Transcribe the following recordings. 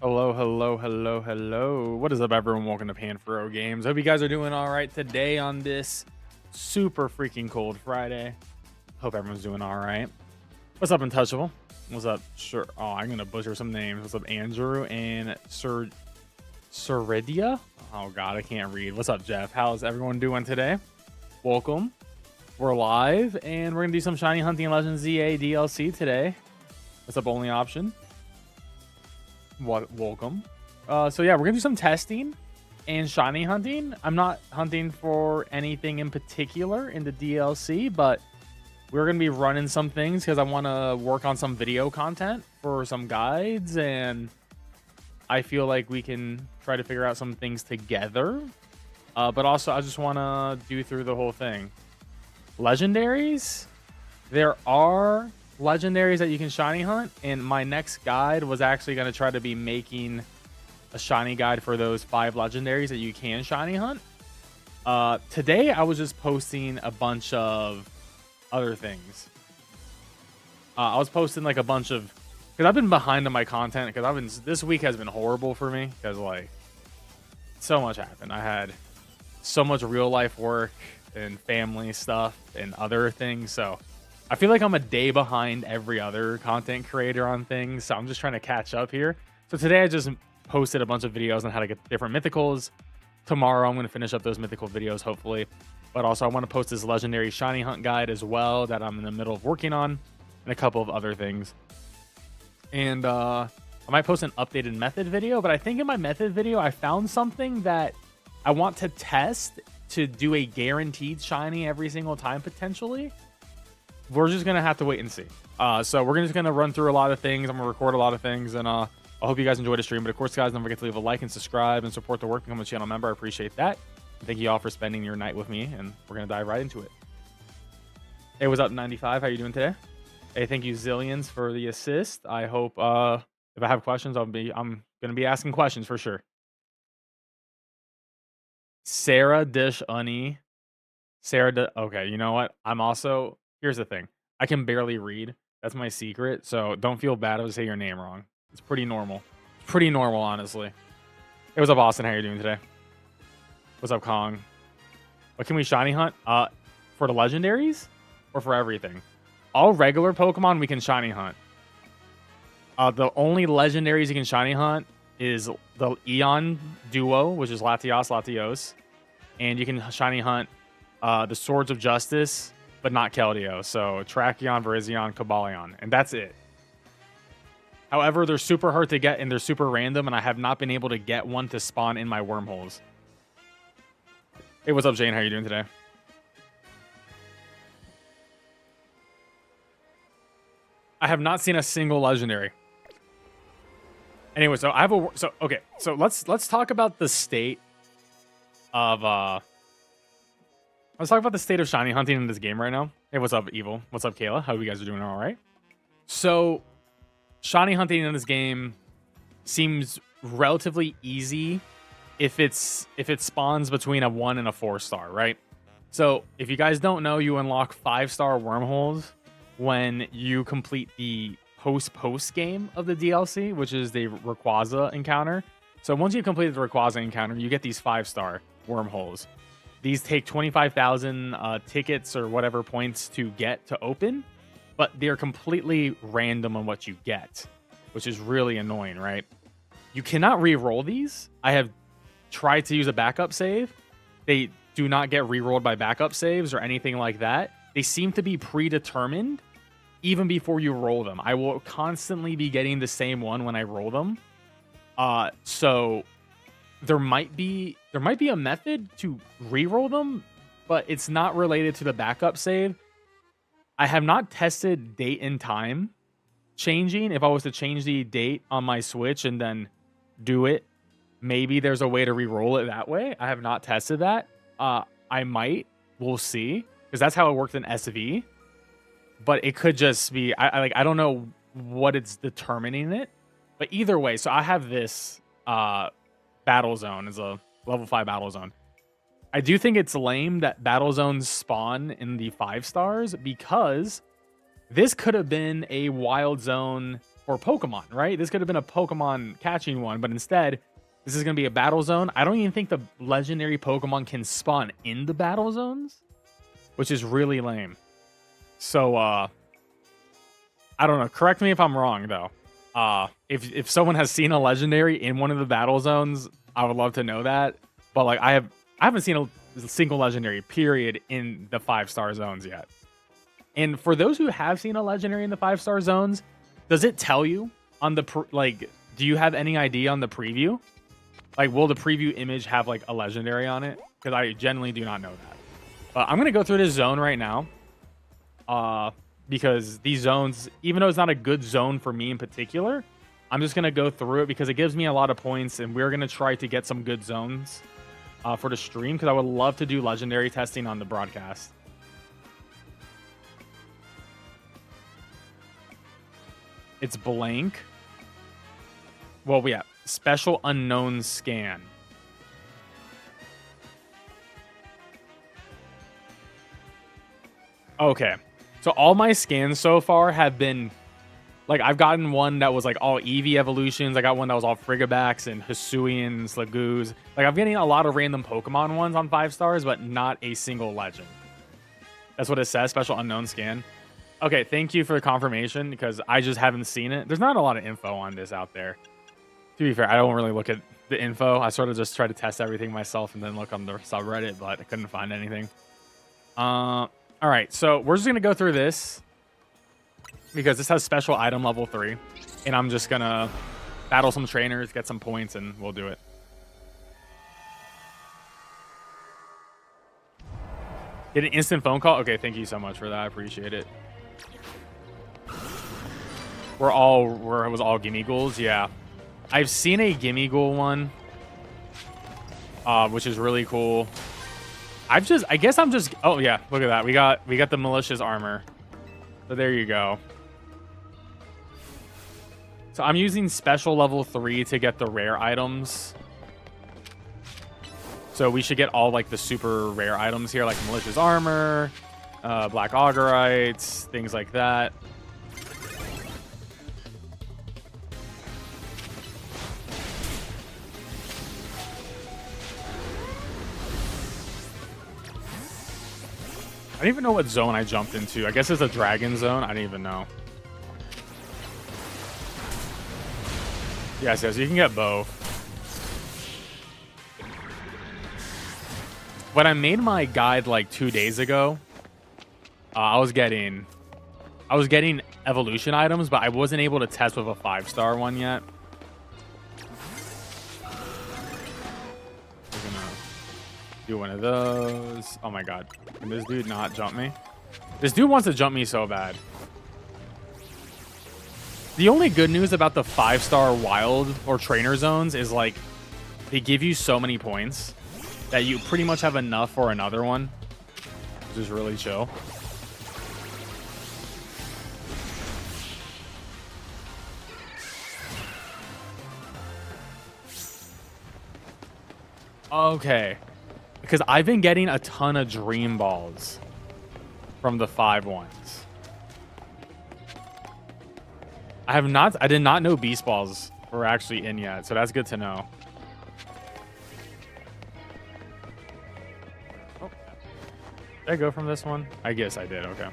Hello, hello, hello, hello. What is up, everyone? Welcome to PanFro Games. Hope you guys are doing all right today on this super freaking cold Friday. Hope everyone's doing all right. What's up, Untouchable? What's up? Sure. Oh, I'm gonna butcher some names. What's up, Andrew and Suridia? Oh God, I can't read. What's up, Jeff? How's everyone doing today? Welcome. We're live, and we're gonna do some Shiny Hunting Legends ZA DLC today. What's up, Only Option? Welcome. So yeah, we're gonna do some testing and shiny hunting. I'm not hunting for anything in particular in the DLC, but we're gonna be running some things because I want to work on some video content for some guides, and I feel like we can try to figure out some things together. But also, I just want to do through the whole thing. Legendaries, there are legendaries that you can shiny hunt, and my next guide was actually going to try to be making a shiny guide for those 5 legendaries that you can shiny hunt. Today I was just posting a bunch of other things. I was posting like a bunch of, because I've been behind on my content, because this week has been horrible for me because like so much happened. I had so much real life work and family stuff and other things, so I feel like I'm a day behind every other content creator on things, so I'm just trying to catch up here. So today I just posted a bunch of videos on how to get different mythicals. Tomorrow I'm going to finish up those mythical videos, hopefully. But also I want to post this legendary shiny hunt guide as well that I'm in the middle of working on, and a couple of other things. And I might post an updated method video, but I think in my method video I found something that I want to test to do a guaranteed shiny every single time potentially. We're just gonna have to wait and see. So we're just gonna run through a lot of things. I'm gonna record a lot of things, and I hope you guys enjoyed the stream. But of course, guys, don't forget to leave a like and subscribe and support the work. Become a channel member. I appreciate that. And thank you all for spending your night with me, and we're gonna dive right into it. Hey, what's up, 95? How you doing today? Hey, thank you zillions for the assist. I hope if I have questions, I'm gonna be asking questions for sure. Sarah Dish Unny. Okay, you know what? Here's the thing. I can barely read. That's my secret. So don't feel bad if I say your name wrong. It's pretty normal. It's pretty normal, honestly. Hey, what's up, Austin? How you doing today? What's up, Kong? What can we shiny hunt? For the legendaries or for everything? All regular Pokemon we can shiny hunt. The only legendaries you can shiny hunt is the Eon duo, which is Latios. And you can shiny hunt the Swords of Justice, but not Keldeo. So Tracheon, Virizion, Cobalion, and that's it. However, they're super hard to get and they're super random, and I have not been able to get one to spawn in my wormholes. Hey, what's up, Jane? How you doing today? I have not seen a single legendary. Anyway, so so let's talk about the state of let's talk about the state of shiny hunting in this game right now. Hey, what's up, Evil? What's up, Kayla? How you guys are doing? All right. So, shiny hunting in this game seems relatively easy if it spawns between a 1 and a 4-star, right? So, if you guys don't know, you unlock 5-star wormholes when you complete the post game of the DLC, which is the Rayquaza encounter. So, once you complete the Rayquaza encounter, you get these 5-star wormholes. These take 25,000 tickets or whatever points to get to open, but they're completely random on what you get, which is really annoying, right? You cannot re-roll these. I have tried to use a backup save. They do not get re-rolled by backup saves or anything like that. They seem to be predetermined even before you roll them. I will constantly be getting the same one when I roll them. So there might be a method to re-roll them, but it's not related to the backup save. I have not tested date and time changing. If I was to change the date on my Switch and then do it, maybe there's a way to re-roll it that way. I have not tested that. I might. We'll see, because that's how it worked in SV. But it could just be I don't know what it's determining it. But either way, so I have this battle zone as a level 5 battle zone. I do think it's lame that battle zones spawn in the 5 stars, because this could have been a wild zone for Pokemon, right? This could have been a Pokemon catching one, but instead, this is going to be a battle zone. I don't even think the legendary Pokemon can spawn in the battle zones, which is really lame. So, I don't know. Correct me if I'm wrong, though. If someone has seen a legendary in one of the battle zones, I would love to know that. But like, I haven't seen a single legendary period in the 5-star zones yet. And for those who have seen a legendary in the 5-star zones, does it tell you on the do you have any idea on the preview? Like, will the preview image have like a legendary on it? Because I generally do not know that. But I'm gonna go through this zone right now. Because these zones, even though it's not a good zone for me in particular, I'm just gonna go through it because it gives me a lot of points, and we're gonna try to get some good zones for the stream, because I would love to do legendary testing on the broadcast. It's blank. Well, yeah, special unknown scan. Okay, so all my scans so far have been, like, I've gotten one that was like all Eevee evolutions. I got one that was all Frigobacks and Hisuians, Lagoos. Like, I'm getting a lot of random Pokemon ones on 5 stars, but not a single legend. That's what it says, special unknown scan. Okay, thank you for the confirmation, because I just haven't seen it. There's not a lot of info on this out there. To be fair, I don't really look at the info. I sort of just try to test everything myself and then look on the subreddit, but I couldn't find anything. All right, so we're just going to go through this, because this has special item level 3, and I'm just going to battle some trainers, get some points, and we'll do it. Get an instant phone call? Okay, thank you so much for that. I appreciate it. It was all Gimme Ghouls? Yeah. I've seen a Gimme Ghoul one, which is really cool. Oh yeah, look at that. We got the malicious armor. So there you go. So I'm using special level 3 to get the rare items. So we should get all like the super rare items here, like malicious armor, black augurites, things like that. I don't even know what zone I jumped into. I guess it's a dragon zone. I didn't even know. Yes, you can get both. When I made my guide like 2 days ago, I was getting evolution items, but I wasn't able to test with a 5-star one yet. We're gonna do one of those. Oh my god. Can this dude not jump me? This dude wants to jump me so bad. The only good news about the 5-star wild or trainer zones is like they give you so many points that you pretty much have enough for another one, which is really chill. Okay. Because I've been getting a ton of Dream Balls from the 5 ones. I did not know Beast Balls were actually in yet, so that's good to know. Oh. Did I go from this one? I guess I did, okay.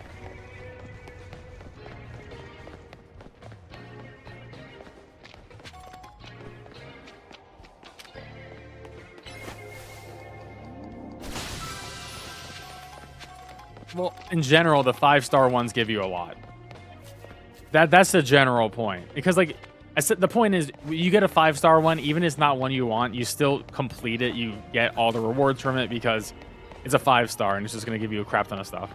Well, in general, the 5-star ones give you a lot. That's the general point. Because, like I said, the point is, you get a 5-star one, even if it's not one you want, you still complete it. You get all the rewards from it because it's a 5-star and it's just going to give you a crap ton of stuff.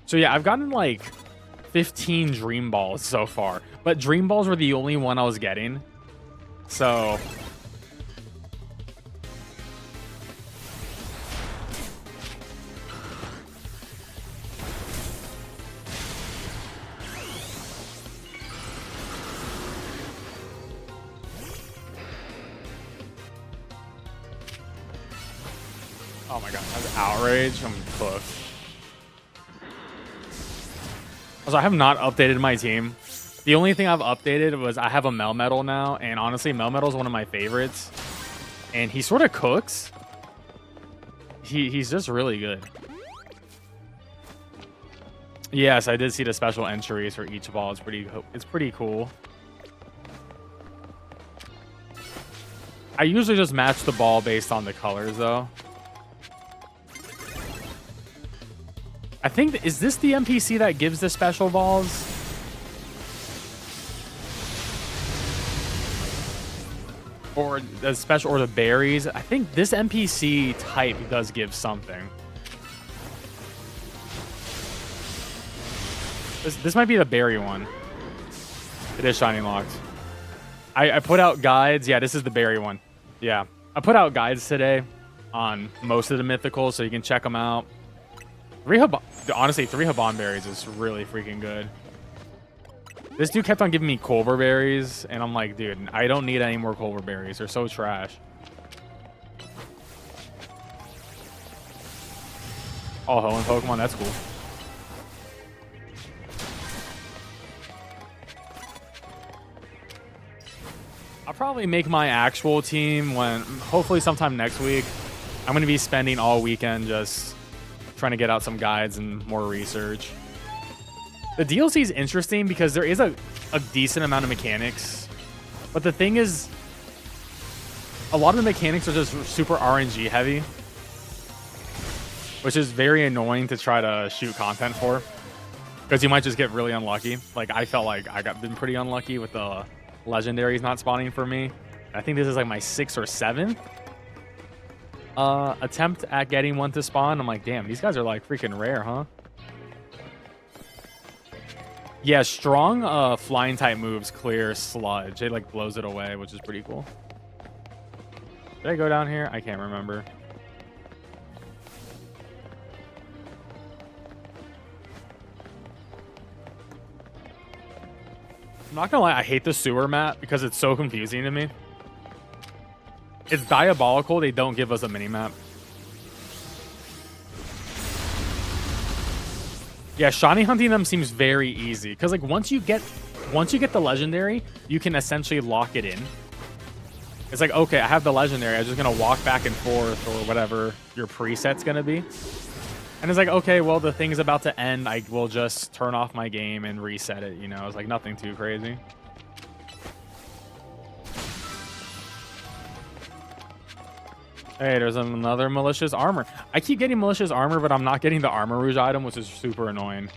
So, yeah, I've gotten like 15 Dream Balls so far. But Dream Balls were the only one I was getting. So oh my god, that's outrage. I'm close. Also, I have not updated my team. The only thing I've updated was I have a Melmetal now, and honestly, Melmetal is one of my favorites. And he sort of cooks. He's just really good. Yes, I did see the special entries for each ball. It's pretty cool. I usually just match the ball based on the colors, though. I think, is this the NPC that gives the special balls? Or the special, or the berries? I think this NPC type does give something. This might be the berry one. It is shiny locked. I put out guides. Yeah, this is the berry one. Yeah, I put out guides today on most of the mythicals, so you can check them out. Honestly, 3 Haban berries is really freaking good. This dude kept on giving me Culver berries, and I'm like, dude, I don't need any more Culver berries. They're so trash. All Hoenn Pokemon, that's cool. I'll probably make my actual team when, hopefully sometime next week. I'm going to be spending all weekend just trying to get out some guides and more research. The DLC is interesting because there is a decent amount of mechanics. But the thing is, a lot of the mechanics are just super RNG heavy, which is very annoying to try to shoot content for, because you might just get really unlucky. Like, I felt like I been pretty unlucky with the legendaries not spawning for me. I think this is like my 6th or 7th attempt at getting one to spawn. I'm like, damn, these guys are like freaking rare, huh? Yeah, strong flying type moves clear sludge. It like blows it away, which is pretty cool. Did I go down here? I can't remember. I'm not gonna lie, I hate the sewer map because it's so confusing to me. It's diabolical they don't give us a mini-map. Yeah, shiny hunting them seems very easy because like once you get the legendary, you can essentially lock it in. It's like, okay, I have the legendary, I'm just gonna walk back and forth or whatever your preset's gonna be. And it's like, okay, well, the thing's about to end. I will just turn off my game and reset it, you know? It's like nothing too crazy. Hey, there's another malicious armor. I keep getting malicious armor, but I'm not getting the armor rouge item, which is super annoying.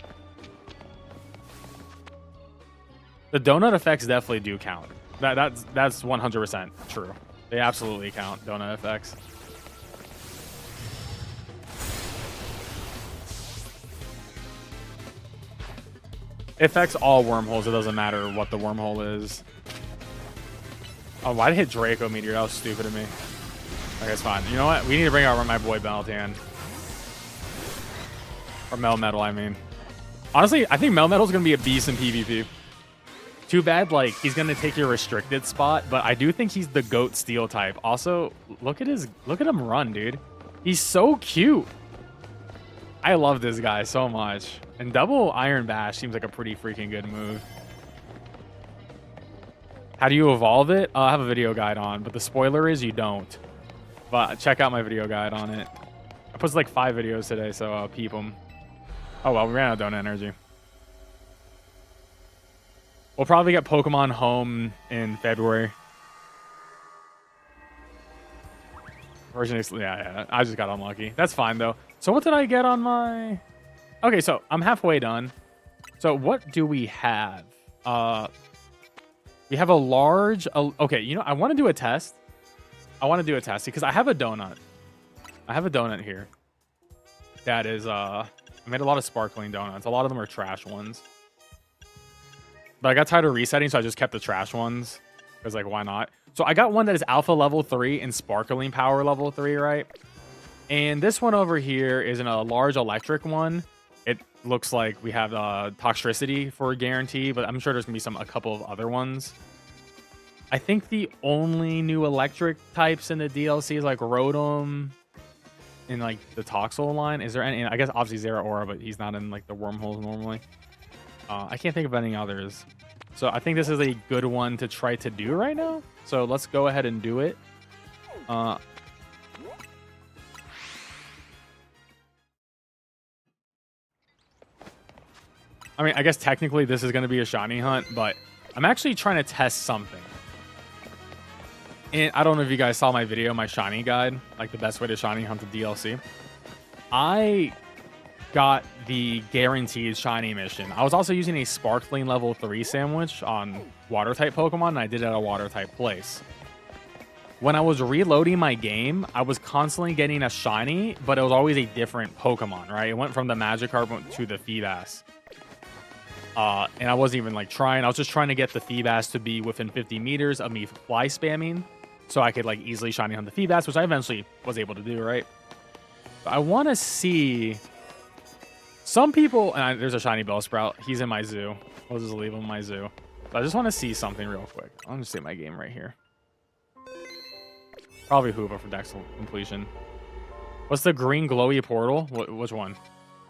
The donut effects definitely do count. That's 100% true. They absolutely count, donut effects. It affects all wormholes. It doesn't matter what the wormhole is. Oh, why did I hit Draco Meteor? That was stupid of me. Okay, it's fine. You know what? We need to bring out my boy Meltan. Or Melmetal, I mean. Honestly, I think Melmetal's going to be a beast in PvP. Too bad, like, he's going to take your restricted spot, but I do think he's the GOAT steel type. Also, look at him run, dude. He's so cute. I love this guy so much. And double Iron Bash seems like a pretty freaking good move. How do you evolve it? I have a video guide on, but the spoiler is you don't. But check out my video guide on it. I posted like 5 videos today, so peep them. Oh well, we ran out of donut energy. We'll probably get Pokemon Home in February. Yeah, I just got unlucky. That's fine though. So what did I get on my... Okay, so I'm halfway done. So what do we have? We have a large... okay, you know, I want to do a test. I want to do a test because I have a donut. I have a donut here. That is... I made a lot of sparkling donuts. A lot of them are trash ones. But I got tired of resetting, so I just kept the trash ones. Because, like, why not? So I got one that is alpha level 3 and sparkling power level 3, right? And this one over here is in a large electric one. It looks like we have toxicity for a guarantee, but I'm sure there's going to be a couple of other ones. I think the only new electric types in the DLC is like Rotom in like the Toxel line. Is there any? I guess obviously Zeraora, but he's not in like the wormholes normally. I can't think of any others. So I think this is a good one to try to do right now. So let's go ahead and do it. I mean, I guess technically this is going to be a shiny hunt, but I'm actually trying to test something. And I don't know if you guys saw my video, my shiny guide, like the best way to shiny hunt the DLC. I got the guaranteed shiny mission. I was also using a sparkling level 3 sandwich on water type Pokemon, and I did it at a water type place. When I was reloading my game, I was constantly getting a shiny, but it was always a different Pokemon, right? It went from the Magikarp to the Feebas. And I wasn't even like trying. I was just trying to get the Feebas to be within 50 meters of me fly spamming, so I could like easily shiny hunt the Feebas, which I eventually was able to do, right? But I want to see some people, and there's a shiny Bellsprout. He's in my zoo. I'll just leave him in my zoo. But I just want to see something real quick. I'll just save my game right here. Probably Hoover for Dex completion. What's the green glowy portal? Which one?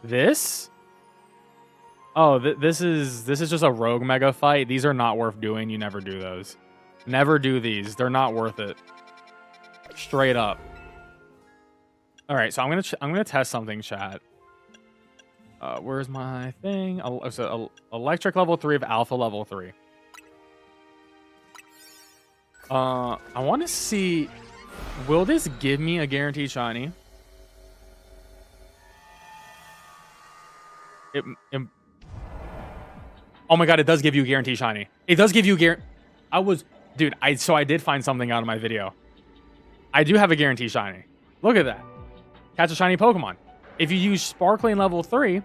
This? Oh, this is just a rogue mega fight. These are not worth doing. You never do those. Never do these. They're not worth it. Straight up. All right, so I'm gonna test something, chat. Where's my thing? So electric level 3 of alpha level 3. I want to see, will this give me a guaranteed shiny? Oh my god, it does give you a guaranteed shiny. It does give you dude, I did find something out of my video. I do have a guaranteed shiny. Look at that. Catch a shiny Pokemon. If you use sparkling level 3,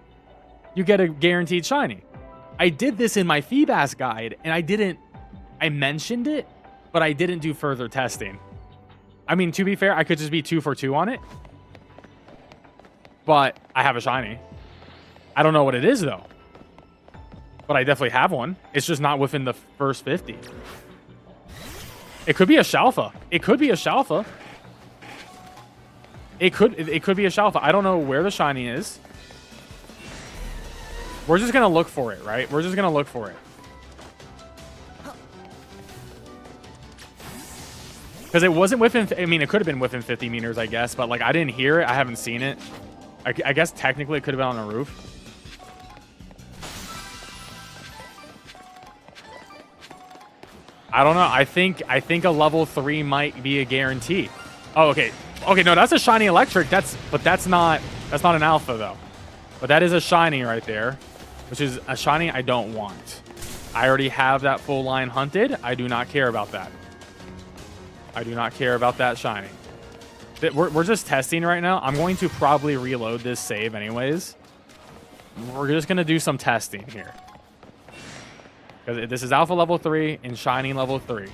you get a guaranteed shiny. I did this in my Feebas guide, and I mentioned it, but I didn't do further testing. I mean, to be fair, I could just be 2 for 2 on it. But I have a shiny. I don't know what it is, though. But I definitely have one. It's just not within the first 50. It could be a Shalfa. It could be a Shalfa. It could be a Shalfa. I don't know where the shiny is. We're just going to look for it, right? We're just going to look for it. Because it wasn't within... I mean, it could have been within 50 meters, I guess. But, like, I didn't hear it. I haven't seen it. I guess technically it could have been on the roof. I don't know. I think a level 3 might be a guarantee. Oh, okay. Okay, no, that's a shiny electric. That's not an alpha, though. But that is a shiny right there, which is a shiny I don't want. I already have that full line hunted. I do not care about that. I do not care about that shiny. We're just testing right now. I'm going to probably reload this save anyways. We're just going to do some testing here. Because this is alpha level 3 and shiny level 3.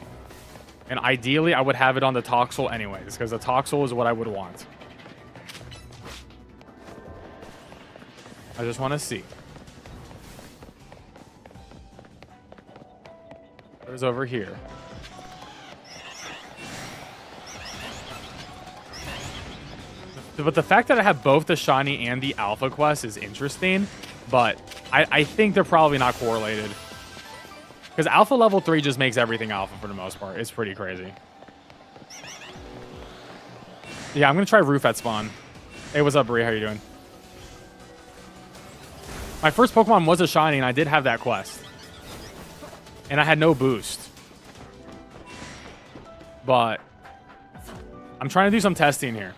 And ideally, I would have it on the Toxel anyways, because the Toxel is what I would want. I just want to see. What is over here? But the fact that I have both the shiny and the alpha quest is interesting, but I think they're probably not correlated. Because alpha level 3 just makes everything alpha for the most part. It's pretty crazy. Yeah, I'm going to try roof at spawn. Hey, what's up, Bree? How you doing? My first Pokemon was a shiny, and I did have that quest. And I had no boost. But I'm trying to do some testing here.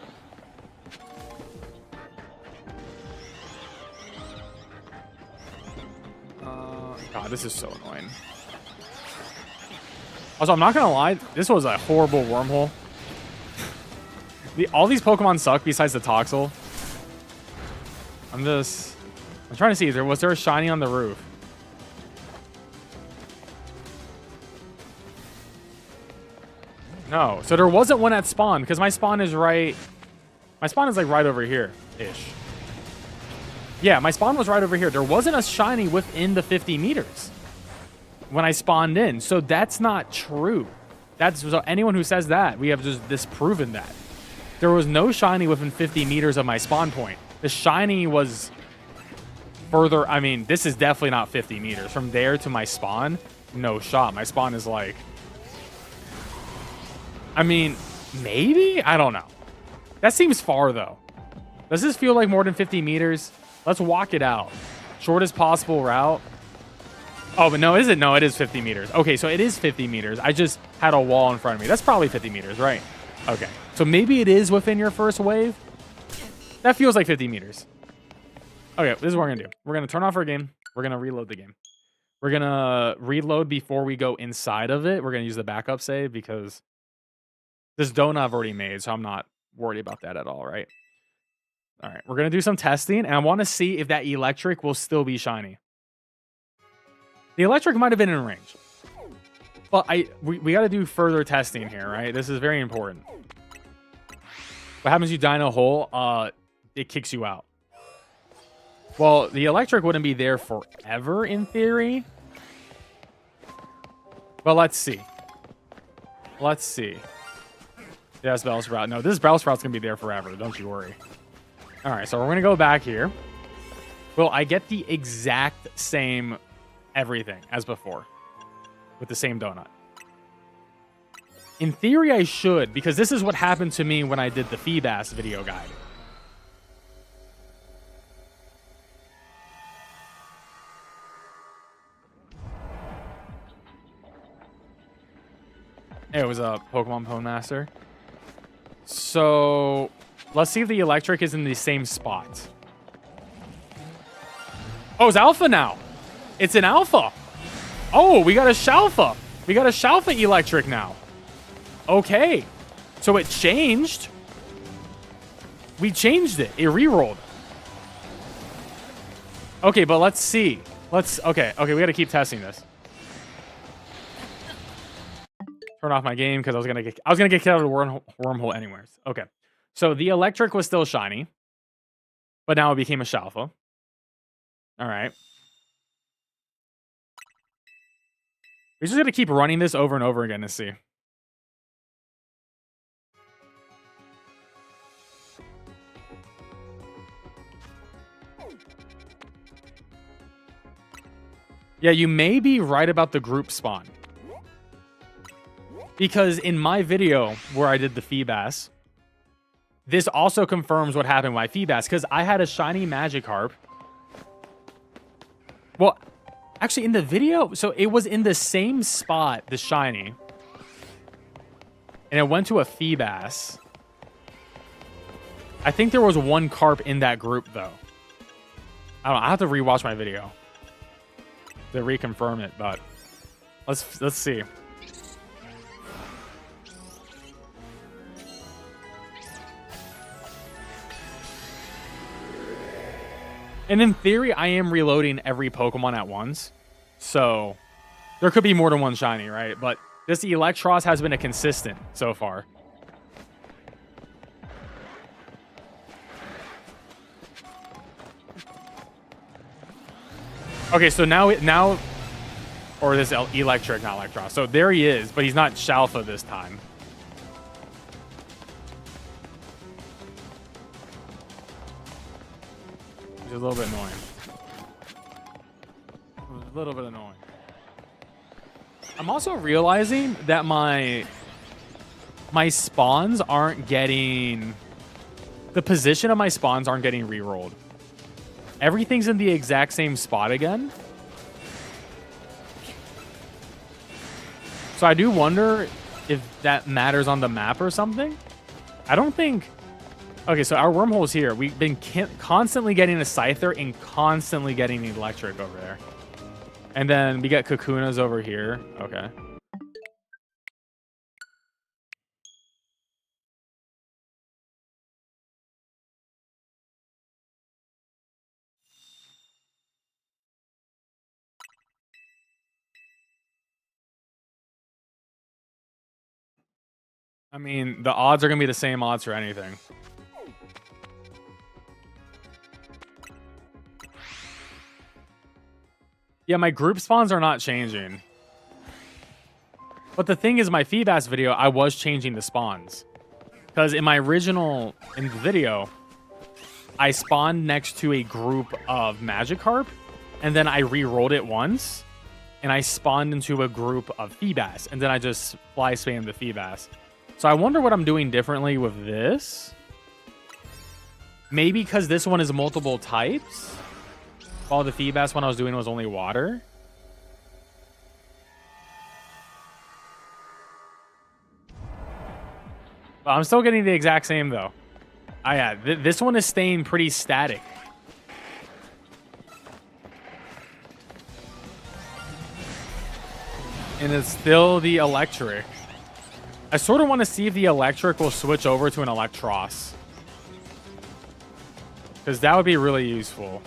God, this is so annoying. Also, I'm not going to lie. This was a horrible wormhole. All these Pokemon suck besides the Toxel. I'm trying to see. Was there a shiny on the roof? No. So there wasn't one at spawn because my spawn is right... My spawn is like right over here-ish. Yeah, my spawn was right over here. There wasn't a shiny within the 50 meters when I spawned in. So that's not true. So anyone who says that, we have just disproven that. There was no shiny within 50 meters of my spawn point. The shiny was further. I mean, this is definitely not 50 meters. From there to my spawn, no shot. My spawn is like... I mean, maybe? I don't know. That seems far, though. Does this feel like more than 50 meters? Let's walk it out. Shortest possible route. Oh, but no, is it? No, it is 50 meters. Okay, so it is 50 meters. I just had a wall in front of me. That's probably 50 meters, right? Okay, so maybe it is within your first wave. That feels like 50 meters. Okay, this is what we're going to do. We're going to turn off our game. We're going to reload the game. We're going to reload before we go inside of it. We're going to use the backup save because this donut I've already made, so I'm not worried about that at all, right? All right, we're going to do some testing, and I want to see if that electric will still be shiny. The electric might have been in range. But we got to do further testing here, right? This is very important. What happens if you die in a hole? It kicks you out. Well, the electric wouldn't be there forever in theory. But let's see. Let's see. Yes, Bellsprout. No, this Bellsprout's going to be there forever. Don't you worry. All right, so we're going to go back here. Will I get the exact same everything as before with the same donut? In theory, I should, because this is what happened to me when I did the Feebas video guide. It was a Pokemon Pwn Master. So let's see if the electric is in the same spot. Oh, it's alpha now. It's an alpha. Oh, we got a Shalfa. We got a Shalfa electric now. Okay. So it changed. We changed it. It re-rolled. Okay, but let's see. Okay, we got to keep testing this. Turn off my game because I was gonna get kicked out of the wormhole anyways. Okay. So the electric was still shiny, but now it became a Shalfa. All right. We're just gonna keep running this over and over again to see. Yeah, you may be right about the group spawn. Because in my video where I did the Feebas, this also confirms what happened with my Feebas. Because I had a shiny Magikarp. Well, actually in the video, so it was in the same spot, the shiny. And it went to a Feebas. I think there was one carp in that group though. I don't know, I have to rewatch my video to reconfirm it, but let's see. And in theory, I am reloading every Pokemon at once. So there could be more than one shiny, right? But this Electros has been a consistent so far. Okay, so now, or this Electric, not Electros. So there he is, but he's not Shalfa this time. Which is a little bit annoying. A little bit annoying. I'm also realizing that my spawns aren't getting... The position of my spawns aren't getting re-rolled. Everything's in the exact same spot again. So I do wonder if that matters on the map or something. I don't think... Okay, so our wormhole's here. We've been constantly getting a Scyther and constantly getting the electric over there. And then we get Kakunas over here. Okay. I mean, the odds are going to be the same odds for anything. Yeah, my group spawns are not changing. But the thing is, my Feebas video, I was changing the spawns. Because in my original, in the video, I spawned next to a group of Magikarp, and then I re-rolled it once, and I spawned into a group of Feebas, and then I just fly spammed the Feebas. So I wonder what I'm doing differently with this. Maybe because this one is multiple types, while the Feebas one I was doing was only water. But I'm still getting the exact same, though. Yeah, this one is staying pretty static. And it's still the electric. I sort of want to see if the electric will switch over to an Electros. Because that would be really useful.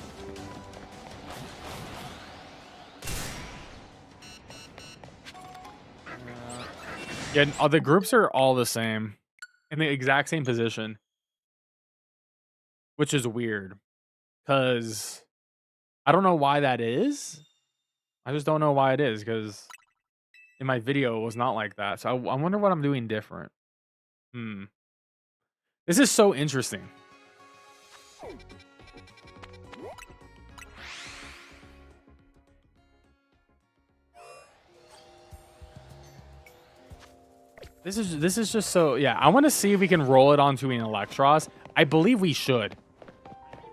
Yeah, the groups are all the same. In the exact same position. Which is weird. Because I don't know why that is. I just don't know why it is. Because in my video, it was not like that. So I wonder what I'm doing different. This is so interesting. This is just so, yeah, I want to see if we can roll it onto an Electros. I believe we should.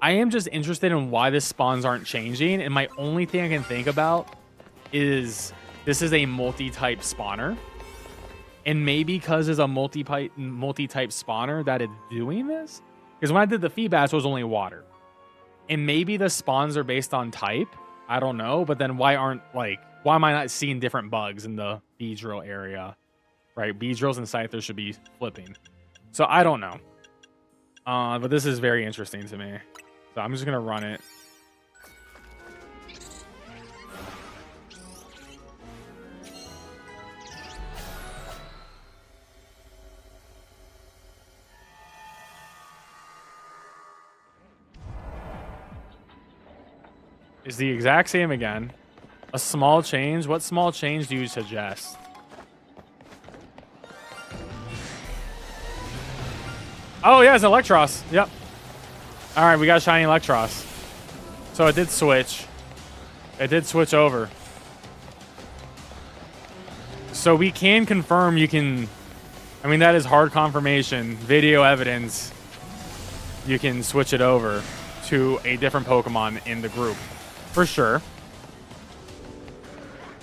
I am just interested in why the spawns aren't changing, and my only thing I can think about is this is a multi-type spawner. And maybe because it's a multi-type spawner that it's doing this. Because when I did the Feebas, it was only water. And maybe the spawns are based on type. I don't know. But then why am I not seeing different bugs in the Beedrill area? Right? Beedrills and Scythers should be flipping. So I don't know. But this is very interesting to me. So I'm just going to run it. Is the exact same again. A small change? What small change do you suggest? Oh, yeah, it's an Electros. Yep. All right, we got shiny Electros. So it did switch. It did switch over. So we can confirm you can... I mean, that is hard confirmation. Video evidence. You can switch it over to a different Pokemon in the group. For sure.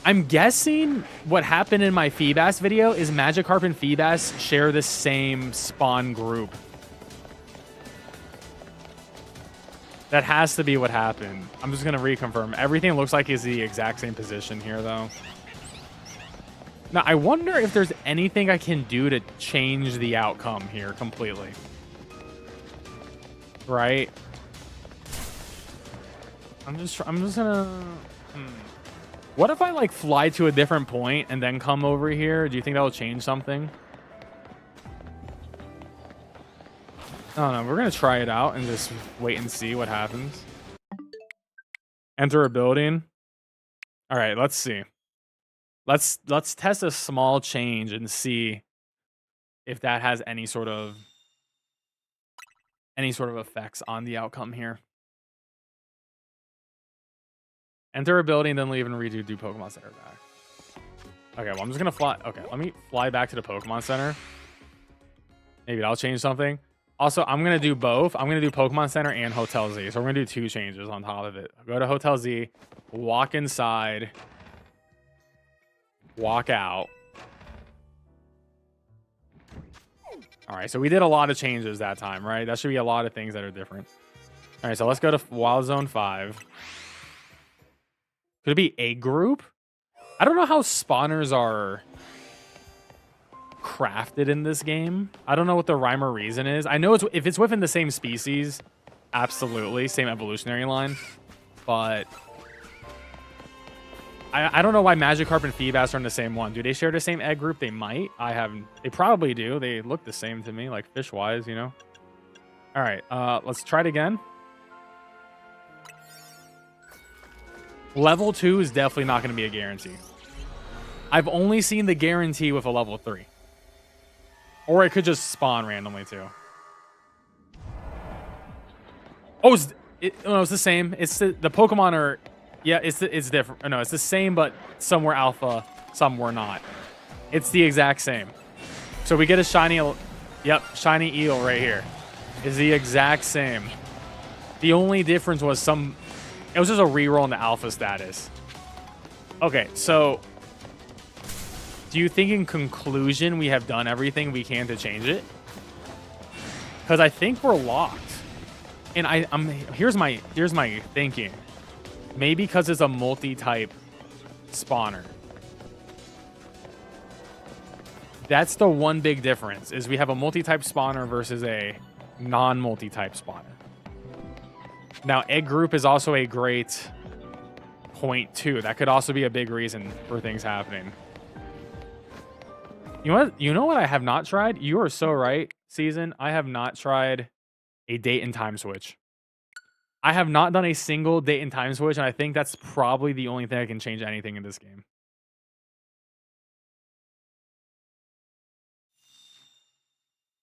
I'm guessing what happened in my Feebas video is Magikarp and Feebas share the same spawn group. That has to be what happened. I'm just going to reconfirm. Everything looks like is the exact same position here, though. Now, I wonder if there's anything I can do to change the outcome here completely. Right? I'm just gonna... What if I, like, fly to a different point and then come over here? Do you think that will change something? I don't know. We're going to try it out and just wait and see what happens. Enter a building. All right, let's see. Let's test a small change and see if that has any sort of effects on the outcome here. Enter a building, then leave and redo Pokemon Center back. Okay, well, I'm just going to fly. Okay, let me fly back to the Pokemon Center. Maybe that'll change something. Also, I'm going to do both. I'm going to do Pokemon Center and Hotel Z. So we're going to do 2 changes on top of it. Go to Hotel Z, walk inside, walk out. All right, so we did a lot of changes that time, right? That should be a lot of things that are different. All right, so let's go to Wild Zone 5. Could it be a group? I don't know how spawners are crafted in this game. I don't know what the rhyme or reason is. I know if it's within the same species, absolutely, same evolutionary line. But I don't know why Magikarp and Feebas are in the same one. Do they share the same egg group? They might. They probably do. They look the same to me, like fish-wise, you know? All right, let's try it again. Level 2 is definitely not going to be a guarantee. I've only seen the guarantee with a level 3. Or it could just spawn randomly, too. Oh, no, it's the same. It's the Pokemon are, yeah, it's different. No, it's the same, but some were alpha, some were not. It's the exact same. So we get a shiny, yep, shiny eel right here. Is the exact same. The only difference was it was just a reroll in the alpha status. Okay, so do you think in conclusion we have done everything we can to change it? Because I think we're locked. And here's my thinking. Maybe because it's a multi-type spawner. That's the one big difference, is we have a multi-type spawner versus a non-multi-type spawner. Now, egg group is also a great point too. That could also be a big reason for things happening. You know what I have not tried? You are so right, Season. I have not tried a date and time switch. I have not done a single date and time switch, and I think that's probably the only thing I can change anything in this game.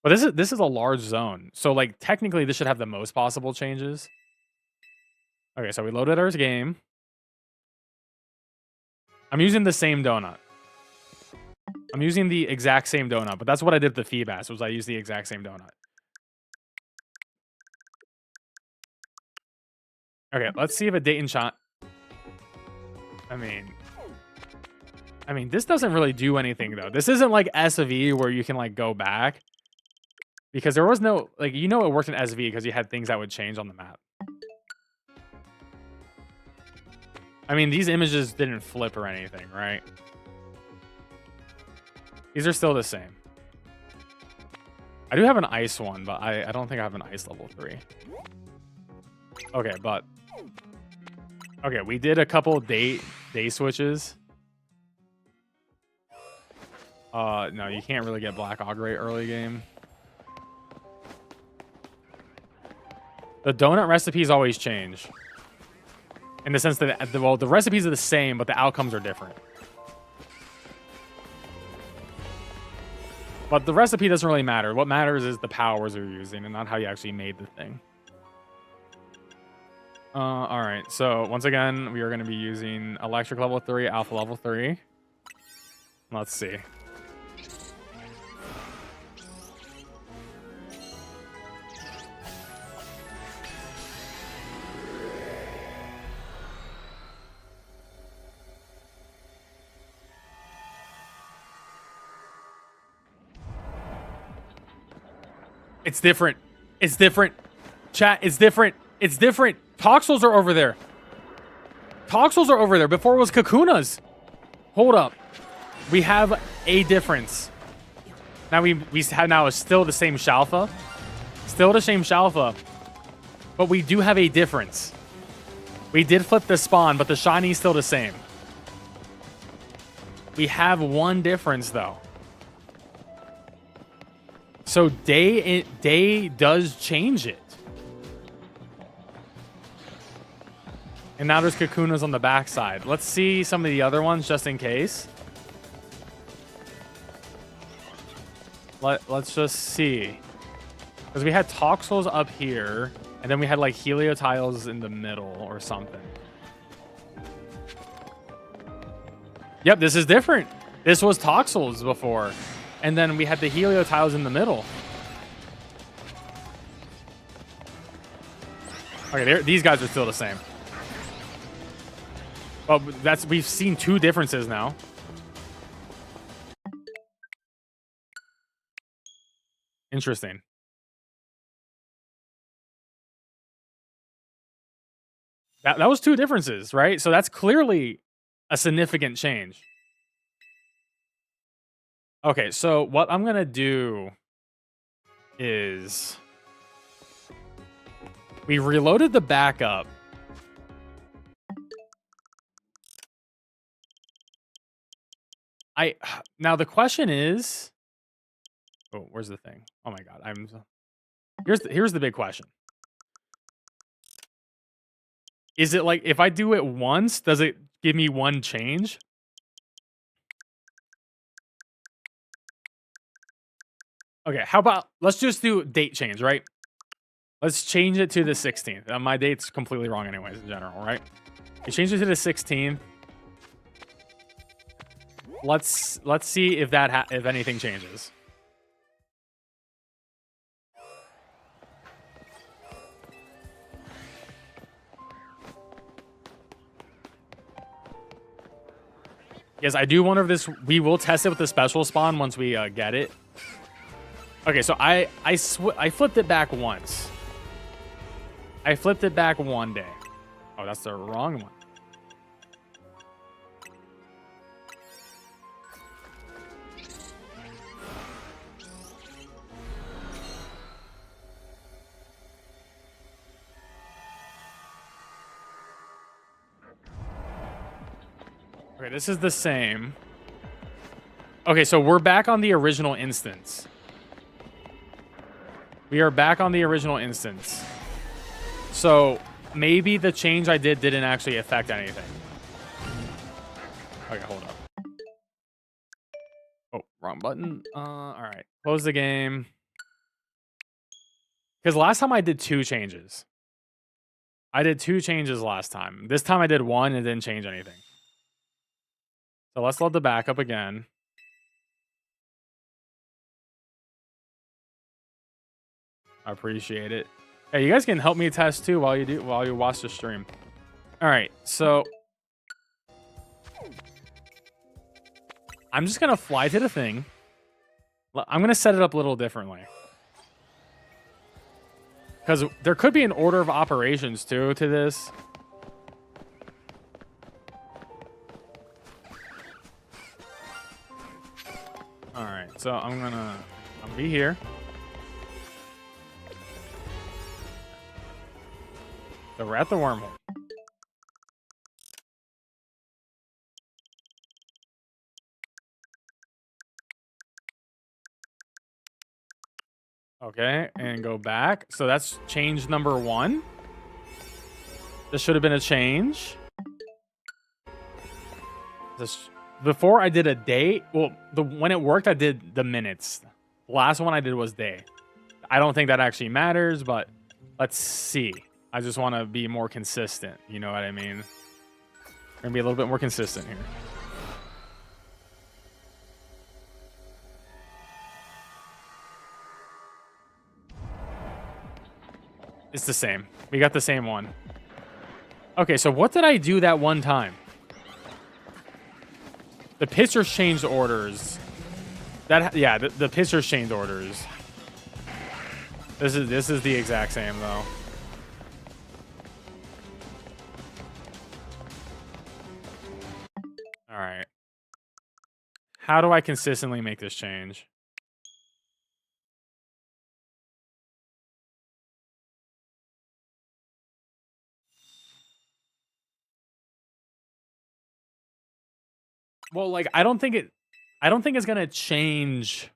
But this is a large zone, so like technically this should have the most possible changes. Okay, so we loaded our game. I'm using the same donut. I'm using the exact same donut, but that's what I did with the Feebas, was I used the exact same donut. Okay, let's see if a date and shot. I mean, this doesn't really do anything though. This isn't like SV where you can like go back. Because there was no, like, you know, it worked in SV because you had things that would change on the map. I mean, these images didn't flip or anything, right? These are still the same. I do have an ice one, but I don't think I have an ice level 3. Okay, but... Okay, we did a couple day switches. No, you can't really get Black Augury early game. The donut recipes always change. In the sense that, well, the recipes are the same, but the outcomes are different. But the recipe doesn't really matter. What matters is the powers you're using and not how you actually made the thing. Alright, so once again, we are going to be using Electric level 3, Alpha level 3. Let's see. It's different. It's different. Chat, it's different. It's different. Toxels are over there. Toxels are over there. Before it was Kakunas. Hold up. We have a difference. Now we have now is still the same Shalfa. Still the same Shalfa. But we do have a difference. We did flip the spawn, but the shiny is still the same. We have one difference though. So day does change it. And now there's Kakunas on the backside. Let's see some of the other ones just in case. Let's just see. Because we had Toxels up here, and then we had like Heliotiles in the middle or something. Yep, this is different. This was Toxels before. And then we had the Heliotiles in the middle. Okay, these guys are still the same. Well, we've seen two differences now. Interesting. That was two differences, right? So that's clearly a significant change. Okay, so what I'm going to do is we reloaded the backup. Now the question is, oh, where's the thing? Oh my God. Here's the big question. Is it like, if I do it once, does it give me one change? Okay, how about, let's just do date change, right? Let's change it to the 16th. My date's completely wrong anyways in general, right? We change it to the 16th. Let's see if if anything changes. Yes, I do wonder if this... We will test it with the special spawn once we get it. Okay, so I flipped it back once. I flipped it back one day. Oh, that's the wrong one. Okay, this is the same. Okay, so we're back on the original instance. We are back on the original instance. So maybe the change I did didn't actually affect anything. Okay, hold up. Oh, wrong button. All right. Close the game. Because last time I did 2 changes. I did 2 changes last time. This time I did 1 and didn't change anything. So let's load the backup again. I appreciate it. Hey, you guys can help me test too while you watch the stream. All right, so I'm just gonna fly to the thing. I'm gonna set it up a little differently because there could be an order of operations too to this. All right, so I'm gonna be here. So we're at the wormhole. Okay, and go back. So that's change number 1. This should have been a change. Before I did a day. Well, when it worked, I did the minutes. The last one I did was day. I don't think that actually matters, but let's see. I just want to be more consistent. You know what I mean? We're going to be a little bit more consistent here. It's the same. We got the same one. Okay, so what did I do that one time? The pitchers changed orders. Yeah, the pitchers changed orders. This is the exact same though. All right. How do I consistently make this change? Well, like I don't think it's gonna change.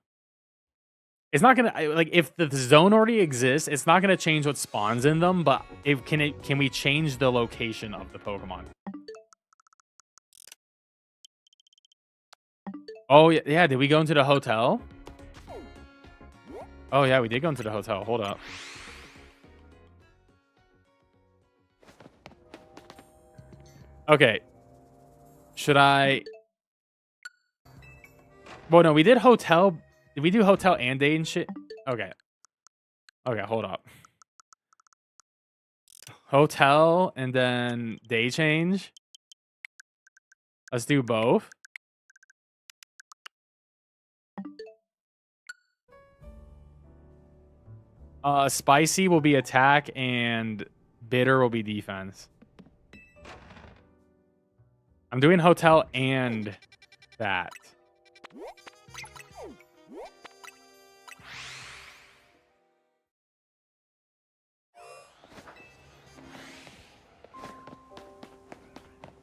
It's not gonna like if the zone already exists, it's not gonna change what spawns in them. But can we change the location of the Pokemon? Oh yeah. Did we go into the hotel? Oh yeah, we did go into the hotel. Hold up. Okay. Should I? Well, no, we did hotel. Did we do hotel and day and shit? Okay. Okay, hold up. Hotel and then day change. Let's do both. Spicy will be attack and bitter will be defense. I'm doing hotel and that.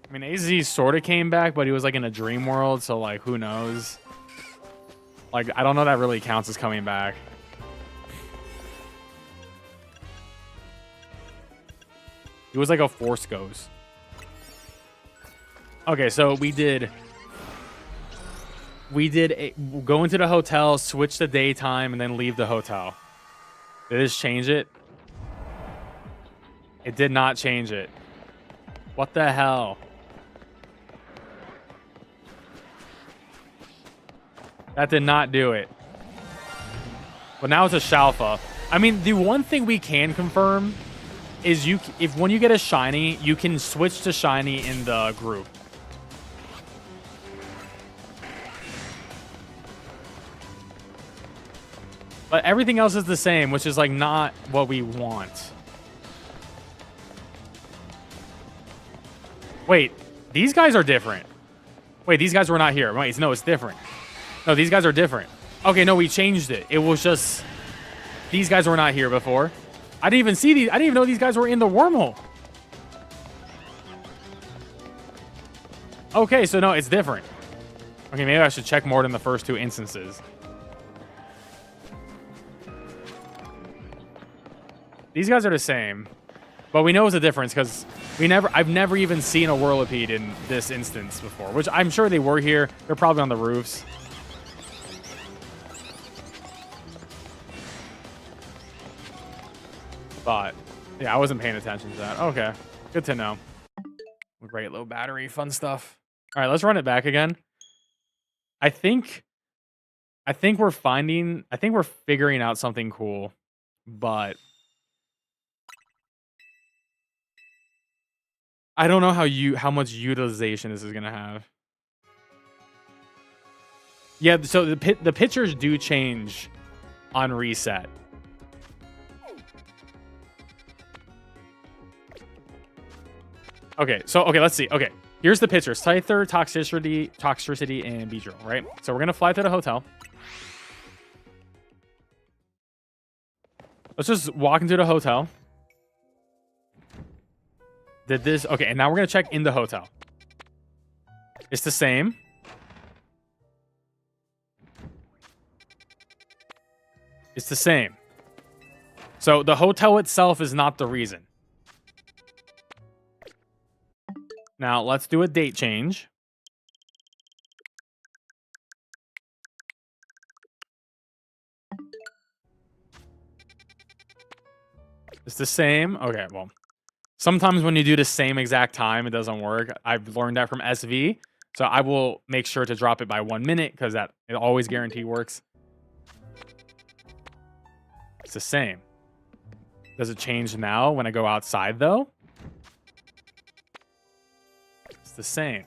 I mean, AZ sort of came back, but he was like in a dream world, so like, who knows? Like, I don't know that really counts as coming back. It was like a Force Ghost. Okay, so we did go into the hotel, switch to daytime, and then leave the hotel. Did this change it? It did not change it. What the hell? That did not do it. But now it's a Shalfa. I mean, the one thing we can confirm is if when you get a shiny, you can switch to shiny in the group. But everything else is the same, which is like not what we want. Wait, these guys are different. Wait, these guys were not here. Wait, no, it's different. No, these guys are different. Okay, no, we changed it. It was just these guys were not here before. I didn't even see these. I didn't even know these guys were in the wormhole. Okay, so no, it's different. Okay, maybe I should check more than the first two instances. These guys are the same, but we know it's a difference because I've never even seen a Whirlipede in this instance before, which I'm sure they were here. They're probably on the roofs. But yeah, I wasn't paying attention to that. Okay, good to know. Great low battery, fun stuff. All right, let's run it back again. I think we're figuring out something cool, but I don't know how much utilization this is gonna have. Yeah, so the pictures do change on reset. Okay, let's see. Okay, here's the pictures: Scyther, Toxtricity, and Beedrill. Right. So we're gonna fly to the hotel. Let's just walk into the hotel. Did this? Okay, and now we're gonna check in the hotel. It's the same. It's the same. So the hotel itself is not the reason. Now let's do a date change. It's the same. Okay, well, sometimes when you do the same exact time, it doesn't work. I've learned that from SV. So I will make sure to drop it by 1 minute because it always guarantee works. It's the same. Does it change now when I go outside though? It's the same.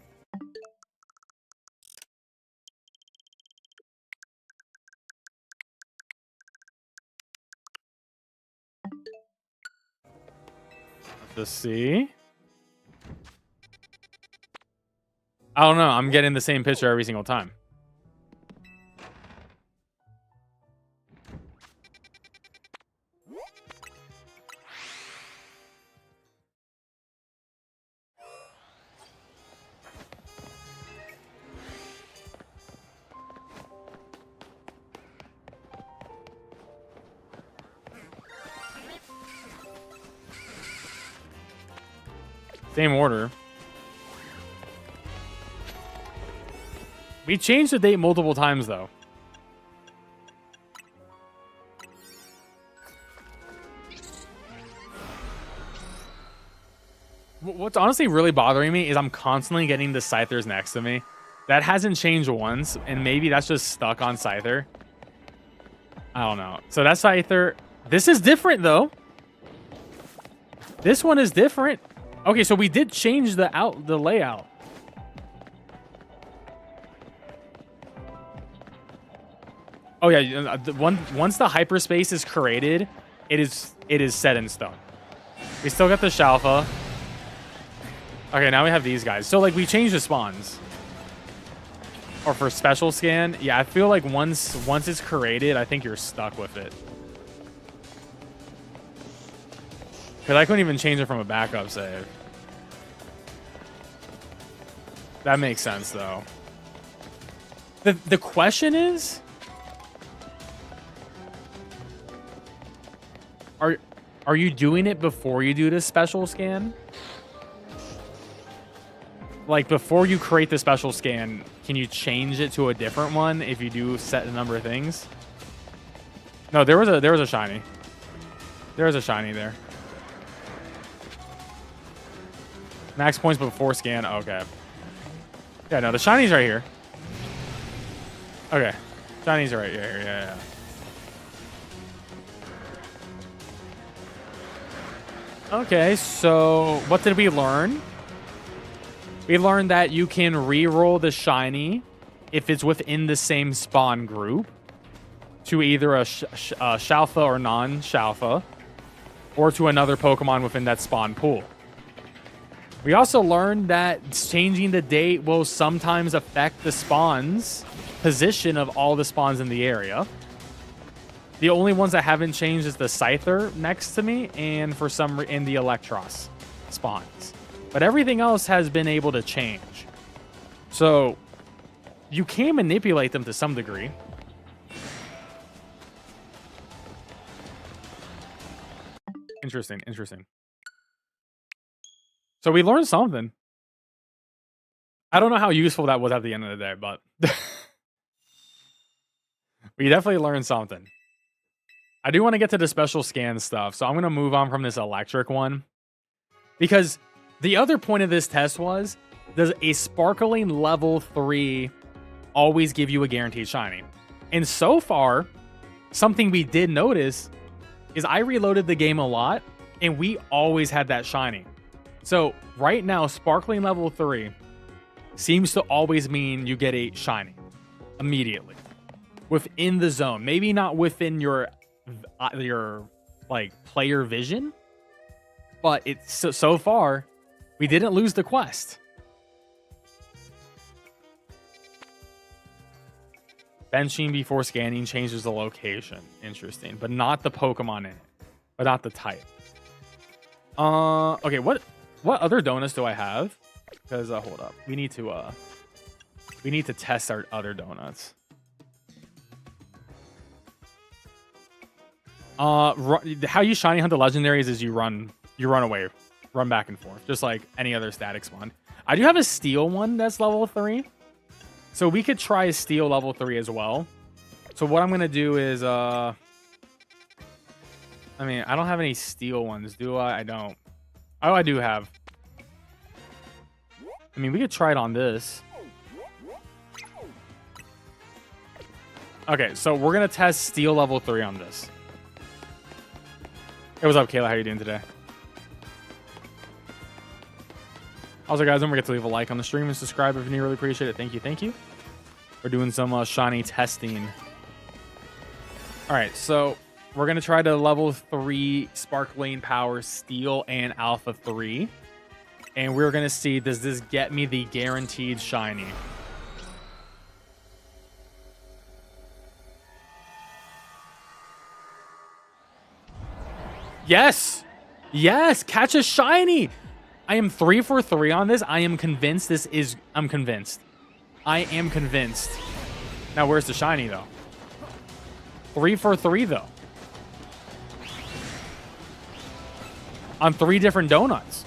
Let's see. I don't know. I'm getting the same picture every single time. Same order. We changed the date multiple times, though. What's honestly really bothering me is I'm constantly getting the Scythers next to me. That hasn't changed once, and maybe that's just stuck on Scyther. I don't know. So that's Scyther. This is different, though. This one is different. Okay, so we did change the layout. Oh yeah, once the hyperspace is created, it is set in stone. We still got the Shalfa. Okay, now we have these guys. So like we changed the spawns. Or for special scan, yeah, I feel like once it's created, I think you're stuck with it. Because I couldn't even change it from a backup save. That makes sense, though. The question is... Are you doing it before you do the special scan? Like, before you create the special scan, can you change it to a different one if you do set a number of things? No, there was a shiny. There was a shiny there. Max points before scan. Okay. Yeah, no, the shinies right here. Okay. Shinies are right here. Yeah. Okay, so what did we learn? We learned that you can re-roll the shiny if it's within the same spawn group to either a Shalfa or non-Shalfa, or to another Pokemon within that spawn pool. We also learned that changing the date will sometimes affect the spawn's position of all the spawns in the area. The only ones that haven't changed is the Scyther next to me, and for some in the Electros spawns. But everything else has been able to change. So you can manipulate them to some degree. Interesting. So we learned something. I don't know how useful that was at the end of the day, but we definitely learned something. I do want to get to the special scan stuff, so I'm going to move on from this electric one. Because the other point of this test was, does a sparkling level 3 always give you a guaranteed shiny? And so far, something we did notice is I reloaded the game a lot, and we always had that shiny. So right now, sparkling level 3 seems to always mean you get a shiny immediately within the zone. Maybe not within your like player vision, but it's so far we didn't lose the quest. Benching before scanning changes the location. Interesting, but not the Pokemon in it, but not the type. Okay, what other donuts do I have? Because hold up, we need to test our other donuts. How you shiny hunt the legendaries is you run away, run back and forth, just like any other static spawn. I do have a steel one that's level 3, so we could try a steel level 3 as well. So what I'm gonna do is, I mean, I don't have any steel ones, do I? I don't. Oh, I do have. I mean, we could try it on this. Okay, so we're gonna test steel level 3 on this. Hey, what's up, Kayla? How you doing today? Also, guys, don't forget to leave a like on the stream and subscribe if you really appreciate it. Thank you. We're doing some shiny testing. All right, so we're going to try to level 3 Sparkling Power Steel and Alpha 3. And we're going to see, does this get me the guaranteed shiny? Yes! Yes! Catch a shiny! I am 3 for 3 on this. I am convinced this is... I'm convinced. I am convinced. Now, where's the shiny, though? 3 for 3, though. On 3 different donuts.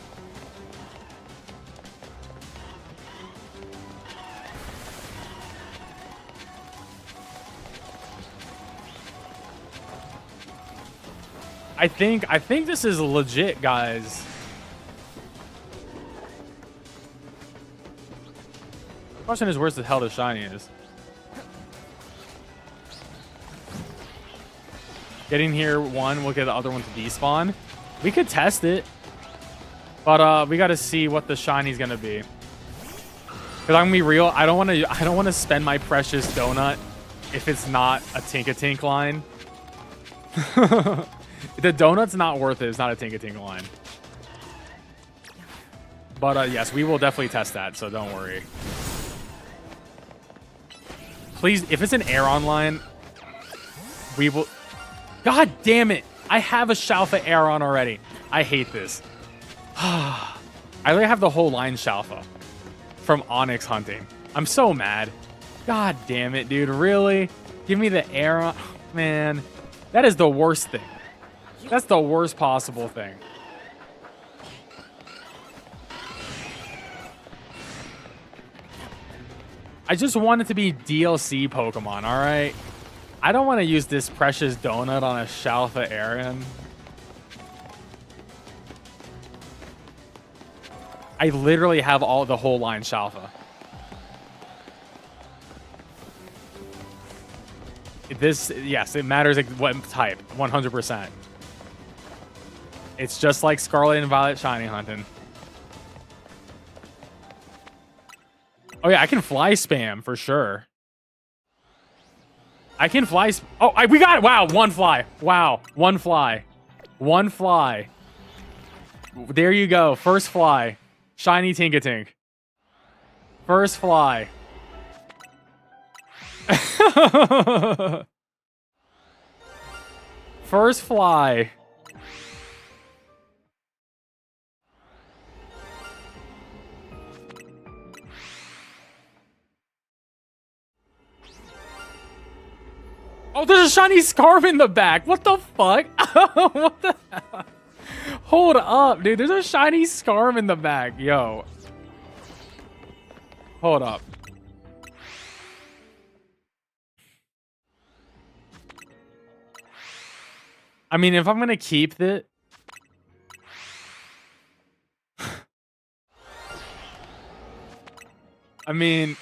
I think this is legit, guys. The question is, where's the hell the shiny is? Getting here one, we'll get the other one to despawn. We could test it, but we got to see what the shiny's gonna be. Cause I'm gonna be real, I don't want to spend my precious donut if it's not a Tink-a-Tink line. The donut's not worth it. It's not a Tink-a-Tink line. But yes, we will definitely test that, so don't worry. Please, if it's an Aeron line, we will... God damn it! I have a Shalfa Aeron already. I hate this. I literally have the whole line Shalfa from Onyx hunting. I'm so mad. God damn it, dude. Really? Give me the Aeron. Man, that is the worst thing. That's the worst possible thing. I just want it to be DLC Pokemon, alright? I don't want to use this precious donut on a Shalfa Aeron. I literally have the whole line Shalfa. Yes, it matters like what type, 100%. It's just like Scarlet and Violet shiny hunting. Oh yeah, I can fly spam for sure. I can fly. We got it. Wow, one fly. Wow, one fly. One fly. There you go. First fly. Shiny Tinkatink. First fly. First fly. Oh, there's a shiny scarf in the back. What the fuck? What the hell? Hold up, dude. There's a shiny scarf in the back. Yo. Hold up. I mean, if I'm going to keep it... I mean,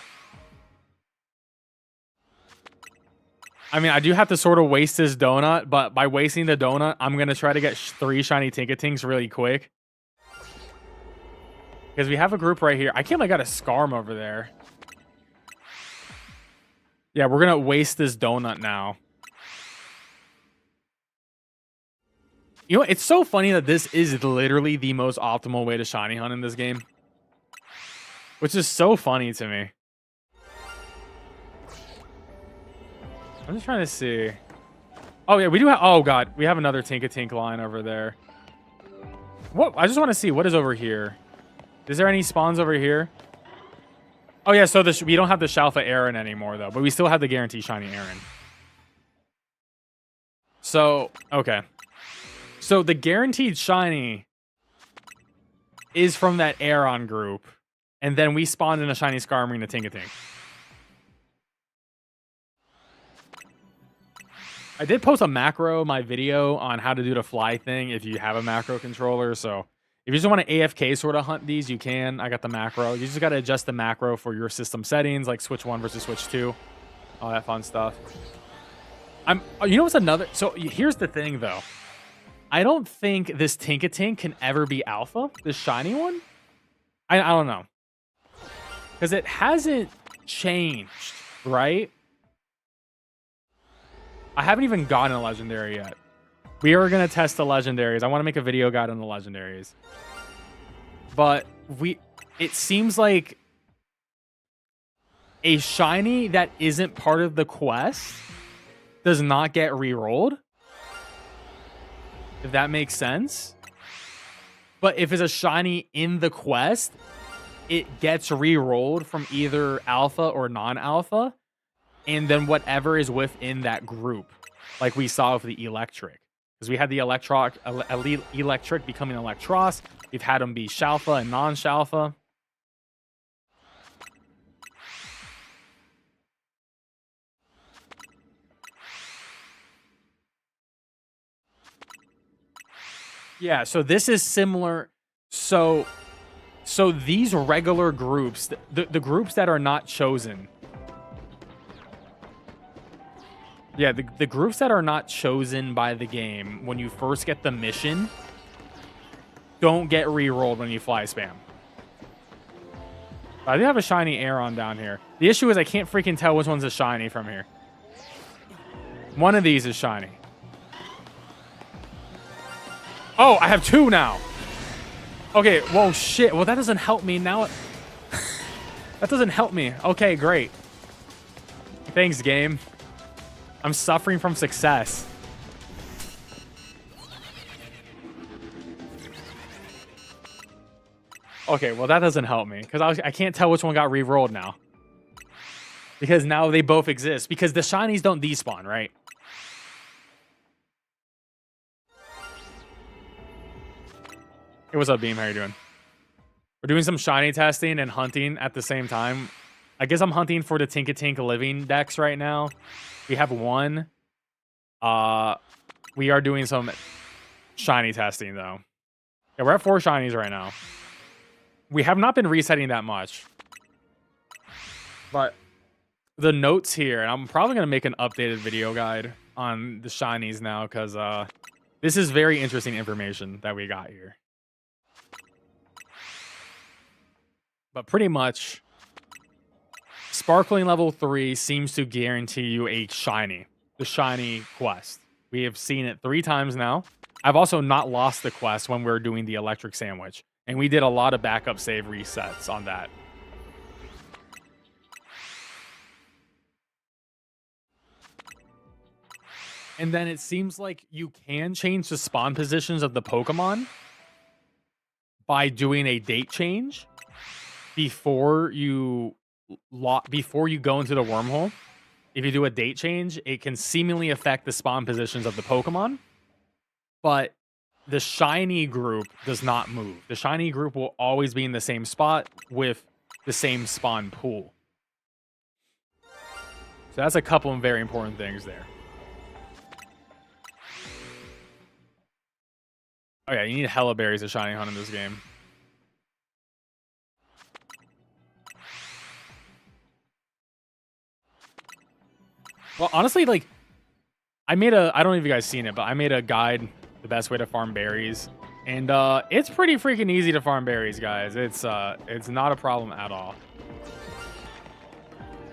I do have to sort of waste this donut, but by wasting the donut, I'm going to try to get 3 shiny Tinkatinks really quick. Because we have a group right here. I can't believe I got a Scarm over there. Yeah, we're going to waste this donut now. You know, it's so funny that this is literally the most optimal way to shiny hunt in this game. Which is so funny to me. I'm just trying to see. Oh, yeah, we do have... Oh, God. We have another Tinkatink line over there. What? I just want to see. What is over here? Is there any spawns over here? Oh, yeah, so we don't have the Shalfa Aaron anymore, though. But we still have the guaranteed shiny Aaron. So, okay. So, the guaranteed shiny is from that Aeron group. And then we spawned in a shiny Skarmory and a Tinkatink. I did post a macro, my video, on how to do the fly thing if you have a macro controller. So if you just want to AFK sort of hunt these, you can. I got the macro. You just got to adjust the macro for your system settings, like switch 1 versus switch 2. All that fun stuff. You know what's another... So here's the thing, though. I don't think this Tinkatink can ever be alpha, this shiny one. I don't know. Because it hasn't changed, right? I haven't even gotten a legendary yet. We are going to test the legendaries. I want to make a video guide on the legendaries. But it seems like a shiny that isn't part of the quest does not get re-rolled. If that makes sense. But if it's a shiny in the quest, it gets re-rolled from either alpha or non-alpha. And then whatever is within that group, like we saw with the electric. Because we had the electric becoming Electros. We've had them be Shalfa and non-Shalfa. Yeah, so this is similar. So these regular groups, the groups that are not chosen... Yeah, the groups that are not chosen by the game when you first get the mission don't get re-rolled when you fly spam. I do have a shiny Aeron down here. The issue is I can't freaking tell which one's a shiny from here. One of these is shiny. Oh, I have 2 now. Okay, whoa, shit. Well, that doesn't help me now. That doesn't help me. Okay, great. Thanks, game. I'm suffering from success. Okay, well, that doesn't help me. Because I can't tell which one got re-rolled now. Because now they both exist. Because the shinies don't despawn, right? Hey, what's up, Beam? How you doing? We're doing some shiny testing and hunting at the same time. I guess I'm hunting for the Tinkatink living decks right now. We have 1. We are doing some shiny testing, though. Yeah, we're at 4 shinies right now. we have not been resetting that much. But the notes here, and I'm probably going to make an updated video guide on the shinies now, because this is very interesting information that we got here. But pretty much, Sparkling level 3 seems to guarantee you a shiny. The shiny quest. We have seen it 3 times now. I've also not lost the quest when we were doing the electric sandwich. And we did a lot of backup save resets on that. And then it seems like you can change the spawn positions of the Pokemon by doing a date change before you go into the wormhole. If you do a date change, it can seemingly affect the spawn positions of the Pokemon, but the shiny group does not move. The shiny group will always be in the same spot with the same spawn pool. So that's a couple of very important things there. Oh yeah, you need hella berries to shiny hunt in this game. Well, honestly, like, I don't know if you guys seen it, but I made a guide, the best way to farm berries. And it's pretty freaking easy to farm berries, guys. It's not a problem at all.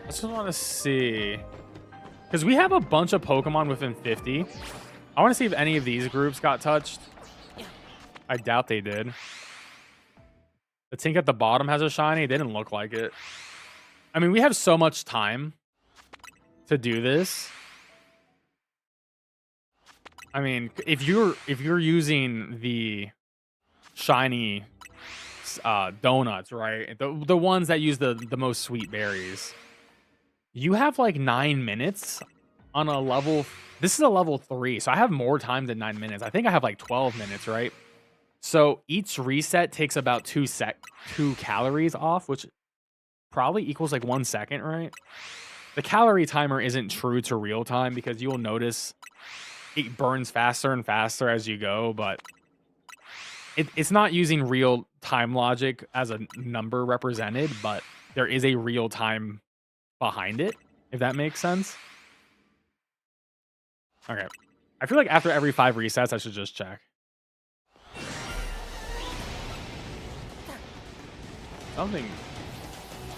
I just want to see, because we have a bunch of Pokemon within 50. I want to see if any of these groups got touched. I doubt they did. The Tink at the bottom has a shiny. They didn't look like it. I mean, we have so much time to do this. I mean, if you're using the shiny donuts, right? The ones that use the most sweet berries, you have like 9 minutes on a level. This is a level 3, so I have more time than 9 minutes. I think I have like 12 minutes, right? So each reset takes about 2 calories off, which probably equals like 1 second, right? The calorie timer isn't true to real time because you'll notice it burns faster and faster as you go, but it's not using real time logic as a number represented, but there is a real time behind it, if that makes sense. Okay. I feel like after every 5 resets, I should just check. Something.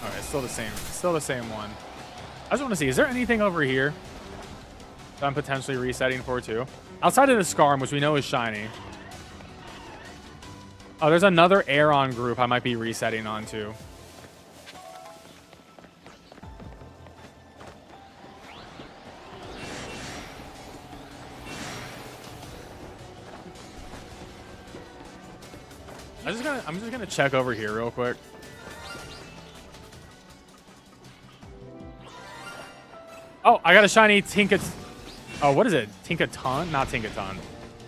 All right, still the same. Still the same one. I just want to see, is there anything over here that I'm potentially resetting for too? Outside of the Scarm, which we know is shiny. Oh, there's another Aeron group I might be resetting on too. I'm just gonna check over here real quick. Oh, I got a shiny Tinka. Oh, what is it? Tinkaton? Not Tinkaton.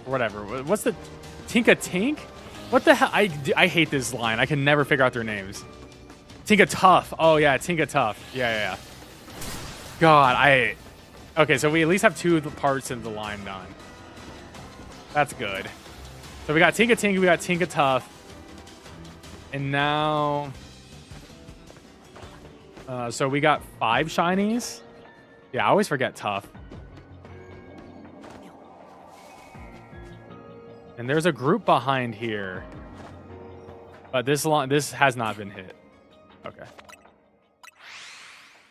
Or whatever. What's the Tinkatink? What the hell? I hate this line. I can never figure out their names. Tinkatuff. Oh yeah, Tinkatuff. Yeah. God, okay, so we at least have 2 parts of the line done. That's good. So we got Tinkatink, we got Tinkatuff. And now so we got 5 shinies. Yeah, I always forget Tough. And there's a group behind here. But this has not been hit. Okay. Hey,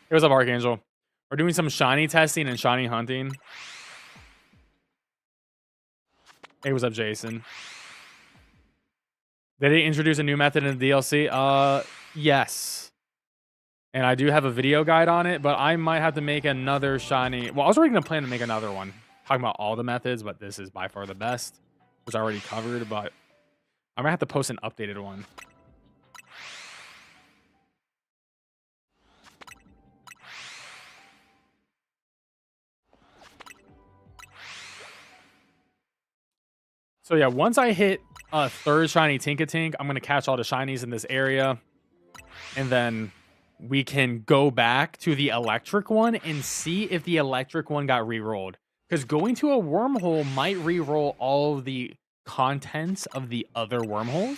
what's up, Archangel? We're doing some shiny testing and shiny hunting. Hey, what's up, Jason? Did they introduce a new method in the DLC? Yes. And I do have a video guide on it, but I might have to make another shiny. Well, I was already going to plan to make another one talking about all the methods, but this is by far the best, which I already covered, but I might have to post an updated one. So yeah, once I hit a 3rd shiny Tinkatink, I'm going to catch all the shinies in this area. And then we can go back to the electric one and see if the electric one got re-rolled. Because going to a wormhole might re-roll all of the contents of the other wormholes.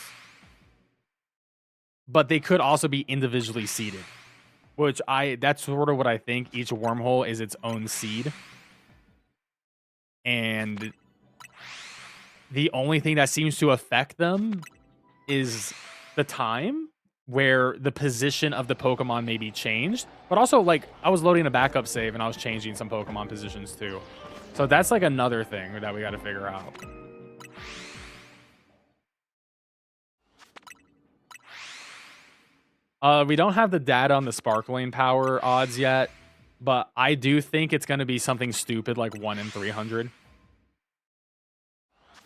but they could also be individually seeded, which that's sort of what I think. Each wormhole is its own seed. And the only thing that seems to affect them is the time where the position of the Pokemon may be changed. But also, like, I was loading a backup save and I was changing some Pokemon positions too. So that's like another thing that we got to figure out. We don't have the data on the sparkling power odds yet, but I do think it's going to be something stupid like 1 in 300.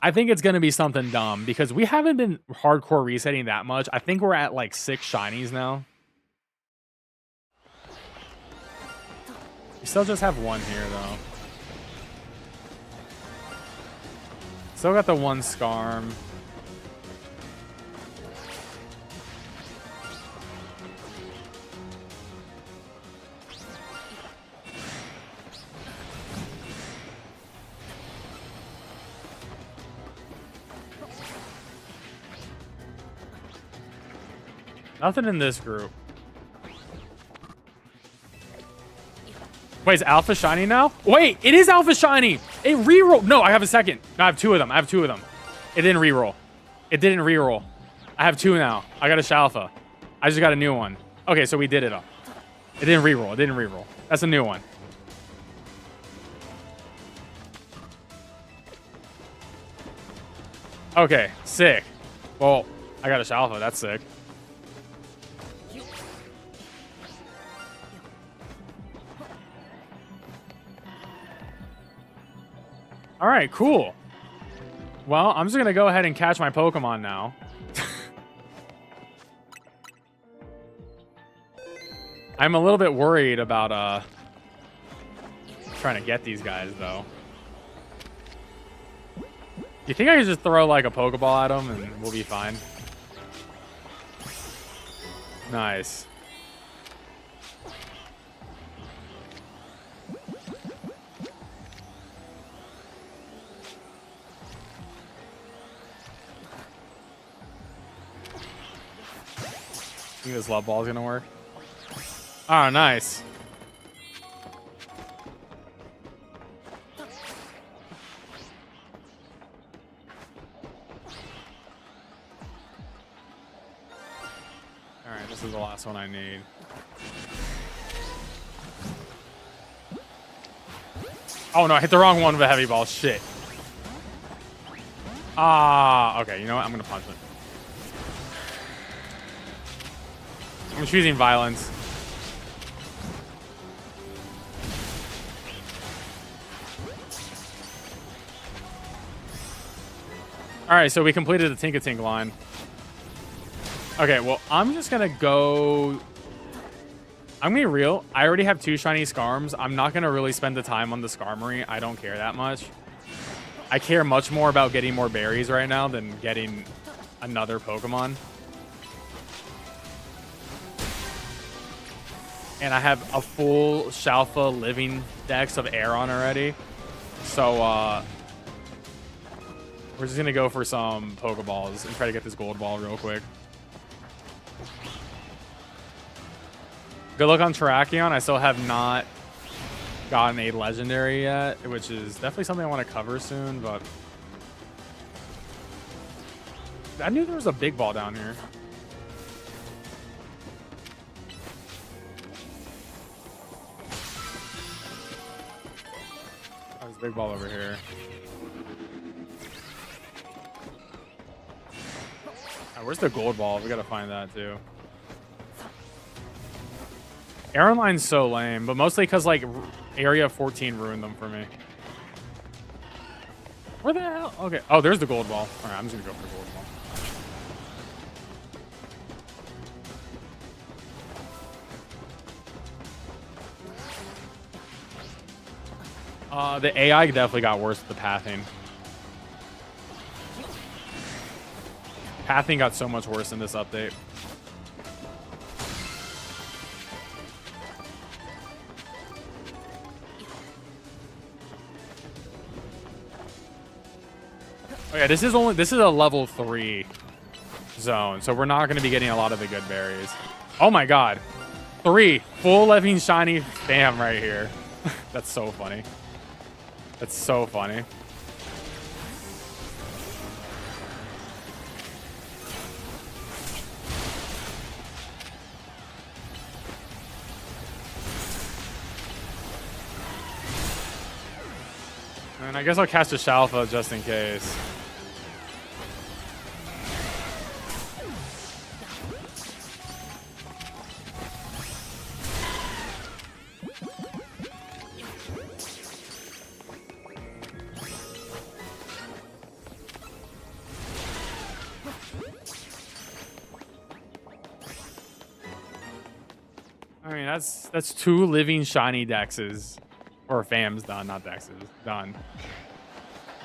I think it's going to be something dumb because we haven't been hardcore resetting that much. I think we're at like 6 shinies now. We still just have 1 here though. Still got the 1 Scarm. Nothing in this group. Wait, is Alpha Shiny now? Wait, it is Alpha Shiny! It rerolled. No, I have a second. No, I have 2 of them. I have 2 of them. It didn't reroll. It didn't reroll. I have 2 now. I got a Shalfa. I just got a new one. Okay, so we did it up. It didn't reroll. It didn't reroll. That's a new one. Okay, sick. Well, I got a Shalfa. That's sick. All right, cool. Well, I'm just going to go ahead and catch my Pokemon now. I'm a little bit worried about trying to get these guys, though. You think I could just throw, like, a Pokeball at them and we'll be fine? Nice. I think this love ball is gonna work. Oh, nice. All right, this is the last one I need. Oh no, I hit the wrong one with a heavy ball. Shit. Ah, okay. You know what? I'm gonna punch it. I'm choosing violence. All right, so we completed the Tinkatink line. Okay, well, I'm just gonna go. I'm gonna be real. I already have 2 shiny Scarms. I'm not gonna really spend the time on the Skarmory. I don't care that much. I care much more about getting more berries right now than getting another Pokemon. And I have a full Shalfa living dex of Aeron already. So, we're just going to go for some Pokeballs and try to get this gold ball real quick. Good luck on Terrakion. I still have not gotten a legendary yet, which is definitely something I want to cover soon, but I knew there was a big ball down here. There's a big ball over here. Right, where's the gold ball? We gotta find that too. Aeron line's so lame, but mostly because like Area 14 ruined them for me. Where the hell? Okay. Oh, there's the gold ball. All right, I'm just gonna go for the gold ball. The AI definitely got worse with the pathing. Pathing got so much worse in this update. Oh yeah, this is a level 3 zone. So we're not going to be getting a lot of the good berries. Oh my god. 3 full living shiny spam right here. That's so funny. That's so funny. And I guess I'll cast a Shalfa just in case. I mean, that's 2 living shiny dexes. Or fams done, not dexes. Done.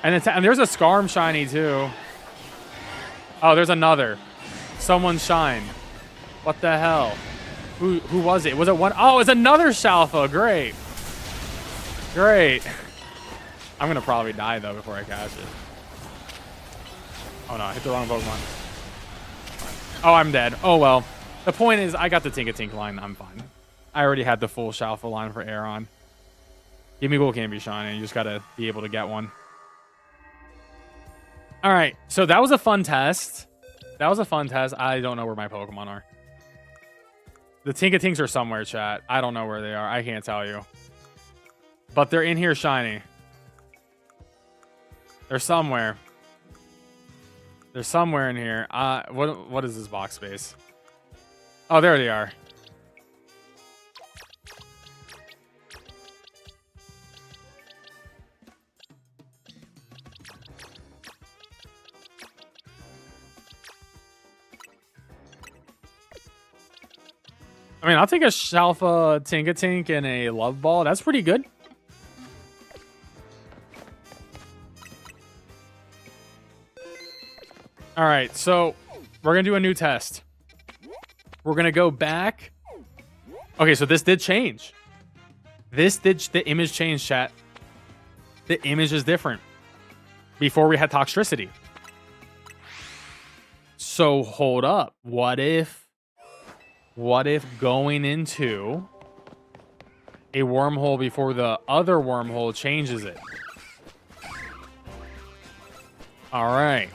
And there's a Scarm shiny too. Oh, there's another. Someone shine. What the hell? Who was it? Was it one? Oh, it's another Shalfa. Great. Great. I'm gonna probably die though before I catch it. Oh no, I hit the wrong Pokemon. Oh, I'm dead. Oh well. The point is, I got the Tink line. I'm fine. I already had the full Shalfa line for Aeron. Give me Gold Canby Shiny. You just gotta be able to get one. All right, so that was a fun test. That was a fun test. I don't know where my Pokemon are. The Tinkatinks are somewhere, chat. I don't know where they are. I can't tell you. But they're in here shiny. They're somewhere. They're somewhere in here. What is this box space? Oh, there they are. I mean, I'll take a Shalfa Tinkatink and a Love Ball. That's pretty good. All right, so we're going to do a new test. We're going to go back. Okay, so this did change. The image changed, chat. The image is different. Before we had Toxtricity. So hold up. What if going into a wormhole before the other wormhole changes it? All right.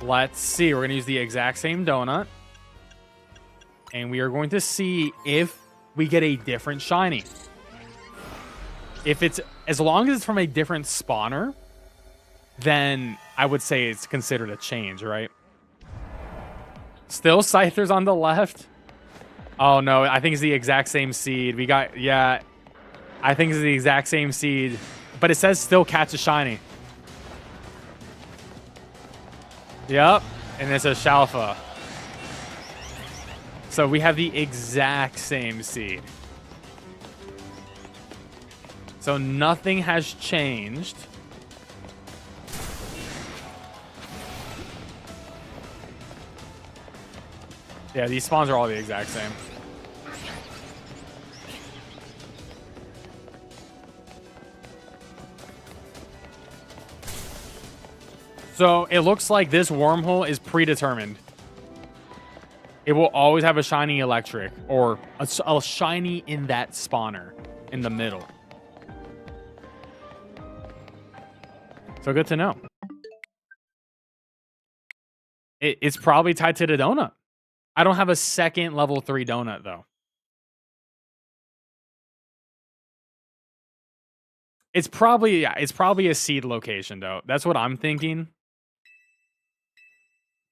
Let's see. We're going to use the exact same donut. And we are going to see if we get a different shiny. If it's, as long as it's from a different spawner, then I would say it's considered a change, right? Still Scyther's on the left. Oh no, I think it's the exact same seed. We got, yeah, I think it's the exact same seed, but it says still catch a shiny. Yep, and it's a Shalfa. So we have the exact same seed. So nothing has changed. Yeah, these spawns are all the exact same. So it looks like this wormhole is predetermined. It will always have a shiny electric or a shiny in that spawner in the middle. So good to know. It's probably tied to the donut. I don't have a second level 3 donut though. It's probably a seed location though. That's what I'm thinking.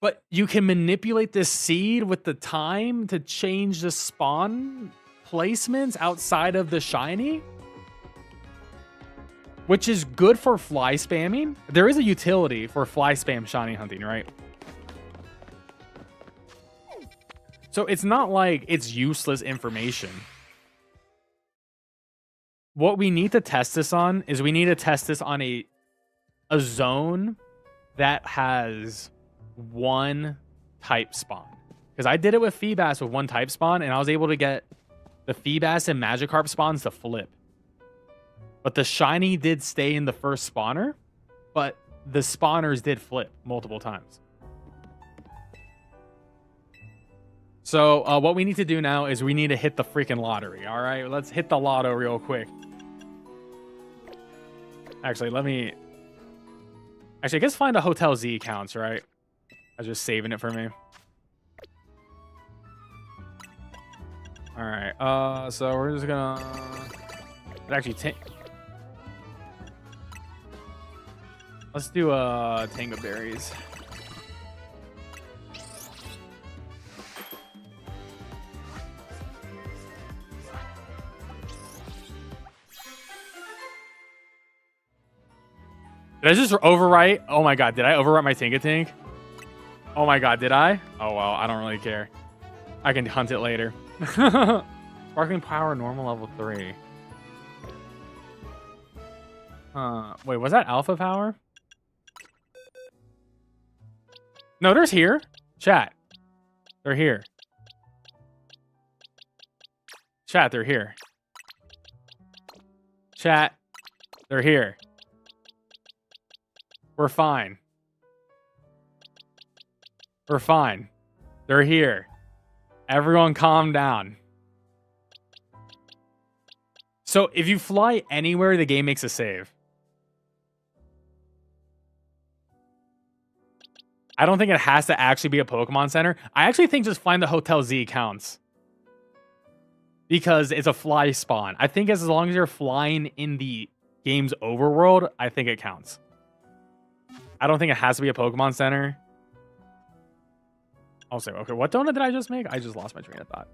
But you can manipulate this seed with the time to change the spawn placements outside of the shiny, which is good for fly spamming. There is a utility for fly spam shiny hunting, right? So it's not like it's useless information. What we need to test this on is we need to test this on a zone that has one type spawn. Because I did it with Feebas with one type spawn, and I was able to get the Feebas and Magikarp spawns to flip. But the shiny did stay in the first spawner, but the spawners did flip multiple times. So what we need to do now is we need to hit the freaking lottery. All right, let's hit the lotto real quick. Actually, I guess find a Hotel Z counts, right? I was just saving it for me. All right. So we're just gonna actually take. Let's do Tango Berries. Did I just overwrite? Oh my god, did I overwrite my Tank? Oh my god, did I? Oh well, I don't really care. I can hunt it later. Sparkling Power, normal level 3. Wait, was that Alpha Power? No, there's here. Chat. They're here. Chat, they're here. Chat, they're here. We're fine. We're fine. They're here. Everyone calm down. So if you fly anywhere, the game makes a save. I don't think it has to actually be a Pokemon Center. I actually think just flying the Hotel Z counts. Because it's a fly spawn. I think as long as you're flying in the game's overworld, I think it counts. I don't think it has to be a Pokemon Center. I'll say, okay, what donut did I just make? I just lost my train of thought.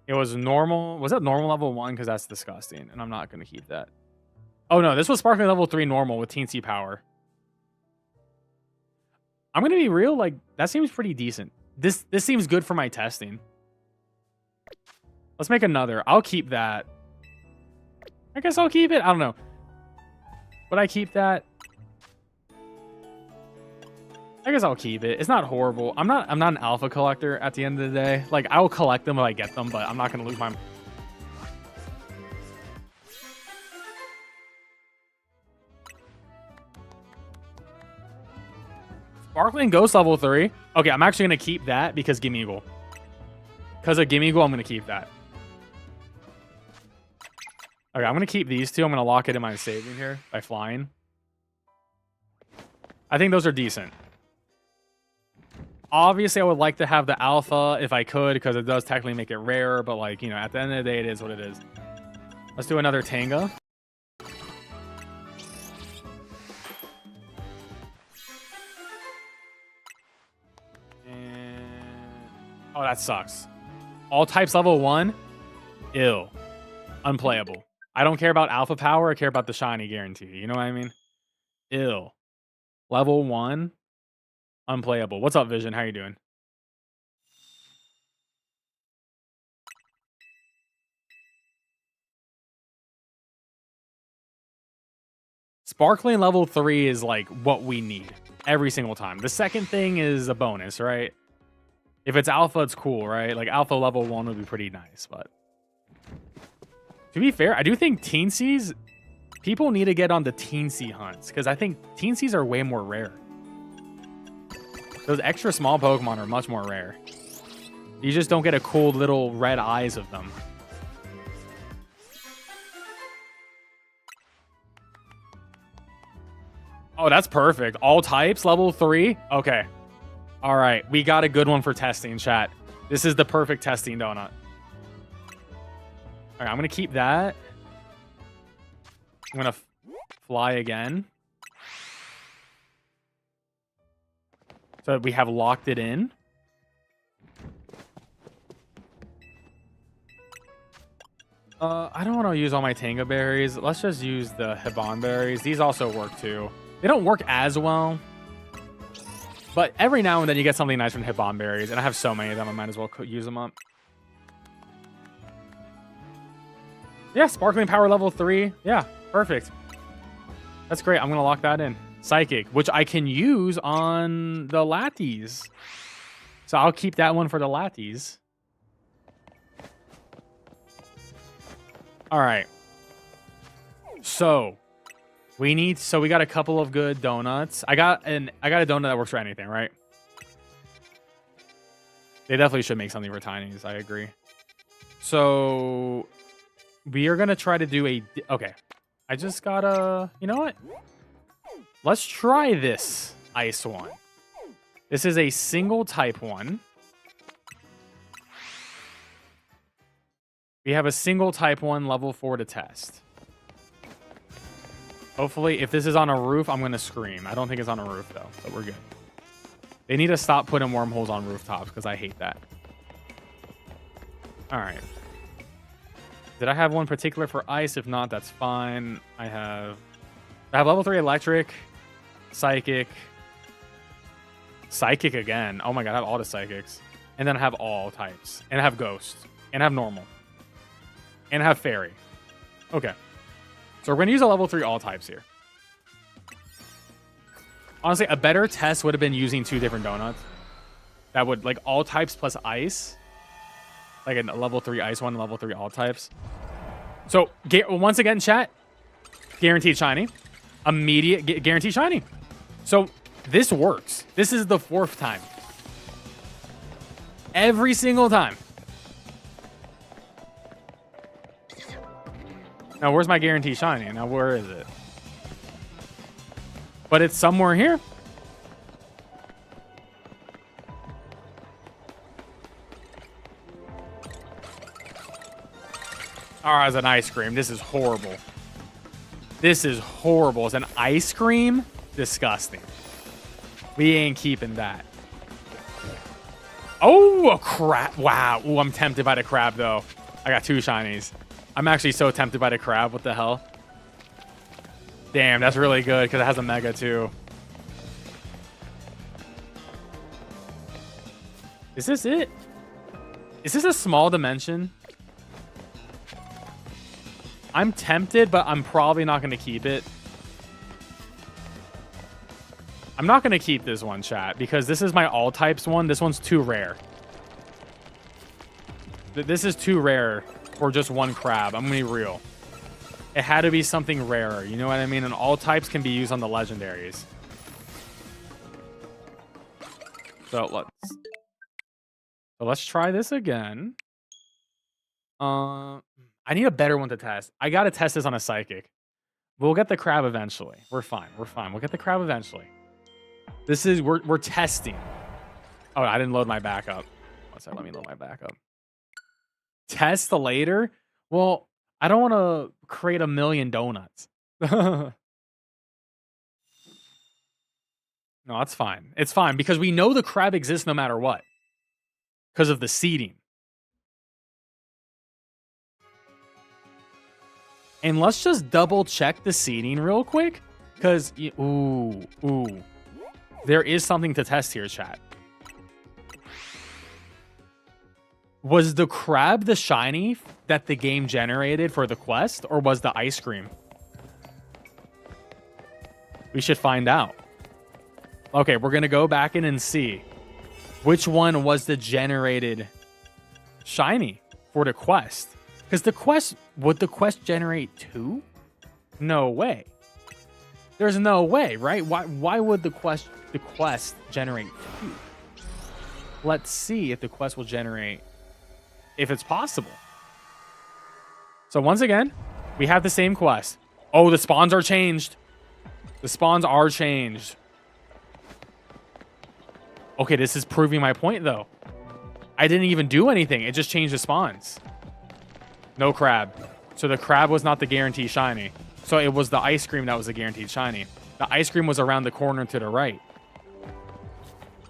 It was normal. Was that normal level 1? Because that's disgusting. And I'm not going to keep that. Oh, no. This was Sparkling level 3 normal with Teensy Power. I'm going to be real. Like, that seems pretty decent. This seems good for my testing. Let's make another. I'll keep that. I guess I'll keep it. I don't know. Would I keep that? I guess I'll keep it. It's not horrible. I'm not an alpha collector at the end of the day. Like, I will collect them if I get them, but I'm not going to lose my... Sparkling Ghost level 3. Okay, I'm actually going to keep that because Gimeagle. Because of Gimeagle, I'm going to keep that. Okay, I'm going to keep these two. I'm going to lock it in my saving here by flying. I think those are decent. Obviously, I would like to have the alpha if I could, because it does technically make it rarer, but like, you know, at the end of the day, it is what it is. Let's do another Tanga. And... oh, that sucks. All types level 1? Ill. Unplayable. I don't care about alpha power, I care about the shiny guarantee. You know what I mean? Ill. Level 1? Unplayable. What's up, Vision? How you doing? Sparkling level 3 is like what we need every single time. The second thing is a bonus, right? If it's alpha, it's cool, right? Like alpha level 1 would be pretty nice, but to be fair, I do think Teensies, people need to get on the Teensy hunts because I think Teensies are way more rare. Those extra small Pokemon are much more rare. You just don't get a cool little red eyes of them. Oh, that's perfect. All types, level 3? Okay. All right. We got a good one for testing, chat. This is the perfect testing donut. All right, I'm going to keep that. I'm going to fly again. So we have locked it in. I don't want to use all my Tanga berries. Let's just use the Hiban berries. These also work too. They don't work as well. But every now and then you get something nice from Hiban berries. And I have so many of them, I might as well use them up. Yeah, Sparkling Power level 3. Yeah, perfect. That's great. I'm going to lock that in. Psychic, which I can use on the Lattes. So I'll keep that one for the Lattes. All right. So we got a couple of good donuts. I got a donut that works for anything, right? They definitely should make something for tinies. I agree. So we are going to try to do a... Okay. I just got to... You know what? Let's try this ice one. This is a single type one. We have a single type one level 4 to test. Hopefully, if this is on a roof, I'm going to scream. I don't think it's on a roof, though, so we're good. They need to stop putting wormholes on rooftops, because I hate that. All right. Did I have one particular for ice? If not, that's fine. I have level 3 electric, psychic again. Oh my god, I have all the psychics. And then I have all types. And I have ghost. And I have normal. And I have fairy. Okay. So we're going to use a level 3 all types here. Honestly, a better test would have been using 2 different donuts. That would, like, all types plus ice. Like a level 3 ice one, level 3 all types. So, once again, chat, guaranteed shiny. Immediate guaranteed shiny. So, this works. This is the 4th time. Every single time. Now, where's my guarantee shiny? Now, where is it? But it's somewhere here. Oh, it's an ice cream. This is horrible. This is horrible. It's an ice cream? Disgusting. We ain't keeping that. Oh, a crab. Wow. Ooh, I'm tempted by the crab, though. I got 2 shinies. I'm actually so tempted by the crab. What the hell? Damn, that's really good because it has a mega, too. Is this it? Is this a small dimension? I'm tempted, but I'm probably not going to keep it. I'm not going to keep this one, chat, because this is my all types one. This one's too rare. This is too rare for just one crab. I'm going to be real. It had to be something rarer. You know what I mean? And all types can be used on the legendaries. So let's try this again. I need a better one to test. I got to test this on a psychic. We'll get the crab eventually. We're fine. We're fine. We'll get the crab eventually. This is, we're testing. Oh, I didn't load my backup. One second, let me load my backup. Test later? Well, I don't want to create a million donuts. No, it's fine. It's fine because we know the crab exists no matter what. Because of the seeding. And let's just double check the seeding real quick. Because, ooh. There is something to test here, chat. Was the crab the shiny that the game generated for the quest? Or was the ice cream? We should find out. Okay, we're going to go back in and see. Which one was the generated shiny for the quest? Because the quest... Would the quest generate 2? No way. There's no way, right? Why would the quest generate 2? Let's see if the quest will generate, if it's possible. So once again, we have the same quest. Oh, the spawns are changed. The spawns are changed. Okay, this is proving my point, though. I didn't even do anything. It just changed the spawns. No crab. So the crab was not the guaranteed shiny. So it was the ice cream that was the guaranteed shiny. The ice cream was around the corner to the right.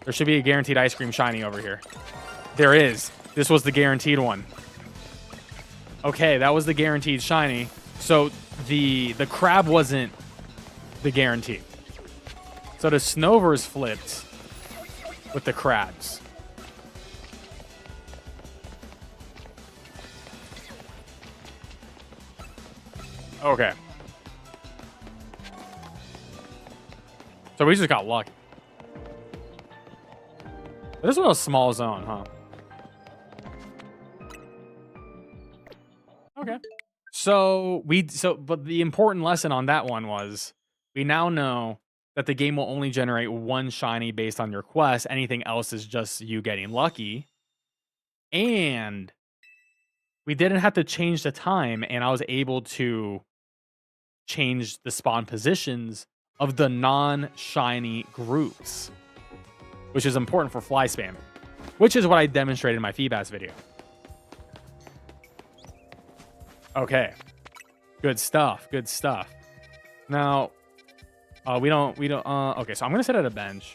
There should be a guaranteed ice cream shiny over here. There is. This was the guaranteed one. Okay, that was the guaranteed shiny. So the crab wasn't the guaranteed. So the Snovers flipped with the crabs. Okay. So we just got lucky. This was a small zone, huh? Okay. But the important lesson on that one was we now know that the game will only generate 1 shiny based on your quest. Anything else is just you getting lucky. And we didn't have to change the time, and I was able to change the spawn positions of the non-shiny groups, which is important for fly spamming, which is what I demonstrated in my Feebas video. Okay. Good stuff. Good stuff. Now, we don't, okay, so I'm going to sit at a bench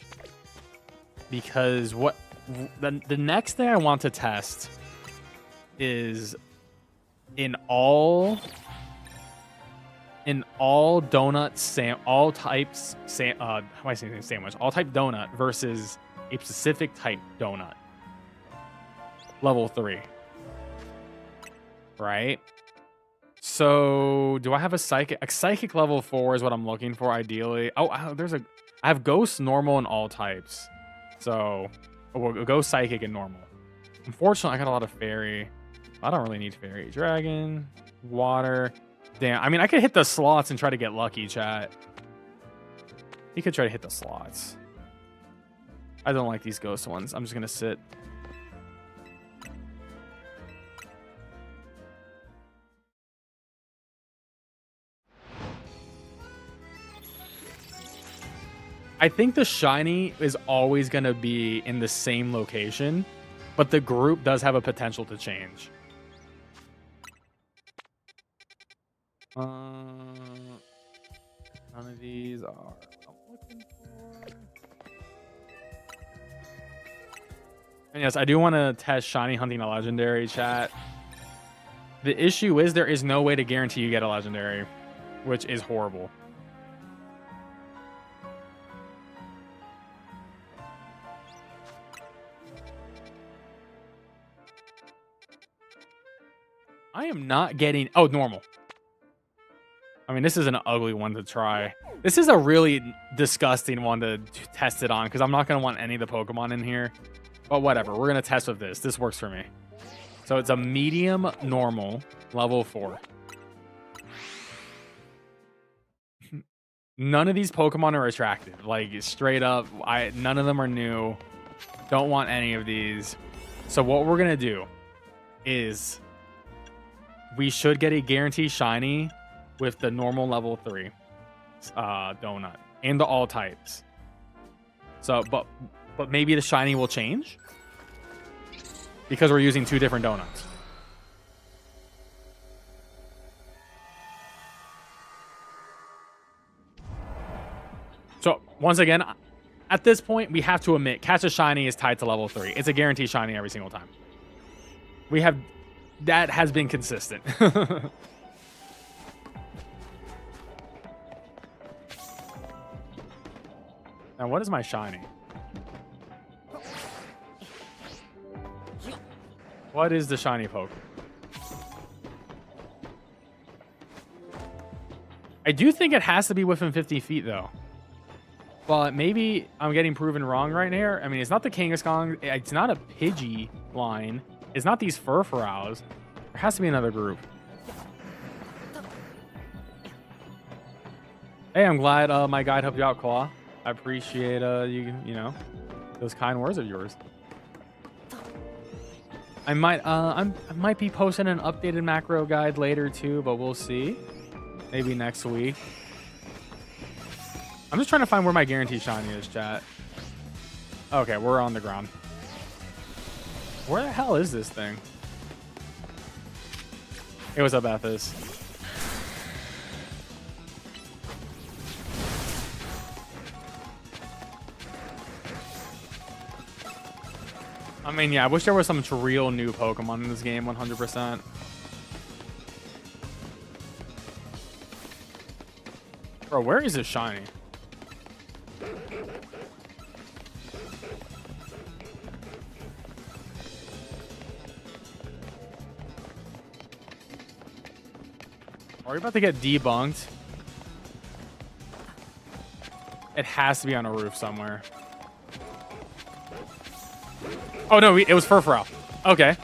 because the next thing I want to test is in all donut all types how am I saying sandwich? All type donut versus a specific type donut. Level 3. Right? So, do I have a psychic? A psychic level 4 is what I'm looking for ideally. Oh, I have ghost, normal, and all types. So, we'll go psychic and normal. Unfortunately, I got a lot of fairy. I don't really need fairy. Dragon, water. Damn, I mean, I could hit the slots and try to get lucky, chat. You could try to hit the slots. I don't like these ghost ones. I'm just going to sit. I think the shiny is always going to be in the same location, but the group does have a potential to change. None of these are I'm looking for. And yes, I do want to test shiny hunting a legendary, chat. The issue is there is no way to guarantee you get a legendary, which is horrible. I am not getting... Oh, normal. I mean, this is an ugly one to try. This is a really disgusting one to test it on because I'm not going to want any of the Pokemon in here. But whatever. We're going to test with this. This works for me. So it's a medium normal level 4. None of these Pokemon are attractive. Like, straight up, none of them are new. Don't want any of these. So what we're going to do is we should get a guarantee shiny with the normal level 3 donut and the all types. So, but maybe the shiny will change because we're using 2 different donuts. So once again, at this point, we have to admit catch a shiny is tied to level 3. It's a guarantee shiny every single time. That has been consistent. Now, what is my shiny? What is the shiny poke? I do think it has to be within 50 feet, though. But maybe I'm getting proven wrong right here. I mean, it's not the Kangaskhan. It's not a Pidgey line. It's not these Furfrows. There has to be another group. Hey, I'm glad my guide helped you out, Claw. I appreciate you know, those kind words of yours. I might be posting an updated macro guide later too, but we'll see. Maybe next week. I'm just trying to find where my guarantee shiny is, chat. Okay, we're on the ground. Where the hell is this thing? Hey, what's up, Athos? I mean, yeah, I wish there was some real new Pokemon in this game, 100%. Bro, where is this shiny? Are we about to get debunked? It has to be on a roof somewhere. Oh, no, it was Furfrou. Okay.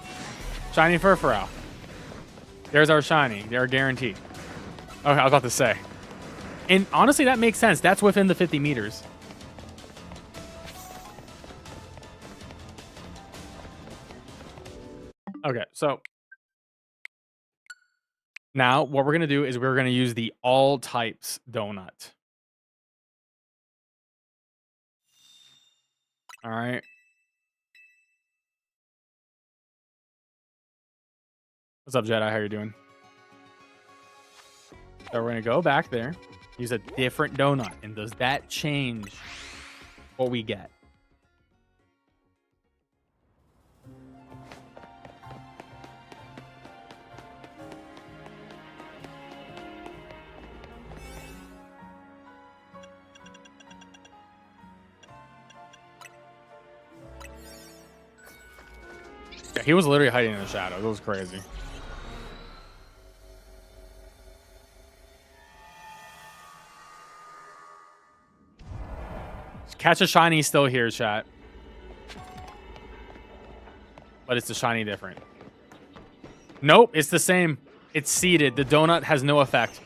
Shiny Furfrou. There's our shiny. They're guaranteed. Okay, I was about to say. And honestly, that makes sense. That's within the 50 meters. Okay, so now what we're going to do is we're going to use the all types donut. All right. What's up, Jedi? How you doing? So we're going to go back there, use a different donut. And does that change what we get? Yeah, he was literally hiding in the shadows. It was crazy. Catch a shiny still here, chat. But it's a shiny different. Nope, it's the same. It's seeded. The donut has no effect.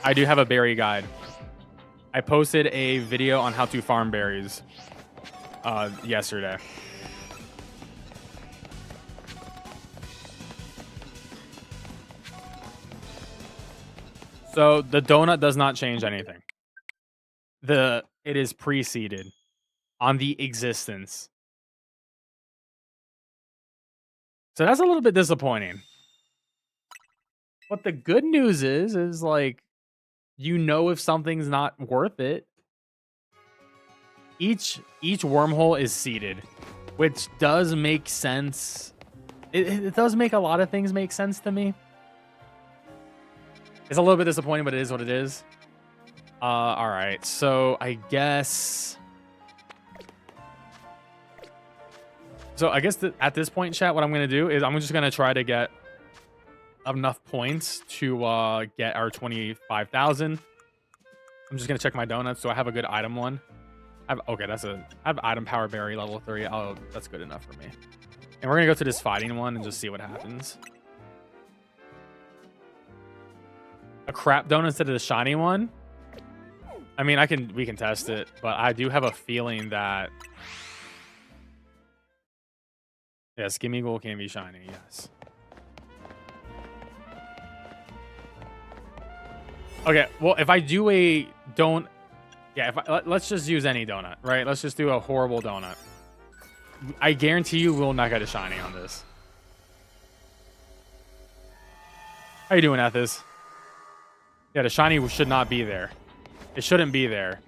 I do have a berry guide. I posted a video on how to farm berries yesterday. So the donut does not change anything. It is preceded on the existence. So that's a little bit disappointing. But the good news is like, you know, if something's not worth it. Each wormhole is seeded, which does make sense. It does make a lot of things make sense to me. It's a little bit disappointing, but it is what it is. All right, so I guess at this point, chat, what I'm gonna do is I'm just gonna try to get enough points to get our 25,000. I'm just gonna check my donuts, so I have a good item one. Okay, I have item power berry level 3. Oh, that's good enough for me. And we're gonna go to this fighting one and just see what happens. A crap donut instead of the shiny one. I mean, we can test it, but I do have a feeling that yes, Gimmighoul can be shiny. Yes. Okay, well, if I do a let's just use any donut, right? Let's just do a horrible donut. I guarantee you we'll not get a shiny on this. How you doing, Ethis? Yeah, the shiny should not be there. It shouldn't be there.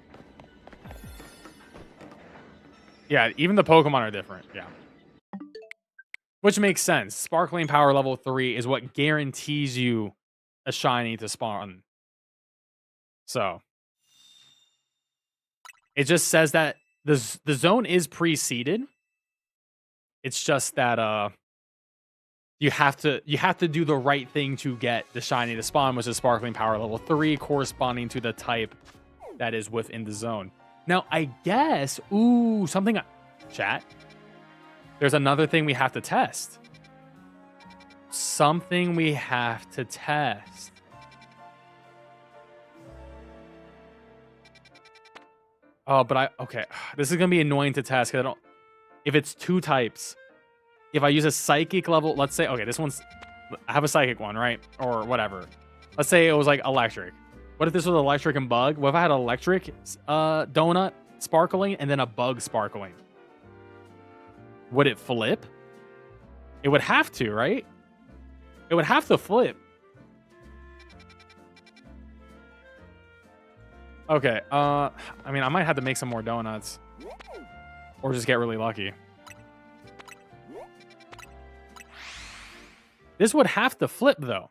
Yeah, even the Pokemon are different. Yeah. Which makes sense. Sparkling Power level 3 is what guarantees you a shiny to spawn. So it just says that the zone is pre-seeded. It's just that you have to do the right thing to get the shiny to spawn, which is Sparkling Power level 3, corresponding to the type that is within the zone. Now, I guess, chat, there's another thing we have to test. Something we have to test. Oh, but okay. This is going to be annoying to test because if it's 2 types, if I use a psychic level, let's say, okay, I have a psychic one, right? Or whatever. Let's say it was like electric. What if this was electric and bug? What if I had electric donut sparkling and then a bug sparkling? Would it flip? It would have to, right? It would have to flip. Okay, I mean, I might have to make some more donuts. Or just get really lucky. This would have to flip, though.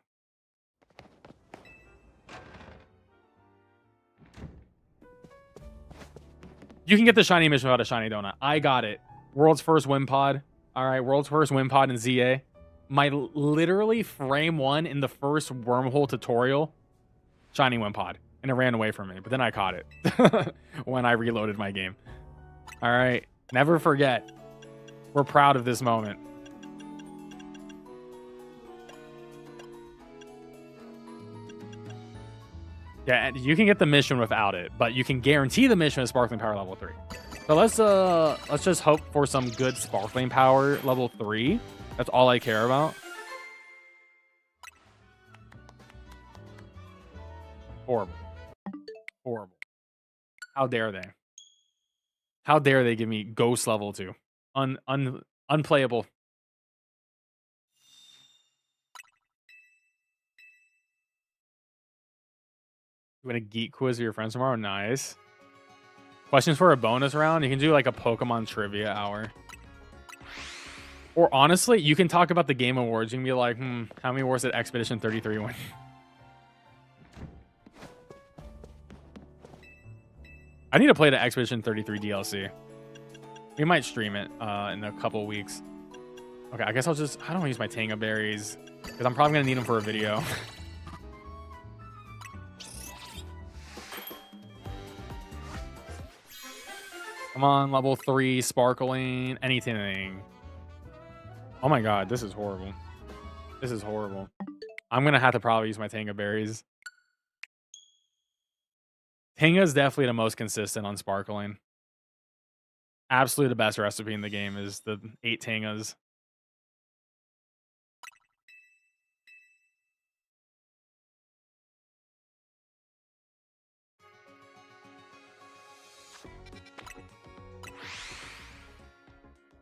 You can get the shiny mission without a shiny donut. I got it. World's first Wimpod. All right, world's first Wimpod in ZA. My literally frame 1 in the first wormhole tutorial. Shiny Wimpod. And it ran away from me, but then I caught it when I reloaded my game. All right, never forget. We're proud of this moment. Yeah, and you can get the mission without it, but you can guarantee the mission with Sparkling Power level 3. So let's just hope for some good sparkling power level 3. That's all I care about. Horrible. Horrible. How dare they? How dare they give me ghost level 2? Unplayable. You want a geek quiz with your friends tomorrow? Nice. Questions for a bonus round? You can do like a Pokemon trivia hour. Or honestly, you can talk about the Game Awards. You can be like, how many awards did Expedition 33 win? I need to play the Expedition 33 DLC. We might stream it in a couple weeks. Okay, I guess I don't want to use my Tanga berries because I'm probably going to need them for a video. Come on, level 3, sparkling, anything. Oh my god, this is horrible. This is horrible. I'm going to have to probably use my Tanga berries. Tanga is definitely the most consistent on sparkling. Absolutely the best recipe in the game is the 8 Tangas.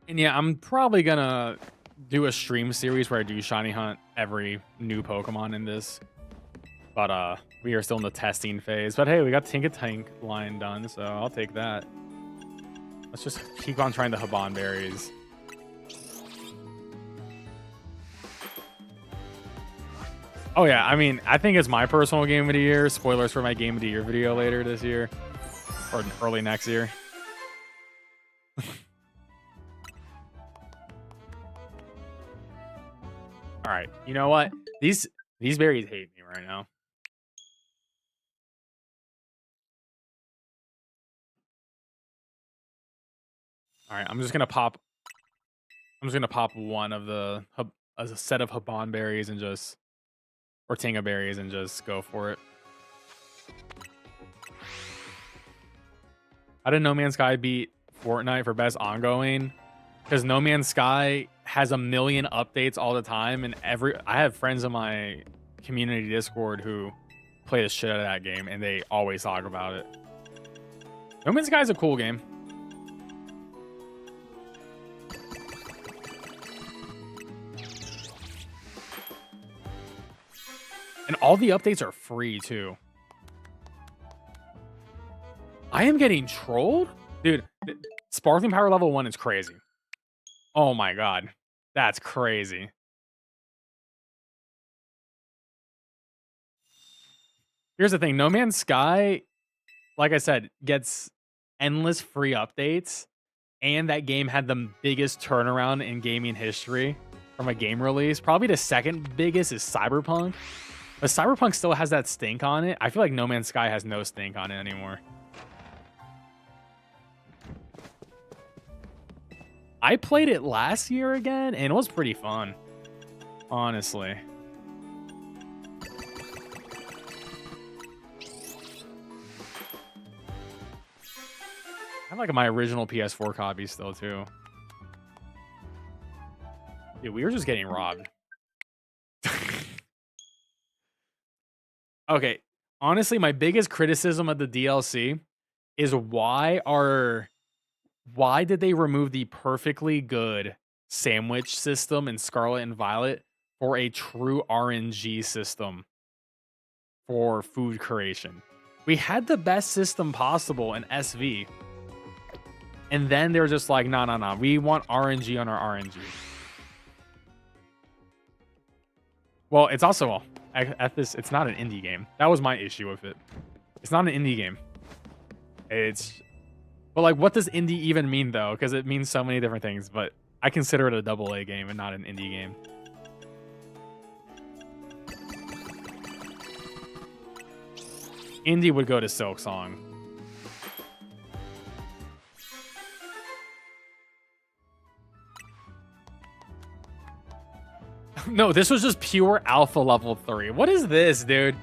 And yeah, I'm probably gonna do a stream series where I do shiny hunt every new Pokemon in this. But we are still in the testing phase. But hey, we got Tank line done, so I'll take that. Let's just keep on trying the Haban berries. Oh yeah, I mean, I think it's my personal game of the year. Spoilers for my game of the year video later this year. Or early next year. All right, you know what? These berries hate me right now. All right, I'm just gonna pop one of a set of Haban berries and just, or Tanga berries and just go for it. How did No Man's Sky beat Fortnite for best ongoing? Because No Man's Sky has a million updates all the time, and I have friends in my community Discord who play the shit out of that game, and they always talk about it. No Man's Sky is a cool game. And all the updates are free, too. I am getting trolled? Dude, Sparkling Power level 1 is crazy. Oh my god. That's crazy. Here's the thing. No Man's Sky, like I said, gets endless free updates. And that game had the biggest turnaround in gaming history from a game release. Probably the second biggest is Cyberpunk. But Cyberpunk still has that stink on it. I feel like No Man's Sky has no stink on it anymore. I played it last year again, and it was pretty fun. Honestly. I have like my original PS4 copy still, too. Dude, we were just getting robbed. Okay, honestly, my biggest criticism of the DLC is why did they remove the perfectly good sandwich system in Scarlet and Violet for a true RNG system for food creation? We had the best system possible in SV. And then they're just like, no. We want RNG on our RNG. Well, it's also it's not an indie game. That was my issue with it. It's not an indie game. But like, what does indie even mean though? Because it means so many different things. But I consider it a AA game and not an indie game. Indie would go to Silk Song. No, this was just pure alpha level 3. What is this, dude?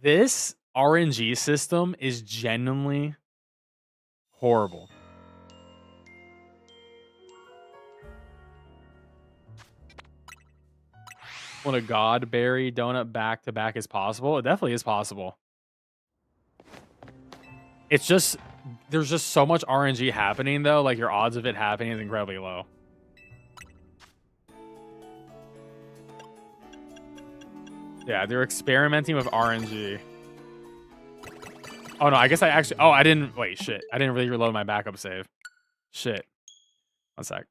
This RNG system is genuinely horrible. When a God Berry donut back to back is possible, it definitely is possible. It's just, there's just so much RNG happening though, like your odds of it happening is incredibly low. Yeah, they're experimenting with RNG. Oh no, I guess I actually, oh, I didn't, wait, shit. I didn't really reload my backup save. Shit. One sec.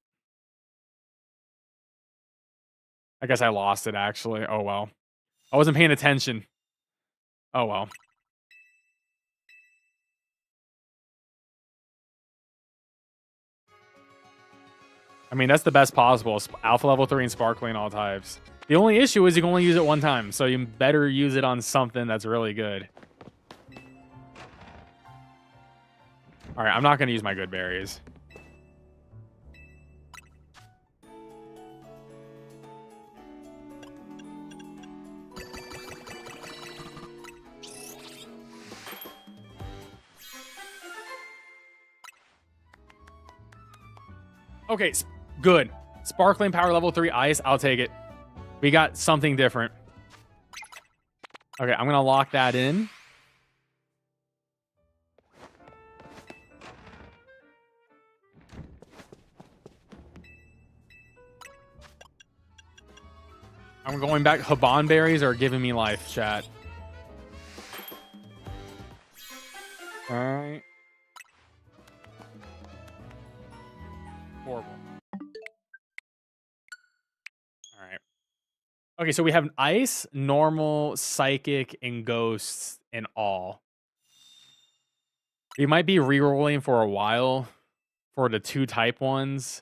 I guess I lost it actually. Oh well. I wasn't paying attention. Oh well. I mean, that's the best possible. Alpha level 3 and sparkling all types. The only issue is you can only use it one time, so you better use it on something that's really good. Alright, I'm not going to use my good berries. Okay, good. Sparkling power level 3 ice, I'll take it. We got something different. Okay, I'm going to lock that in. I'm going back. Haban berries are giving me life, chat. All right. Horrible. All right. Okay, so we have ice, normal, psychic, and ghosts in all. We might be re-rolling for a while for the 2 type ones.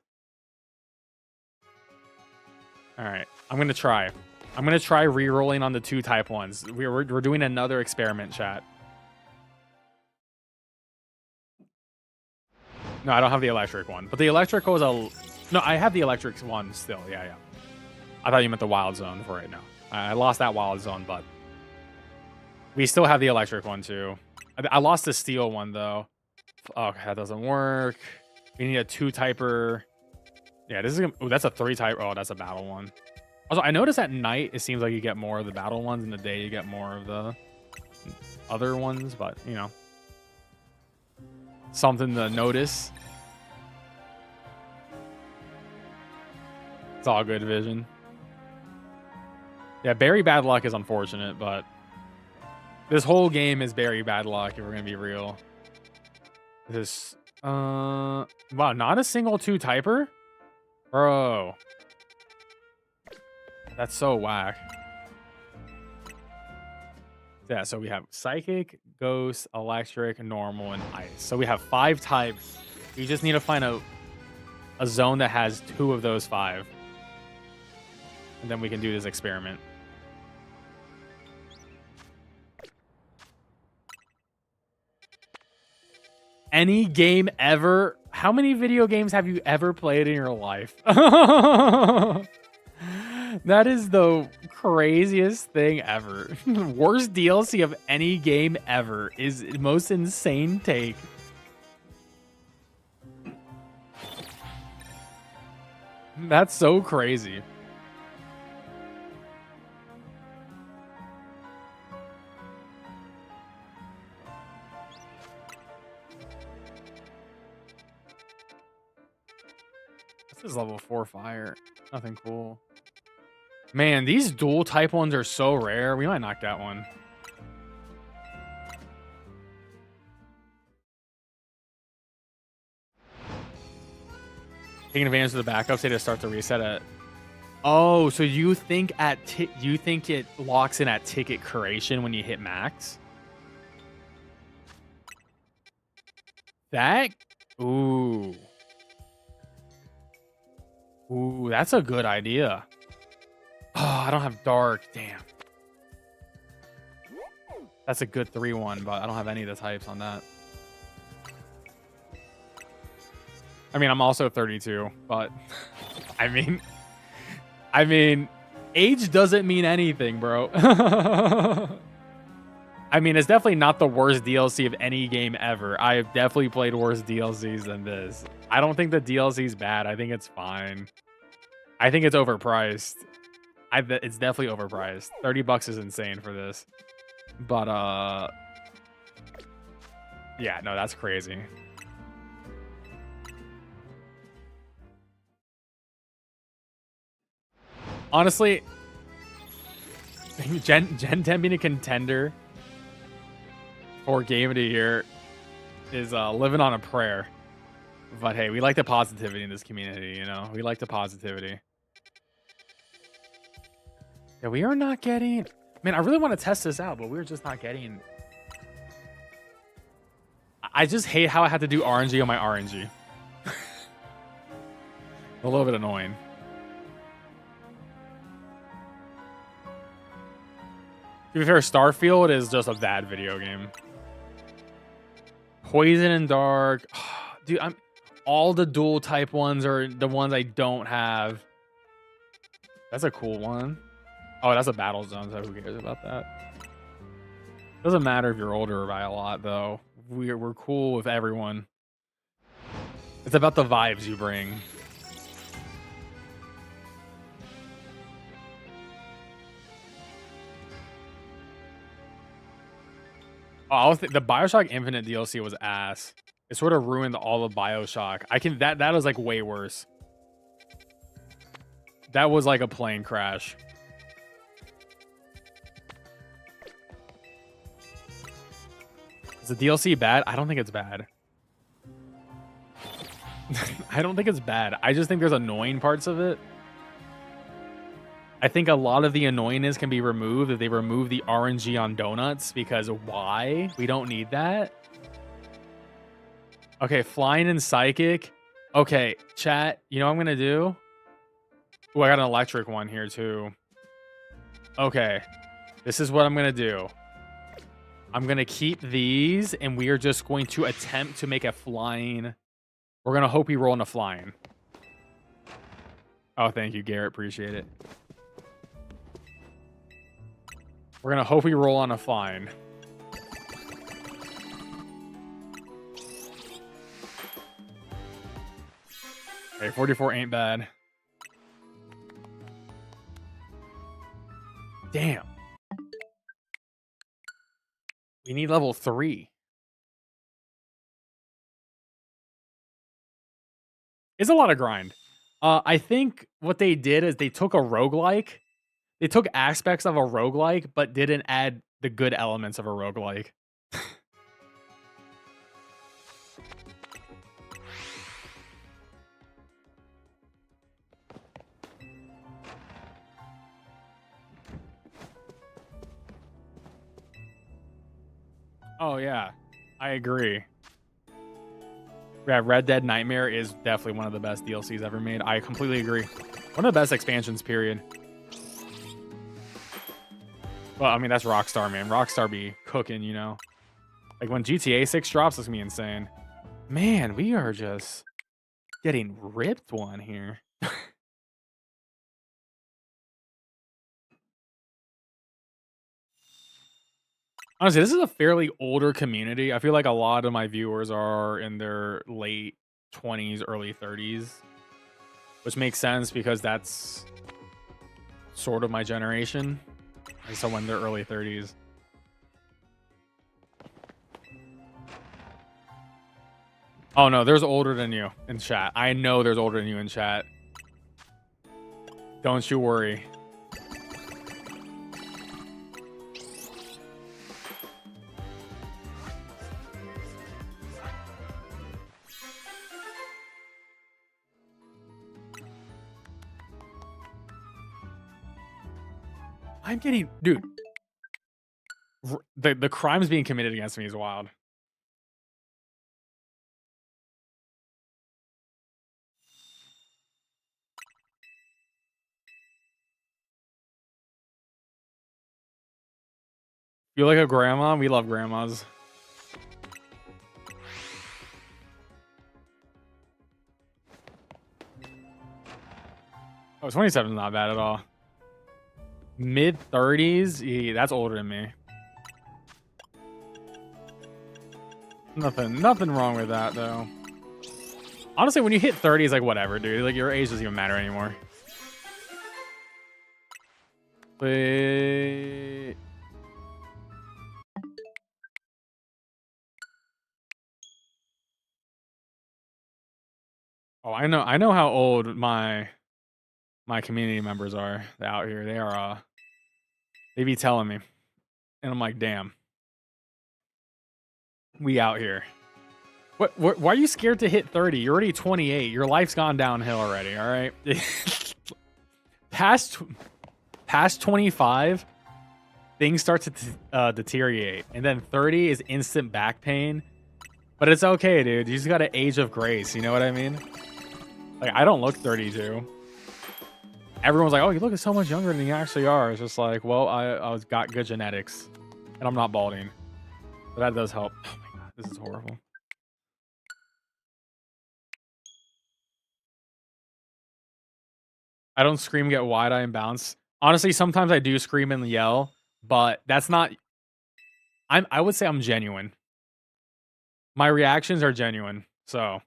All right, I'm gonna try. I'm gonna try re-rolling on the 2 type ones. We're doing another experiment, chat. No, I don't have the electric one, but the electric was a. No, I have the electric one still. Yeah. I thought you meant the wild zone for it. No, I lost that wild zone, but we still have the electric one too. I lost the steel one though. Oh, that doesn't work. We need a 2 typer. Yeah, this is. Oh, that's a 3 type. Oh, that's a battle one. Also, I noticed at night it seems like you get more of the battle ones. In the day, you get more of the other ones. But you know, something to notice. It's all good vision. Yeah, berry bad luck is unfortunate, but this whole game is berry bad luck if we're gonna be real. This wow, not a single 2 typer? Bro. That's so whack. Yeah, so we have psychic, ghost, electric, normal, and ice. So we have 5 types. We just need to find a zone that has 2 of those 5. And then we can do this experiment. Any game ever? How many video games have you ever played in your life? That is the craziest thing ever. Worst DLC of any game ever is the most insane take. That's so crazy. This is level 4 fire. Nothing cool. Man, these dual type ones are so rare. We might knock that one. Taking advantage of the backups, they just start to reset it. Oh, so you think you think it locks in at ticket creation when you hit max? That? Ooh. Ooh, that's a good idea. Oh, I don't have dark. Damn. That's a good 3-1, but I don't have any of the types on that. I mean, I'm also 32, but I mean, age doesn't mean anything, bro. I mean, it's definitely not the worst DLC of any game ever. I have definitely played worse DLCs than this. I don't think the DLC is bad. I think it's fine. I think it's overpriced. It's definitely overpriced. $30 is insane for this. But yeah, no, that's crazy. Honestly, Gen 10 being a contender for Game of the Year is living on a prayer. But hey, we like the positivity in this community, you know? We like the positivity. Yeah, we are not getting... Man, I really want to test this out, but we're just not getting... I just hate how I had to do RNG on my RNG. A little bit annoying. To be fair, Starfield is just a bad video game. Poison and Dark. Dude, all the dual type ones are the ones I don't have. That's a cool one. Oh, that's a battle zone, so who cares about that? Doesn't matter if you're older by a lot, though. We're cool with everyone. It's about the vibes you bring. Oh, the BioShock Infinite DLC was ass. It sort of ruined all of BioShock. That was like way worse. That was like a plane crash. Is the DLC bad? I don't think it's bad. I don't think it's bad. I just think there's annoying parts of it. I think a lot of the annoyingness can be removed if they remove the RNG on donuts, because why? We don't need that. Okay, flying and psychic. Okay, chat, you know what I'm going to do? Oh, I got an electric one here too. Okay, this is what I'm going to do. I'm going to keep these, and we are just going to attempt to make a flying. We're going to hope we roll in a flying. Oh, thank you, Garrett. Appreciate it. We're going to hope we roll on a flying. Okay, 44 ain't bad. Damn. We need level 3. It's a lot of grind. I think what they did is they took a roguelike. They took aspects of a roguelike, but didn't add the good elements of a roguelike. Oh, yeah. I agree. Yeah, Red Dead Nightmare is definitely one of the best DLCs ever made. I completely agree. One of the best expansions, period. Well, I mean, that's Rockstar, man. Rockstar be cooking, you know? Like, when GTA 6 drops, it's gonna be insane. Man, we are just getting ripped one here. Honestly, this is a fairly older community. I feel like a lot of my viewers are in their late 20s, early 30s. Which makes sense because that's sort of my generation. So in their early 30s. Oh no, there's older than you in chat. I know there's older than you in chat. Don't you worry. I'm getting... Dude. The crimes being committed against me is wild. You like a grandma? We love grandmas. Oh, 27 is not bad at all. Mid-30s? Yeah, that's older than me. Nothing wrong with that though. Honestly, when you hit 30, it's like whatever, dude. Like your age doesn't even matter anymore. Wait. Oh, I know how old my community members are out here. They are they be telling me. And I'm like, damn. We out here. Why are you scared to hit 30? You're already 28. Your life's gone downhill already, all right? past 25, things start to deteriorate. And then 30 is instant back pain. But it's okay, dude. You just got an age of grace. You know what I mean? Like, I don't look 32. Everyone's like, oh, you look so much younger than you actually are. It's just like, well, I got good genetics. And I'm not balding. But that does help. Oh my god, this is horrible. I don't scream, get wide-eye, and bounce. Honestly, sometimes I do scream and yell, but that's not... I would say I'm genuine. My reactions are genuine, so...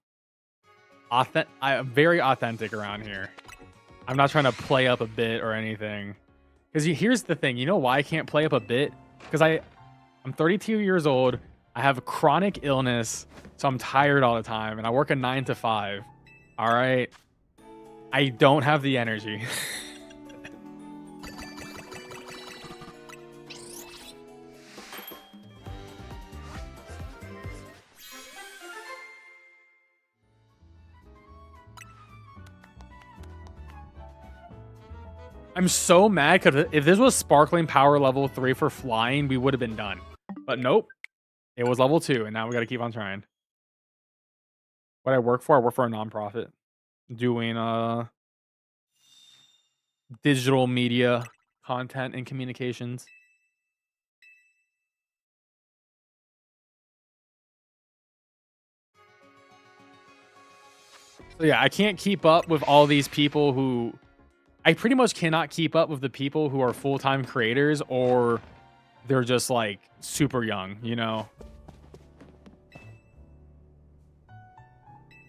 I'm very authentic around here. I'm not trying to play up a bit or anything. Because here's the thing. You know why I can't play up a bit? Because I'm 32 years old. I have a chronic illness, so I'm tired all the time, and I work a 9 to 5. All right? I don't have the energy. I'm so mad because if this was sparkling power level 3 for flying, we would have been done. But nope. It was level 2, and now we got to keep on trying. What I work for a nonprofit. Doing digital media content and communications. So yeah, I can't keep up with all these people who... I pretty much cannot keep up with the people who are full-time creators or they're just like super young, you know?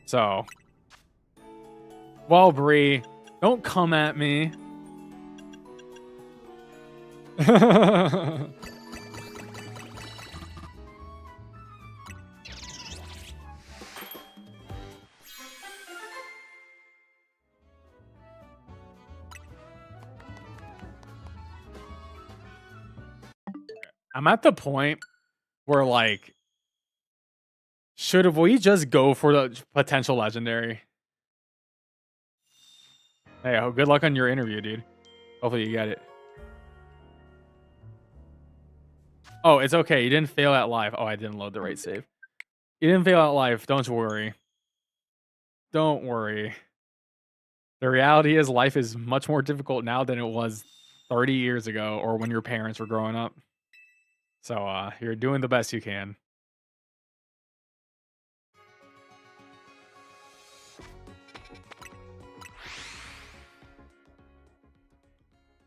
So, well, Bree, don't come at me. I'm at the point where, like, should we just go for the potential legendary? Hey, good luck on your interview, dude. Hopefully you get it. Oh, it's okay. You didn't fail at life. Oh, I didn't load the right save. You didn't fail at life. Don't worry. Don't worry. The reality is life is much more difficult now than it was 30 years ago or when your parents were growing up. So, you're doing the best you can.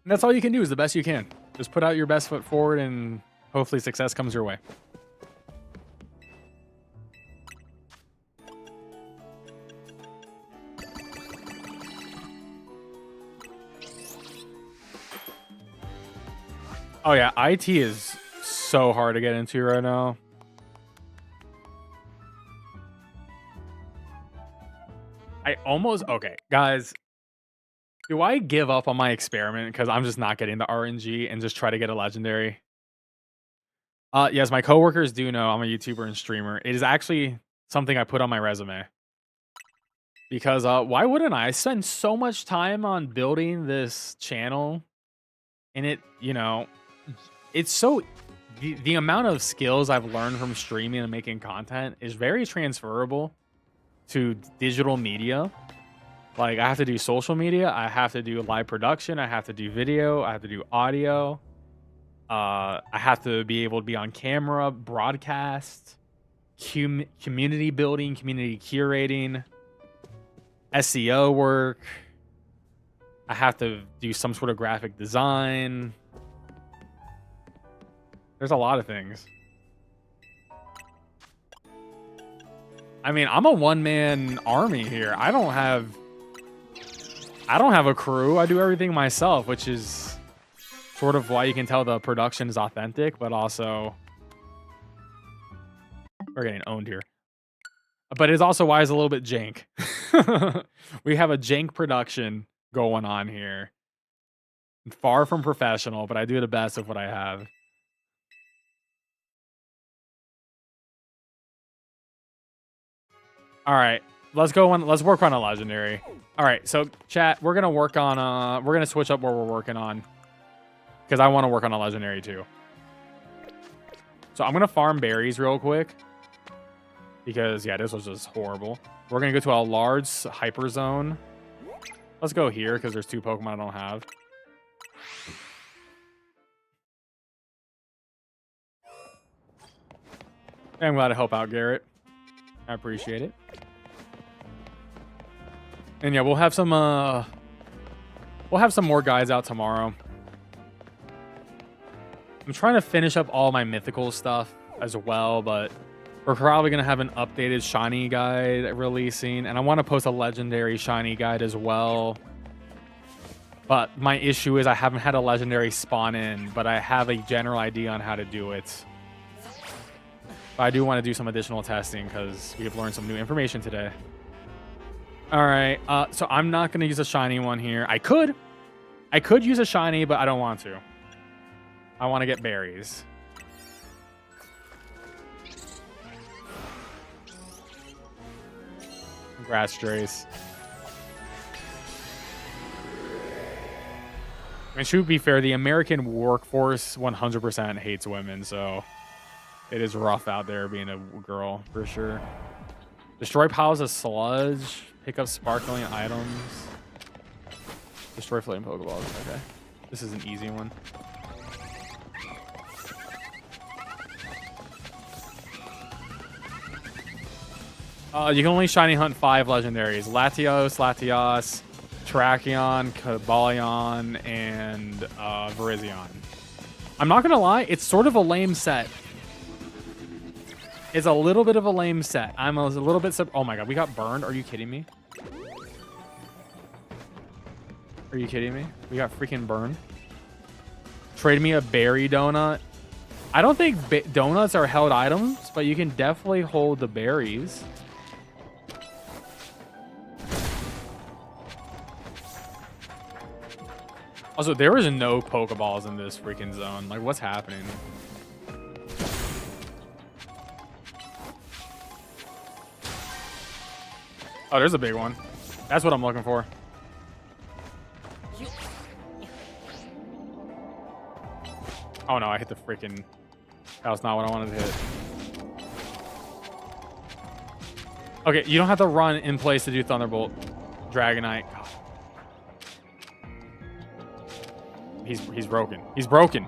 And that's all you can do is the best you can. Just put out your best foot forward and hopefully success comes your way. Oh yeah, IT is so hard to get into right now. Okay, guys. Do I give up on my experiment because I'm just not getting the RNG and just try to get a legendary? Yes, my coworkers do know I'm a YouTuber and streamer. It is actually something I put on my resume. Because why wouldn't I? I spend so much time on building this channel. And it, you know, it's so... The amount of skills I've learned from streaming and making content is very transferable to digital media. Like, I have to do social media. I have to do live production. I have to do video. I have to do audio. I have to be able to be on camera, broadcast, community building, community curating, SEO work. I have to do some sort of graphic design. There's a lot of things. I mean, I'm a one-man army here. I don't have a crew. I do everything myself, which is sort of why you can tell the production is authentic, but also we're getting owned here. But it's also why it's a little bit jank. We have a jank production going on here. Far from professional, but I do the best of what I have. All right, let's go on. Let's work on a legendary. All right, so chat, we're gonna work on. We're gonna switch up what we're working on because I want to work on a legendary too. So I'm gonna farm berries real quick because yeah, this was just horrible. We're gonna go to a large hyper zone. Let's go here because there's 2 Pokemon I don't have. I'm glad to help out Garrett. I appreciate it. And yeah, we'll have some more guys out tomorrow. I'm trying to finish up all my mythical stuff as well, but we're probably going to have an updated shiny guide releasing, and I want to post a legendary shiny guide as well. But my issue is I haven't had a legendary spawn in, but I have a general idea on how to do it. But I do want to do some additional testing because we have learned some new information today. All right, so I'm not going to use a shiny one here. I could use a shiny, but I don't want to. I want to get berries. Grass Drace. I mean, to be fair, the American workforce 100% hates women, so it is rough out there being a girl, for sure. Destroy piles of sludge. Pick up sparkling items. Destroy floating Pokeballs. Okay. This is an easy one. You can only shiny hunt 5 legendaries. Latios, Terrakion, Cobalion, and Virizion. I'm not going to lie, it's sort of a lame set. It's a little bit of a lame set. I'm a little bit... Oh my god, we got burned? Are you kidding me? Are you kidding me? We got freaking burned. Trade me a berry donut. I don't think donuts are held items, but you can definitely hold the berries. Also, there is no Pokeballs in this freaking zone. Like, what's happening? Oh, there's a big one. That's what I'm looking for. Oh no, I hit the freaking... That was not what I wanted to hit. Okay, you don't have to run in place to do Thunderbolt. Dragonite. He's broken. He's broken.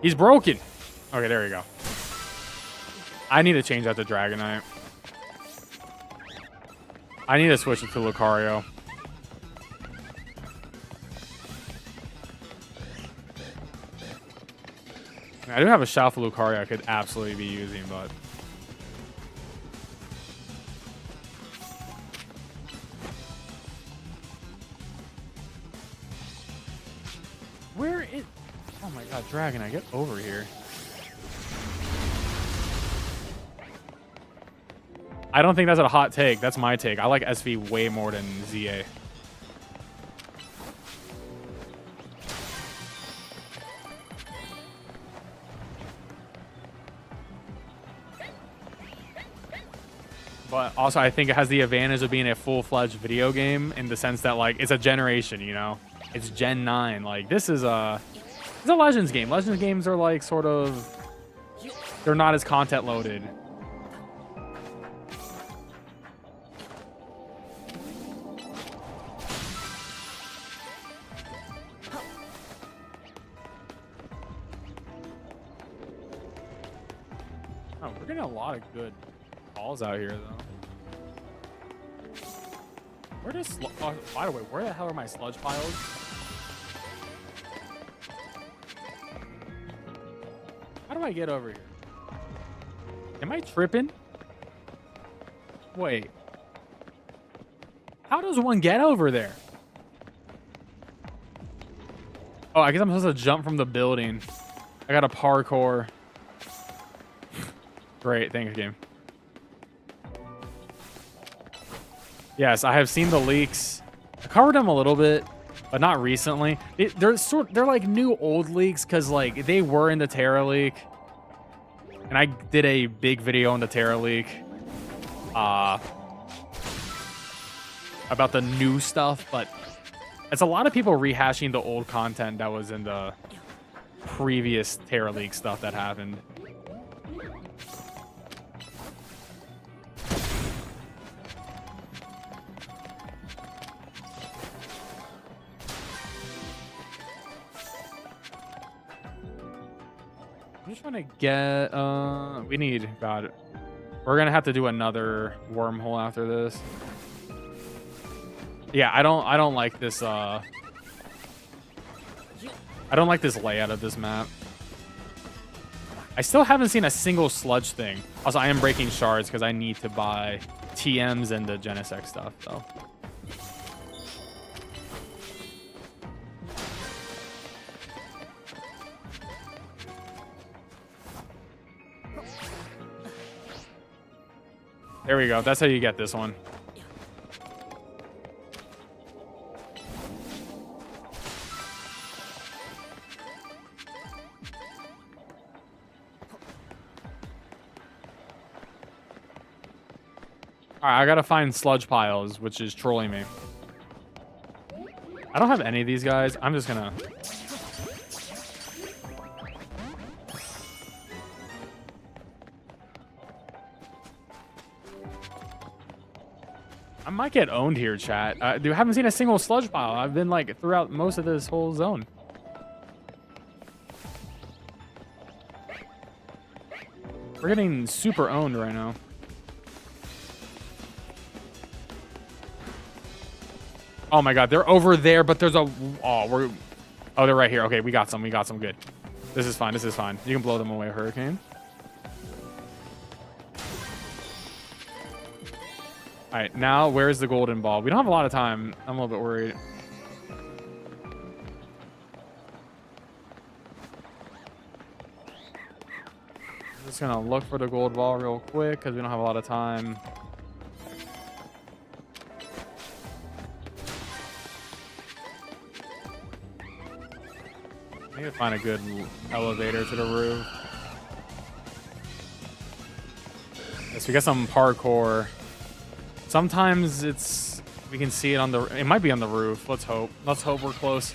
He's broken. Okay, there you go. I need to change that to Dragonite. I need to switch it to Lucario. I do have a shot for Lucario I could absolutely be using, but... Where is... Oh my god, Dragonite, get over here. I don't think that's a hot take. That's my take. I like SV way more than ZA. But also, I think it has the advantage of being a full-fledged video game in the sense that, like, it's a generation, you know? It's Gen 9. Like, this is a... It's a Legends game. Legends games are, like, sort of... They're not as content-loaded. Oh, we're getting a lot of good balls out here, though. Where does... Oh, by the way, where the hell are my sludge piles? How do I get over here? Am I tripping? Wait. How does one get over there? Oh, I guess I'm supposed to jump from the building. I got a parkour. Great, thanks, game. Yes, I have seen the leaks. I covered them a little bit, but not recently. They're like new old leaks because like they were in the Terra leak, and I did a big video on the Terra leak about the new stuff, but it's a lot of people rehashing the old content that was in the previous Terra leak stuff that happened. I'm just trying to get we need God. We're gonna have to do another wormhole after this. Yeah, I don't like this I don't like this layout of this map. I still haven't seen a single sludge thing. Also, I am breaking shards because I need to buy TMs and the Genesect stuff, though. There we go. That's how you get this one. Alright, I gotta find sludge piles, which is trolling me. I don't have any of these guys. I'm just gonna... I might get owned here, chat. Dude, I haven't seen a single sludge pile. I've been like throughout most of this whole zone. We're getting super owned right now. Oh my god, they're over there, but there's a... Oh, they're right here. Okay, we got some. We got some. Good. This is fine. This is fine. You can blow them away, Hurricane. All right, now where's the golden ball? We don't have a lot of time. I'm a little bit worried. I'm just gonna look for the gold ball real quick because we don't have a lot of time. I need to find a good elevator to the roof. Yes, we got some parkour. Sometimes we can see it on the, it might be on the roof. Let's hope. Let's hope we're close.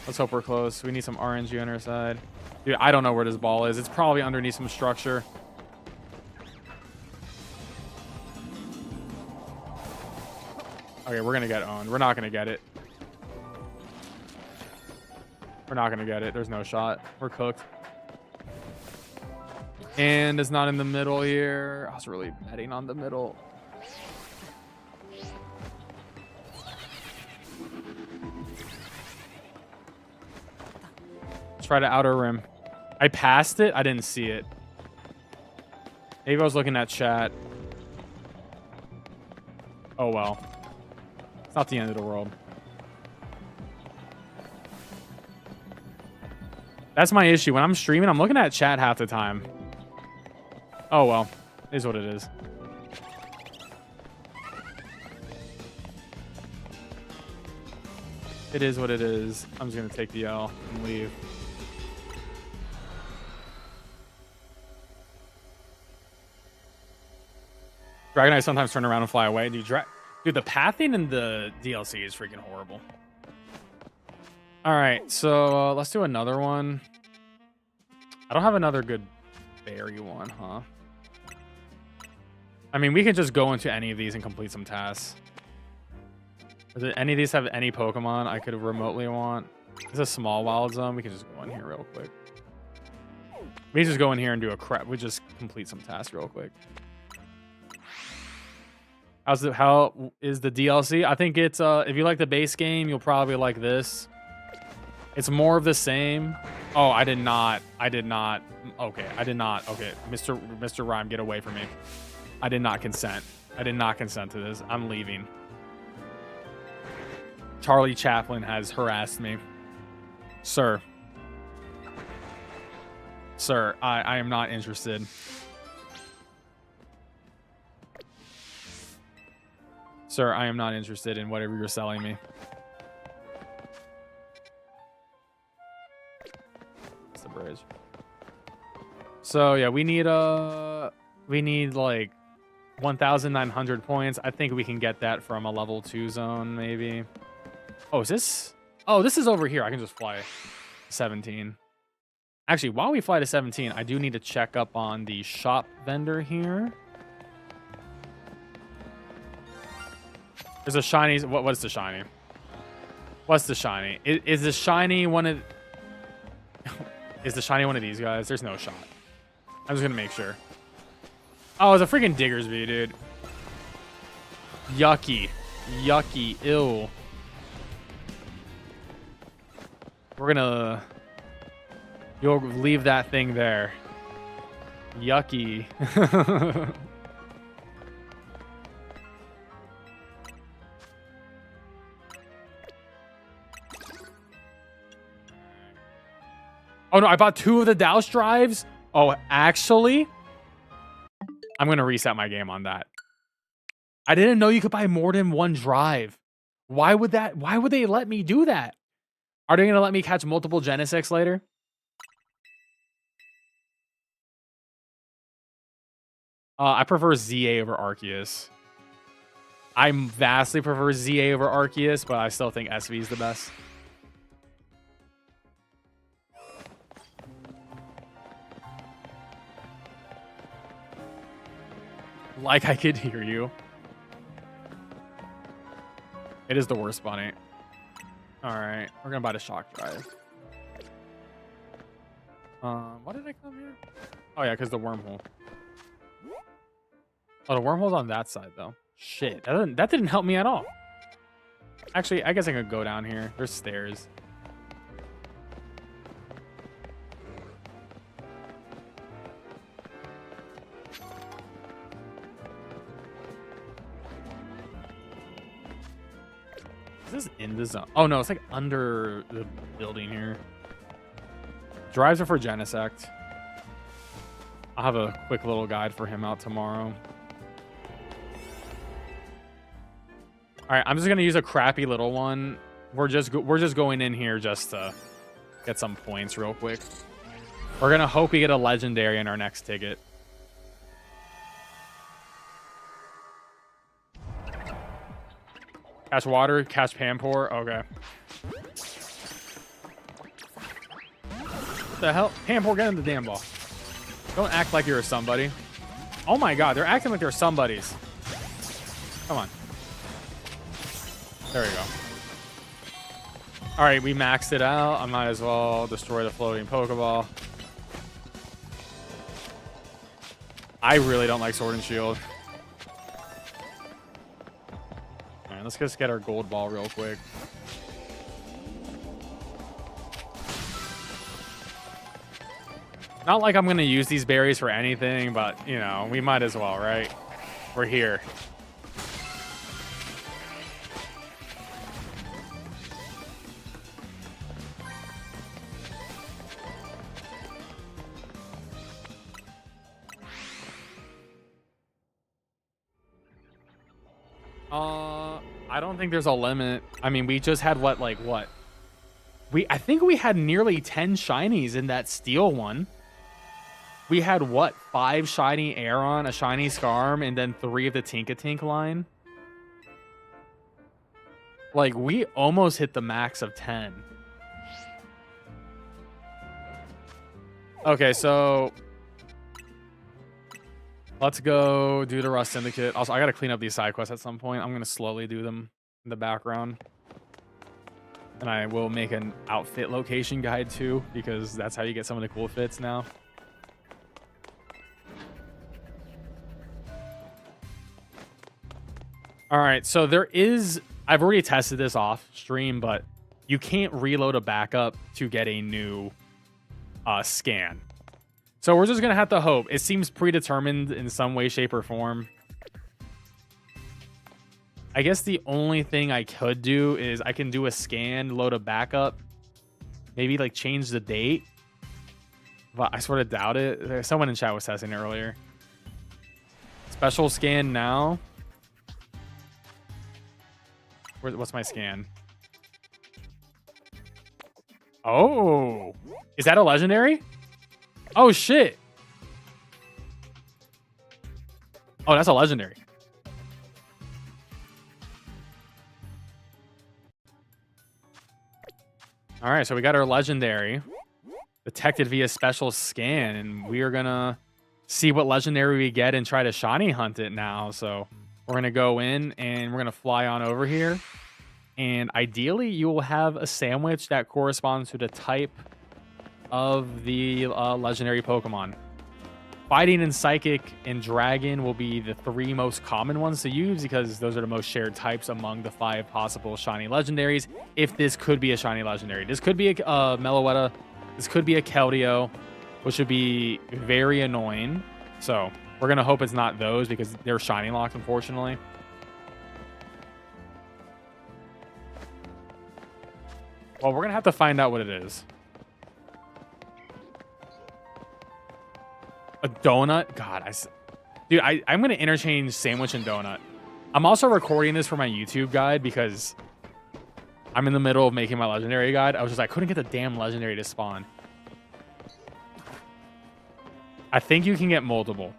Let's hope we're close. We need some RNG on our side. Dude, I don't know where this ball is. It's probably underneath some structure. Okay, we're gonna get owned. We're not gonna get it. We're not gonna get it. There's no shot. We're cooked. And it's not in the middle here. I was really betting on the middle. Let's try to outer rim. I passed it. I didn't see it. Maybe I was looking at chat. Oh, well. It's not the end of the world. That's my issue. When I'm streaming, I'm looking at chat half the time. Oh, well. It is what it is. It is what it is. I'm just going to take the L and leave. Dragonite sometimes turn around and fly away. Dude, the pathing in the DLC is freaking horrible. All right, so let's do another one. I don't have another good berry one, huh? I mean, we can just go into any of these and complete some tasks. Does any of these have any Pokemon I could remotely want? It's a small wild zone. We can just go in here real quick. We just go in here and do a crap. We just complete some tasks real quick. How is the DLC? I think it's if you like the base game, you'll probably like this. It's more of the same. Oh, I did not. Okay, I did not. Okay, Mr. Rhyme, get away from me. I did not consent. I did not consent to this. I'm leaving. Charlie Chaplin has harassed me. Sir. Sir, I am not interested. Sir, I am not interested in whatever you're selling me. That's the bridge. So yeah, we need like 1,900 points. I think we can get that from a level 2 zone, maybe. Oh, is this? Oh, this is over here. I can just fly 17. Actually, while we fly to 17, I do need to check up on the shop vendor here. There's a shiny. What's the shiny? What's the shiny? Is the shiny one of? Is the shiny one of these guys? There's no shot. I'm just gonna make sure. Oh, it's a freaking Diggersby, dude. Yucky, yucky, ew. We're gonna. You'll leave that thing there. Yucky. Oh no, I bought 2 of the Douse drives. Oh, actually, I'm going to reset my game on that. I didn't know you could buy more than 1 drive. Why would they let me do that? Are they going to let me catch multiple Genesects later? I prefer ZA over Arceus. I vastly prefer ZA over Arceus, but I still think SV is the best. Like I could hear you. It is the worst bunny. Alright, we're gonna buy the shock drive. Why did I come here? Oh yeah, because the wormhole. Oh, the wormhole's on that side though. Shit, that didn't help me at all. Actually, I guess I could go down here. There's stairs. Is this in the zone? Oh no, it's like under the building here. Drives are for Genesect. I'll have a quick little guide for him out tomorrow. All right, I'm just gonna use a crappy little one. We're just going in here just to get some points real quick. We're gonna hope we get a legendary in our next ticket. Catch water, catch Pampor. Okay. What the hell? Pampor, get in the damn ball. Don't act like you're somebody. Oh my god, they're acting like they're somebodies. Come on. There we go. All right, we maxed it out. I might as well destroy the floating Pokeball. I really don't like Sword and Shield. All right, let's just get our gold ball real quick. Not like I'm going to use these berries for anything, but, you know, we might as well, right? We're here. I don't think there's a limit. I mean, we just had what? I think we had nearly 10 shinies in that steel one. We had what? 5 shiny Aeron, a shiny Scarm, and then 3 of the Tinkatink line. Like, we almost hit the max of 10. Okay, so let's go do the Rust Syndicate. Also, I gotta clean up these side quests at some point. I'm gonna slowly do them in the background. And I will make an outfit location guide too, because that's how you get some of the cool fits now. All right, so there is, I've already tested this off stream, but you can't reload a backup to get a new scan. So we're just going to have to hope. It seems predetermined in some way, shape, or form. I guess the only thing I could do is I can do a scan, load a backup, maybe like change the date. But I sort of doubt it. Someone in chat was testing it earlier. Special scan now. What's my scan? Oh, is that a legendary? Oh shit. Oh, that's a legendary. All right, so we got our legendary detected via special scan, and we are gonna see what legendary we get and try to shiny hunt it now. So we're gonna go in and we're gonna fly on over here, and ideally you will have a sandwich that corresponds to the type of the legendary Pokemon. Fighting and Psychic and Dragon will be the 3 most common ones to use because those are the most shared types among the 5 possible shiny legendaries. If this could be a shiny legendary, this could be a Meloetta, this could be a Keldeo, which would be very annoying. So we're gonna hope it's not those because they're shiny locked, unfortunately. Well, we're gonna have to find out what it is. A donut? God, dude, I'm going to interchange sandwich and donut. I'm also recording this for my YouTube guide because I'm in the middle of making my legendary guide. I was just like, I couldn't get the damn legendary to spawn. I think you can get multiple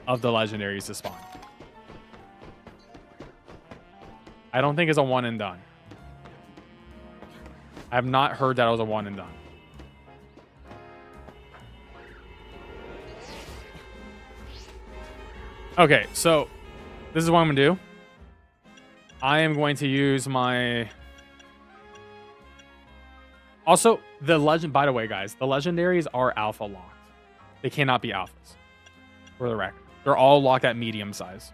of the legendaries to spawn. I don't think it's a one and done. I have not heard that it was a one and done. Okay, so this is what I'm going to do. I am going to use my... Also, the legend... By the way, guys, the legendaries are alpha locked. They cannot be alphas. For the record. They're all locked at medium size.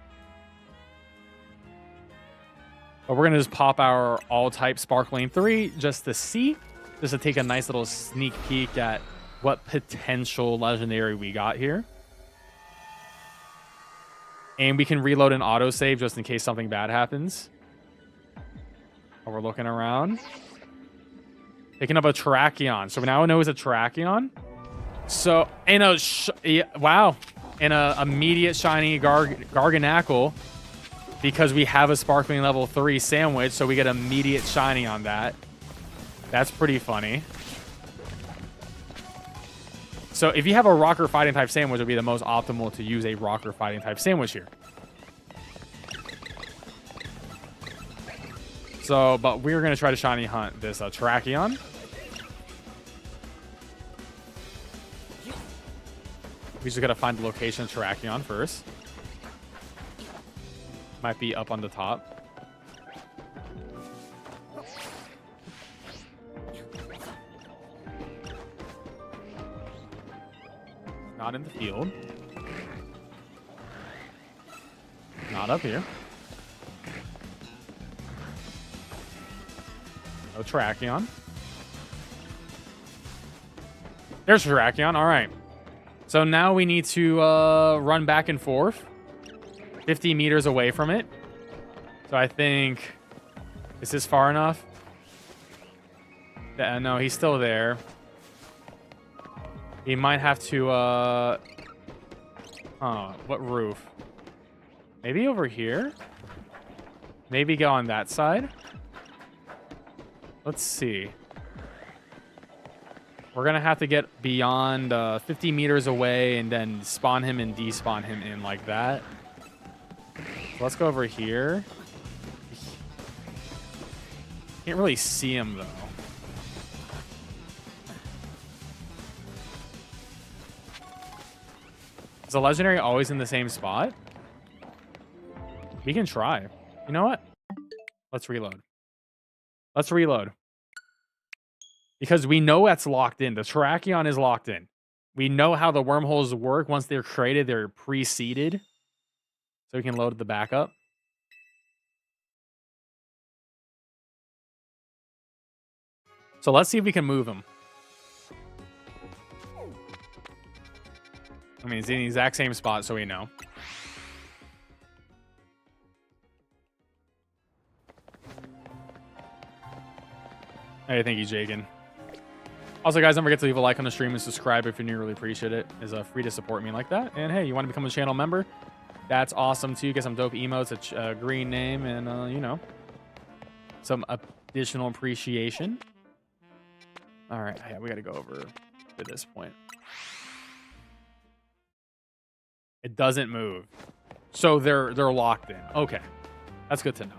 But we're going to just pop our all-type Sparkling 3 just to see. Just to take a nice little sneak peek at what potential legendary we got here. And we can reload an autosave just in case something bad happens. While we're looking around. Picking up a Terrakion. So we now know it's a Terrakion. So, and wow. And a immediate shiny Garganackle. Because we have a Sparkling level 3 sandwich. So we get immediate shiny on that. That's pretty funny. So if you have a rocker fighting type sandwich, it would be the most optimal to use a rocker fighting type sandwich here. So, but we're going to try to shiny hunt this Terrakion. We just got to find the location of Terrakion first. Might be up on the top. Not in the field. Not up here. No Terrakion. There's Terrakion. All right. So now we need to run back and forth. 50 meters away from it. So I think... Is this far enough? No, he's still there. He might have to, what roof? Maybe over here? Maybe go on that side? Let's see. We're gonna have to get beyond 50 meters away and then spawn him and despawn him in like that. So let's go over here. Can't really see him, though. Is the legendary always in the same spot? We can try. You know what? Let's reload. Let's reload. Because we know that's locked in. The Terrakion is locked in. We know how the wormholes work. Once they're created, they're pre-seeded. So we can load the backup. So let's see if we can move him. I mean, he's in the exact same spot, so we know. Hey, thank you, Jagan. Also, guys, don't forget to leave a like on the stream and subscribe if you're new. Really appreciate it. It's free to support me like that. And hey, you want to become a channel member? That's awesome too. Get some dope emotes, a green name, and you know, some additional appreciation. All right, yeah, we got to go over to this point. It doesn't move, so they're locked in. Okay, that's good to know.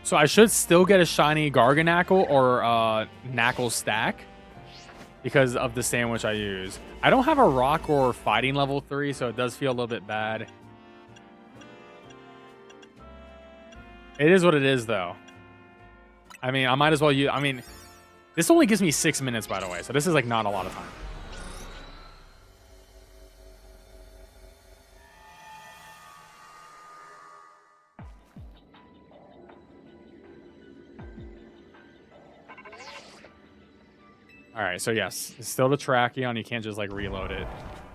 So I should still get a shiny Garganackle or Knackle stack because of the sandwich I use. I don't have a rock or fighting level 3, so it does feel a little bit bad. It is what it is, though. I mean, I might as well use... I mean, this only gives me 6 minutes, by the way, so this is, like, not a lot of time. All right, so yes, it's still the Tracheon. You can't just like reload it.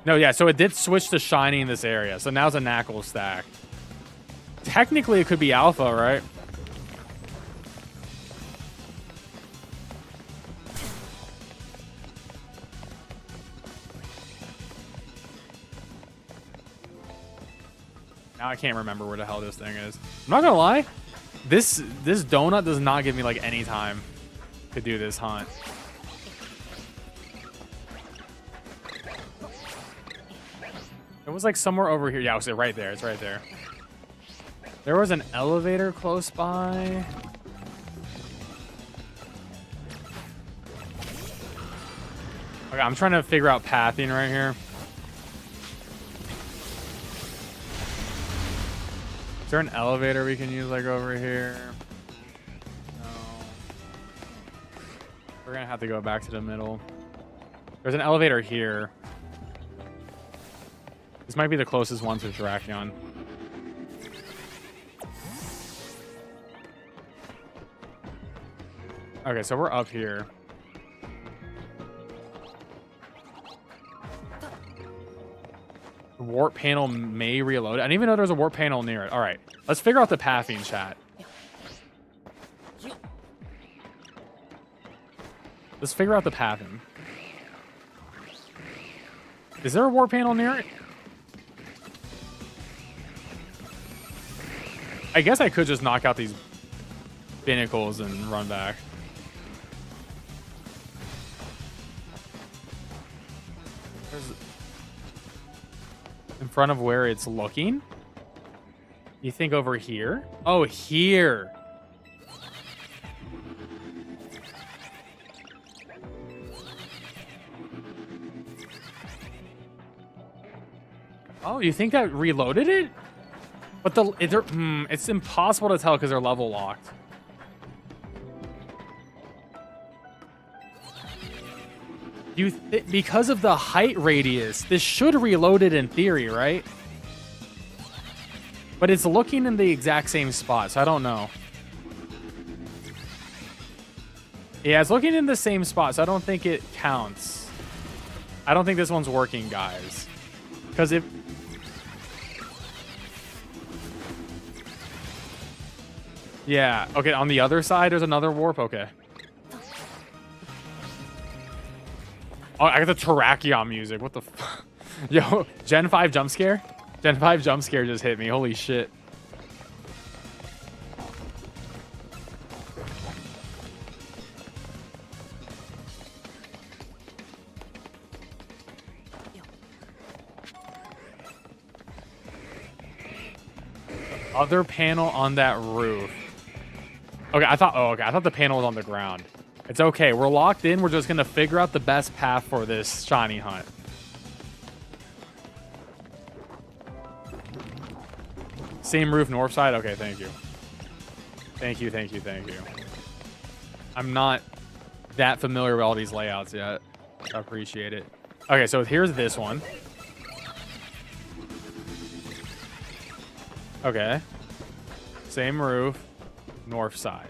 No, yeah, so it did switch to shiny in this area. So now it's a Knackle stack. Technically, it could be alpha, right? Now I can't remember where the hell this thing is. I'm not gonna lie, this donut does not give me like any time to do this hunt. It was like somewhere over here. Yeah, it was right there. It's right there. There was an elevator close by. Okay, I'm trying to figure out pathing right here. Is there an elevator we can use like over here? No. We're gonna have to go back to the middle. There's an elevator here. This might be the closest one to Terrakion. Okay, so we're up here. The warp panel may reload. I didn't even know there was a warp panel near it. All right, let's figure out the pathing, chat. Let's figure out the pathing. Is there a warp panel near it? I guess I could just knock out these pinnacles and run back. In front of where it's looking? You think over here? Oh, here. Oh, you think that reloaded it? But it's impossible to tell because they're level locked. Because of the height radius, this should reload it in theory, right? But it's looking in the exact same spot, so I don't know. Yeah, it's looking in the same spot, so I don't think it counts. I don't think this one's working, guys. Because if... Yeah, okay, on the other side, there's another warp. Okay. Oh, I got the Terrakion music. What the f... Yo, Gen 5 jump scare? Gen 5 jump scare just hit me. Holy shit. Other panel on that roof. Okay, I thought the panel was on the ground. It's okay. We're locked in. We're just going to figure out the best path for this shiny hunt. Same roof, north side? Okay, thank you. Thank you, thank you, thank you. I'm not that familiar with all these layouts yet. I appreciate it. Okay, so here's this one. Okay. Same roof. North side.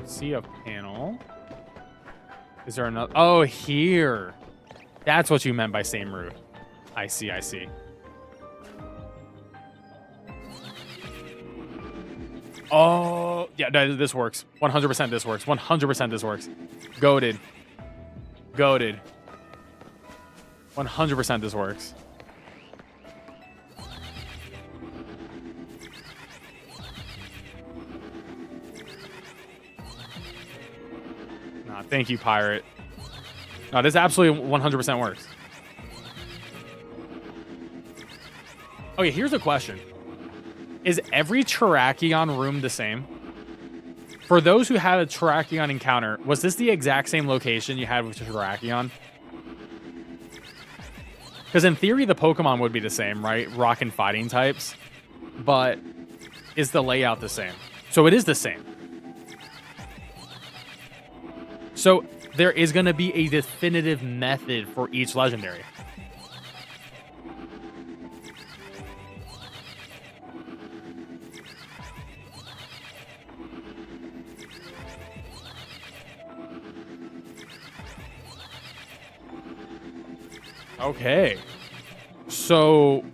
See a panel. Is there another? Oh, here. That's what you meant by same route. I see, I see. Oh, yeah, this works. 100% this works. 100% this works. Goated. Goated. 100% this works. Nah, thank you, Pirate. No, this absolutely 100% works. Okay, here's a question. Is every Terrakion room the same? For those who had a Terrakion encounter, was this the exact same location you had with Terrakion? Because in theory, the Pokemon would be the same, right? Rock and fighting types. But is the layout the same? So it is the same. So there is going to be a definitive method for each legendary. Okay, so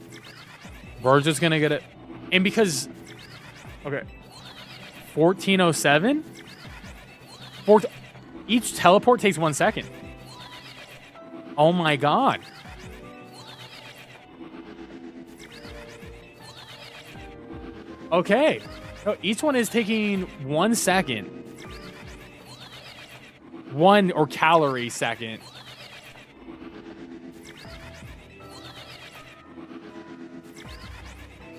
we're just gonna get it, and because, okay, 1407, each teleport takes 1 second. Oh my god. Okay, so each one is taking 1 second, one or calorie second.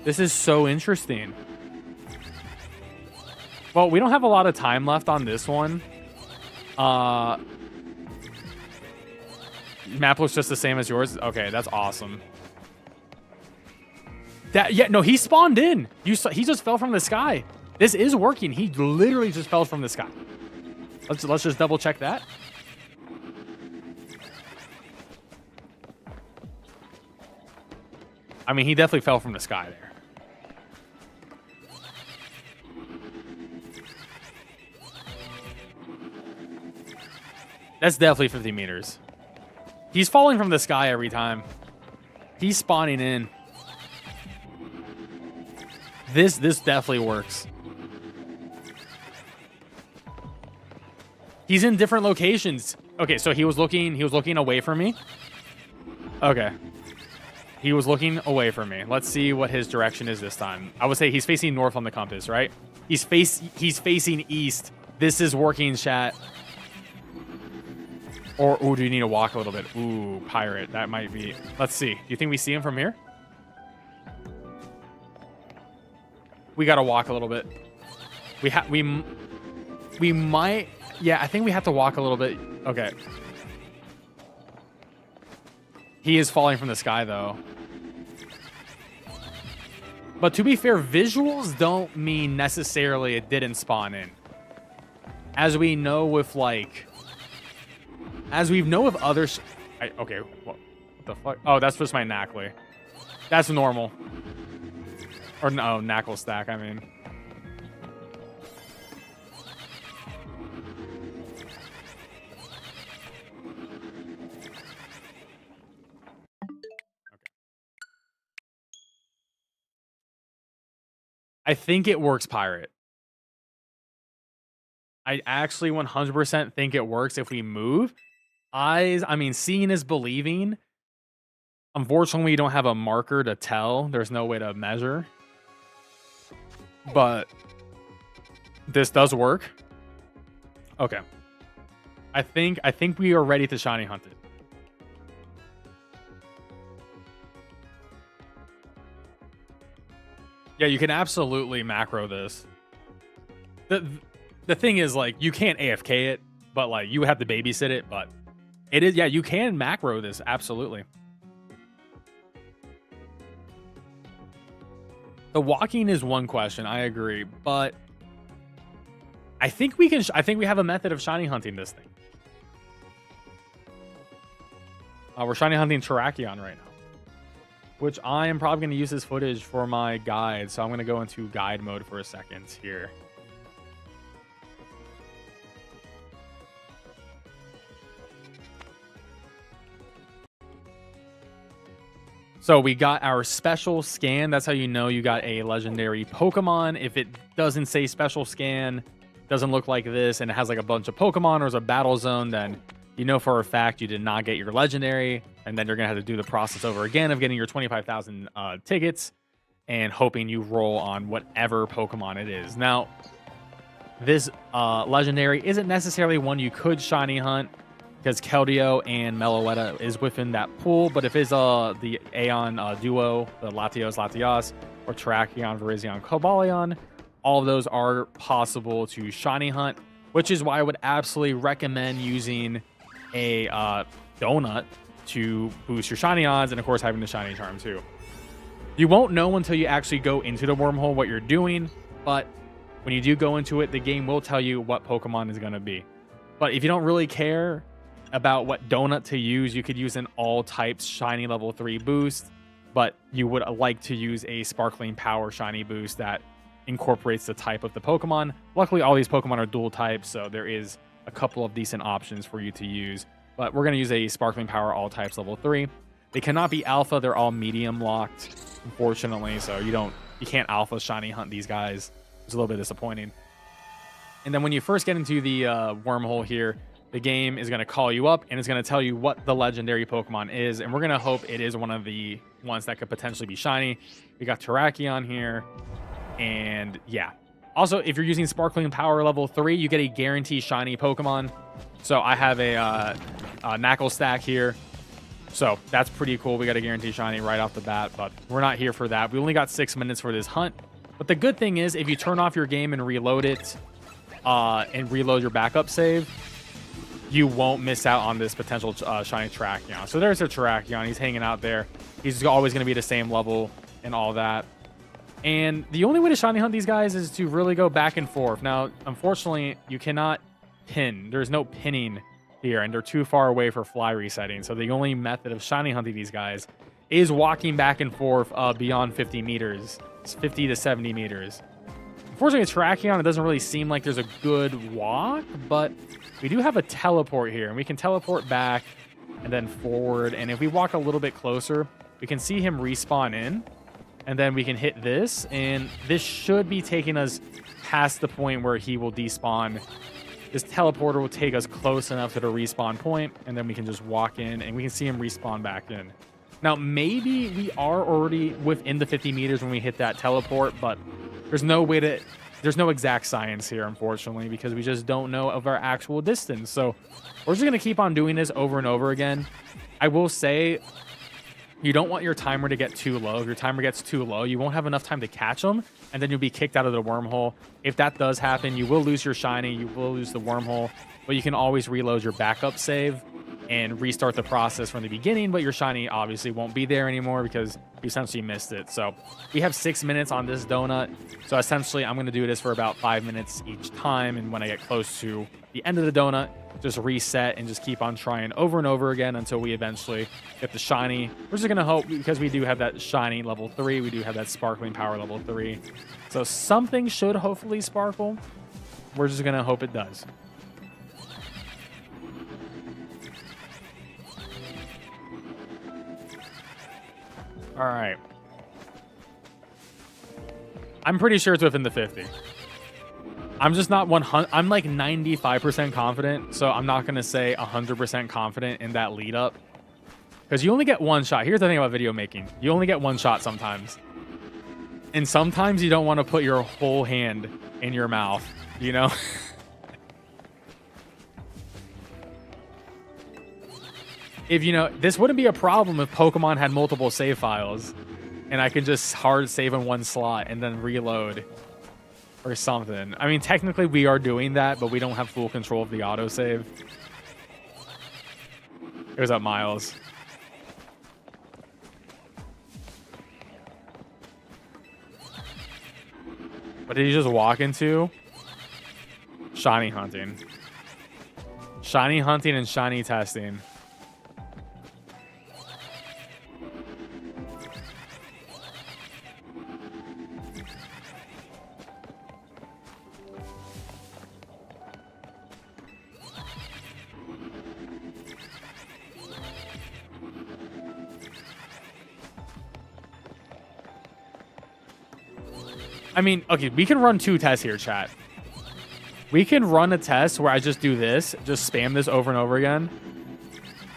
This is so interesting. Well, we don't have a lot of time left on this one. Map looks just the same as yours. Okay, that's awesome. Yeah, no, he spawned in. He just fell from the sky. This is working. He literally just fell from the sky. Let's just double check that. I mean, he definitely fell from the sky there. That's definitely 50 meters. He's falling from the sky every time. He's spawning in. This definitely works. He's in different locations. Okay, so he was looking away from me. Okay. He was looking away from me. Let's see what his direction is this time. I would say he's facing north on the compass, right? He's facing east. This is working, chat. Or, ooh, do you need to walk a little bit? Ooh, Pirate. That might be. Let's see. Do you think we see him from here? We got to walk a little bit. We might. Yeah, I think we have to walk a little bit. Okay. He is falling from the sky, though. But to be fair, visuals don't mean necessarily it didn't spawn in. As we know with, like... As we know of others... Okay, what the fuck? Oh, that's just my Knackly. That's normal. Or no, Knackle stack, I mean. I think it works, Pirate. I actually 100% think it works if we move. I mean, seeing is believing. Unfortunately, we don't have a marker to tell. There's no way to measure. But this does work. Okay. I think we are ready to shiny hunt it. Yeah, you can absolutely macro this. The thing is, like, you can't AFK it, but like you have to babysit it, but it is, yeah, you can macro this, absolutely. The walking is one question, I agree, but I think we have a method of shiny hunting this thing. We're shiny hunting Terrakion right now, which I am probably going to use this footage for my guide. So I'm going to go into guide mode for a second here. So we got our special scan. That's how you know you got a legendary Pokemon. If it doesn't say special scan, doesn't look like this, and it has like a bunch of Pokemon or is a battle zone, then you know for a fact you did not get your legendary, and then you're gonna have to do the process over again of getting your 25,000 tickets and hoping you roll on whatever Pokemon it is. Now, this legendary isn't necessarily one you could shiny hunt, because Keldeo and Meloetta is within that pool, but if it's the Aeon duo, the Latios, Latias, or Terrakion, Virizion, Cobalion, all of those are possible to shiny hunt, which is why I would absolutely recommend using a donut to boost your shiny odds, and of course having the shiny charm too. You won't know until you actually go into the wormhole what you're doing, but when you do go into it, the game will tell you what Pokemon is going to be. But if you don't really care about what donut to use, you could use an all types shiny level 3 boost, but you would like to use a sparkling power shiny boost that incorporates the type of the Pokemon. Luckily, all these Pokemon are dual types, so there is a couple of decent options for you to use, but we're going to use a sparkling power all types level 3. They cannot be alpha, they're all medium locked, unfortunately, so you can't alpha shiny hunt these guys. It's a little bit disappointing. And then when you first get into the wormhole here, the game is going to call you up and it's going to tell you what the legendary Pokemon is. And we're going to hope it is one of the ones that could potentially be shiny. We got Terrakion here. And yeah. Also, if you're using Sparkling Power level 3, you get a guaranteed shiny Pokemon. So I have a Knuckle stack here. So that's pretty cool. We got a guaranteed shiny right off the bat. But we're not here for that. We only got 6 minutes for this hunt. But the good thing is if you turn off your game and reload it and reload your backup save, you won't miss out on this potential shiny Terrakion. So there's a Terrakion. He's hanging out there. He's always going to be the same level and all that. And the only way to shiny hunt these guys is to really go back and forth. Now, unfortunately, you cannot pin. There's no pinning here, and they're too far away for fly resetting. So the only method of shiny hunting these guys is walking back and forth beyond 50 meters. It's 50 to 70 meters. Unfortunately, it's Terrakion. It doesn't really seem like there's a good walk, but we do have a teleport here, and we can teleport back and then forward. And if we walk a little bit closer, we can see him respawn in, and then we can hit this, and this should be taking us past the point where he will despawn. This teleporter will take us close enough to the respawn point, and then we can just walk in, and we can see him respawn back in. Now, maybe we are already within the 50 meters when we hit that teleport, but there's no way to... There's no exact science here, unfortunately, because we just don't know of our actual distance. So we're just going to keep on doing this over and over again. I will say you don't want your timer to get too low. If your timer gets too low, you won't have enough time to catch them, and then you'll be kicked out of the wormhole. If that does happen, you will lose your shiny, you will lose the wormhole, but you can always reload your backup save and restart the process from the beginning, but your shiny obviously won't be there anymore because you essentially missed it. So we have 6 minutes on this donut. So essentially I'm going to do this for about 5 minutes each time, and when I get close to the end of the donut, just reset and just keep on trying over and over again until we eventually get the shiny. We're just going to hope, because we do have that shiny level 3, we do have that sparkling power level 3, so something should hopefully sparkle. We're just going to hope it does. All right. I'm pretty sure it's within the 50. I'm just not 100. I'm like 95% confident, so I'm not going to say 100% confident in that lead up, because you only get one shot. Here's the thing about video making. You only get one shot sometimes. And sometimes you don't want to put your whole hand in your mouth, you know? If you know, this wouldn't be a problem if Pokemon had multiple save files and I could just hard save in one slot and then reload or something. I mean, technically we are doing that, but we don't have full control of the autosave. Here's up Miles. What did he just walk into? Shiny hunting. Shiny hunting and shiny testing. I mean, okay, we can run 2 tests here, chat. We can run a test where I just do this, just spam this over and over again.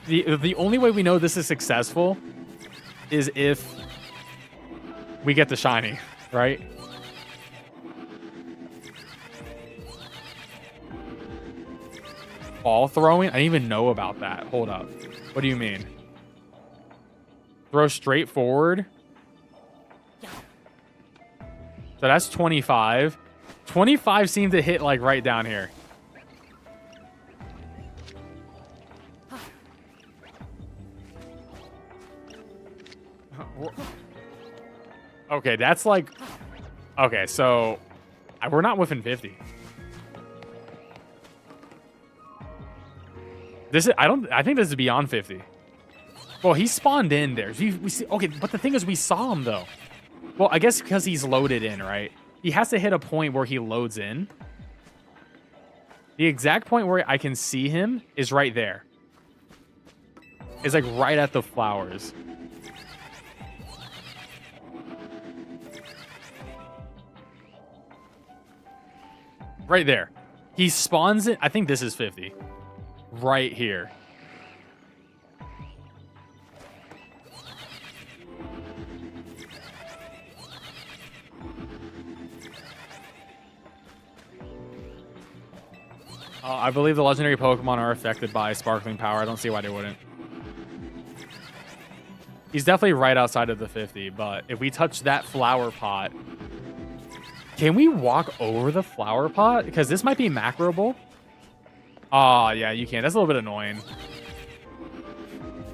The only way we know this is successful is if we get the shiny, right? Ball throwing? I didn't even know about that. Hold up. What do you mean? Throw straight forward? So that's 25. 25 seemed to hit like right down here. Okay, that's like... Okay, so... We're not within 50. This is... I think this is beyond 50. Well, he spawned in there. We see, okay, but the thing is, we saw him, though. Well, I guess because he's loaded in, right? He has to hit a point where he loads in. The exact point where I can see him is right there. It's like right at the flowers. Right there. He spawns it. I think this is 50. Right here. I believe the legendary Pokemon are affected by sparkling power. I don't see why they wouldn't. He's definitely right outside of the 50, but if we touch that flower pot... Can we walk over the flower pot? Because this might be macroable. Oh, yeah, you can. That's a little bit annoying.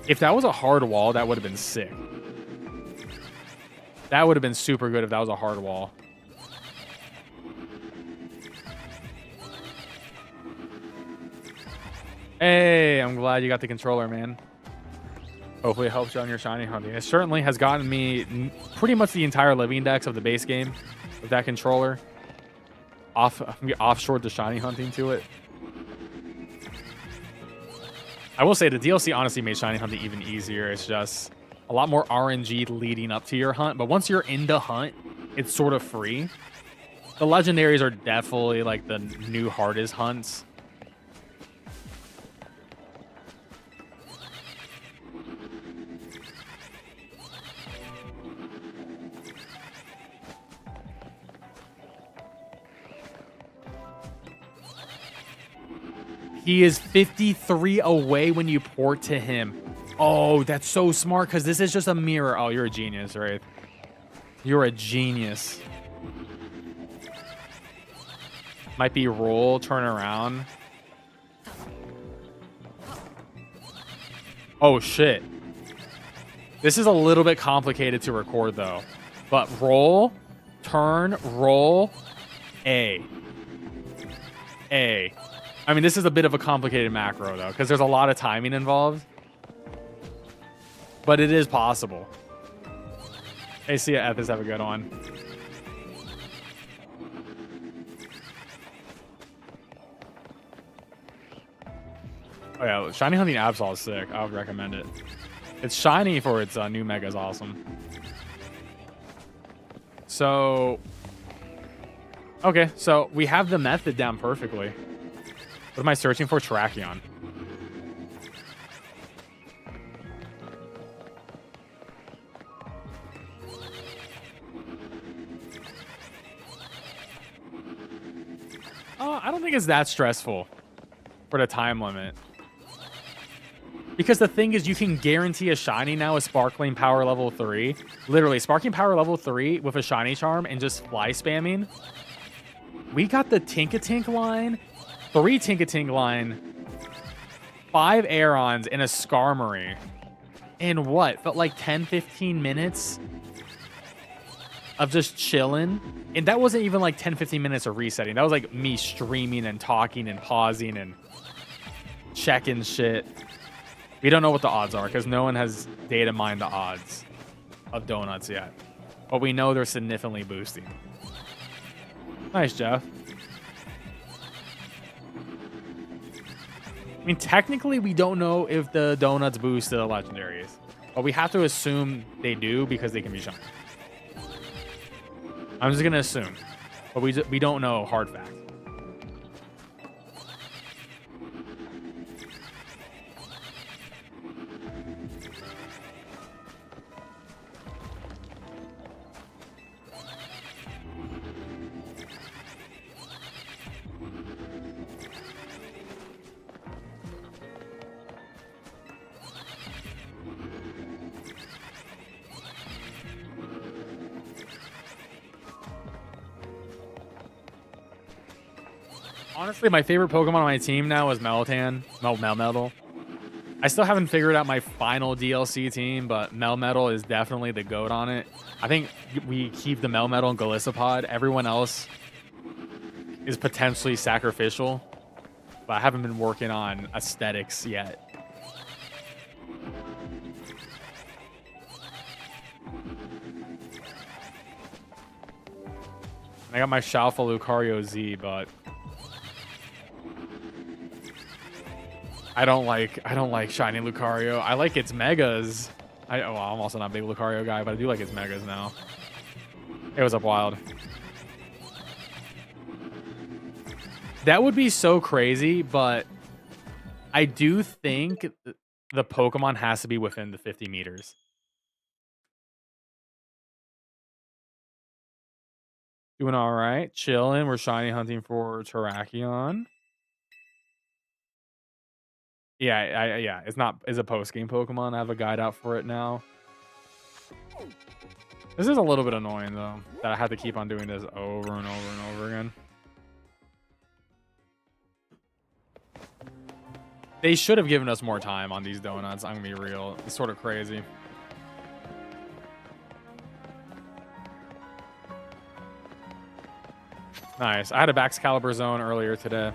If that was a hard wall, that would have been sick. That would have been super good if that was a hard wall. Hey, I'm glad you got the controller, man. Hopefully it helps you on your shiny hunting. It certainly has gotten me pretty much the entire living dex of the base game with that controller. Offshored the shiny hunting to it. I will say the DLC honestly made shiny hunting even easier. It's just a lot more RNG leading up to your hunt. But once you're in the hunt, it's sort of free. The legendaries are definitely like the new hardest hunts. He is 53 away when you port to him. Oh, that's so smart because this is just a mirror. Oh, you're a genius, right? You're a genius. Might be roll, turn around. Oh, shit. This is a little bit complicated to record, though. But roll, turn, roll, A. A. I mean, this is a bit of a complicated macro, though, because there's a lot of timing involved. But it is possible. Hey, see ya, Ethis. Have a good one. Oh, yeah. Shiny Hunting Absol is sick. I would recommend it. It's shiny for its new mega is awesome. So... Okay, so we have the method down perfectly. What am I searching for? Tracheon. I don't think it's that stressful for the time limit. Because the thing is, you can guarantee a shiny now with Sparkling Power level 3. Literally, Sparkling Power level 3 with a shiny charm and just fly spamming. We got the Tinkatink line, 3 Tinkatink line, 5 Aerons, and a Skarmory. And what? Felt like 10-15 minutes of just chilling. And that wasn't even like 10-15 minutes of resetting. That was like me streaming and talking and pausing and checking shit. We don't know what the odds are because no one has data mined the odds of donuts yet. But we know they're significantly boosting. Nice, Jeff. I mean, technically, we don't know if the donuts boost the legendaries. But we have to assume they do because they can be shown. I'm just gonna assume, but we don't know hard fact. Honestly, my favorite Pokemon on my team now is Melmetal. I still haven't figured out my final DLC team, but Melmetal is definitely the GOAT on it. I think we keep the Melmetal and Golisopod. Everyone else is potentially sacrificial, but I haven't been working on aesthetics yet. I got my Shalfa Lucario Z, but I don't like shiny Lucario. I like its megas. I'm also not a big Lucario guy, but I do like its megas now. It was up wild. That would be so crazy, but I do think the Pokemon has to be within the 50 meters. Doing all right. Chilling. We're shiny hunting for Terrakion. Yeah, it's a post-game Pokemon. I have a guide out for it now. This is a little bit annoying, though, that I have to keep on doing this over and over and over again. They should have given us more time on these donuts. I'm gonna be real. It's sort of crazy. Nice. I had a Baxcalibur zone earlier today.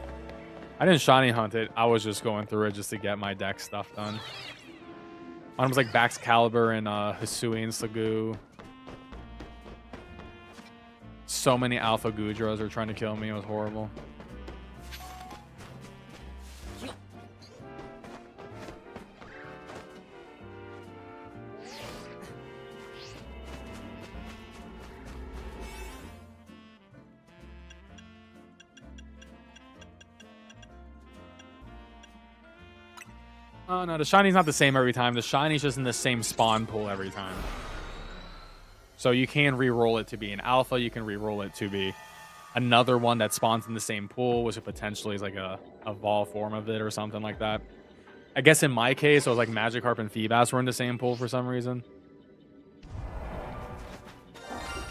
I didn't shiny hunt it. I was just going through it just to get my deck stuff done. One was like Baxcalibur and Hisui and Slagoo. So many Alpha Gudras are trying to kill me. It was horrible. Oh, no, the shiny's not the same every time. The shiny's just in the same spawn pool every time. So you can re-roll it to be an alpha. You can re-roll it to be another one that spawns in the same pool, which potentially is like a evolved form of it or something like that. I guess in my case, it was like Magikarp and Feebas were in the same pool for some reason.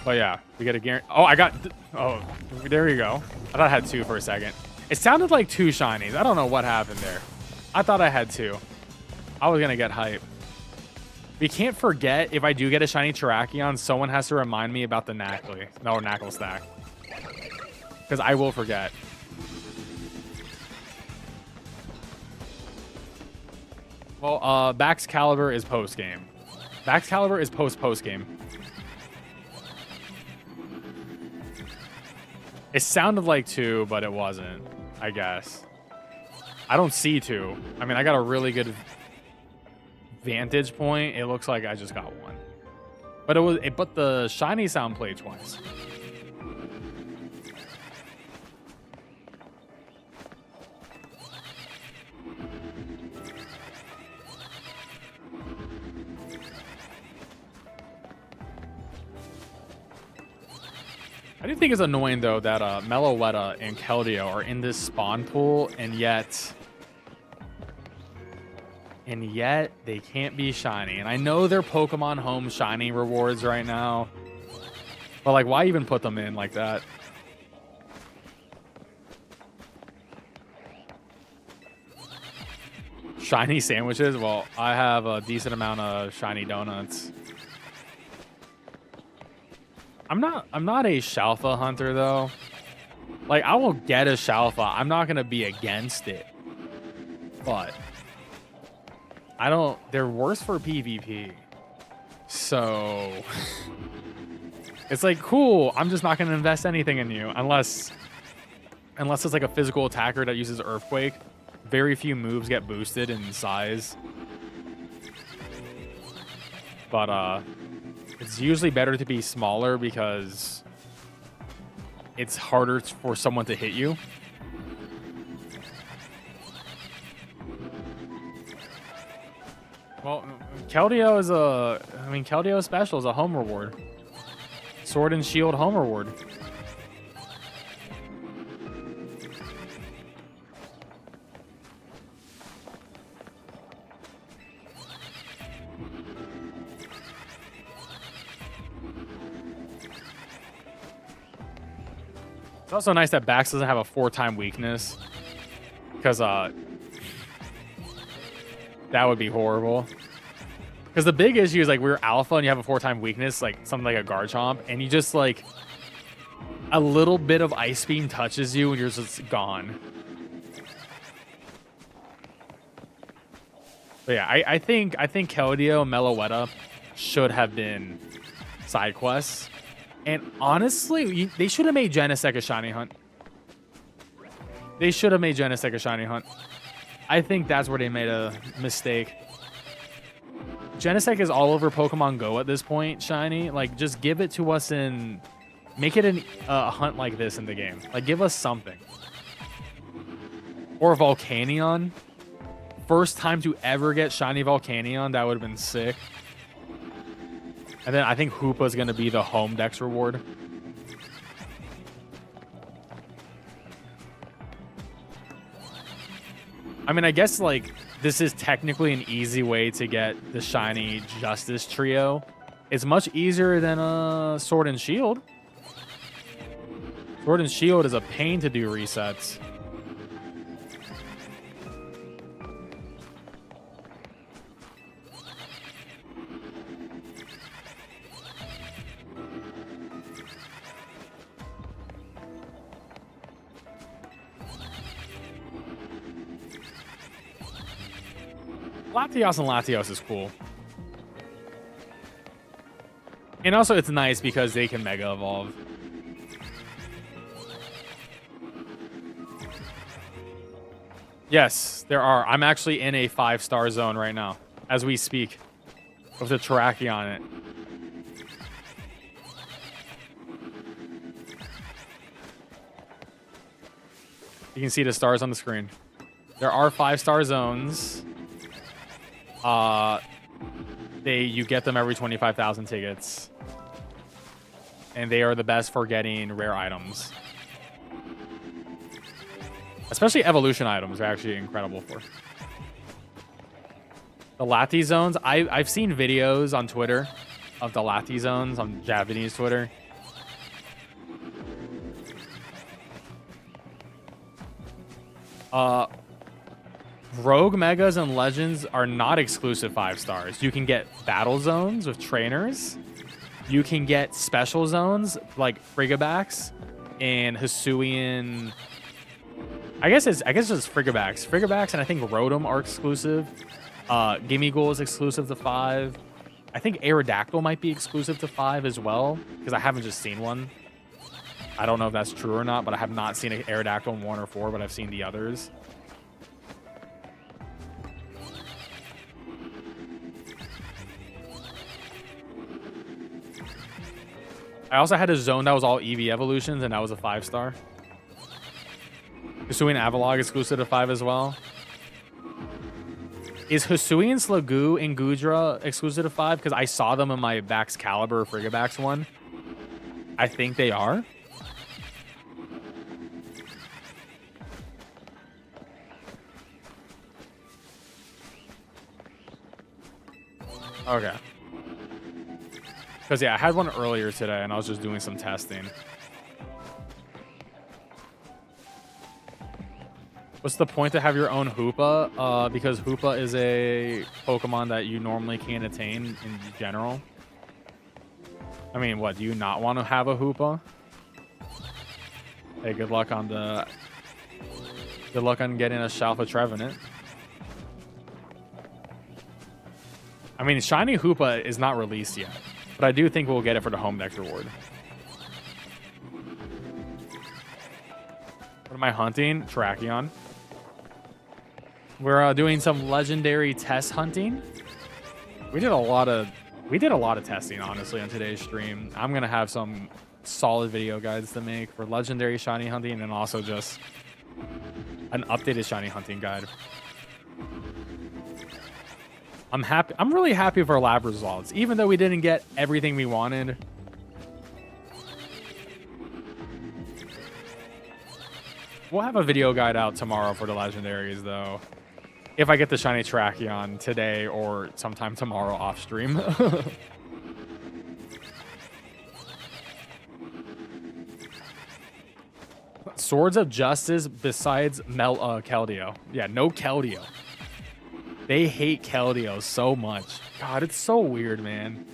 But yeah, we get a guarantee. Oh, there you go. I thought I had two for a second. It sounded like two shinies. I don't know what happened there. I thought I had two. I was going to get hype. We can't forget, if I do get a shiny Terrakion, someone has to remind me about the Knackle stack. Because I will forget. Well, Baxcalibur is post-game. Baxcalibur is post-game. It sounded like two, but it wasn't, I guess. I don't see two. I mean, I got a really good vantage point. It looks like I just got one. But the shiny sound played twice. I do think it's annoying, though, that Meloetta and Keldeo are in this spawn pool, and yet they can't be shiny. And I know they're Pokemon Home shiny rewards right now, but like, why even put them in like that? Shiny sandwiches? Well, I have a decent amount of shiny donuts. I'm not a Shalfa hunter, though. Like, I will get a Shalfa. I'm not going to be against it. But they're worse for PvP. So it's like, cool. I'm just not going to invest anything in you unless it's like a physical attacker that uses Earthquake. Very few moves get boosted in size. But it's usually better to be smaller because it's harder for someone to hit you. Well, Keldeo is Keldeo special is a home reward. Sword and Shield home reward. It's also nice that Bax doesn't have a 4-time weakness, because that would be horrible. Because the big issue is like we're alpha and you have a 4-time weakness, like something like a Garchomp, and you just like a little bit of Ice Beam touches you and you're just gone. But yeah, I think Keldeo and Meloetta should have been side quests. And honestly, they should have made Genesect a shiny hunt. They should have made Genesect a shiny hunt. I think that's where they made a mistake. Genesect is all over Pokemon Go at this point, shiny. Like, just give it to us and make it a hunt like this in the game. Like, give us something. Or Volcanion. First time to ever get shiny Volcanion. That would have been sick. And then I think Hoopa is going to be the home dex reward. I mean, I guess, like, this is technically an easy way to get the shiny Justice Trio. It's much easier than Sword and Shield. Sword and Shield is a pain to do resets. Latios and Latios is cool. And also it's nice because they can Mega Evolve. Yes, there are. I'm actually in a 5-star zone right now, as we speak, with the Terrakion on it. You can see the stars on the screen. There are 5-star zones. You get them every 25,000 tickets. And they are the best for getting rare items. Especially evolution items are actually incredible for. The Lati zones, I've seen videos on Twitter of the Lati zones on Japanese Twitter. Rogue Megas and Legends are not exclusive 5-stars. You can get battle zones with trainers. You can get special zones like Frigibax and Hisuian. I guess it's just Frigibax. Frigibax and I think Rotom are exclusive. Gimmighoul is exclusive to 5. I think Aerodactyl might be exclusive to 5 as well, because I haven't just seen one. I don't know if that's true or not, but I have not seen an Aerodactyl in 1 or 4, but I've seen the others. I also had a zone that was all EV evolutions, and that was a 5-star. Hisuian Avalog exclusive to 5 as well. Is Hisuian Slagoo and Goodra exclusive to 5? Because I saw them in my Baxcalibur Frigibax one. I think they are. Okay. Because, yeah, I had one earlier today, and I was just doing some testing. What's the point to have your own Hoopa? Because Hoopa is a Pokemon that you normally can't attain in general. I mean, what? Do you not want to have a Hoopa? Hey, good luck on the... Good luck on getting a Shalfa Trevenant. I mean, Shiny Hoopa is not released yet. But I do think we'll get it for the home deck reward. What am I hunting? Terrakion. We're doing some legendary test hunting. We did a lot of testing, honestly, on today's stream. I'm gonna have some solid video guides to make for legendary shiny hunting and also just an updated shiny hunting guide. I'm happy. I'm really happy with our lab results, even though we didn't get everything we wanted. We'll have a video guide out tomorrow for the legendaries, though. If I get the shiny Terrakion today or sometime tomorrow off stream. Swords of Justice besides Keldeo. Yeah, no Keldeo. They hate Keldeo so much. God, it's so weird, man.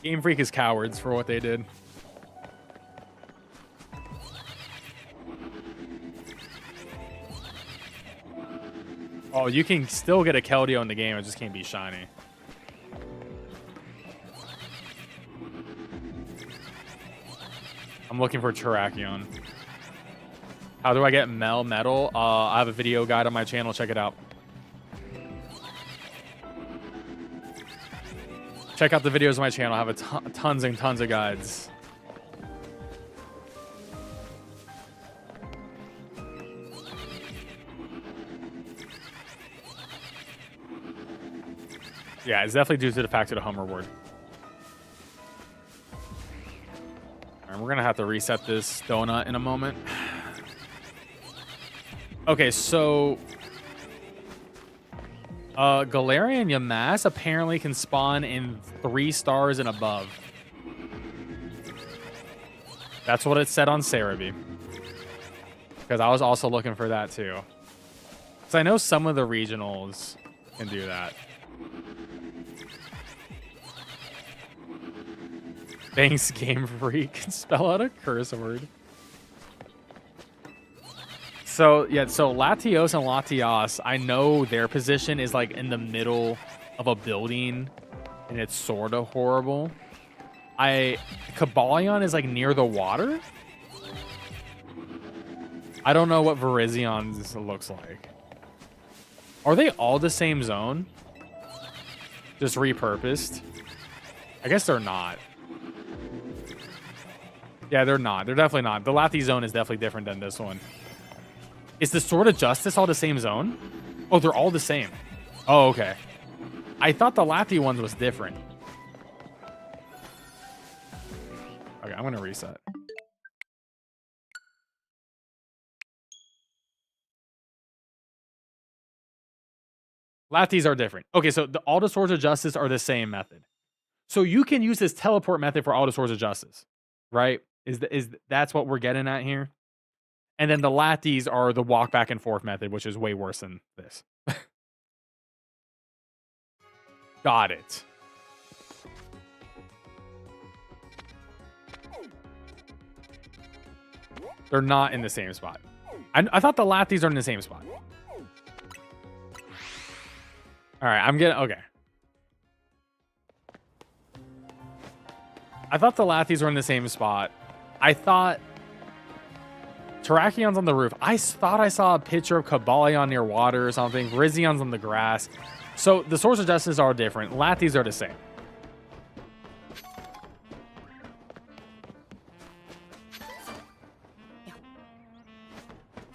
Game Freak is cowards for what they did. Oh, you can still get a Keldeo in the game. It just can't be shiny. I'm looking for Terrakion. How do I get Metal? I have a video guide on my channel. Check it out. Check out the videos on my channel. I have tons and tons of guides. Yeah, it's definitely due to the fact of the home reward. Alright, we're gonna have to reset this donut in a moment. Okay, so Galarian Yamask apparently can spawn in 3 stars and above. That's what it said on Cerebi. Because I was also looking for that too. Because I know some of the regionals can do that. Thanks, Game Freak. Spell out a curse word. So, yeah, so Latios and Latias, I know their position is like in the middle of a building, and it's sort of horrible. Cobalion is like near the water. I don't know what Virizion looks like. Are they all the same zone? Just repurposed? I guess they're not. Yeah, they're not. They're definitely not. The Lathi zone is definitely different than this one. Is the Sword of Justice all the same zone? Oh, they're all the same. Oh, okay. I thought the Lathi one was different. Okay, I'm going to reset. Lathis are different. Okay, so all the Swords of Justice are the same method. So you can use this teleport method for all the Swords of Justice, right? That's what we're getting at here? And then the Lathis are the walk back and forth method, which is way worse than this. Got it. They're not in the same spot. I thought the Lathis are in the same spot. All right, I'm getting... Okay. I thought the Lathis were in the same spot. I thought... Terrakion's on the roof. I thought I saw a picture of Cobalion near water or something. Virizzion's on the grass. So the Swords of Justice are different. Lathis are the same.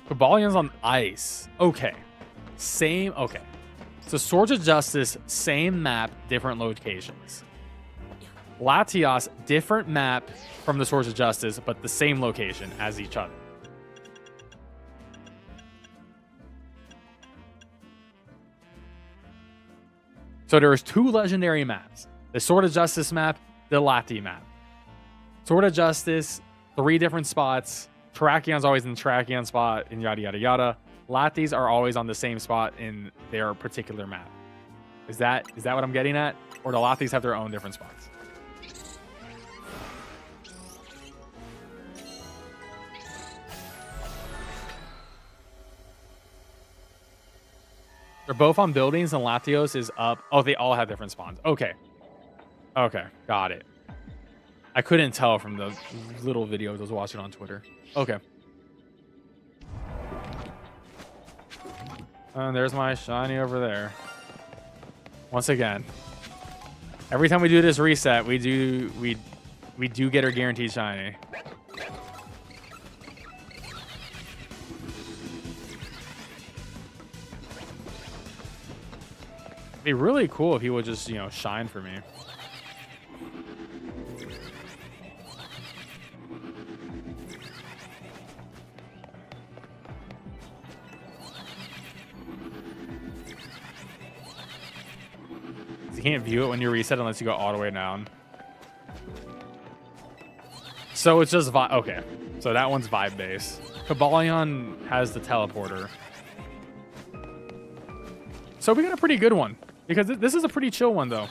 Cobalion's on ice. Okay. Same. Okay. So Swords of Justice, same map, different locations. Latios, different map from the Swords of Justice, but the same location as each other. So there's 2 legendary maps. The Sword of Justice map, the Lati map. Sword of Justice, 3 different spots. Terrakion's always in the Terrakion spot, and yada, yada, yada. Latis are always on the same spot in their particular map. Is that what I'm getting at? Or the Latis have their own different spots? They're both on buildings, and Latios is up. Oh, they all have different spawns. Okay. Okay, got it. I couldn't tell from the little videos I was watching on Twitter. Okay. And there's my shiny over there. Once again. Every time we do this reset, we do get our guaranteed shiny. It'd be really cool if he would just, you know, shine for me. You can't view it when you reset unless you go all the way down. So it's just vibe. Okay, so that one's vibe base. Kabalion has the teleporter. So we got a pretty good one because this is a pretty chill one though.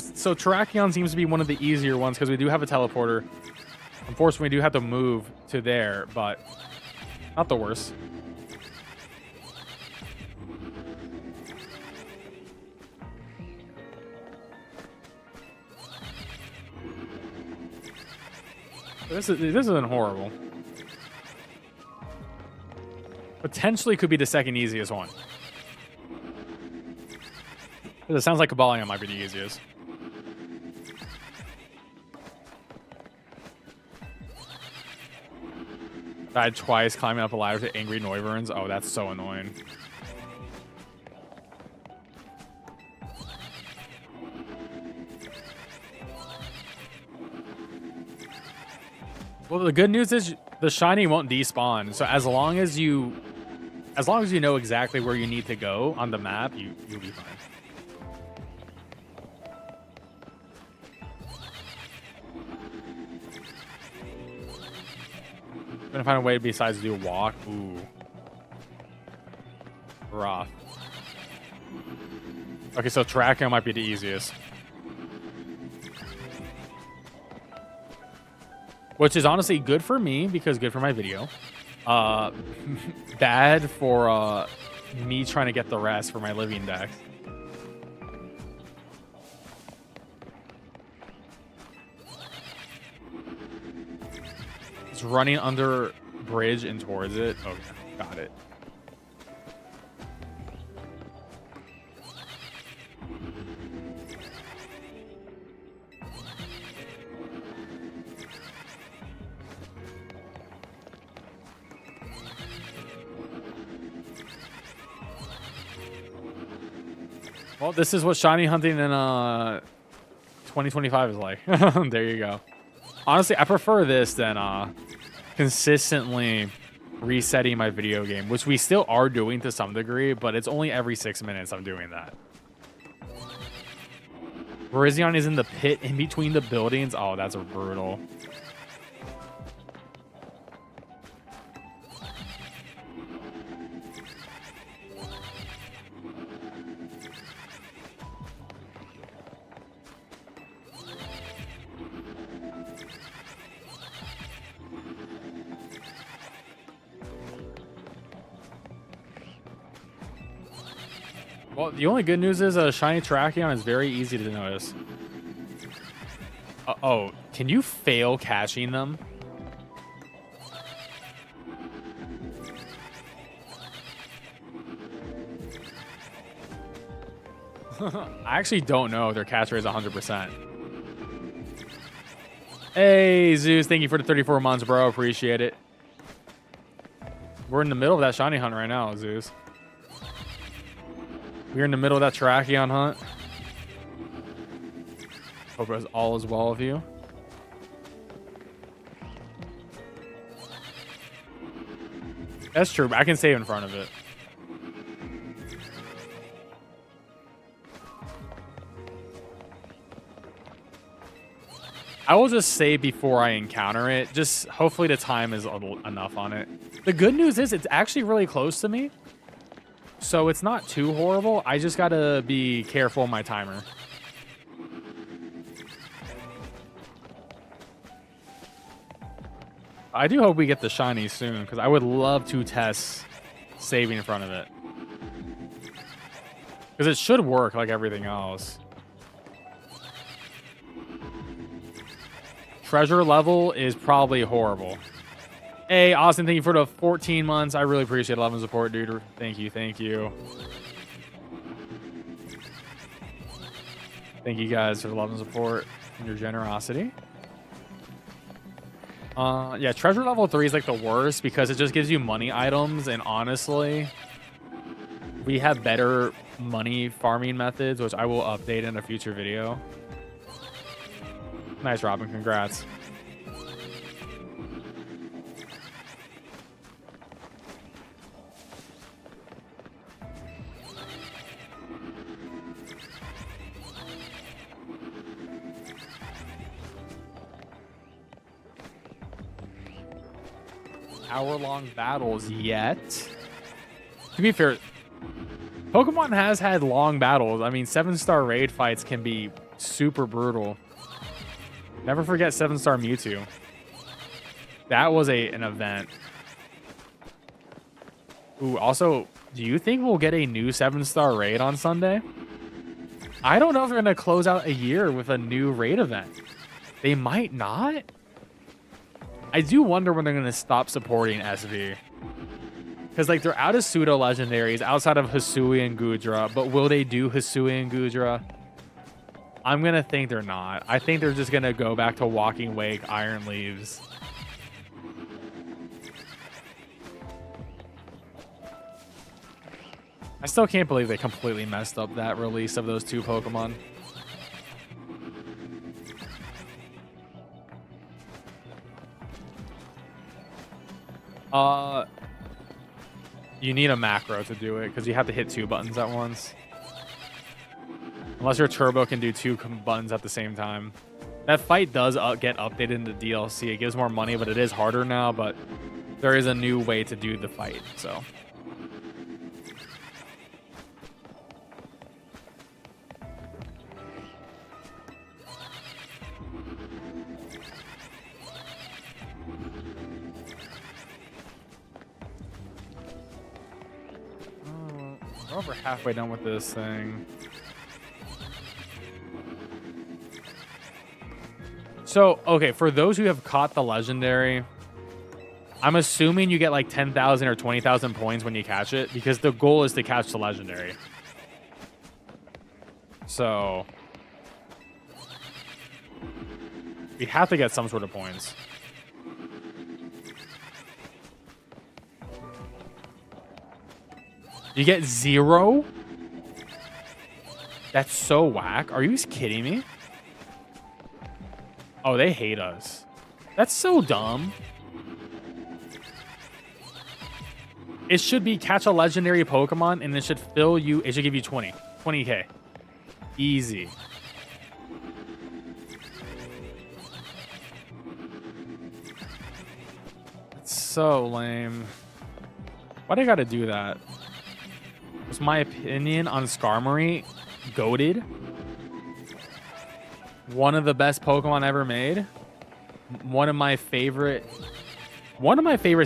So Terrakion seems to be one of the easier ones because we do have a teleporter. Unfortunately, we do have to move to there, but not the worst. This isn't horrible. Potentially could be the second easiest one. It sounds like Kabalion might be the easiest. Died twice climbing up a ladder to angry Noiverns. Oh, that's so annoying. Well, the good news is the shiny won't despawn. So as long as you know exactly where you need to go on the map, you'll be fine. I'm gonna find a way besides do a walk. Ooh. Rough. Okay, so Terrakion might be the easiest. Which is honestly good for me because good for my video. Bad for me trying to get the rest for my living deck. It's running under bridge and towards it. Okay, got it. Well, this is what shiny hunting in 2025 is like. There you go. Honestly, I prefer this than consistently resetting my video game, which we still are doing to some degree, but it's only every 6 minutes I'm doing that. Virizion is in the pit in between the buildings. Oh, that's brutal. Well, the only good news is a shiny Terrakion is very easy to notice. Oh, can you fail catching them? I actually don't know if their catch rate is 100%. Hey, Zeus, thank you for the 34 months, bro. Appreciate it. We're in the middle of that shiny hunt right now, Zeus. We're in the middle of that Terrakion hunt. Hope all is well with you. That's true, but I can save in front of it. I will just save before I encounter it. Just hopefully the time is enough on it. The good news is it's actually really close to me. So it's not too horrible. I just gotta be careful of my timer. I do hope we get the shiny soon because I would love to test saving in front of it. Because it should work like everything else. Treasure level is probably horrible. Hey, Austin, thank you for the 14 months. I really appreciate love and support, dude. Thank you. Thank you. Thank you guys for the love and support and your generosity. Yeah, treasure level 3 is like the worst because it just gives you money items. And honestly, we have better money farming methods, which I will update in a future video. Nice, Robin. Congrats. Hour-long battles yet. To be fair, Pokemon has had long battles. I mean, 7-star raid fights can be super brutal. Never forget 7-star Mewtwo. That was an event. Ooh, also, do you think we'll get a new 7-star raid on Sunday? I don't know if they're going to close out a year with a new raid event. They might not. I do wonder when they're going to stop supporting SV. Because, like, they're out of pseudo-legendaries outside of Hisui and Gudra. But will they do Hisui and Gudra? I'm going to think they're not. I think they're just going to go back to Walking Wake, Iron Leaves. I still can't believe they completely messed up that release of those 2 Pokemon. You need a macro to do it because you have to hit 2 buttons at once. Unless your turbo can do 2 buttons at the same time. That fight does get updated in the DLC. It gives more money, but it is harder now. But there is a new way to do the fight, so. We're over halfway done with this thing. So, okay, for those who have caught the legendary, I'm assuming you get like 10,000 or 20,000 points when you catch it, because the goal is to catch the legendary. So, we have to get some sort of points. You get 0? That's so whack. Are you kidding me? Oh, they hate us. That's so dumb. It should be catch a legendary Pokemon and it should fill you. It should give you 20K. Easy. That's so lame. Why do I gotta do that? Was my opinion on Skarmory goated? One of the best Pokemon ever made. One of my favorite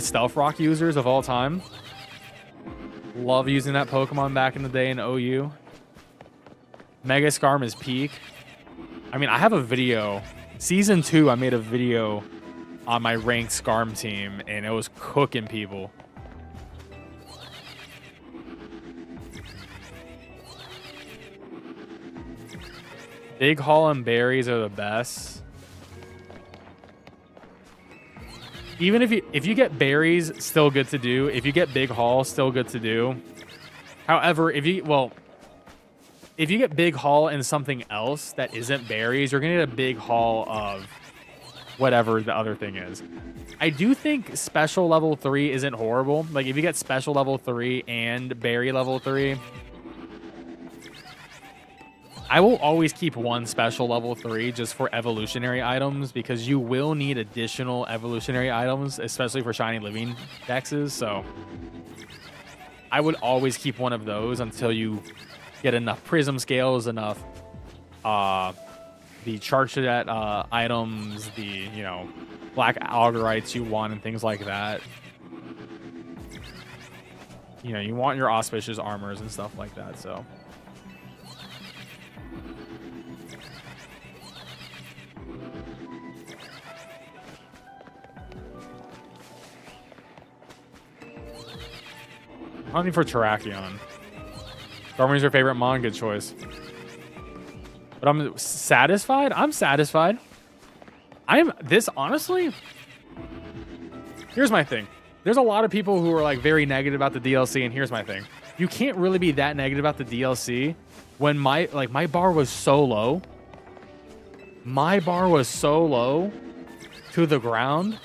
Stealth Rock users of all time. Love using that Pokemon back in the day in OU. Mega Skarm is peak. I mean, I have a video. Season 2, I made a video on my ranked Skarm team, and it was cooking people. Big Haul and berries are the best. Even if you get berries, still good to do. If you get Big Haul, still good to do. However, if you get Big Haul and something else that isn't berries, you're gonna get a Big Haul of whatever the other thing is. I do think special level 3 isn't horrible. Like if you get special level 3 and berry level 3, I will always keep one special level 3 just for evolutionary items, because you will need additional evolutionary items, especially for shiny living dexes. So I would always keep one of those until you get enough prism scales, enough the Charcadet items, the black Algorites you want, and things like that. You want your auspicious armors and stuff like that. So. Hunting for Terrakion. Dormy's your favorite Mon, good choice. But I'm satisfied? I'm satisfied. Honestly, here's my thing. There's a lot of people who are like very negative about the DLC, and here's my thing. You can't really be that negative about the DLC when my bar was so low. My bar was so low to the ground.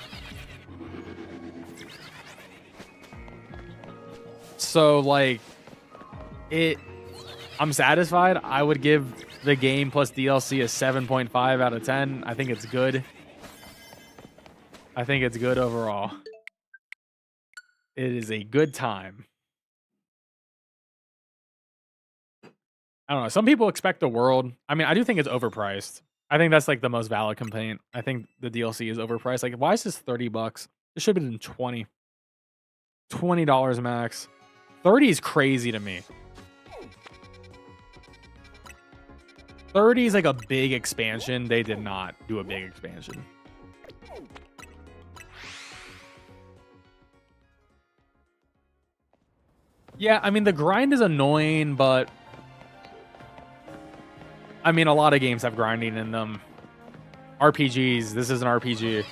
So like I'm satisfied. I would give the game plus DLC a 7.5 out of 10. I think it's good. I think it's good overall. It is a good time. I don't know. Some people expect the world. I mean, I do think it's overpriced. I think that's like the most valid complaint. I think the DLC is overpriced. Like, why is this $30? It should have been 20. $20 max. 30 is crazy to me. 30 is like a big expansion. They did not do a big expansion. Yeah, I mean, the grind is annoying, but I mean, a lot of games have grinding in them. RPGs, this is an RPG.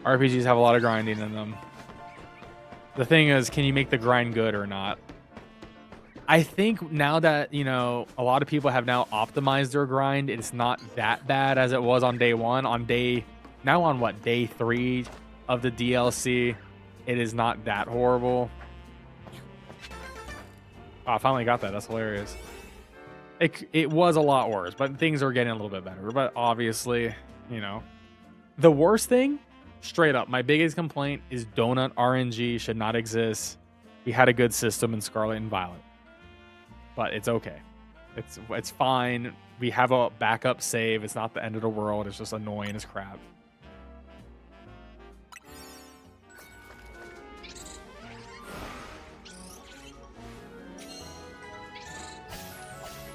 RPGs have a lot of grinding in them. The thing is, can you make the grind good or not? I think now that, you know, a lot of people have now optimized their grind, it's not that bad as it was on day one. Now on what, day 3 of the DLC, it is not that horrible. Oh, I finally got that. That's hilarious. It was a lot worse, but things are getting a little bit better. But obviously, you know, the worst thing, straight up, my biggest complaint is donut RNG should not exist. We had a good system in Scarlet and Violet, but it's okay. It's fine. We have a backup save. It's not the end of the world. It's just annoying as crap.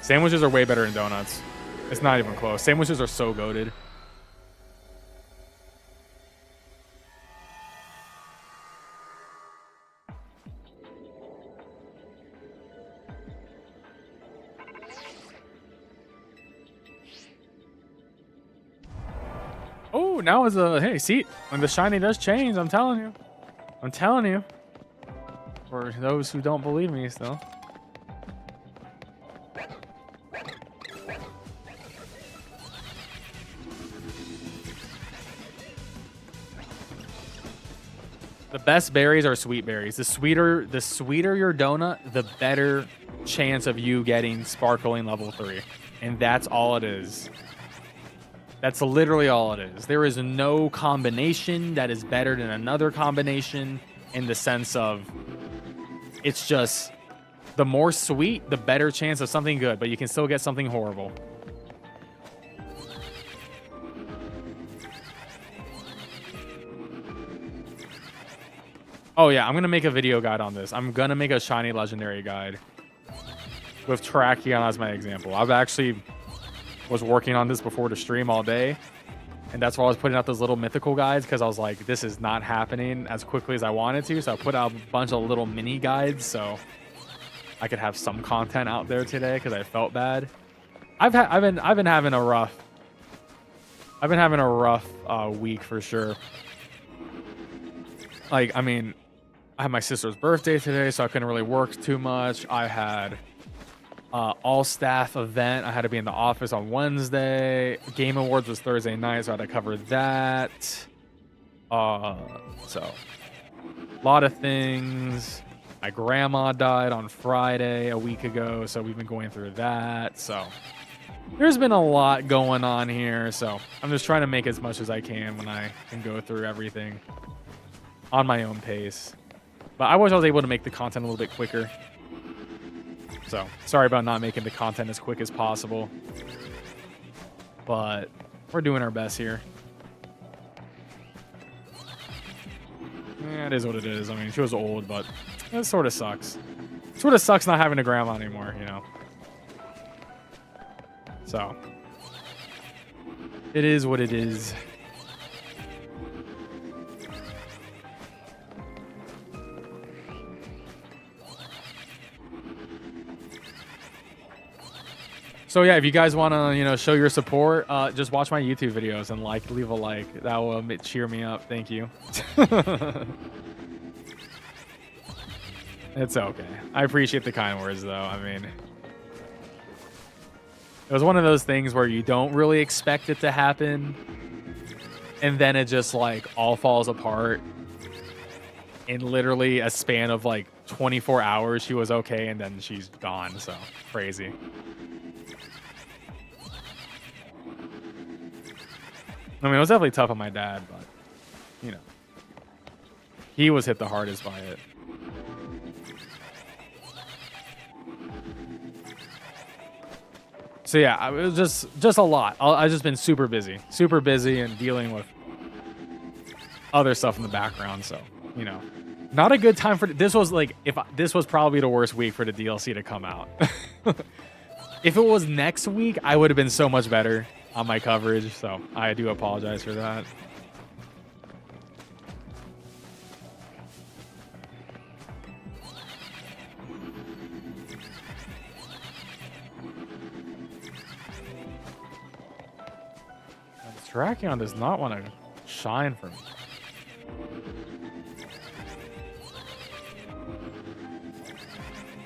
Sandwiches are way better than donuts. It's not even close. Sandwiches are so goated. Oh, now is a hey, see, when the shiny does change, I'm telling you. I'm telling you. For those who don't believe me still. The best berries are sweet berries. The sweeter your donut, the better chance of you getting sparkling level 3. And that's all it is. That's literally all it is. There is no combination that is better than another combination in the sense of it's just the more sweet, the better chance of something good, but you can still get something horrible. Oh yeah, I'm going to make a video guide on this. I'm going to make a shiny legendary guide with Terrakion as my example. I've actually was working on this before the stream all day, and that's why I was putting out those little mythical guides, because I was like, this is not happening as quickly as I wanted to, so I put out a bunch of little mini guides so I could have some content out there today, because I felt bad. I've been having a rough week for sure. Like, I mean, I had my sister's birthday today, so I couldn't really work too much. I had all staff event. I had to be in the office on Wednesday. Game Awards was Thursday night, so I had to cover that. So a lot of things. My grandma died on Friday a week ago, so we've been going through that. So there's been a lot going on here, so I'm just trying to make as much as I can when I can go through everything on my own pace. But I wish I was able to make the content a little bit quicker. So sorry about not making the content as quick as possible. But we're doing our best here. Yeah, it is what it is. I mean, she was old, but it sort of sucks. It sort of sucks not having a grandma anymore, you know. So it is what it is. So yeah, if you guys want to, you know, show your support, just watch my YouTube videos and leave a like. That will cheer me up. Thank you. It's okay. I appreciate the kind words, though. I mean, it was one of those things where you don't really expect it to happen, and then it just like all falls apart. In literally a span of like 24 hours, she was okay, and then she's gone. So crazy. I mean, it was definitely tough on my dad, but you know, he was hit the hardest by it. So yeah, it was just a lot. I've just been super busy, and dealing with other stuff in the background. So, you know, not a good time for this. Was like, this was probably the worst week for the DLC to come out. If it was next week, I would have been so much better on my coverage. So I do apologize for that. Terrakion does not want to shine for me.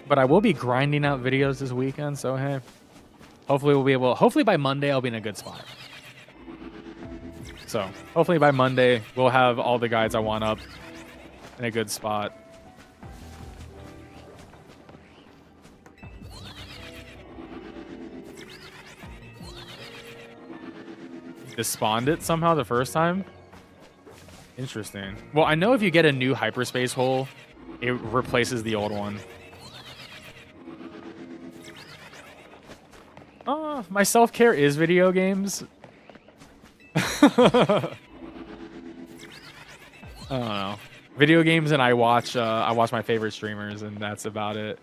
But I will be grinding out videos this weekend, so hey. Hopefully we'll be able, hopefully by Monday I'll be in a good spot. So, hopefully by Monday we'll have all the guides I want up in a good spot. Despawned it somehow the first time? Interesting. Well, I know if you get a new hyperspace hole, it replaces the old one. My self-care is video games. I don't know. Video games, and I watch my favorite streamers, and that's about it.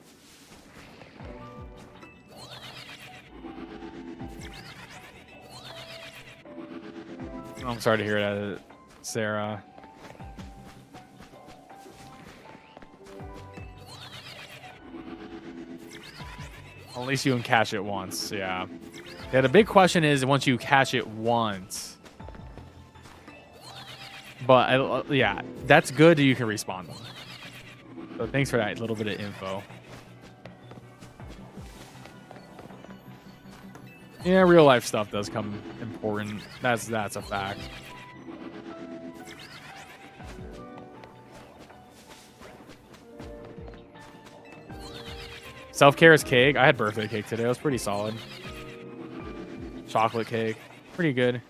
I'm sorry to hear that, Sarah. At least you can catch it once, yeah. Yeah, the big question is once you catch it once. But, yeah, that's good that you can respawn them. So thanks for that little bit of info. Yeah, real life stuff does come important. That's a fact. Self-care is cake. I had birthday cake today. It was pretty solid. Chocolate cake. Pretty good.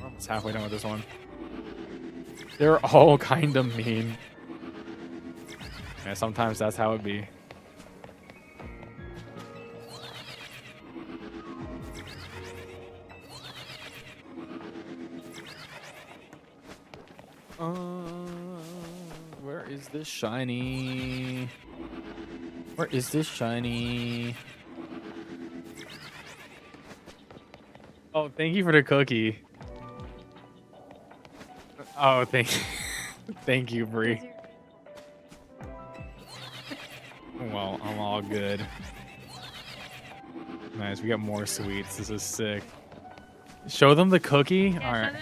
Almost halfway done with this one. They're all kind of mean. Yeah, sometimes that's how it be. Where is this shiny? Where is this shiny? Oh, thank you for the cookie. Oh, thank you, Bree. Well, I'm all good. Nice, we got more sweets. This is sick. Show them the cookie? Yeah, all right.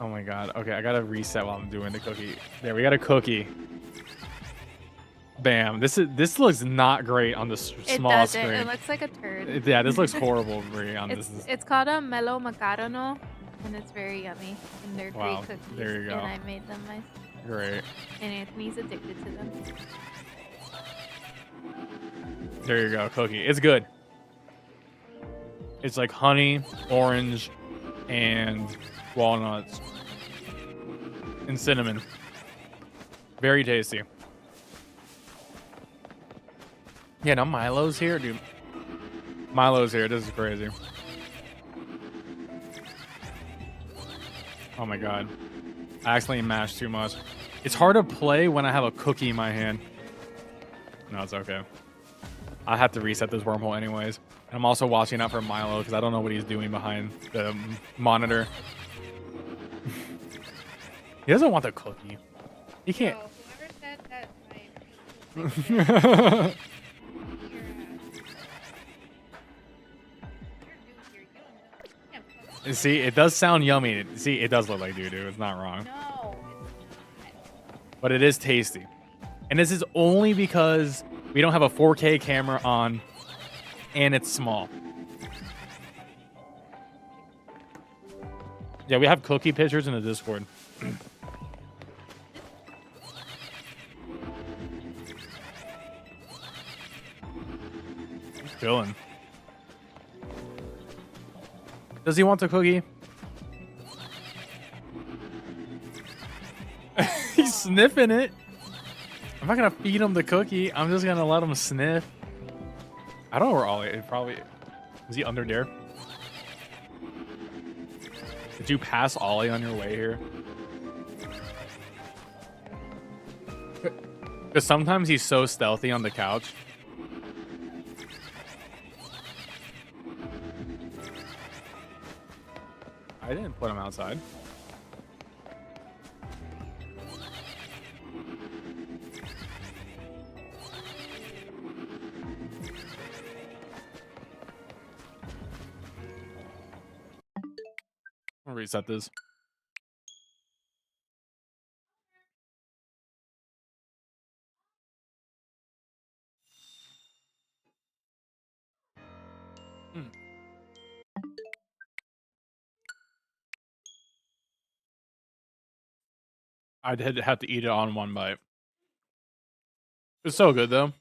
Oh my god. Okay, I gotta reset while I'm doing the cookie. There, we got a cookie. Bam. This looks not great on the small screen. It looks like a turd. Yeah, this looks horrible, Brie, on it's, this. It's called a mellow macaroni, and it's very yummy. And they're Wow, great cookies. there you go. And I made them myself. Great. And Anthony's addicted to them. There you go, cookie. It's good. It's like honey, orange, and walnuts. And cinnamon. Very tasty. Yeah, no Milo's here, dude. Milo's here. This is crazy. Oh my god. I accidentally mashed too much. It's hard to play when I have a cookie in my hand. No, it's okay. I have to reset this wormhole anyways. I'm also watching out for Milo because I don't know what he's doing behind the monitor. He doesn't want the cookie. He can't. Yo, whoever said that my See, it does sound yummy. See, it does look like doo-doo. It's not wrong. No, it's not. But it is tasty. And this is only because we don't have a 4K camera on and it's small. Yeah, we have cookie pictures in the Discord. He's chilling. Does he want the cookie? He's sniffing it. I'm not gonna feed him the cookie. I'm just gonna let him sniff. I don't know where Ollie is. Probably. Is he under there? Did you pass Ollie on your way here? Because sometimes he's so stealthy on the couch. I didn't put him outside. I'll reset this. I'd have to eat it on one bite. It's so good though.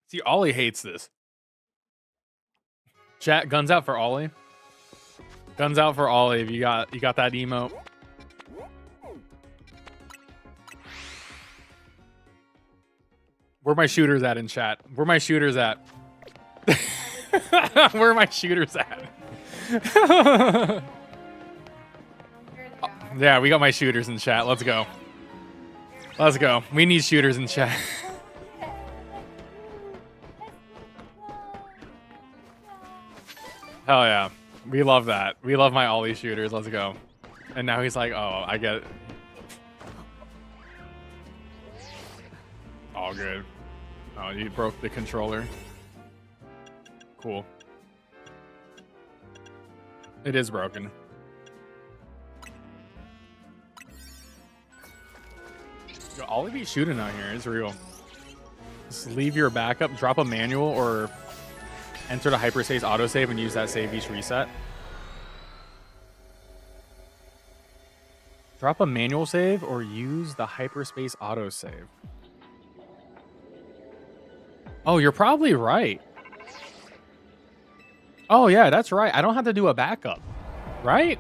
See, Ollie hates this. Chat, guns out for Ollie. Guns out for Ollie if you got that emote. Where my shooters at in chat? Where my shooters at? Where are my shooters at? Yeah, we got my shooters in chat. Let's go. Let's go. We need shooters in chat. Hell yeah. We love that. We love my Ollie shooters. Let's go. And now he's like, oh, I get it. All good. Oh, you broke the controller. Cool. It is broken. Yo, Ollie be shooting out here. It's real. Just leave your backup, drop a manual, or enter the hyperspace autosave and use that save each reset. Drop a manual save or use the hyperspace autosave. Oh, you're probably right. Oh yeah, that's right. I don't have to do a backup, right?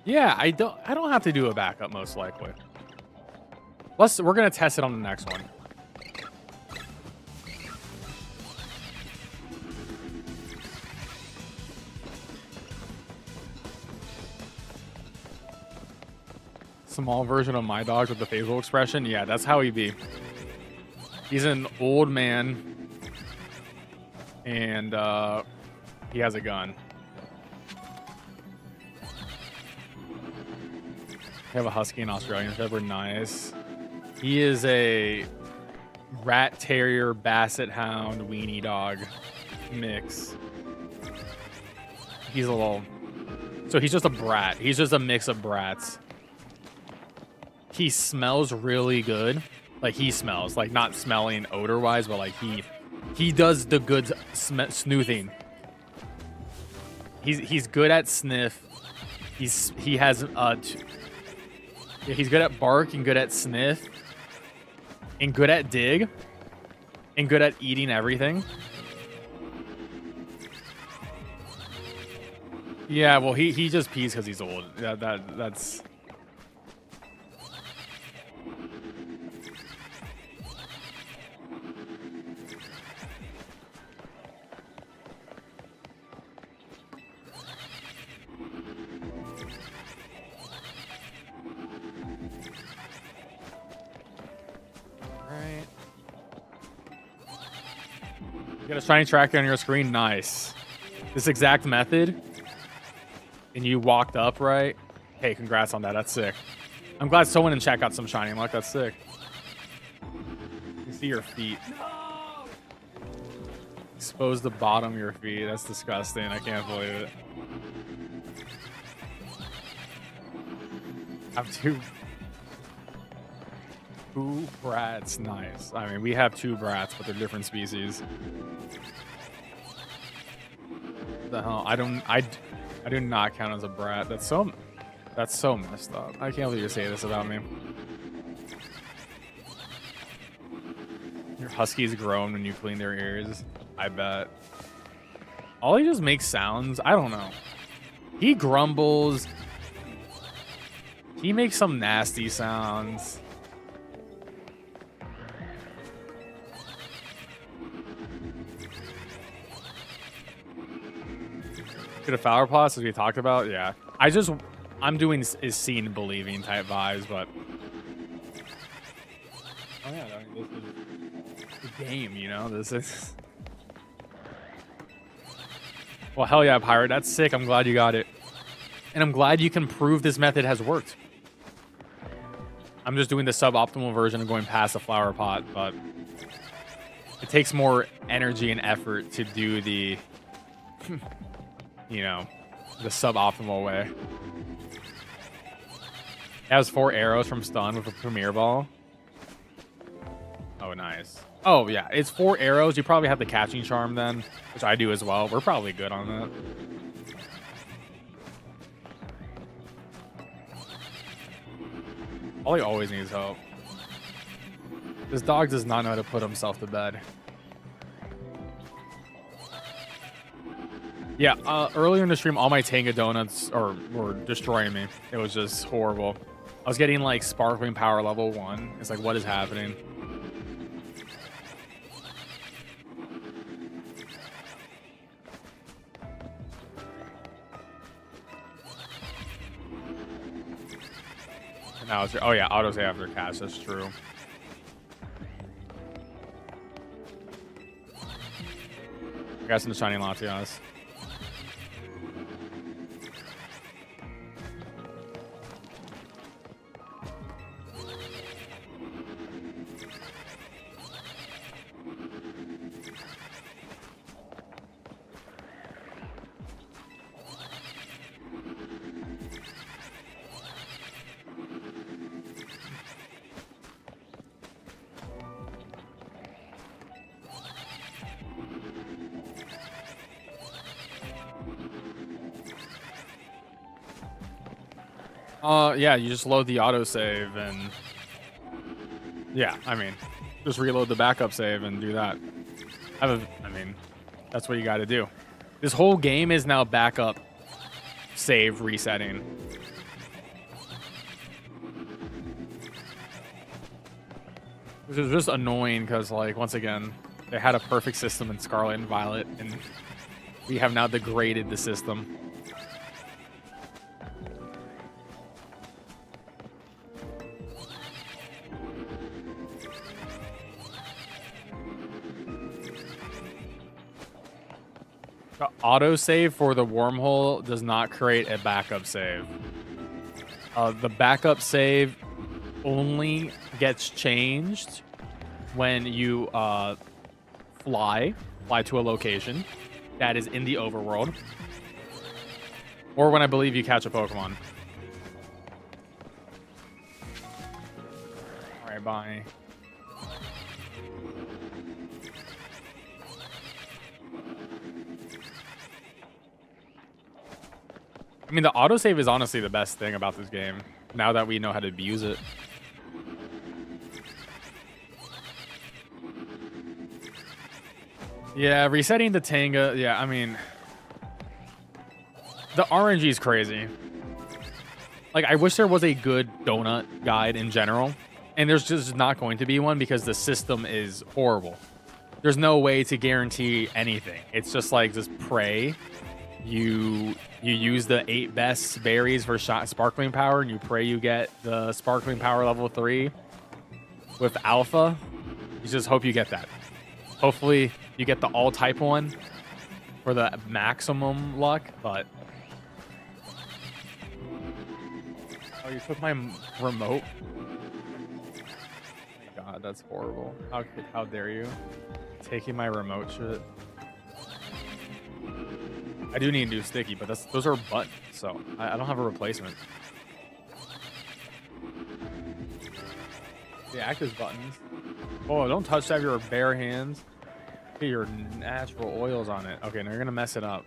Yeah, I don't have to do a backup most likely. We're gonna test it on the next one. Small version of my dog with the facial expression. Yeah, that's how he be. He's an old man, and he has a gun. We have a husky and Australian Shepherd. Nice. He is a rat terrier, basset hound, weenie dog mix. He's a little. So he's just a brat. He's just a mix of brats. He smells really good. Like he smells, like not smelling odor wise, but like he does the good snoozing. He's good at sniff. He's good at bark and good at sniff and good at dig and good at eating everything. Yeah, well he just pees because he's old. Yeah, that's. You got a shiny tracker on your screen? Nice. This exact method, and you walked up, right? Hey, congrats on that. That's sick. I'm glad someone in chat got some shiny luck. That's sick. You can see your feet. Expose the bottom of your feet. That's disgusting. I can't believe it. I have two brats. Nice. I mean, we have 2 brats, but they're different species. What the hell? I do not count as a brat. That's so messed up. I can't believe you say this about me. Your huskies groan when you clean their ears. I bet. Ollie just makes sounds. I don't know. He grumbles. He makes some nasty sounds. To the flower plots, as we talked about, yeah. I'm doing is seeing believing type vibes, but oh yeah, I mean, this is the game, you know. This is well, hell yeah, pirate. That's sick. I'm glad you got it, and I'm glad you can prove this method has worked. I'm just doing the suboptimal version of going past the flower pot, but it takes more energy and effort to do the you know, the suboptimal way. It has 4 arrows from stun with a premier ball. Oh, nice. Oh, yeah. It's 4 arrows. You probably have the catching charm then, which I do as well. We're probably good on that. Ollie always needs help. This dog does not know how to put himself to bed. Yeah, earlier in the stream, all my Tanga donuts were destroying me. It was just horrible. I was getting like sparkling power level 1. It's like, what is happening? And now it's oh yeah, auto save after catch. That's true. I got some shiny Latias. Yeah, you just load the autosave and yeah, I mean, just reload the backup save and do that. I mean, that's what you got to do. This whole game is now backup save resetting. Which is just annoying because, like, once again, they had a perfect system in Scarlet and Violet, and we have now degraded the system. The autosave for the wormhole does not create a backup save. The backup save only gets changed when you fly to a location that is in the overworld, or when I believe you catch a Pokemon. All right, bye. I mean, the autosave is honestly the best thing about this game, now that we know how to abuse it. Yeah, resetting the Tanga, yeah, I mean, the RNG is crazy. Like, I wish there was a good donut guide in general, and there's just not going to be one because the system is horrible. There's no way to guarantee anything. It's just like, just pray. You use the 8 best berries for sparkling power, and you pray you get the sparkling power level 3 with alpha. You just hope you get that. Hopefully you get the all type one for the maximum luck, but oh, you took my remote. Oh my god, that's horrible. How dare you? Taking my remote shit. I do need a new sticky, but those are buttons, so I don't have a replacement. The active buttons. Oh, don't touch that with your bare hands. Get your natural oils on it. Okay, now you're gonna mess it up.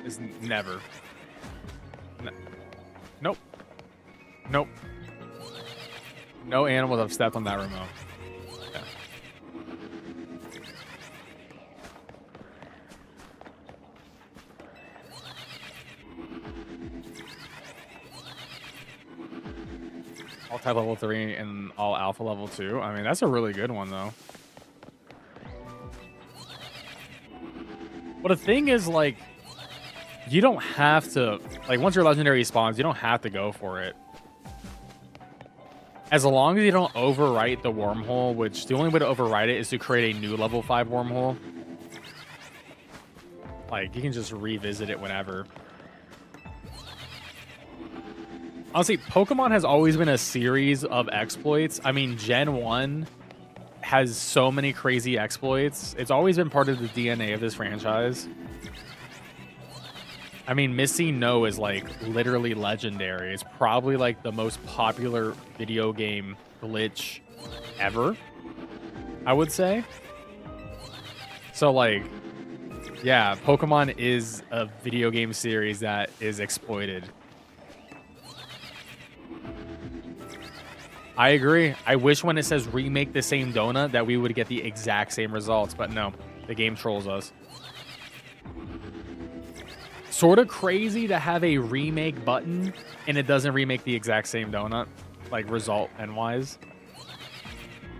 It's never. Nope. Nope. No animals have stepped on that remote. Yeah. All type level 3 and all alpha level 2. I mean, that's a really good one, though. But the thing is, like, you don't have to, like, once your legendary spawns, you don't have to go for it. As long as you don't overwrite the wormhole, which the only way to overwrite it is to create a new level 5 wormhole. Like, you can just revisit it whenever. Honestly, Pokemon has always been a series of exploits. I mean, Gen 1 has so many crazy exploits. It's always been part of the DNA of this franchise. I mean, Missing No is, like, literally legendary. It's probably, like, the most popular video game glitch ever, I would say. So, like, yeah, Pokemon is a video game series that is exploited. I agree. I wish when it says remake the same donut that we would get the exact same results, but no, the game trolls us. Sort of crazy to have a remake button and it doesn't remake the exact same donut, like result and wise.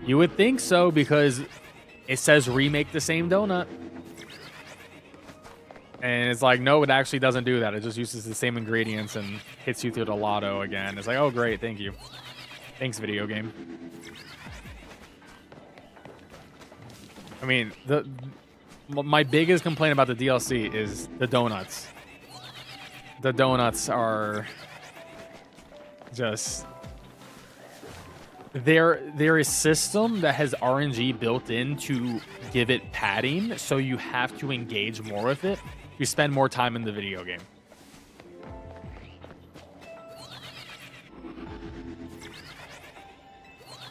You would think so because it says remake the same donut. And it's like, no, it actually doesn't do that. It just uses the same ingredients and hits you through the lotto again. It's like, oh, great. Thank you. Thanks, video game. I mean, my biggest complaint about the DLC is the donuts. The donuts are just... They're a system that has RNG built in to give it padding, so you have to engage more with it. You spend more time in the video game.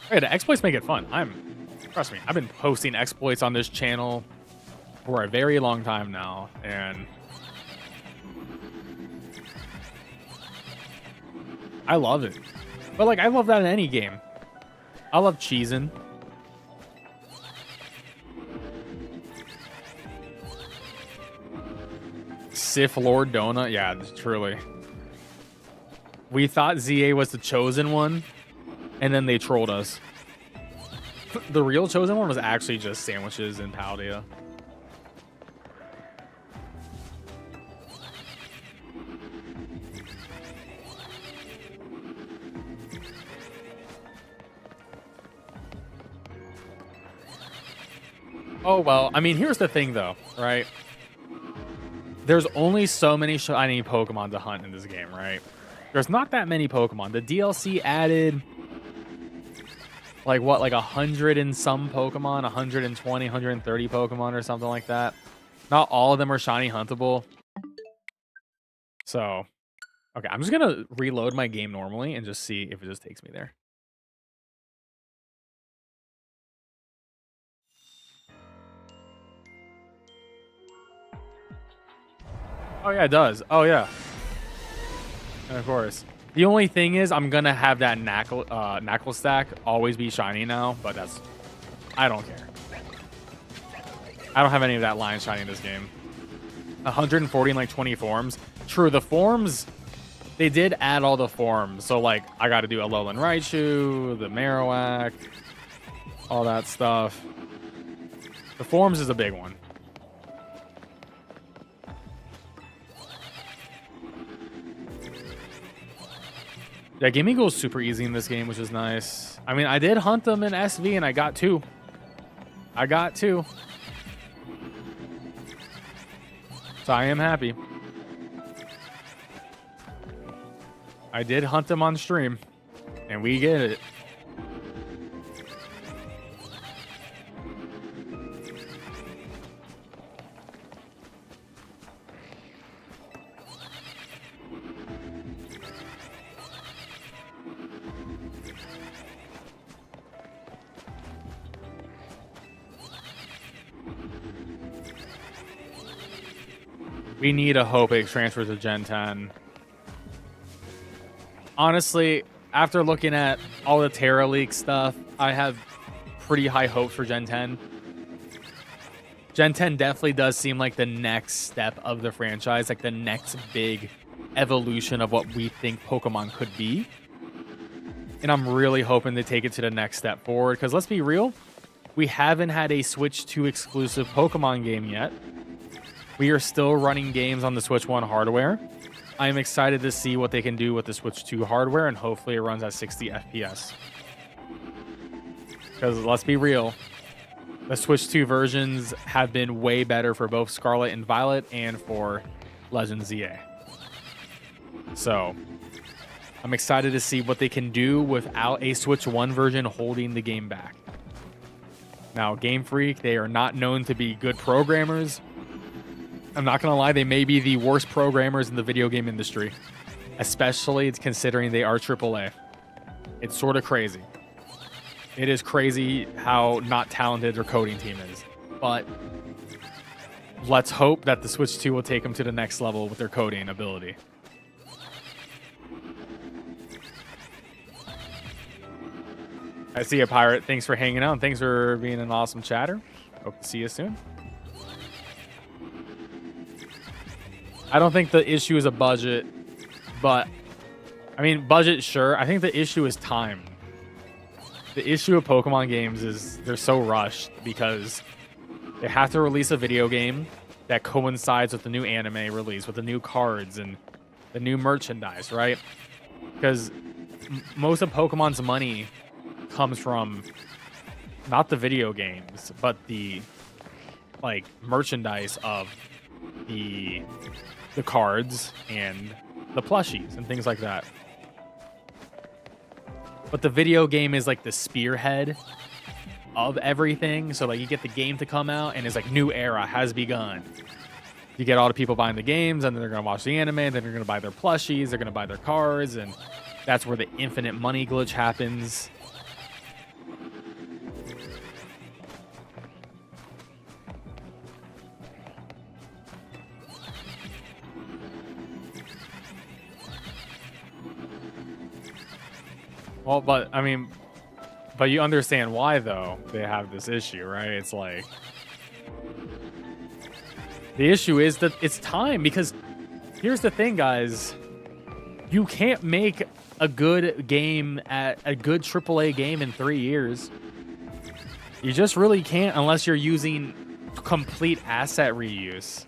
Hey, the exploits make it fun. Trust me, I've been posting exploits on this channel for a very long time now, and I love it. But like, I love that in any game. I love cheesing. Sith Lord Donut, yeah, truly. We thought ZA was the chosen one, and then they trolled us. The real chosen one was actually just sandwiches and Paldea. Oh, well, I mean, here's the thing, though, right? There's only so many shiny Pokemon to hunt in this game, right? There's not that many Pokemon. The DLC added, like, what, like 100 and some Pokemon? 120, 130 Pokemon or something like that. Not all of them are shiny huntable. So, okay, I'm just going to reload my game normally and just see if it just takes me there. Oh, yeah, it does. Oh, yeah. And of course. The only thing is I'm going to have that knackle stack always be shiny now, but that's... I don't care. I don't have any of that line shiny in this game. 140 and like 20 forms. True, the forms... They did add all the forms. So, like, I got to do Alolan Raichu, the Marowak, all that stuff. The forms is a big one. Yeah, gaming goes super easy in this game, which is nice. I mean, I did hunt them in SV and I got 2. I got 2. So I am happy. I did hunt them on stream, and we get it. We need a hope it transfers to Gen 10. Honestly, after looking at all the Terra League stuff, I have pretty high hopes for Gen 10. Gen 10 definitely does seem like the next step of the franchise, like the next big evolution of what we think Pokemon could be. And I'm really hoping to take it to the next step forward, because let's be real, we haven't had a Switch 2 exclusive Pokemon game yet. We are still running games on the Switch 1 hardware. I am excited to see what they can do with the Switch 2 hardware, and hopefully it runs at 60 FPS. Because let's be real, the Switch 2 versions have been way better for both Scarlet and Violet and for Legends ZA. So I'm excited to see what they can do without a Switch 1 version holding the game back. Now, Game Freak, they are not known to be good programmers. I'm not going to lie, they may be the worst programmers in the video game industry, especially considering they are AAA. It's sort of crazy. It is crazy how not talented their coding team is. But let's hope that the Switch 2 will take them to the next level with their coding ability. I see a pirate. Thanks for hanging out, and thanks for being an awesome chatter. Hope to see you soon. I don't think the issue is a budget, but I mean, budget, sure. I think the issue is time. The issue of Pokemon games is they're so rushed because they have to release a video game that coincides with the new anime release, with the new cards and the new merchandise, right? Because most of Pokemon's money comes from not the video games, but the like merchandise of the cards and the plushies and things like that. But the video game is like the spearhead of everything. So like you get the game to come out and it's like new era has begun. You get all the people buying the games and then they're going to watch the anime, and then they're going to buy their plushies, they're going to buy their cards, and that's where the infinite money glitch happens. Well, but I mean, but you understand why though they have this issue, right? It's like the issue is that it's time, because here's the thing, guys. You can't make a good game at a good AAA game in 3 years. You just really can't unless you're using complete asset reuse.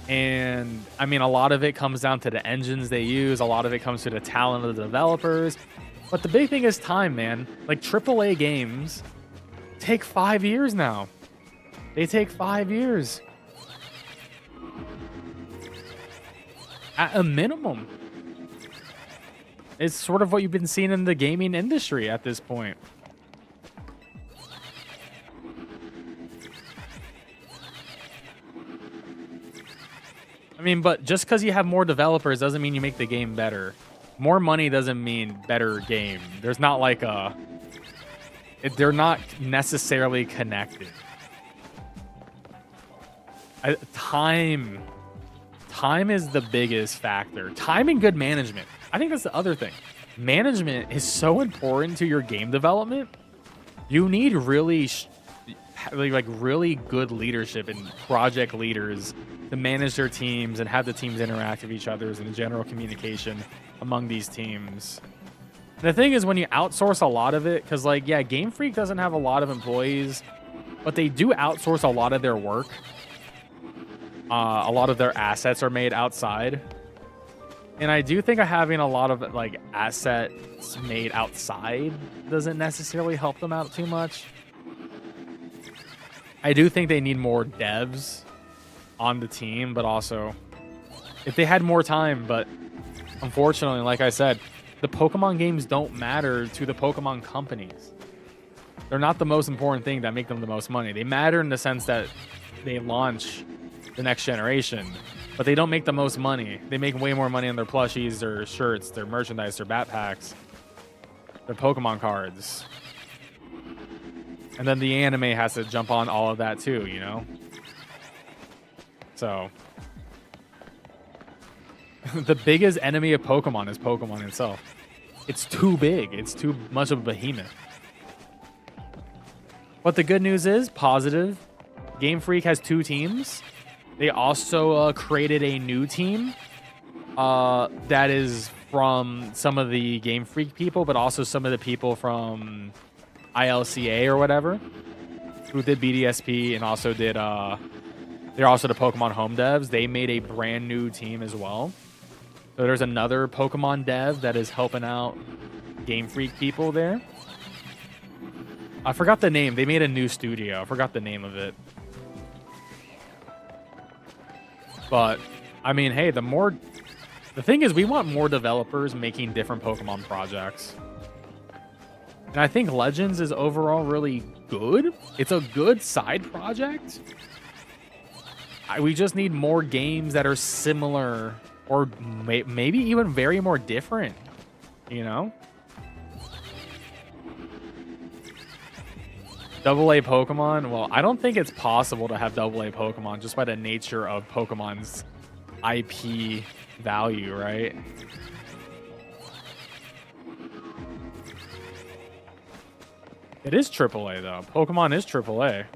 And I mean, a lot of it comes down to the engines they use. A lot of it comes to the talent of the developers. But the big thing is time, man. Like AAA games take 5 years now. They take 5 years. At a minimum. It's sort of what you've been seeing in the gaming industry at this point. I mean, but just because you have more developers doesn't mean you make the game better. More money doesn't mean better game. There's not like a... they're not necessarily connected. Time is the biggest factor. Time and good management. I think that's the other thing. Management is so important to your game development. You need really really good leadership and project leaders to manage their teams and have the teams interact with each other and general communication among these teams. And the thing is, when you outsource a lot of it, because like, yeah, Game Freak doesn't have a lot of employees, but they do outsource a lot of their work. A lot of their assets are made outside. And I do think having a lot of like assets made outside doesn't necessarily help them out too much. I do think they need more devs on the team, but also if they had more time, but unfortunately, like I said, the Pokemon games don't matter to the Pokemon companies. They're not the most important thing that make them the most money. They matter in the sense that they launch the next generation, but they don't make the most money. They make way more money on their plushies, their shirts, their merchandise, their backpacks, their Pokemon cards. And then the anime has to jump on all of that too, you know? So the biggest enemy of Pokemon is Pokemon itself. It's too big. It's too much of a behemoth. But the good news is, positive, Game Freak has 2 teams. They also created a new team that is from some of the Game Freak people, but also some of the people from ILCA or whatever, who did BDSP and also did, they're also the Pokemon home devs. They made a brand new team as well. So there's another Pokemon dev that is helping out Game Freak people there. I forgot the name. They made a new studio. I forgot the name of it. But, I mean, hey, the thing is, we want more developers making different Pokemon projects. And I think Legends is overall really good. It's a good side project. We just need more games that are similar or maybe even very more different, you know? AA Pokemon? Well, I don't think it's possible to have AA Pokemon just by the nature of Pokemon's IP value, right? It is AAA, though. Pokemon is AAA.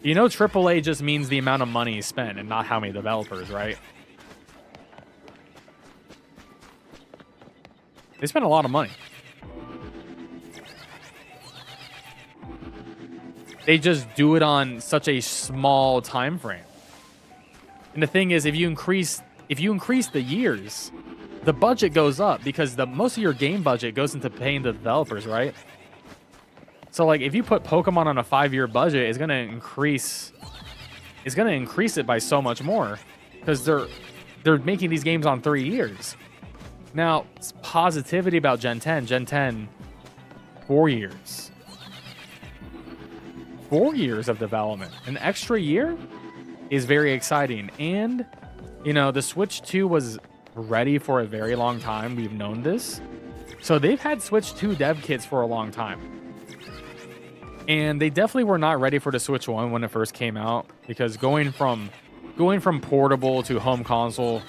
You know AAA just means the amount of money spent and not how many developers, right? They spend a lot of money. They just do it on such a small time frame. And the thing is, if you increase the years, the budget goes up because most of your game budget goes into paying the developers, right? So like if you put Pokemon on a 5-year budget, it's gonna increase it by so much more because they're making these games on 3 years. Now, positivity about Gen 10. Gen 10, 4 years. 4 years of development. An extra year is very exciting. And, you know, the Switch 2 was ready for a very long time. We've known this. So they've had Switch 2 dev kits for a long time. And they definitely were not ready for the Switch 1 when it first came out, because going from portable to home console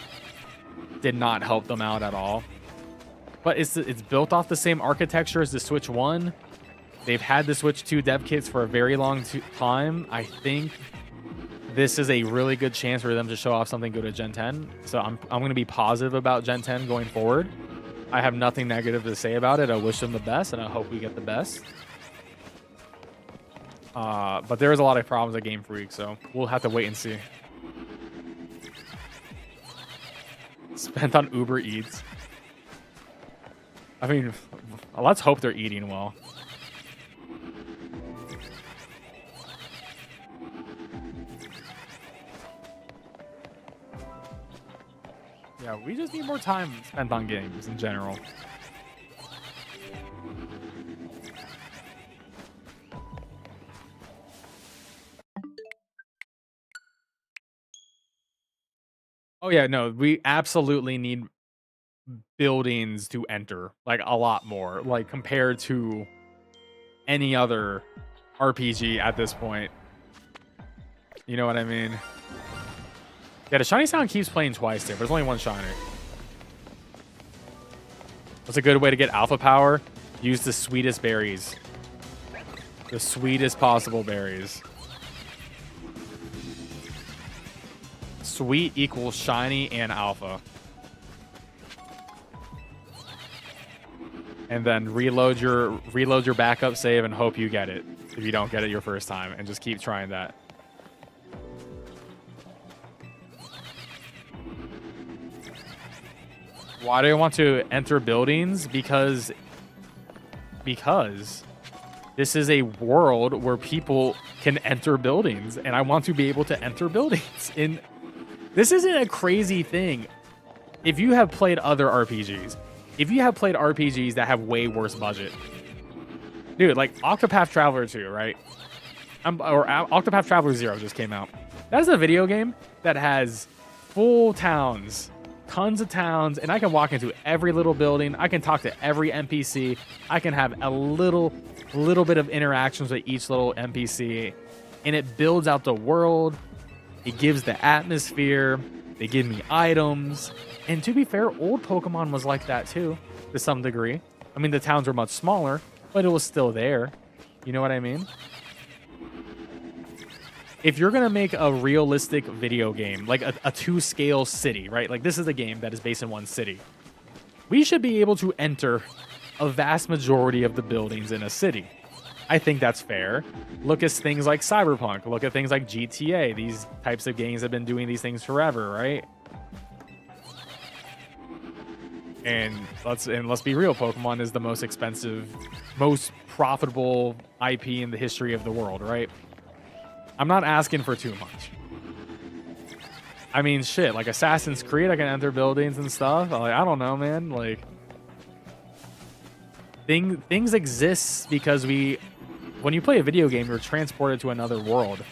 did not help them out at all. But it's built off the same architecture as the Switch 1. They've had the Switch 2 dev kits for a very long time. I think this is a really good chance for them to show off something good at Gen 10. So I'm going to be positive about Gen 10 going forward. I have nothing negative to say about it. I wish them the best, and I hope we get the best. But there is a lot of problems at Game Freak, so we'll have to wait and see. Spent on Uber Eats. I mean, let's hope they're eating well. Yeah, we just need more time spent on games in general. Oh yeah, no, we absolutely need buildings to enter, like a lot more, like compared to any other RPG at this point. You know what I mean? Yeah, the shiny sound keeps playing twice there, but there's only one shiny. What's a good way to get alpha power? Use the sweetest berries. The sweetest possible berries. Sweet equals shiny and alpha. And then reload your backup save and hope you get it if you don't get it your first time, and just keep trying that. Why do I want to enter buildings? Because this is a world where people can enter buildings, and I want to be able to enter buildings. And this isn't a crazy thing. If you have played other RPGs, if you have played RPGs that have way worse budget, dude, like Octopath Traveler 2, right? Or Octopath Traveler 0 just came out. That's a video game that has full towns, tons of towns, and I can walk into every little building. I can talk to every NPC. I can have a little bit of interactions with each little NPC, and it builds out the world. It gives the atmosphere. They give me items. And to be fair, old Pokemon was like that too, to some degree. I mean, the towns were much smaller, but it was still there. You know what I mean? If you're going to make a realistic video game, like a 2-scale city, right? Like this is a game that is based in one city. We should be able to enter a vast majority of the buildings in a city. I think that's fair. Look at things like Cyberpunk. Look at things like GTA. These types of games have been doing these things forever, right? And let's be real, Pokemon is the most expensive, most profitable IP in the history of the world, right? I'm not asking for too much. I mean, shit, like Assassin's Creed, I can enter buildings and stuff. Like, I don't know, man. Like, things exist because when you play a video game, you're transported to another world.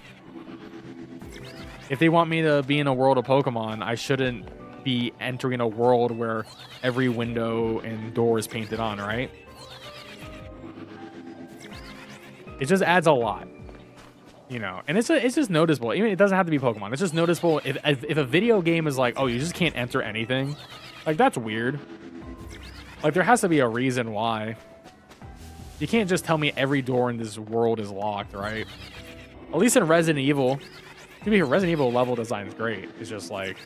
If they want me to be in a world of Pokemon, I shouldn't be entering a world where every window and door is painted on, right? It just adds a lot. You know, and it's just noticeable. Even it doesn't have to be Pokemon. It's just noticeable if a video game is like, oh, you just can't enter anything. Like, that's weird. Like, there has to be a reason why. You can't just tell me every door in this world is locked, right? At least in Resident Evil. To be Resident Evil level design is great. It's just like,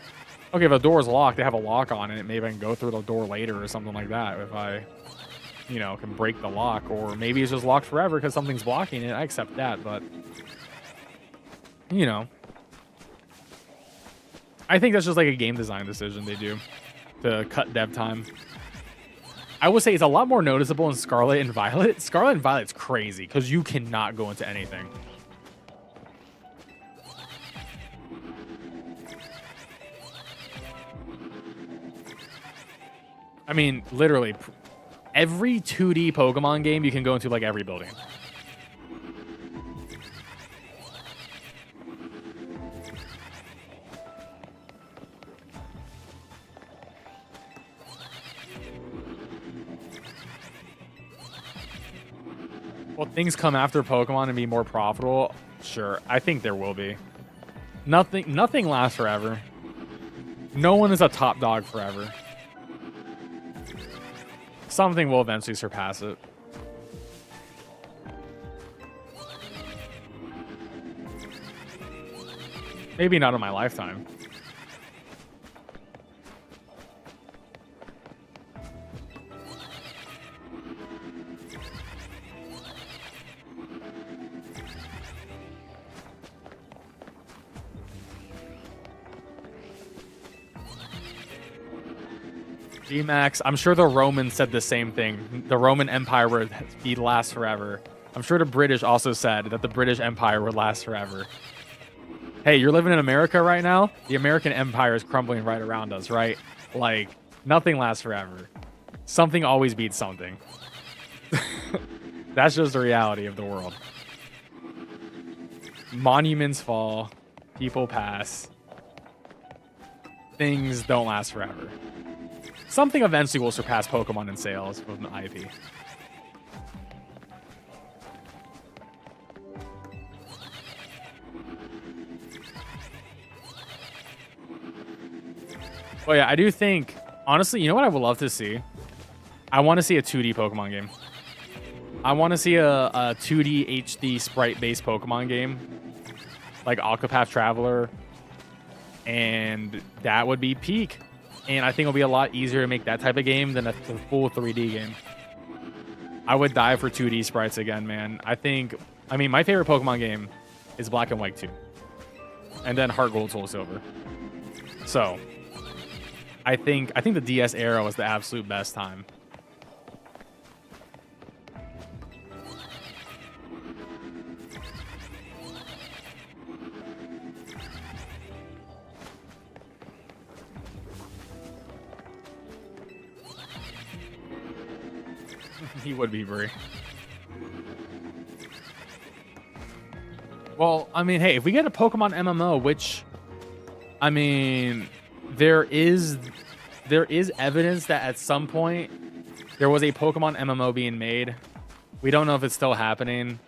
okay, if a door is locked, they have a lock on it. Maybe I can go through the door later or something like that. If I, you know, can break the lock. Or maybe it's just locked forever because something's blocking it. I accept that, but... You know, I think that's just like a game design decision they do to cut dev time. I would say it's a lot more noticeable in Scarlet and Violet. Scarlet and Violet's crazy because you cannot go into anything. I mean, literally, every 2D Pokemon game, you can go into like every building. Will things come after Pokemon and be more profitable? Sure, I think there will be. Nothing lasts forever. No one is a top dog forever. Something will eventually surpass it. Maybe not in my lifetime. G-Max, I'm sure the Romans said the same thing. The Roman Empire would last forever. I'm sure the British also said that the British Empire would last forever. Hey, you're living in America right now? The American Empire is crumbling right around us, right? Like, nothing lasts forever. Something always beats something. That's just the reality of the world. Monuments fall. People pass. Things don't last forever. Something eventually will surpass Pokemon in sales with an IP. Oh yeah, I do think, honestly, you know what I would love to see? I want to see a 2D Pokemon game. I want to see a 2D HD sprite-based Pokemon game. Like Octopath Traveler. And that would be peak. And I think it'll be a lot easier to make that type of game than a full 3D game. I would die for 2D sprites again, man. I mean, my favorite Pokemon game is Black and White 2. And then Heart Gold, Soul Silver. So, I think the DS era was the absolute best time. He would be Brie. Well, I mean, hey, if we get a Pokemon MMO, which, I mean, there is evidence that at some point there was a Pokemon MMO being made. We don't know if it's still happening.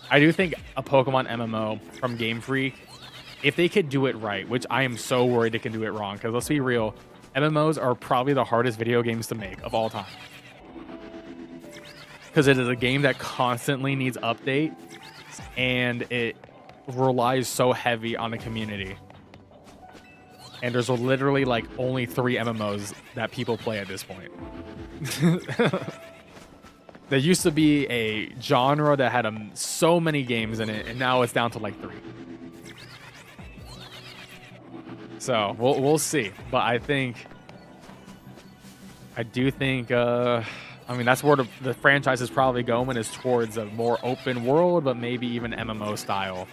I do think a Pokemon MMO from Game Freak, if they could do it right, which I am so worried they can do it wrong, because let's be real, MMOs are probably the hardest video games to make of all time. Because it is a game that constantly needs update, and it relies so heavy on the community. And there's literally like only 3 MMOs that people play at this point. There used to be a genre that had so many games in it, and now it's down to like 3. So we'll see. But I do think I mean, that's where the franchise is probably going, is towards a more open world, but maybe even MMO style.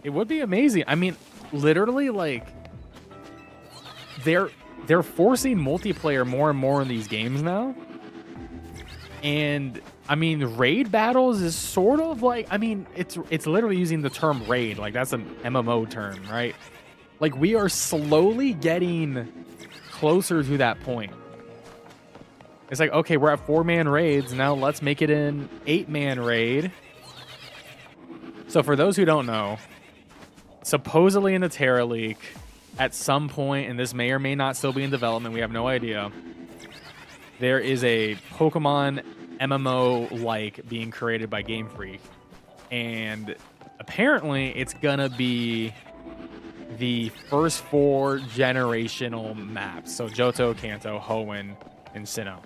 It would be amazing. I mean, literally, like, they're forcing multiplayer more and more in these games now. And I mean, raid battles is sort of like, I mean, it's literally using the term raid, like that's an MMO term, right? Like, we are slowly getting closer to that point. It's like, okay, we're at 4-man raids, now let's make it an 8-man raid. So for those who don't know, supposedly in the Terra leak, at some point, and this may or may not still be in development, we have no idea, there is a Pokemon MMO like being created by Game Freak, and apparently it's gonna be the first 4 generational maps, so Johto, Kanto, Hoenn, and Sinnoh.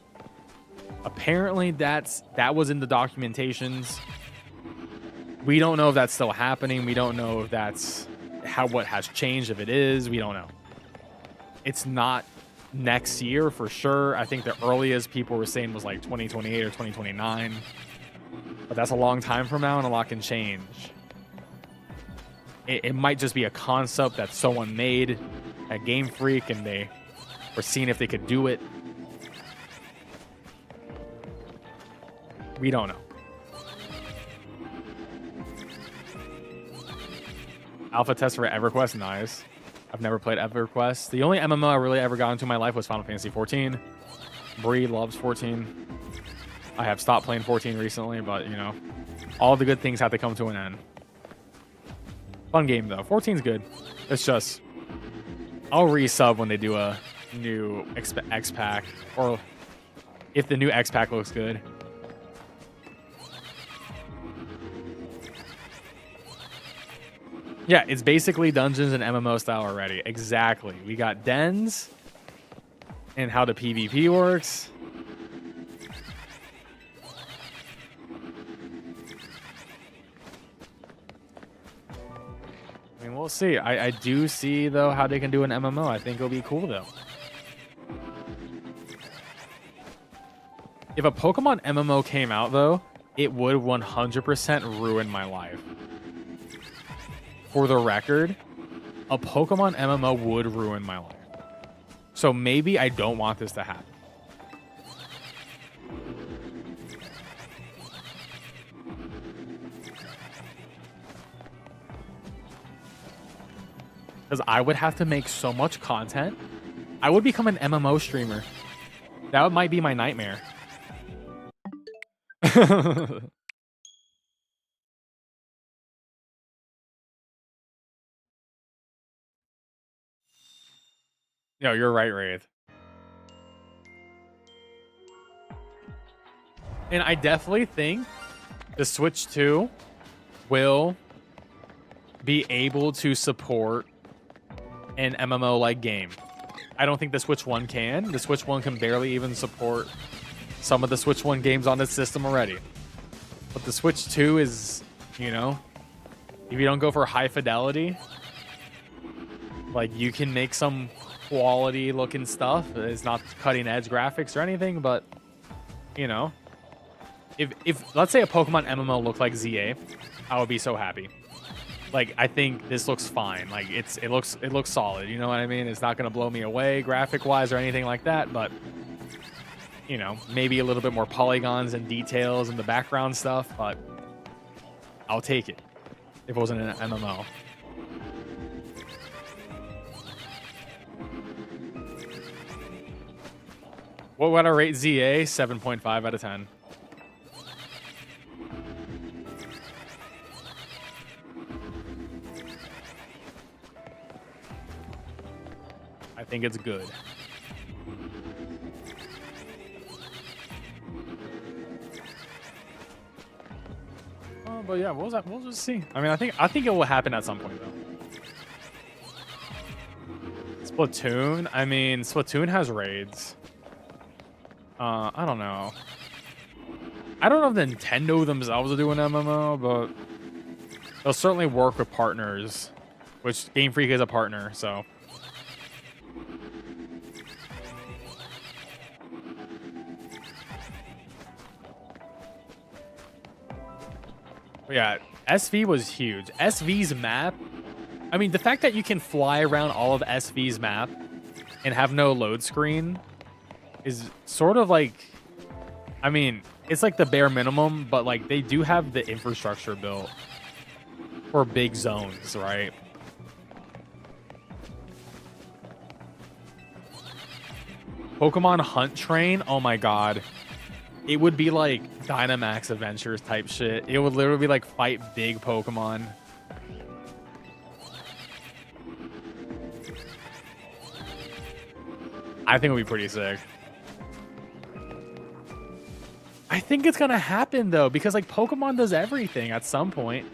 Apparently that was in the documentations. We don't know if that's still happening. We don't know if that's what has changed, if it is. We don't know. It's not next year for sure. I think the earliest people were saying was like 2028 or 2029, but that's a long time from now, and a lot can change. It might just be a concept that someone made at Game Freak, and they were seeing if they could do it. We don't know. Alpha test for EverQuest, nice. I've never played EverQuest. The only MMO I really ever got into in my life was Final Fantasy 14. Bree loves 14. I have stopped playing 14 recently, but, you know, all the good things have to come to an end. Fun game, though. 14's good. It's just, I'll resub when they do a new X-Pack, or if the new X-Pack looks good. Yeah, it's basically dungeons and MMO style already. Exactly. We got dens and how the PvP works. I mean, we'll see. I do see, though, how they can do an MMO. I think it'll be cool, though. If a Pokemon MMO came out, though, it would 100% ruin my life. For the record, a Pokemon MMO would ruin my life. So maybe I don't want this to happen. Because I would have to make so much content. I would become an MMO streamer. That might be my nightmare. No, you're right, Wraith. And I definitely think the Switch 2 will be able to support an MMO-like game. I don't think the Switch 1 can. The Switch 1 can barely even support some of the Switch 1 games on this system already. But the Switch 2 is, you know, if you don't go for high fidelity, like you can make some quality looking stuff. It's not cutting edge graphics or anything, but you know, if let's say a Pokemon MMO looked like ZA, I would be so happy. Like I think this looks fine. Like it looks solid. You know what I mean? It's not gonna blow me away graphic wise or anything like that, but you know, maybe a little bit more polygons and details and the background stuff, but I'll take it if it wasn't an MMO. What would I rate ZA? 7.5 out of 10. I think it's good. But yeah, we'll just see. I mean, I think it will happen at some point though. Splatoon. I mean, Splatoon has raids. I don't know. I don't know if Nintendo themselves will do an MMO, but they'll certainly work with partners, which Game Freak is a partner, so. But yeah, SV was huge. SV's map, I mean, the fact that you can fly around all of SV's map and have no load screen is sort of like, I mean, it's like the bare minimum, but like they do have the infrastructure built for big zones, right? Pokemon Hunt Train, oh my god. It would be like Dynamax Adventures type shit. It would literally be like fight big Pokemon. I think it would be pretty sick. I think it's gonna happen though, because like Pokemon does everything at some point.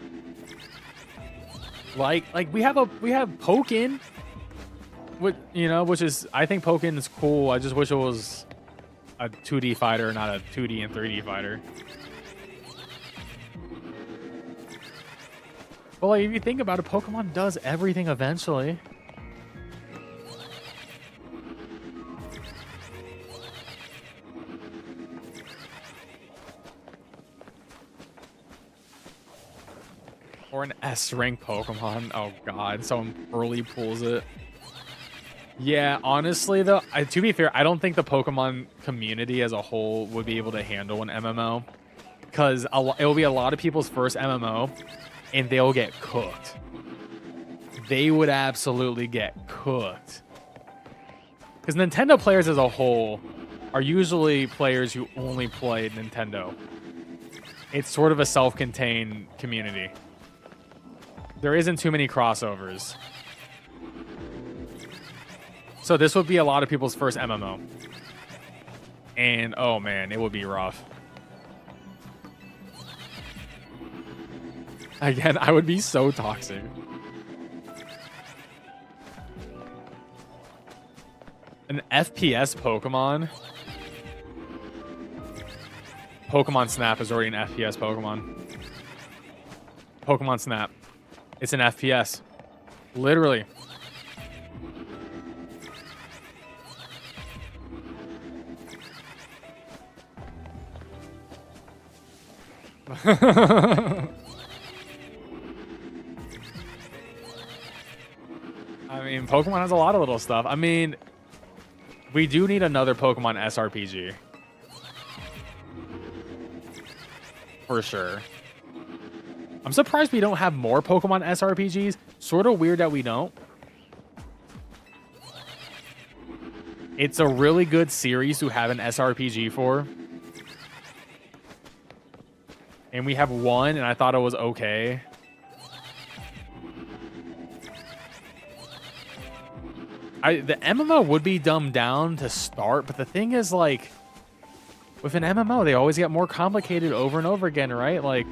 Like we have Pokken, which is, I think Pokken is cool. I just wish it was a 2D fighter, not a 2D and 3D fighter. But like, if you think about it, Pokemon does everything eventually. Or an S-rank Pokemon. Oh god, someone early pulls it. Yeah, honestly though, to be fair, I don't think the Pokemon community as a whole would be able to handle an MMO, because it will be a lot of people's first MMO, and they'll get cooked. They would absolutely get cooked. Because Nintendo players as a whole are usually players who only play Nintendo. It's sort of a self-contained community. There isn't too many crossovers. So this would be a lot of people's first MMO. And oh man, it would be rough. Again, I would be so toxic. An FPS Pokemon? Pokemon Snap is already an FPS Pokemon. Pokemon Snap. It's an FPS. Literally. I mean, Pokemon has a lot of little stuff. I mean, we do need another Pokemon SRPG. For sure. I'm surprised we don't have more Pokemon SRPGs. Sort of weird that we don't. It's a really good series to have an SRPG for. And we have one, and I thought it was okay. The MMO would be dumbed down to start, but the thing is, like, with an MMO, they always get more complicated over and over again, right? Like,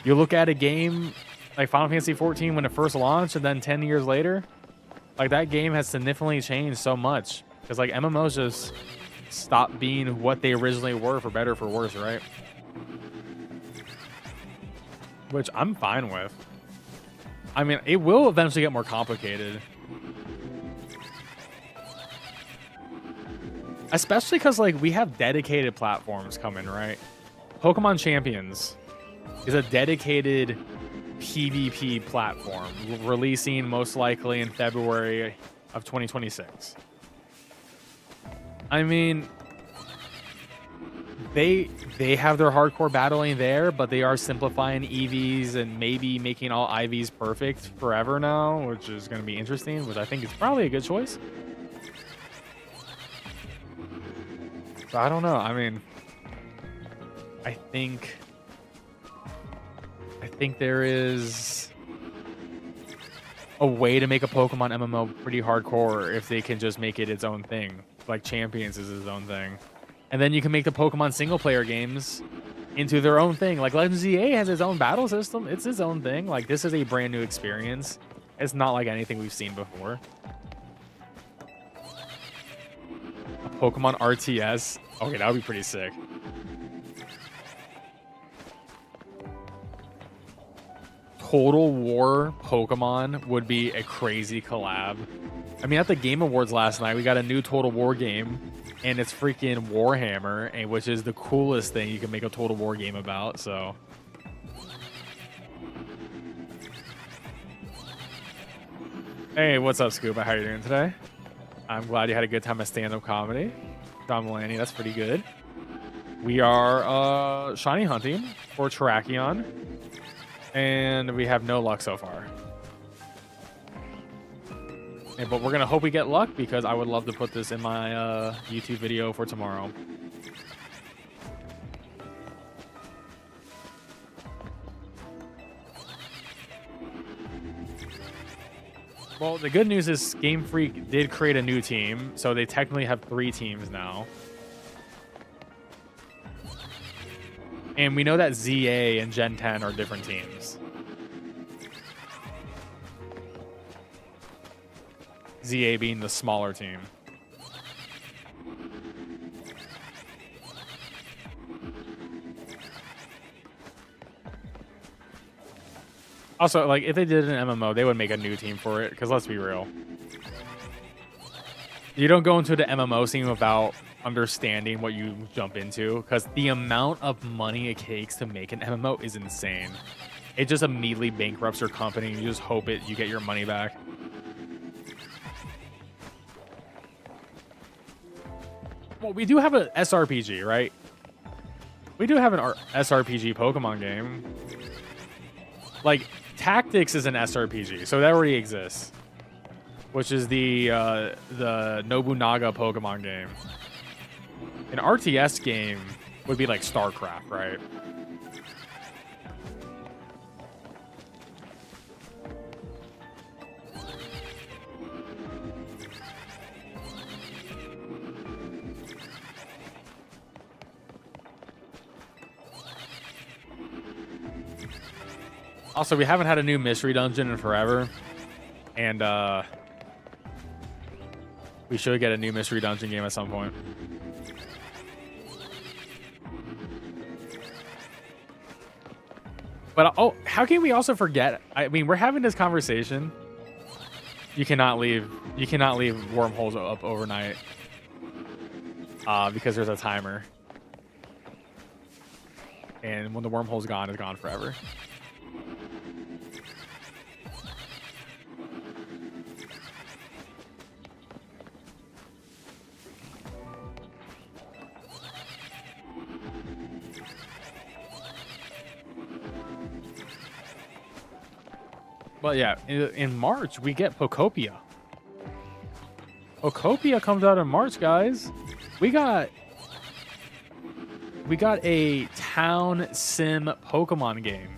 you look at a game like Final Fantasy XIV when it first launched, and then 10 years later, like, that game has significantly changed so much. Because, like, MMOs just, stop being what they originally were, for better or for worse, right? Which I'm fine with. I mean, it will eventually get more complicated. Especially because, like, we have dedicated platforms coming, right? Pokemon Champions is a dedicated PvP platform, releasing most likely in February of 2026. I mean, they have their hardcore battling there, but they are simplifying EVs and maybe making all IVs perfect forever now, which is going to be interesting, which I think is probably a good choice. So I don't know. I mean, I think there is a way to make a Pokemon MMO pretty hardcore if they can just make it its own thing. Like Champions is its own thing. And then you can make the Pokemon single player games into their own thing. Like Legends ZA has its own battle system. It's its own thing. Like, this is a brand new experience. It's not like anything we've seen before. A Pokemon RTS. Okay, that would be pretty sick. Total War Pokemon would be a crazy collab. I mean, at the Game Awards last night, we got a new Total War game, and it's freaking Warhammer, and which is the coolest thing you can make a Total War game about, so. Hey, what's up, Scuba? How are you doing today? I'm glad you had a good time at stand-up comedy. John Mulaney, that's pretty good. We are shiny hunting for Terrakion, and we have no luck so far. But we're going to hope we get luck, because I would love to put this in my YouTube video for tomorrow. Well, the good news is Game Freak did create a new team, so they technically have 3 teams now. And we know that ZA and Gen 10 are different teams. ZA being the smaller team. Also, like, if they did an MMO, they would make a new team for it, because let's be real. You don't go into the MMO scene without understanding what you jump into, because the amount of money it takes to make an MMO is insane. It just immediately bankrupts your company, and you just hope you get your money back. Well, we do have a SRPG, right? We do have an SRPG Pokemon game. Like, Tactics is an SRPG, so that already exists. Which is the Nobunaga Pokemon game. An RTS game would be like StarCraft, right? Also, we haven't had a new mystery dungeon in forever. And we should get a new mystery dungeon game at some point. But oh, how can we also forget? I mean, we're having this conversation. You cannot leave wormholes up overnight. Because there's a timer. And when the wormhole's gone, it's gone forever. But yeah, in March, we get Pokopia. Pokopia comes out in March, guys. We got a town sim Pokemon game.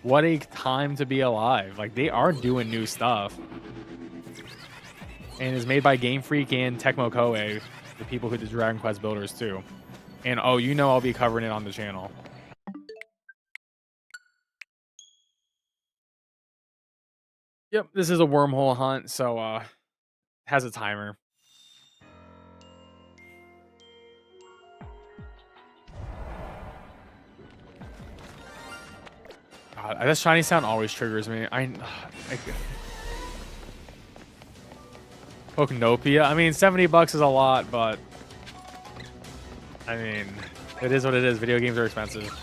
What a time to be alive. Like, they are doing new stuff. And it's made by Game Freak and Tecmo Koei, the people who did Dragon Quest Builders too. And oh, you know I'll be covering it on the channel. Yep, this is a wormhole hunt, so has a timer. God, that shiny sound always triggers me. Pokenopia. I mean, $70 is a lot, but I mean, it is what it is. Video games are expensive.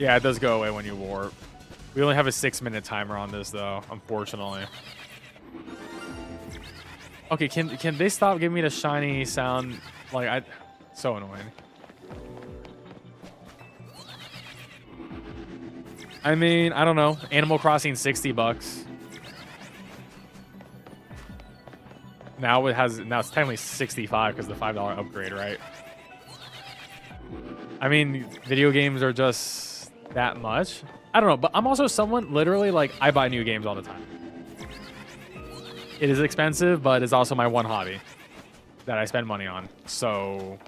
Yeah, it does go away when you warp. We only have a 6-minute timer on this, though, unfortunately. Okay, can they stop giving me the shiny sound? Like, so annoying. I mean, I don't know. Animal Crossing, $60. Now it's technically 65 because of the $5 upgrade, right? I mean, video games are just that much. I don't know, but I'm also someone literally like I buy new games all the time. It is expensive, but it's also my one hobby that I spend money on. So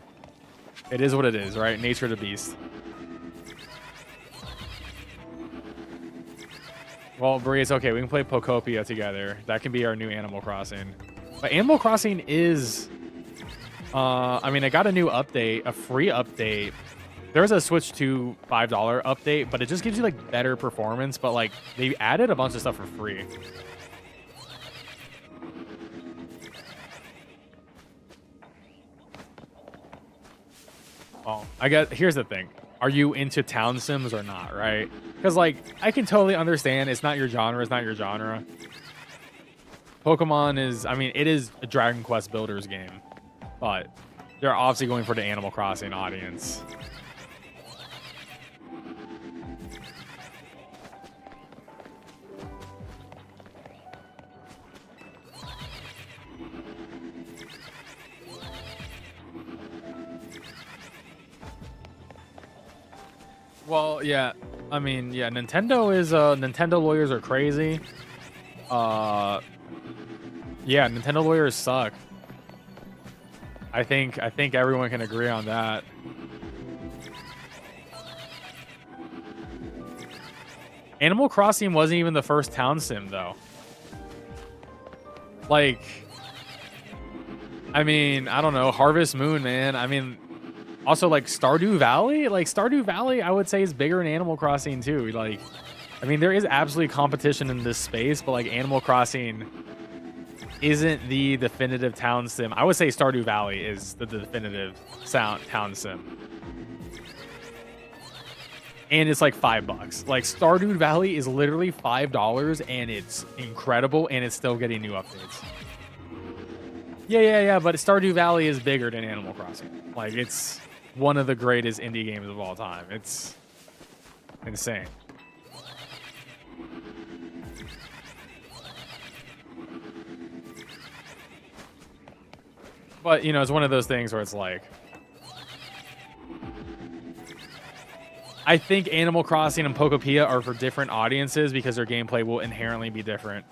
it is what it is, right? Nature of the beast. Well, Bree, it's okay. We can play Pokopia together. That can be our new Animal Crossing. But Animal Crossing is... I mean, I got a new update, a free update. There's a Switch to $5 update, but it just gives you, like, better performance. But, like, they added a bunch of stuff for free. Oh, here's the thing. Are you into town sims or not, right? Because, like, I can totally understand it's not your genre, it's not your genre. Pokemon is, I mean, it is a Dragon Quest Builders game, but they're obviously going for the Animal Crossing audience. Well, yeah. I mean, yeah, Nintendo is Nintendo lawyers are crazy. Yeah, Nintendo lawyers suck. I think everyone can agree on that. Animal Crossing wasn't even the first town sim though. Like, I mean, I don't know, Harvest Moon, man. I mean, also, like, Stardew Valley? Like, Stardew Valley, I would say, is bigger than Animal Crossing, too. Like, I mean, there is absolutely competition in this space, but, like, Animal Crossing isn't the definitive town sim. I would say Stardew Valley is the definitive town sim. And it's, like, $5. Like, Stardew Valley is literally $5, and it's incredible, and it's still getting new updates. Yeah, but Stardew Valley is bigger than Animal Crossing. Like, it's one of the greatest indie games of all time. It's insane. But, you know, it's one of those things where it's like, I think Animal Crossing and Pokopia are for different audiences because their gameplay will inherently be different.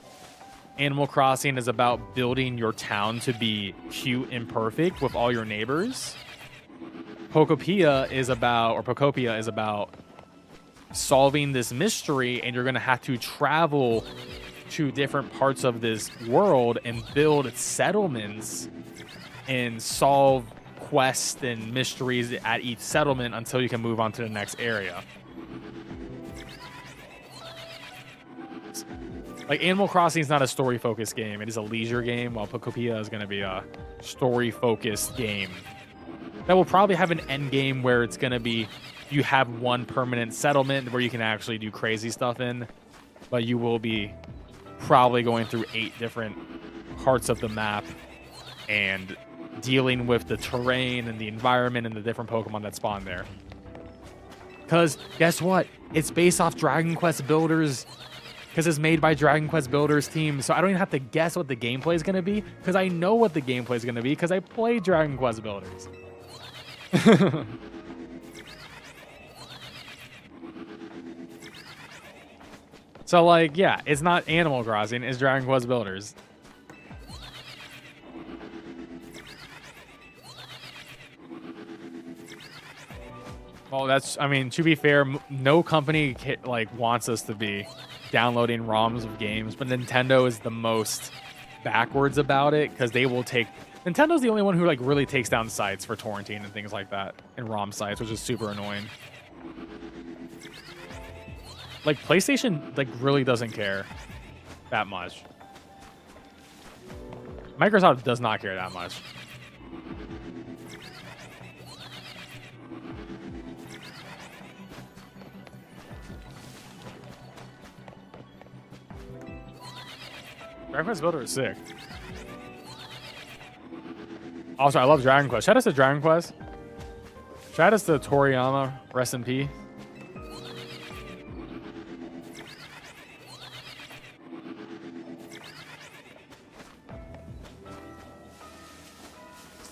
Animal Crossing is about building your town to be cute and perfect with all your neighbors. Pokopia is about solving this mystery, and you're going to have to travel to different parts of this world and build settlements and solve quests and mysteries at each settlement until you can move on to the next area. Like, Animal Crossing is not a story-focused game. It is a leisure game, while Pokopia is going to be a story-focused game. That will probably have an end game where it's going to be you have one permanent settlement where you can actually do crazy stuff in, but you will be probably going through 8 different parts of the map and dealing with the terrain and the environment and the different Pokemon that spawn there. Because guess what? It's based off Dragon Quest Builders, because it's made by Dragon Quest Builders team. So I don't even have to guess what the gameplay is going to be, because I know what the gameplay is going to be because I play Dragon Quest Builders. So, like, yeah, it's not Animal Crossing, it's Dragon Quest Builders. Well, that's, I mean, to be fair, no company like wants us to be downloading ROMs of games, but Nintendo is the most backwards about it because they will take Nintendo's the only one who like really takes down sites for torrenting and things like that, and ROM sites, which is super annoying. Like PlayStation like really doesn't care that much. Microsoft does not care that much. Dragon Quest Builder is sick. Also, I love Dragon Quest. Shout out to Dragon Quest. Shout out to Toriyama. Rest in peace.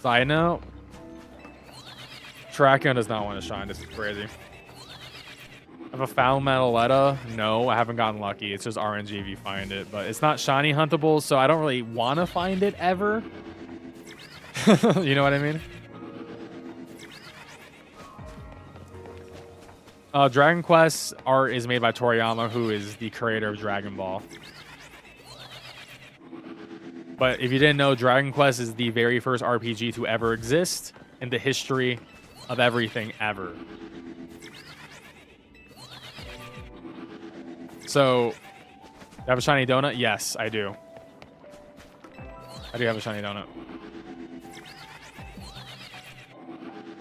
Side note. Trakion does not want to shine. This is crazy. Have a found Metaletta? No, I haven't gotten lucky. It's just RNG if you find it. But it's not shiny huntable, so I don't really want to find it ever. You know what I mean? Dragon Quest art is made by Toriyama, who is the creator of Dragon Ball. But if you didn't know, Dragon Quest is the very first RPG to ever exist in the history of everything ever. So, you have a shiny donut? Yes, I do. I do have a shiny donut.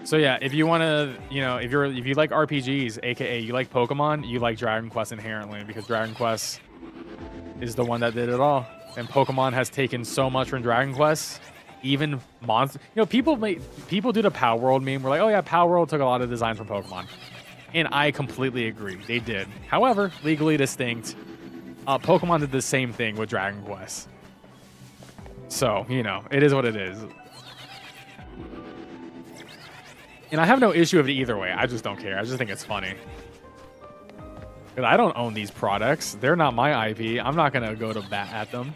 So yeah, if you want to, you know, if you like RPGs, aka you like Pokemon, you like Dragon Quest inherently, because Dragon Quest is the one that did it all. And Pokemon has taken so much from Dragon Quest. Even monster, you know, people do the Palworld meme. We're like, oh yeah, Palworld took a lot of designs from Pokemon. And I completely agree. They did. However, legally distinct, Pokemon did the same thing with Dragon Quest. So, you know, it is what it is. And I have no issue with it either way. I just don't care. I just think it's funny. Because I don't own these products. They're not my IP. I'm not going to go to bat at them.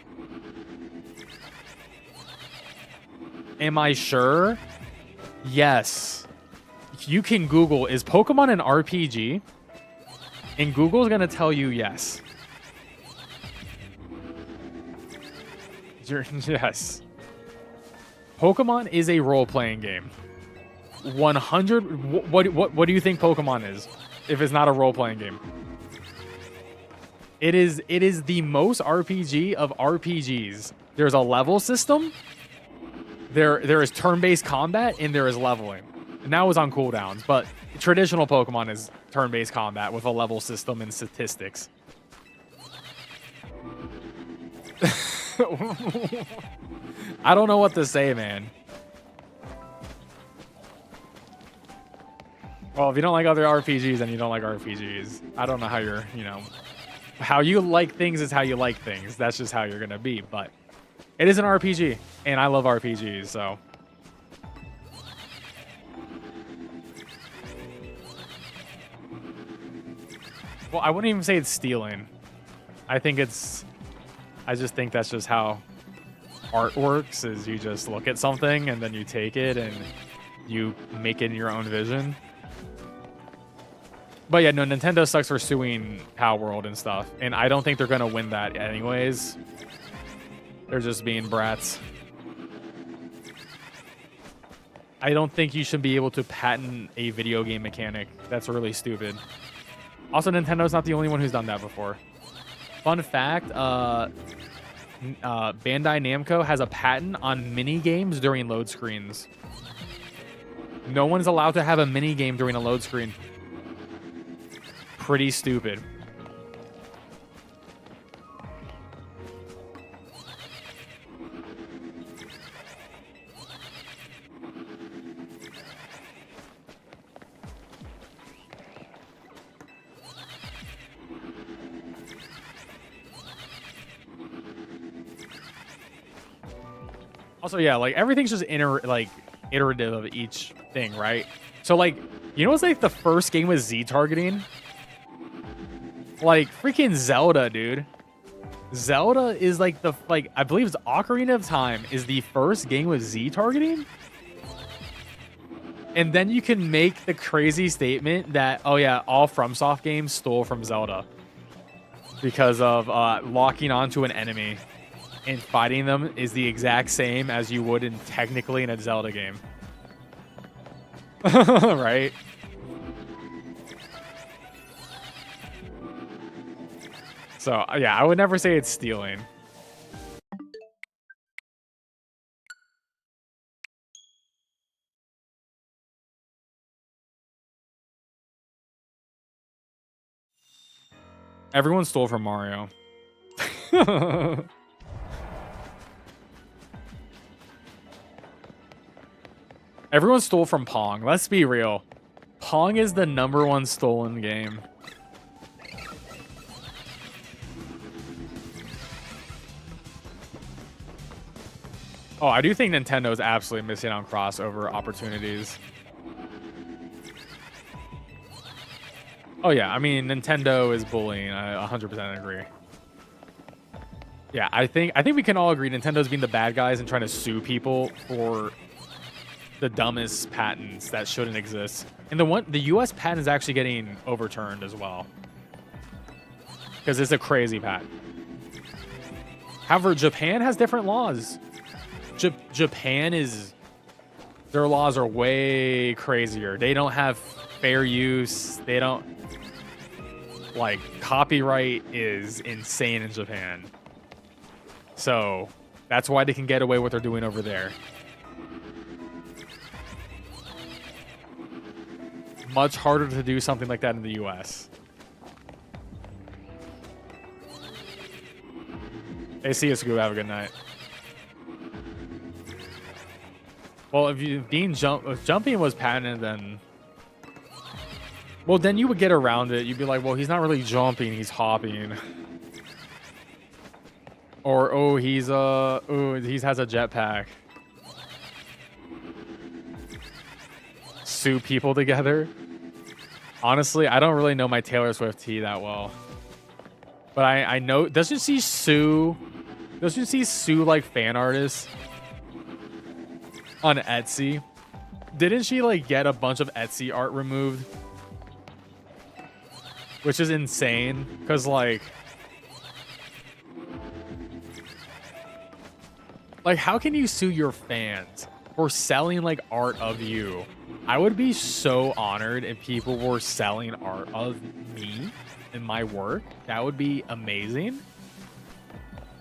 Am I sure? Yes. You can Google, is Pokemon an RPG? And Google's going to tell you yes. Yes. Pokemon is a role-playing game. 100. What do you think Pokemon is? If it's not a role-playing game, it is the most RPG of RPGs. There's a level system. There is turn-based combat and there is leveling. Now it's on cooldowns, but traditional Pokemon is turn-based combat with a level system and statistics. I don't know what to say, man. Well, if you don't like other RPGs, then you don't like RPGs. I don't know how you're, you know, how you like things is how you like things. That's just how you're going to be. But it is an RPG, and I love RPGs, so. Well, I wouldn't even say it's stealing. I just think that's just how art works, is you just look at something, and then you take it, and you make it in your own vision. But yeah, no, Nintendo sucks for suing Palworld and stuff. And I don't think they're going to win that anyways. They're just being brats. I don't think you should be able to patent a video game mechanic. That's really stupid. Also, Nintendo's not the only one who's done that before. Fun fact, Bandai Namco has a patent on mini games during load screens. No one's allowed to have a mini game during a load screen. Pretty stupid. Also, yeah, like everything's just iterative of each thing, right? So like, you know what's like the first game with Z targeting? Like freaking Zelda, dude. Zelda is like I believe it's Ocarina of Time is the first game with Z targeting. And then you can make the crazy statement that, oh yeah, all FromSoft games stole from Zelda because of locking onto an enemy. and fighting them is the exact same as you would technically in a Zelda game. Right? So, yeah, I would never say it's stealing. Everyone stole from Mario. Everyone stole from Pong. Let's be real. Pong is the #1 stolen game. Oh, I do think Nintendo is absolutely missing on crossover opportunities. Oh yeah, I mean Nintendo is bullying. I 100% agree. Yeah, I think we can all agree Nintendo's being the bad guys and trying to sue people for the dumbest patents that shouldn't exist. And the US patent is actually getting overturned as well. Because it's a crazy patent. However, Japan has different laws. Japan is... Their laws are way crazier. They don't have fair use. They don't... Like, copyright is insane in Japan. So, that's why they can get away with what they're doing over there. Much harder to do something like that in the US. Hey, see you, Scoob. Have a good night. Well, if jumping was patented, then... Well, then you would get around it. You'd be like, well, he's not really jumping, he's hopping. Or, oh, he has a jetpack. Sue people together. Honestly, I don't really know my Taylor Swift tea that well. But I know, doesn't she sue like fan artists on Etsy? Didn't she like get a bunch of Etsy art removed? Which is insane, because like how can you sue your fans for selling like art of you? I would be so honored if people were selling art of me and my work. That would be amazing.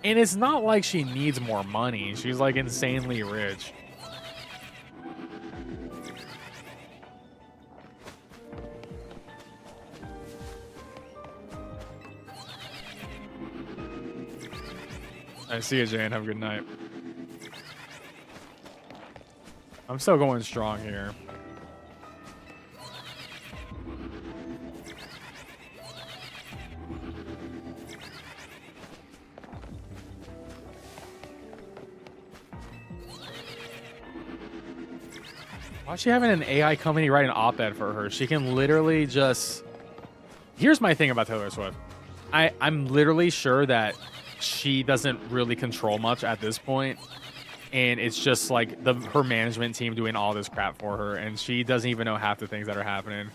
And it's not like she needs more money. She's like insanely rich. I see you, Jane. Have a good night. I'm still going strong here. Why is she having an AI company write an op-ed for her? She can literally just... Here's my thing about Taylor Swift. I'm literally sure that she doesn't really control much at this point, and it's just like her management team doing all this crap for her, and she doesn't even know half the things that are happening,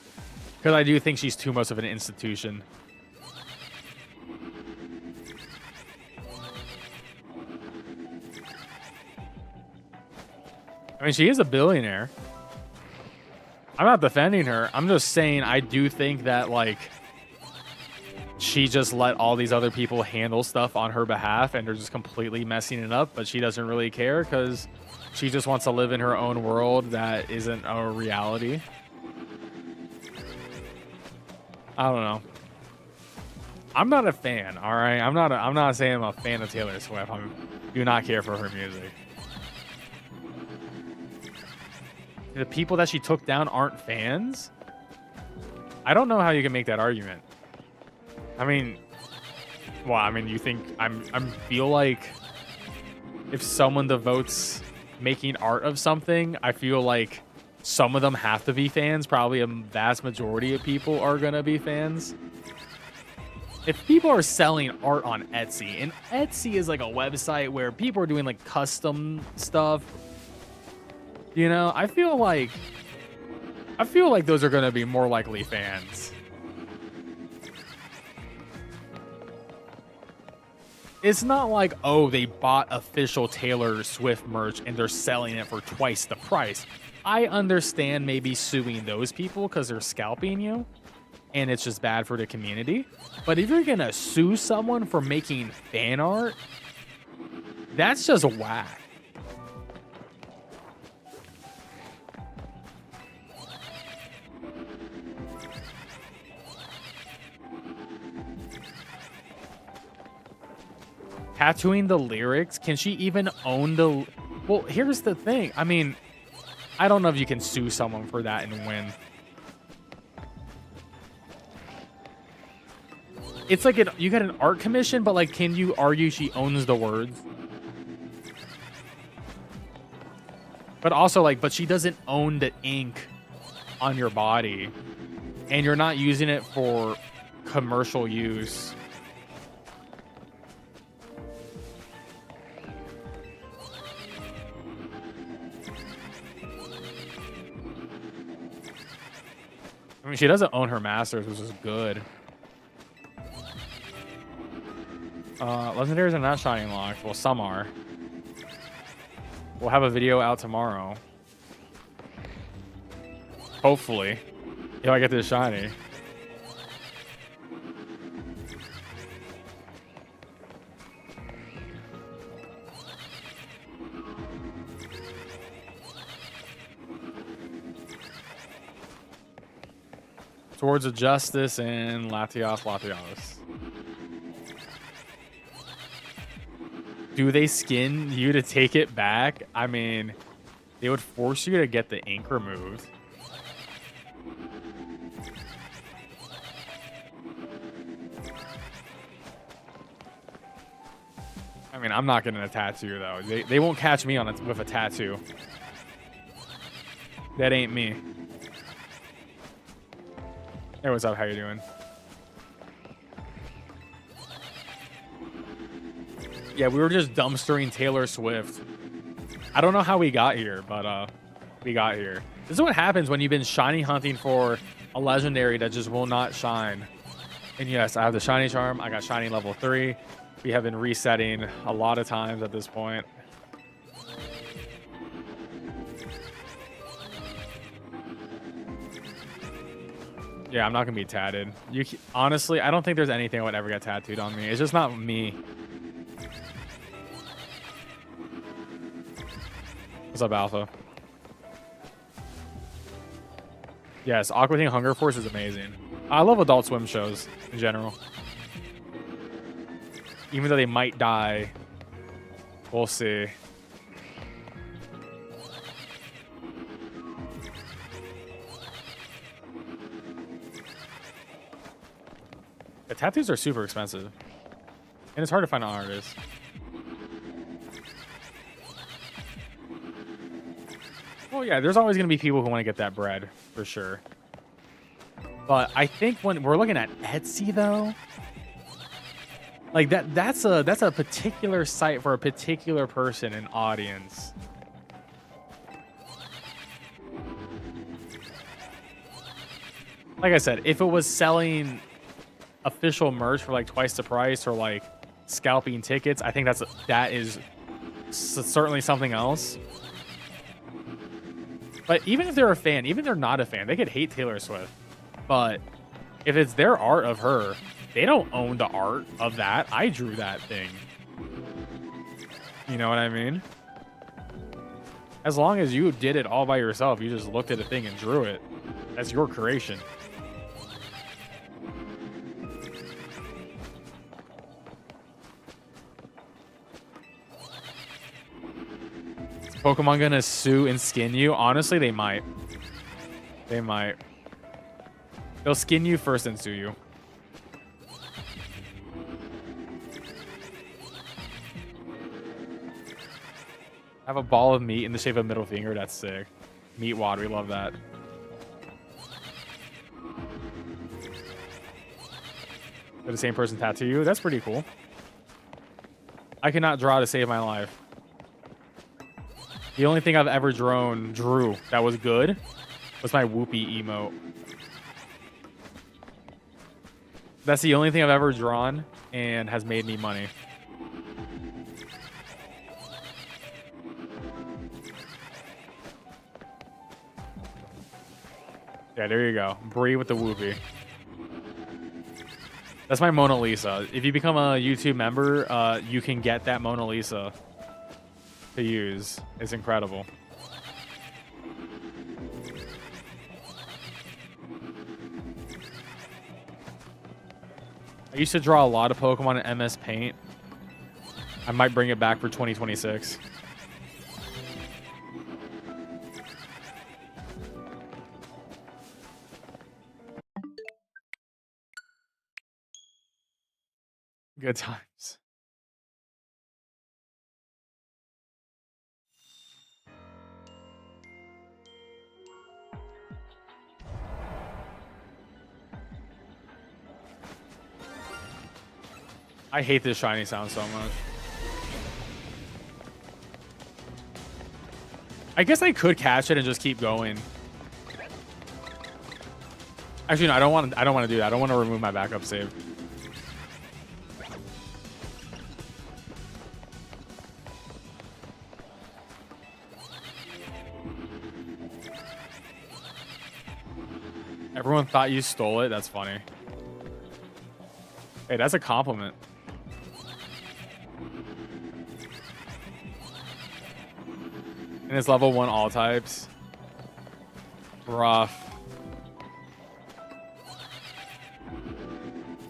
because I do think she's too much of an institution. I mean, she is a billionaire. I'm not defending her. I'm just saying I do think that like she just let all these other people handle stuff on her behalf, and they're just completely messing it up, but she doesn't really care because she just wants to live in her own world that isn't a reality. I don't know. I'm not a fan, all right? I'm not saying I'm a fan of Taylor Swift. I do not care for her music. The people that she took down aren't fans? I don't know how you can make that argument. I mean, well, I mean, you think I feel like if someone devotes making art of something, I feel like some of them have to be fans. Probably a vast majority of people are gonna be fans. If people are selling art on Etsy, and Etsy is like a website where people are doing like custom stuff, you know, I feel like those are gonna be more likely fans. it's not like, oh, they bought official Taylor Swift merch and they're selling it for twice the price. I understand maybe suing those people because they're scalping you and it's just bad for the community. But if you're going to sue someone for making fan art, that's just whack. Tattooing the lyrics? Can she even own the... Well, here's the thing. I mean, I don't know if you can sue someone for that and win. It's like you get an art commission, but like, can you argue she owns the words? But also like, but she doesn't own the ink on your body. And you're not using it for commercial use. I mean, she doesn't own her masters, which is good. Legendaries are not shining locked. Well, some are. We'll have a video out tomorrow. Hopefully. If I get this shiny. Swords of Justice and Latios. Do they skin you to take it back? I mean, they would force you to get the ink removed. I mean, I'm not getting a tattoo, though. They won't catch me with a tattoo. That ain't me. Hey, what's up? How you doing? Yeah, we were just dumpstering Taylor Swift. I don't know how we got here, but we got here. This is what happens when you've been shiny hunting for a legendary that just will not shine. And yes, I have the shiny charm. I got shiny level 3. We have been resetting a lot of times at this point. Yeah, I'm not gonna be tatted. Honestly, I don't think there's anything I would ever get tattooed on me. It's just not me. What's up, Alpha? Yes, Aqua Teen Hunger Force is amazing. I love Adult Swim shows in general. Even though they might die, we'll see. The tattoos are super expensive. And it's hard to find an artist. Well, yeah, there's always going to be people who want to get that bread, for sure. But I think when we're looking at Etsy, though, like that's a particular site for a particular person and audience. Like I said, if it was selling official merch for like twice the price or like scalping tickets, I think that is certainly something else. But even if they're a fan, even if they're not a fan, they could hate Taylor Swift. But if it's their art of her, they don't own the art of that. I drew that thing. You know what I mean? As long as you did it all by yourself, you just looked at a thing and drew it. That's your creation. Pokemon gonna sue and skin you? Honestly, they might. They might. They'll skin you first and sue you. I have a ball of meat in the shape of a middle finger. That's sick. Meat wad. We love that. Did the same person tattoo you? That's pretty cool. I cannot draw to save my life. The only thing I've ever drew that was good was my Whoopee emote. That's the only thing I've ever drawn and has made me money. Yeah, there you go. Bree with the whoopee. That's my Mona Lisa. If you become a YouTube member, you can get that Mona Lisa to use. It's incredible. I used to draw a lot of Pokemon in MS Paint. I might bring it back for 2026. Good times. I hate this shiny sound so much. I guess I could catch it and just keep going. Actually, no, I don't want to do that. I don't want to remove my backup save. Everyone thought you stole it. That's funny. Hey, that's a compliment. And it's level 1 all types. Rough.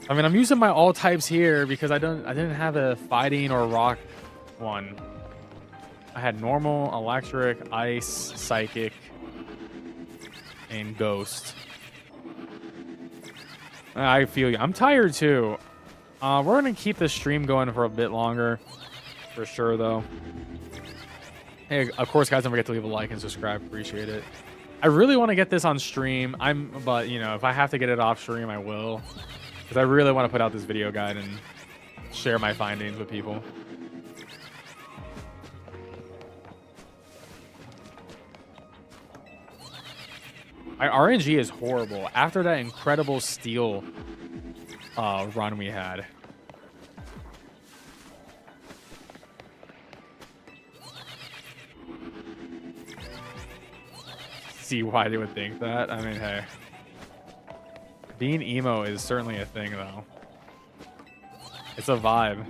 I mean, I'm using my all types here because I didn't have a fighting or rock one. I had normal, electric, ice, psychic, and ghost. I feel you. I'm tired too. We're gonna keep the stream going for a bit longer, for sure though. Hey, of course, guys, don't forget to leave a like and subscribe. Appreciate it. I really want to get this on stream. But you know, if I have to get it off stream, I will, because I really want to put out this video guide and share my findings with people. My RNG is horrible after that incredible steel run we had. See why they would think that. I mean, hey, being emo is certainly a thing, though. It's a vibe.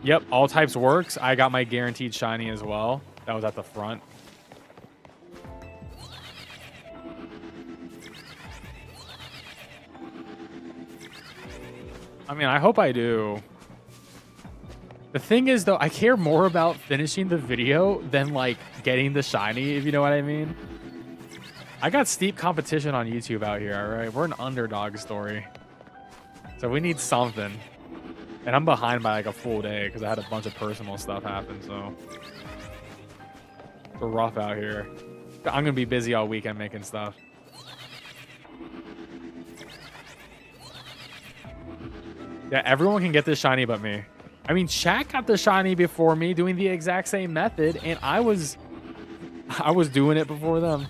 Yep, all types works. I got my guaranteed shiny as well. That was at the front. I mean, I hope I do. The thing is, though, I care more about finishing the video than, like, getting the shiny, if you know what I mean. I got steep competition on YouTube out here, all right? We're an underdog story. So we need something. And I'm behind by, like, a full day because I had a bunch of personal stuff happen, so. We're rough out here. I'm going to be busy all weekend making stuff. Yeah, everyone can get this shiny but me. I mean, chat got the shiny before me doing the exact same method, and I was doing it before them.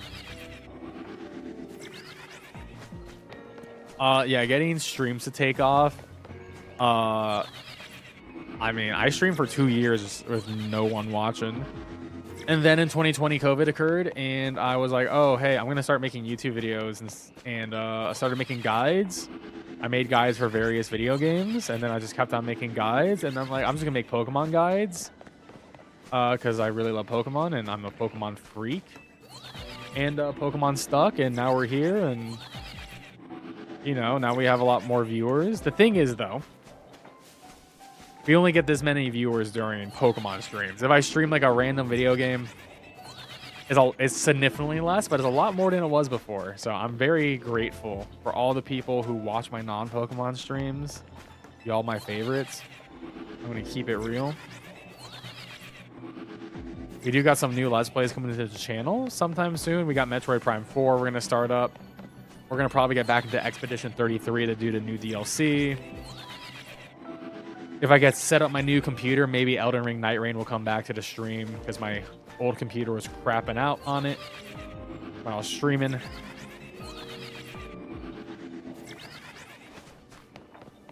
Yeah, getting streams to take off. I mean, I streamed for 2 years with no one watching. And then in 2020, COVID occurred, and I was like, oh, hey, I'm going to start making YouTube videos, and I started making guides. I made guides for various video games, and then I just kept on making guides, and I'm like, I'm just going to make Pokemon guides because I really love Pokemon, and I'm a Pokemon freak. And Pokemon stuck, and now we're here, and, you know, now we have a lot more viewers. The thing is, though, we only get this many viewers during Pokemon streams. If I stream, like, a random video game, it's significantly less, but it's a lot more than it was before. So I'm very grateful for all the people who watch my non-Pokemon streams. Y'all my favorites. I'm going to keep it real. We do got some new Let's Plays coming into the channel sometime soon. We got Metroid Prime 4 we're going to start up. We're going to probably get back into Expedition 33 to do the new DLC. If I get set up my new computer, maybe Elden Ring Night Rain will come back to the stream because my old computer was crapping out on it when I was streaming.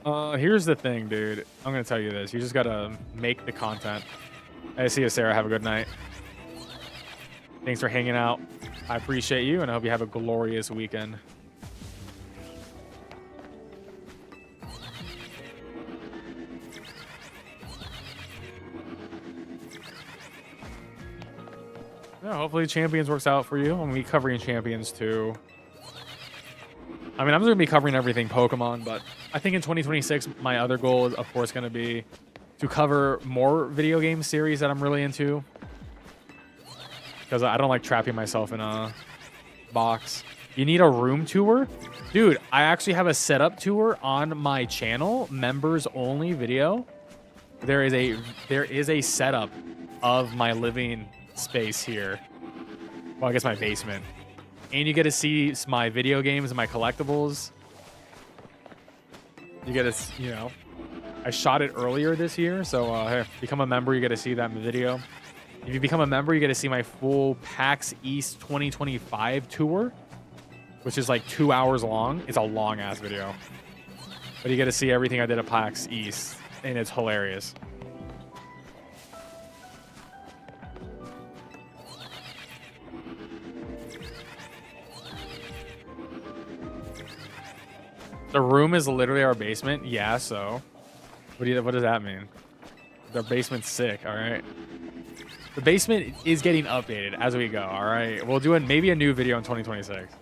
Here's the thing, dude. I'm gonna tell you this. You just gotta make the content. I see you, Sarah. Have a good night. Thanks for hanging out. I appreciate you, and I hope you have a glorious weekend. Yeah, hopefully Champions works out for you. I'm going to be covering Champions too. I mean, I'm just going to be covering everything Pokemon, but I think in 2026, my other goal is, of course, going to be to cover more video game series that I'm really into. Because I don't like trapping myself in a box. You need a room tour? Dude, I actually have a setup tour on my channel, members only video. There is a setup of my living space here. Well, I guess my basement. And you get to see my video games and my collectibles. You get to, you know, I shot it earlier this year, so hey, become a member, you get to see that in the video. If you become a member, you get to see my full PAX East 2025 tour, which is like 2 hours long. It's a long ass video, but you get to see everything I did at PAX East, and it's hilarious. The room is literally our basement. Yeah, so what does that mean? The basement's sick. All right. The basement is getting updated as we go. All right. We'll do maybe a new video in 2026.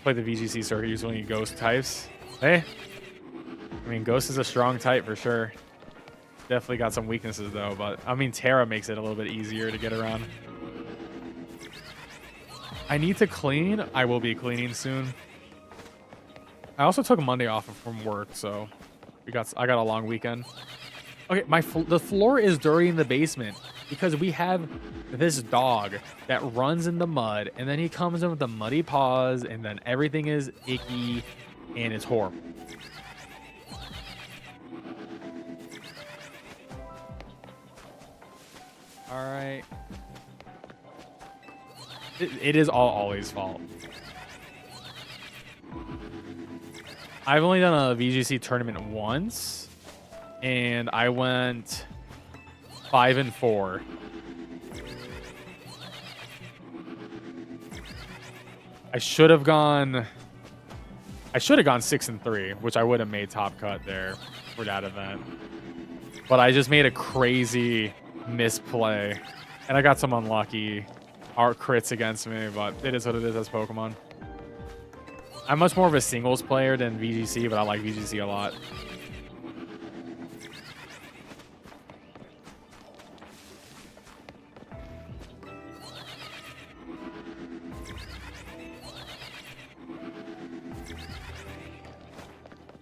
Play the VGC circuit using ghost types. Hey, I mean, ghost is a strong type for sure. Definitely got some weaknesses though, but I mean, Terra makes it a little bit easier to get around. I need to clean. I will be cleaning soon. I also took Monday off from work, so I got a long weekend. Okay, the floor is dirty in the basement because we have this dog that runs in the mud, and then he comes in with the muddy paws, and then everything is icky, and it's horrible. All right. It is all Ollie's fault. I've only done a VGC tournament once, and I went 5-4. I should have gone 6-3, which I would have made top cut there for that event. But I just made a crazy misplay, and I got some unlucky art crits against me, but it is what it is as Pokemon. I'm much more of a singles player than VGC, but I like VGC a lot.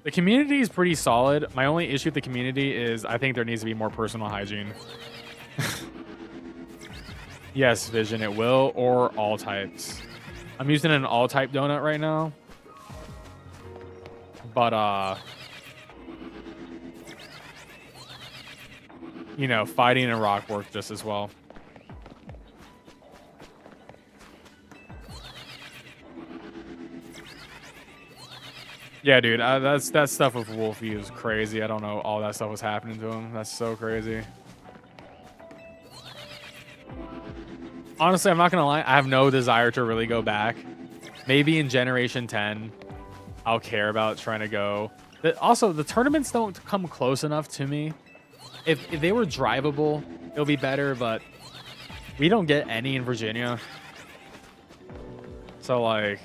The community is pretty solid. My only issue with the community is I think there needs to be more personal hygiene. Yes, Vision, it will, or all types. I'm using an all type donut right now. But, you know, fighting and rock work just as well. Yeah, dude, that stuff with Wolfie is crazy. I don't know all that stuff was happening to him. That's so crazy. Honestly, I'm not going to lie. I have no desire to really go back. Maybe in Generation 10, I'll care about trying to go. Also, the tournaments don't come close enough to me. If they were drivable, it'll be better, but we don't get any in Virginia. So, like,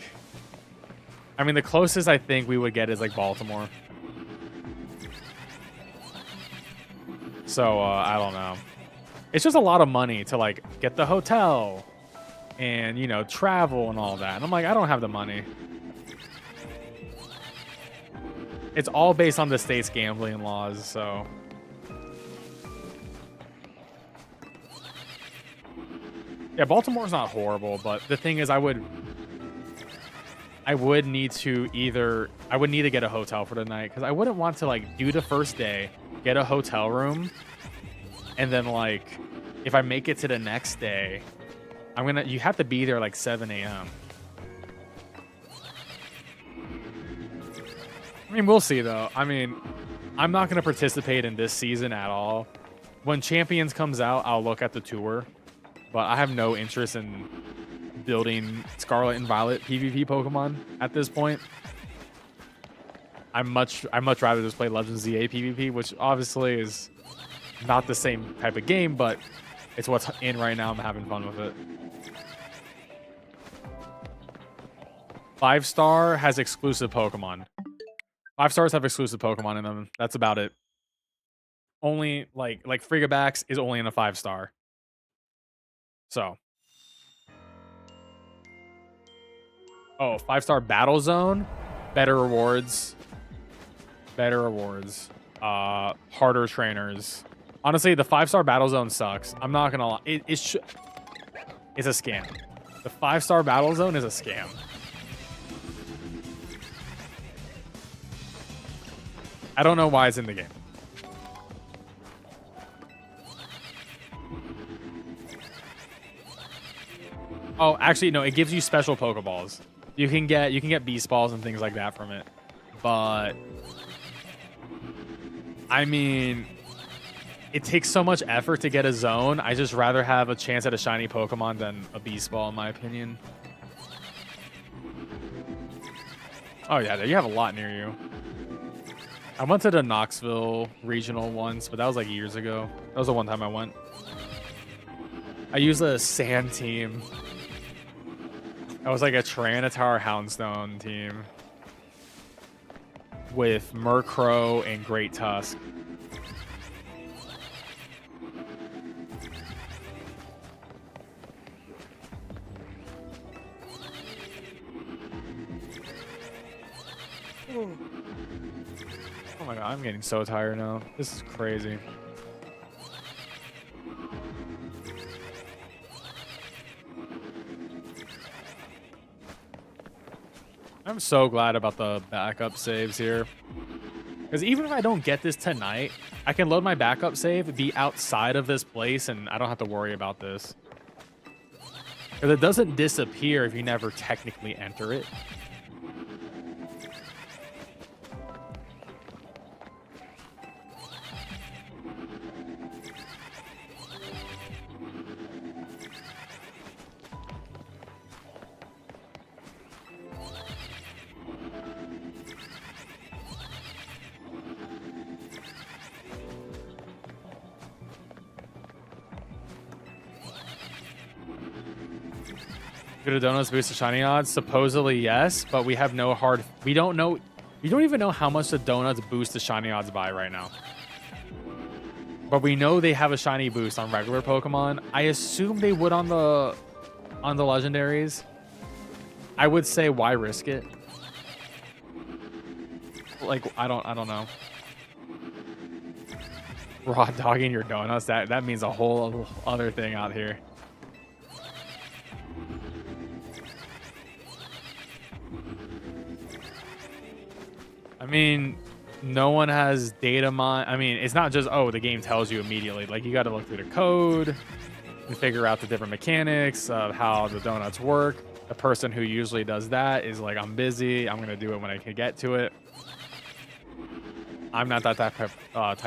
I mean, the closest I think we would get is, like, Baltimore. So, I don't know. It's just a lot of money to, like, get the hotel and, you know, travel and all that. And I'm like, I don't have the money. It's all based on the state's gambling laws, so. Yeah, Baltimore's not horrible, but the thing is I would need to get a hotel for the night, because I wouldn't want to, like, do the first day, get a hotel room, and then, like, if I make it to the next day, you have to be there like 7 a.m. I mean, we'll see though. I mean, I'm not going to participate in this season at all. when Champions comes out, I'll look at the tour, but I have no interest in building Scarlet and Violet PvP Pokemon at this point. I'd much rather just play Legends ZA PvP, which obviously is not the same type of game, but it's what's in right now. I'm having fun with it. 5-star has exclusive Pokemon. 5 stars have exclusive Pokemon in them. That's about it. Only like Frigibax is only in a 5-star. So. Oh, 5-star Battle Zone. Better rewards. Better rewards. Harder trainers. Honestly, the 5-star Battle Zone sucks. I'm not gonna lie. It's a scam. The 5-star Battle Zone is a scam. I don't know why it's in the game. Oh, actually, no. It gives you special Pokeballs. You can get Beast Balls and things like that from it. But I mean, it takes so much effort to get a zone. I just rather have a chance at a shiny Pokemon than a Beast Ball, in my opinion. Oh yeah, you have a lot near you. I went to the Knoxville regional once, but that was like years ago. That was the one time I went. I used a sand team. I was like a Tyranitar Houndstone team with Murkrow and Great Tusk. Oh my god, I'm getting so tired now. This is crazy. I'm so glad about the backup saves here. Because even if I don't get this tonight, I can load my backup save, be outside of this place, and I don't have to worry about this. Because it doesn't disappear if you never technically enter it. Could a donuts boost the shiny odds? Supposedly yes, but we have no hard. We don't know. We don't even know how much the donuts boost the shiny odds by right now. But we know they have a shiny boost on regular Pokemon. I assume they would on the legendaries. I would say why risk it? Like I don't know. Raw dogging your donuts. That means a whole other thing out here. I mean, no one has data mine. I mean, it's not just, oh, the game tells you immediately. Like, you got to look through the code and figure out the different mechanics of how the donuts work. The person who usually does that is like, I'm busy. I'm going to do it when I can get to it. I'm not that type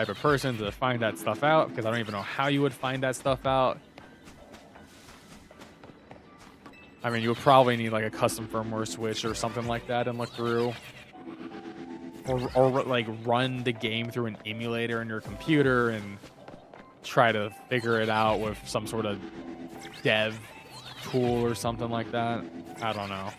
of person to find that stuff out because I don't even know how you would find that stuff out. I mean, you would probably need like a custom firmware switch or something like that and look through. Or like run the game through an emulator in your computer and try to figure it out with some sort of dev tool or something like that. I don't know.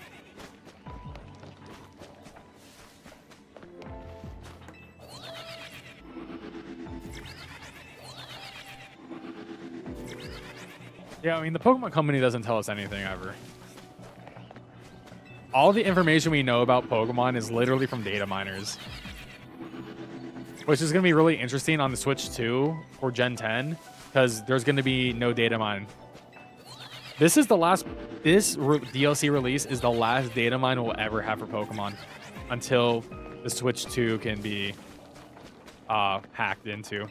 Yeah, I mean, the Pokemon Company doesn't tell us anything ever. All the information we know about Pokemon is literally from data miners. Which is going to be really interesting on the Switch 2 for Gen 10, because there's going to be no data mine. This DLC release is the last data mine we'll ever have for Pokemon until the Switch 2 can be hacked into.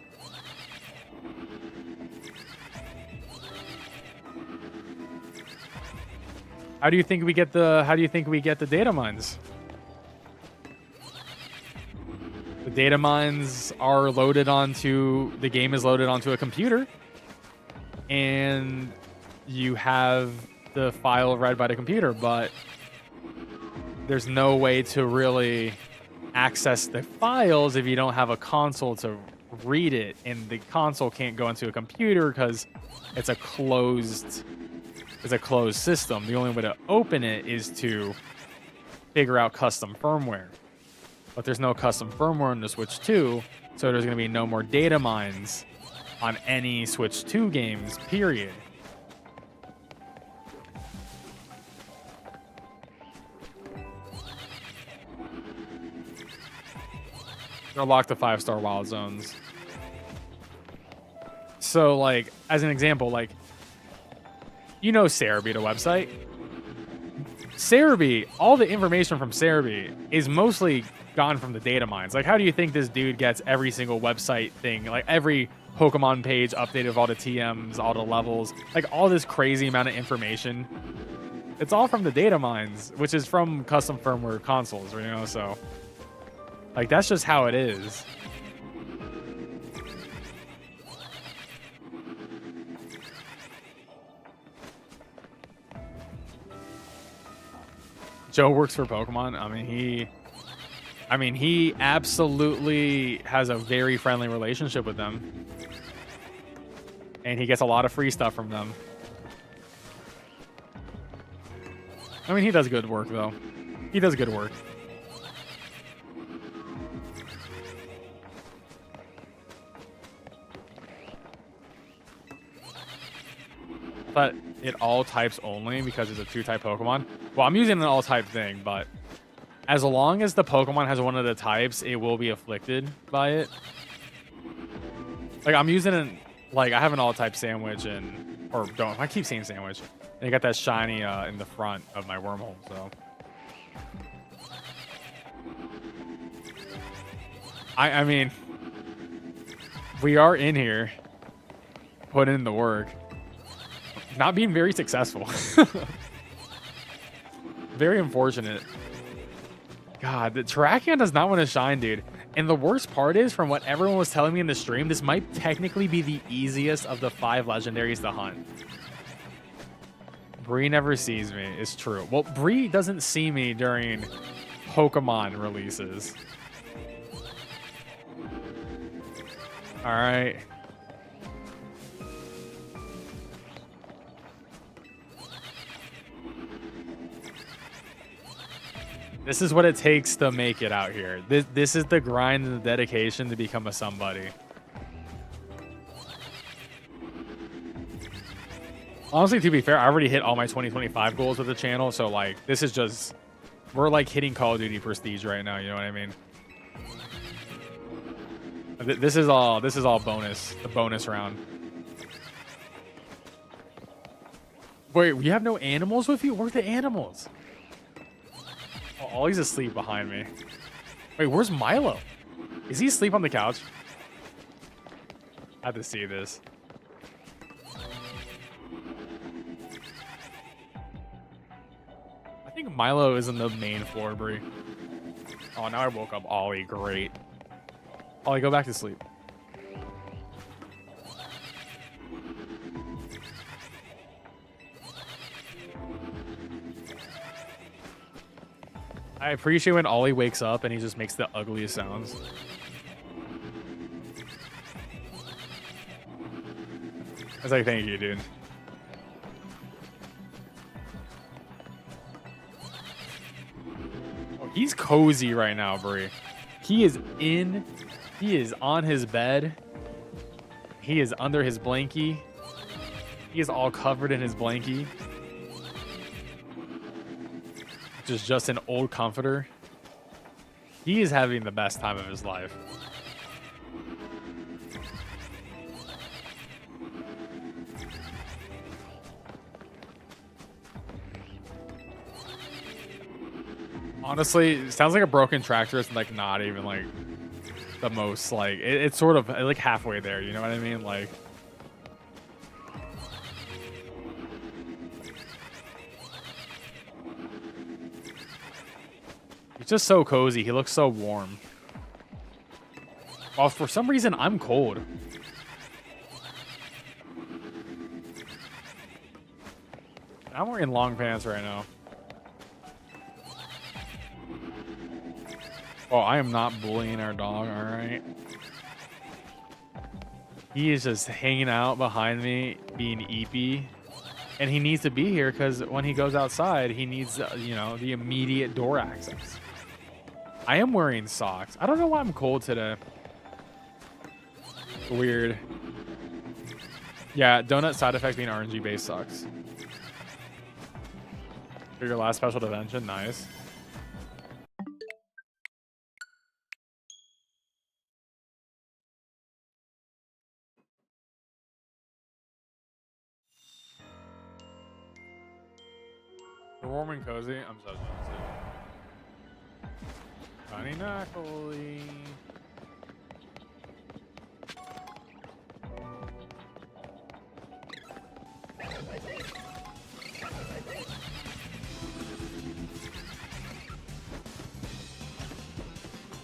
How do you think we get the data mines? The data mines are loaded onto, the game is loaded onto a computer, and you have the file read by the computer, but there's no way to really access the files if you don't have a console to read it, and the console can't go into a computer because it's a closed system. The only way to open it is to figure out custom firmware, but there's no custom firmware in the Switch 2, so there's going to be no more data mines on any Switch 2 games, period. They're locked to 5-star wild zones. So, like, as an example, like, you know Cerebi, the website? Cerebi, all the information from Cerebi is mostly gone from the data mines. Like, how do you think this dude gets every single website thing? Like, every Pokemon page updated with all the TMs, all the levels, like, all this crazy amount of information. It's all from the data mines, which is from custom firmware consoles, you know, so... Like, that's just how it is. Joe works for Pokemon. I mean, he absolutely has a very friendly relationship with them. And he gets a lot of free stuff from them. I mean, he does good work, though. He does good work. But it all types only because it's a 2-type Pokemon. Well, I'm using an all type thing, but as long as the Pokemon has one of the types, it will be afflicted by it. Like, I'm using an, like, I have an all type sandwich, and, or don't, I keep saying sandwich. And I got that shiny in the front of my wormhole, so. I mean, we are in here putting in the work. Not being very successful. Very unfortunate. God, the Terrakion does not want to shine, dude. And the worst part is, from what everyone was telling me in the stream, this might technically be the easiest of the 5 legendaries to hunt. Bree never sees me. It's true. Well, Bree doesn't see me during Pokemon releases. All right. This is what it takes to make it out here. This is the grind and the dedication to become a somebody. Honestly, to be fair, I already hit all my 2025 goals with the channel, so like this is just, we're like hitting Call of Duty Prestige right now, you know what I mean? This is all bonus, the bonus round. Wait, we have no animals with you? Where's the animals? Oh, Ollie's asleep behind me. Wait, where's Milo? Is he asleep on the couch? I have to see this. I think Milo is in the main floor, Bree. Oh, now I woke up Ollie. Great. Ollie, go back to sleep. I appreciate when Ollie wakes up and he just makes the ugliest sounds. I was like, thank you, dude. Oh, he's cozy right now, Bree. He is on his bed. He is under his blankie. He is all covered in his blankie. Just an old comforter. He is having the best time of his life. Honestly, it sounds like a broken tractor. It's like not even like the most like it's sort of like halfway there. You know what I mean? Like. He's just so cozy. He looks so warm. Well, for some reason, I'm cold. I'm wearing long pants right now. Oh, I am not bullying our dog, alright? He is just hanging out behind me, being eepy. And he needs to be here because when he goes outside, he needs, you know, the immediate door access. I am wearing socks. I don't know why I'm cold today. Weird. Yeah, donut side effect being RNG based sucks. For your last special dimension, nice. We're warm and cozy. I'm so jealous. Tiny Knuckly.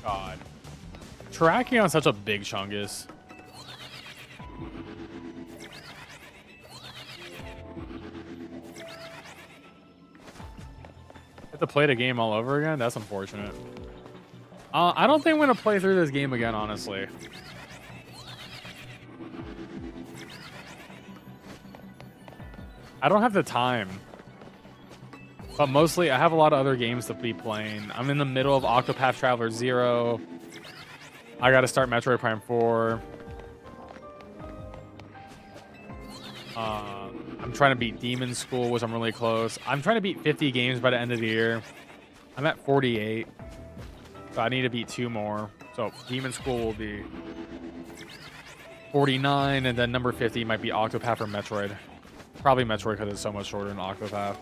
God. Tracking on such a big chungus. Have to play the game all over again? That's unfortunate. I don't think I'm going to play through this game again, honestly. I don't have the time. But mostly, I have a lot of other games to be playing. I'm in the middle of Octopath Traveler 0. I got to start Metroid Prime 4. I'm trying to beat Demon School, which I'm really close. I'm trying to beat 50 games by the end of the year. I'm at 48. So I need to beat 2 more. So Demon School will be 49, and then number 50 might be Octopath or Metroid. Probably Metroid because it's so much shorter than Octopath.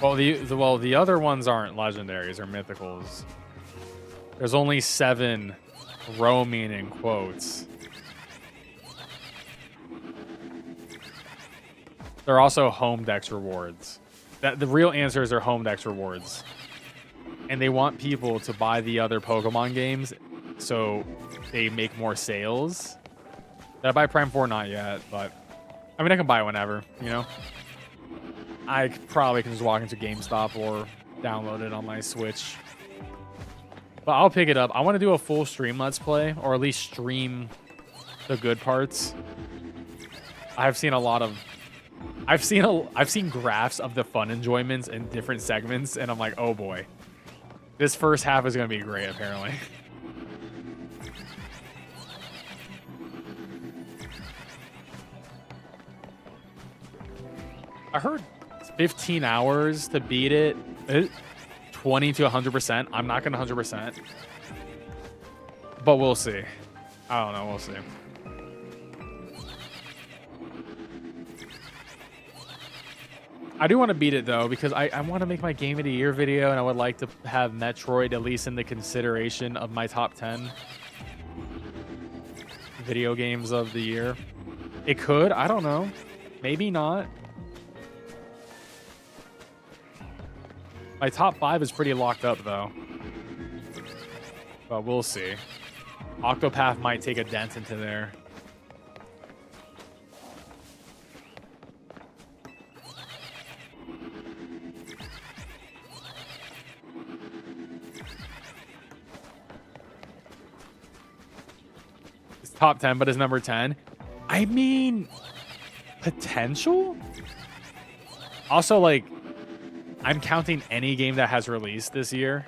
Well, the other ones aren't legendaries or mythicals. There's only 7 roaming in quotes. They're also home dex rewards. The real answer is they're home dex rewards. And they want people to buy the other Pokemon games so they make more sales. Did I buy Prime 4? Not yet, but I mean, I can buy it whenever, you know? I probably can just walk into GameStop or download it on my Switch. But I'll pick it up. I want to do a full stream Let's Play, or at least stream the good parts. I've seen a lot of... I've seen graphs of the fun enjoyments in different segments, and I'm like, oh boy. This first half is going to be great, apparently. I heard 15 hours to beat it. 20 to 100%. I'm not going to 100%. But we'll see. I don't know. We'll see. I do want to beat it, though, because I want to make my Game of the Year video, and I would like to have Metroid at least in the consideration of my top 10 video games of the year. It could. I don't know. Maybe not. My top 5 is pretty locked up, though. But we'll see. Octopath might take a dent into there. It's top 10, but it's number 10. I mean, potential? Also, like... I'm counting any game that has released this year.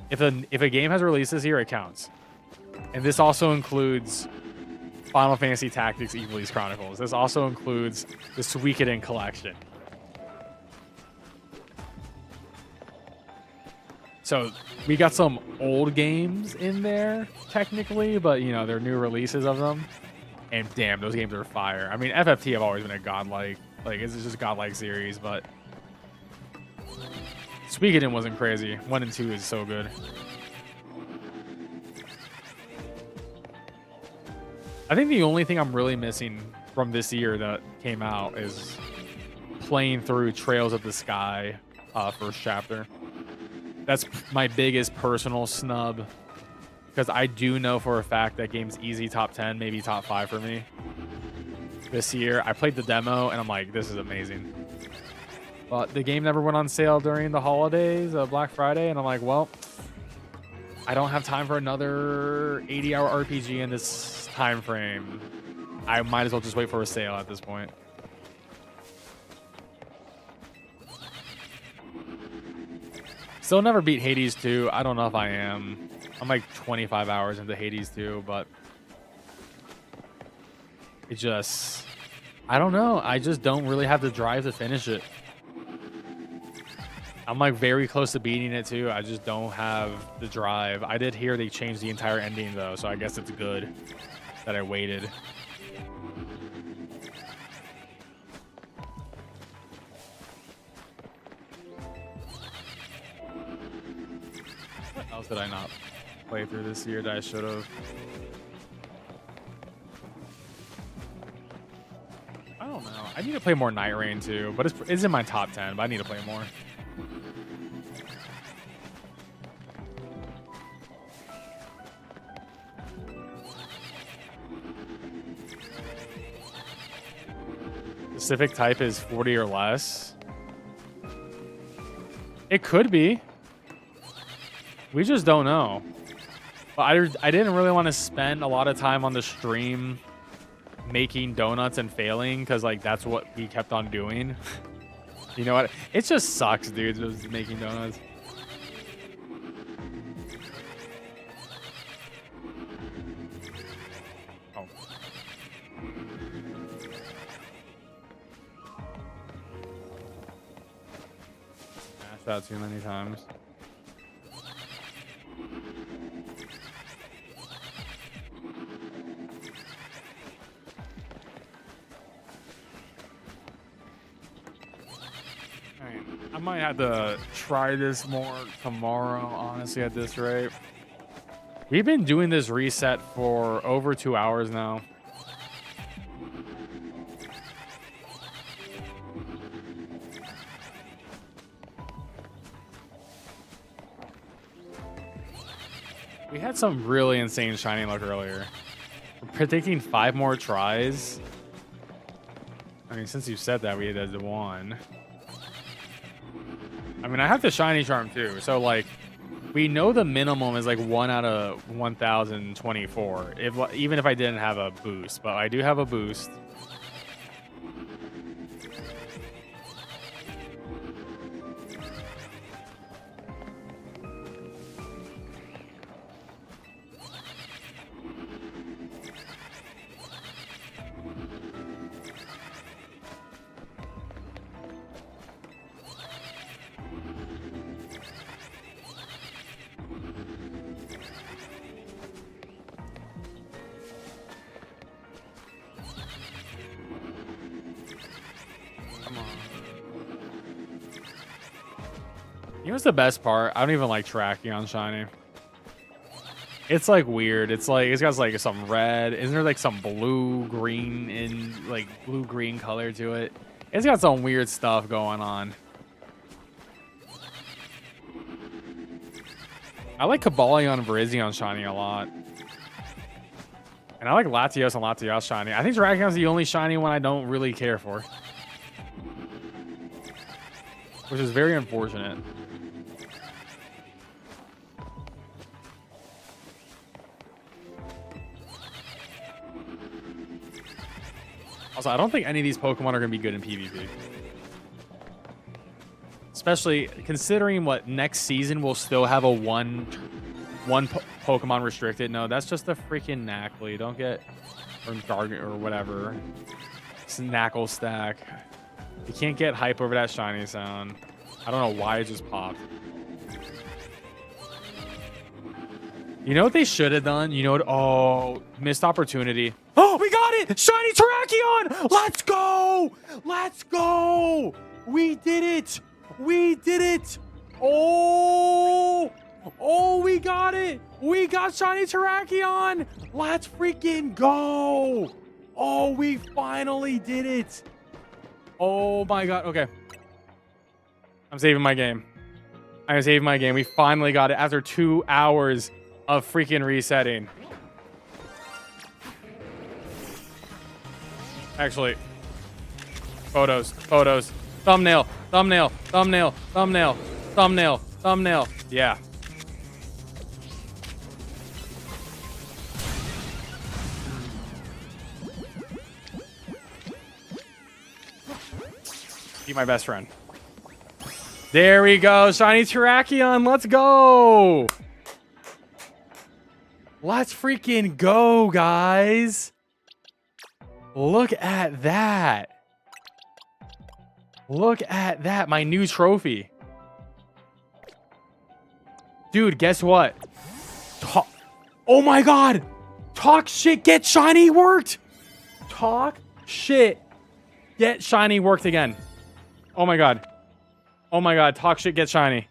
If a game has released this year, it counts. And this also includes Final Fantasy Tactics Ivalice Chronicles. This also includes the Suikoden collection. So we got some old games in there, technically, but you know, they're new releases of them. And damn, those games are fire. I mean, FFT have always been a godlike, like it's just a godlike series, but Suikoden wasn't crazy. 1 and 2 is so good. I think the only thing I'm really missing from this year that came out is playing through Trails of the Sky first chapter. That's my biggest personal snub. Because I do know for a fact that game's easy top 10, maybe top 5 for me. This year, I played the demo, and I'm like, this is amazing. But the game never went on sale during the holidays, Black Friday, and I'm like, well, I don't have time for another 80-hour RPG in this time frame. I might as well just wait for a sale at this point. Still never beat Hades 2. I don't know if I am. I'm like 25 hours into Hades 2, but it just, I don't know. I just don't really have the drive to finish it. I'm like very close to beating it too. I just don't have the drive. I did hear they changed the entire ending though, so I guess it's good that I waited. What else did I not play through this year that I should have? I don't know. I need to play more Night Rain too, but it's in my top 10, but I need to play more. Specific type is 40 or less. It could be. We just don't know. But I didn't really want to spend a lot of time on the stream making donuts and failing because like that's what we kept on doing. You know what? It just sucks, dude, just making donuts. Oh. Mashed out too many times. I might have to try this more tomorrow, honestly, at this rate. We've been doing this reset for over 2 hours now. We had some really insane shiny luck earlier. We're predicting 5 more tries. I mean, since you said that, we had the 1. I mean, I have the shiny charm too, so like, we know the minimum is like 1 out of 1,024. Even if I didn't have a boost, but I do have a boost. You know what's the best part? I don't even like tracking on shiny. It's like weird. It's like it's got like some red. Isn't there like some blue green in like blue green color to it? It's got some weird stuff going on. I like Cobalion and Virizion shiny a lot. And I like Latios and Latios shiny. I think Terrakion's the only shiny one I don't really care for. Which is very unfortunate. Also, I don't think any of these Pokemon are going to be good in PvP. Especially considering what next season will still have a one Pokemon restricted. No, that's just a freaking Knackly. Don't get or Gargant or whatever. It's a Knackle stack. You can't get hype over that shiny sound. I don't know why it just popped. You know what they should have done? You know what? Oh, missed opportunity. Oh, we got it! Shiny Terrakion! Let's go! Let's go! We did it! We did it! Oh! Oh, we got it! We got Shiny Terrakion! Let's freaking go! Oh, we finally did it! Oh my god, okay. I'm saving my game. I'm saving my game. We finally got it after 2 hours of freaking resetting. Actually, photos. Thumbnail. Yeah. Be my best friend. There we go. Shiny Terrakion. Let's go. Let's freaking go, guys. Look at that. Look at that. My new trophy. Dude, guess what? Oh my god. Talk shit, get shiny worked. Talk shit, get shiny worked again. Oh my god. Oh my god. Talk shit, get shiny.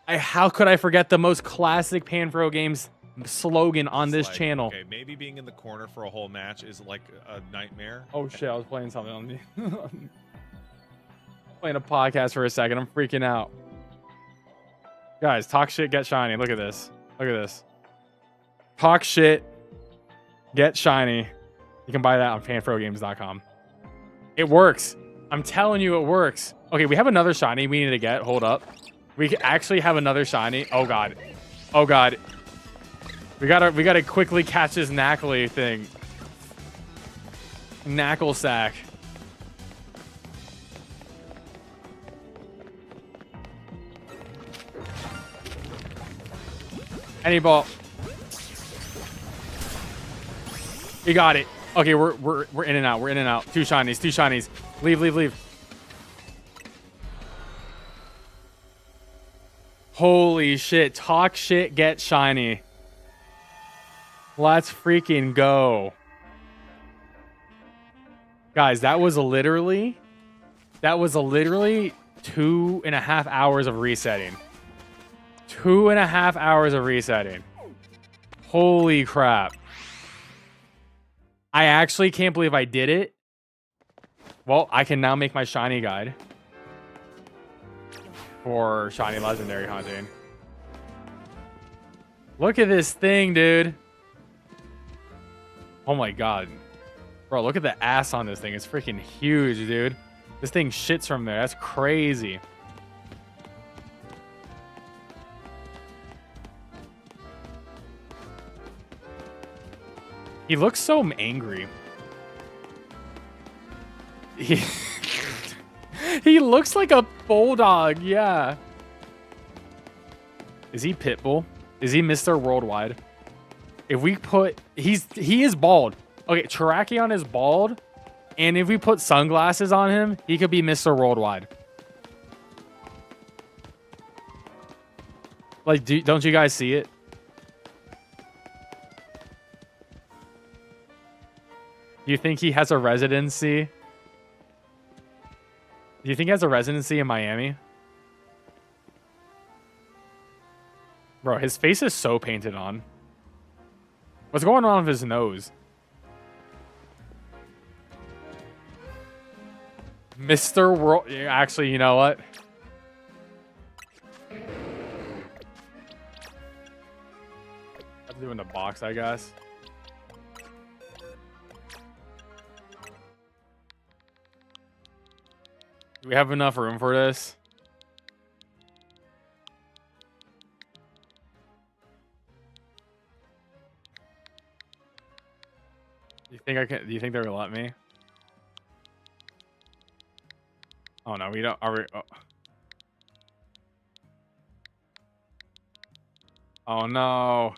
How could I forget the most classic PanFro games slogan on this channel? Okay, maybe being in the corner for a whole match is like a nightmare. Oh shit, I was playing something on me. Playing a podcast for a second. I'm freaking out. Guys, talk shit, get shiny. Look at this. Look at this. Talk shit, get shiny. You can buy that on panfrogames.com. It works. I'm telling you, it works. Okay, we have another shiny we need to get. Hold up. We actually have another shiny. Oh god. Oh god. We gotta quickly catch this Knackly thing. Knackle sack. Any ball. We got it. Okay, we're in and out. We're in and out. Two shinies. Leave. Holy shit. Talk shit, get shiny. Let's freaking go. Guys, that was literally 2.5 hours of resetting. 2.5 hours of resetting. Holy crap. I actually can't believe I did it. Well, I can now make my shiny guide for shiny legendary hunting. Look at this thing, dude. Oh my god. Bro, look at the ass on this thing. It's freaking huge, dude. This thing shits from there. That's crazy. He looks so angry. He looks like a bulldog, yeah. Is he Pitbull? Is he Mr. Worldwide? If we put... He is bald. Okay, Terrakion is bald. And if we put sunglasses on him, he could be Mr. Worldwide. Like, don't you guys see it? Do you think he has a residency? Do you think he has a residency in Miami? Bro, his face is so painted on. What's going on with his nose? Mr. World... Actually, you know what? I'm doing the box, I guess. Do we have enough room for this? Do you think they're gonna let me? Oh no, we don't. Are we? Oh no.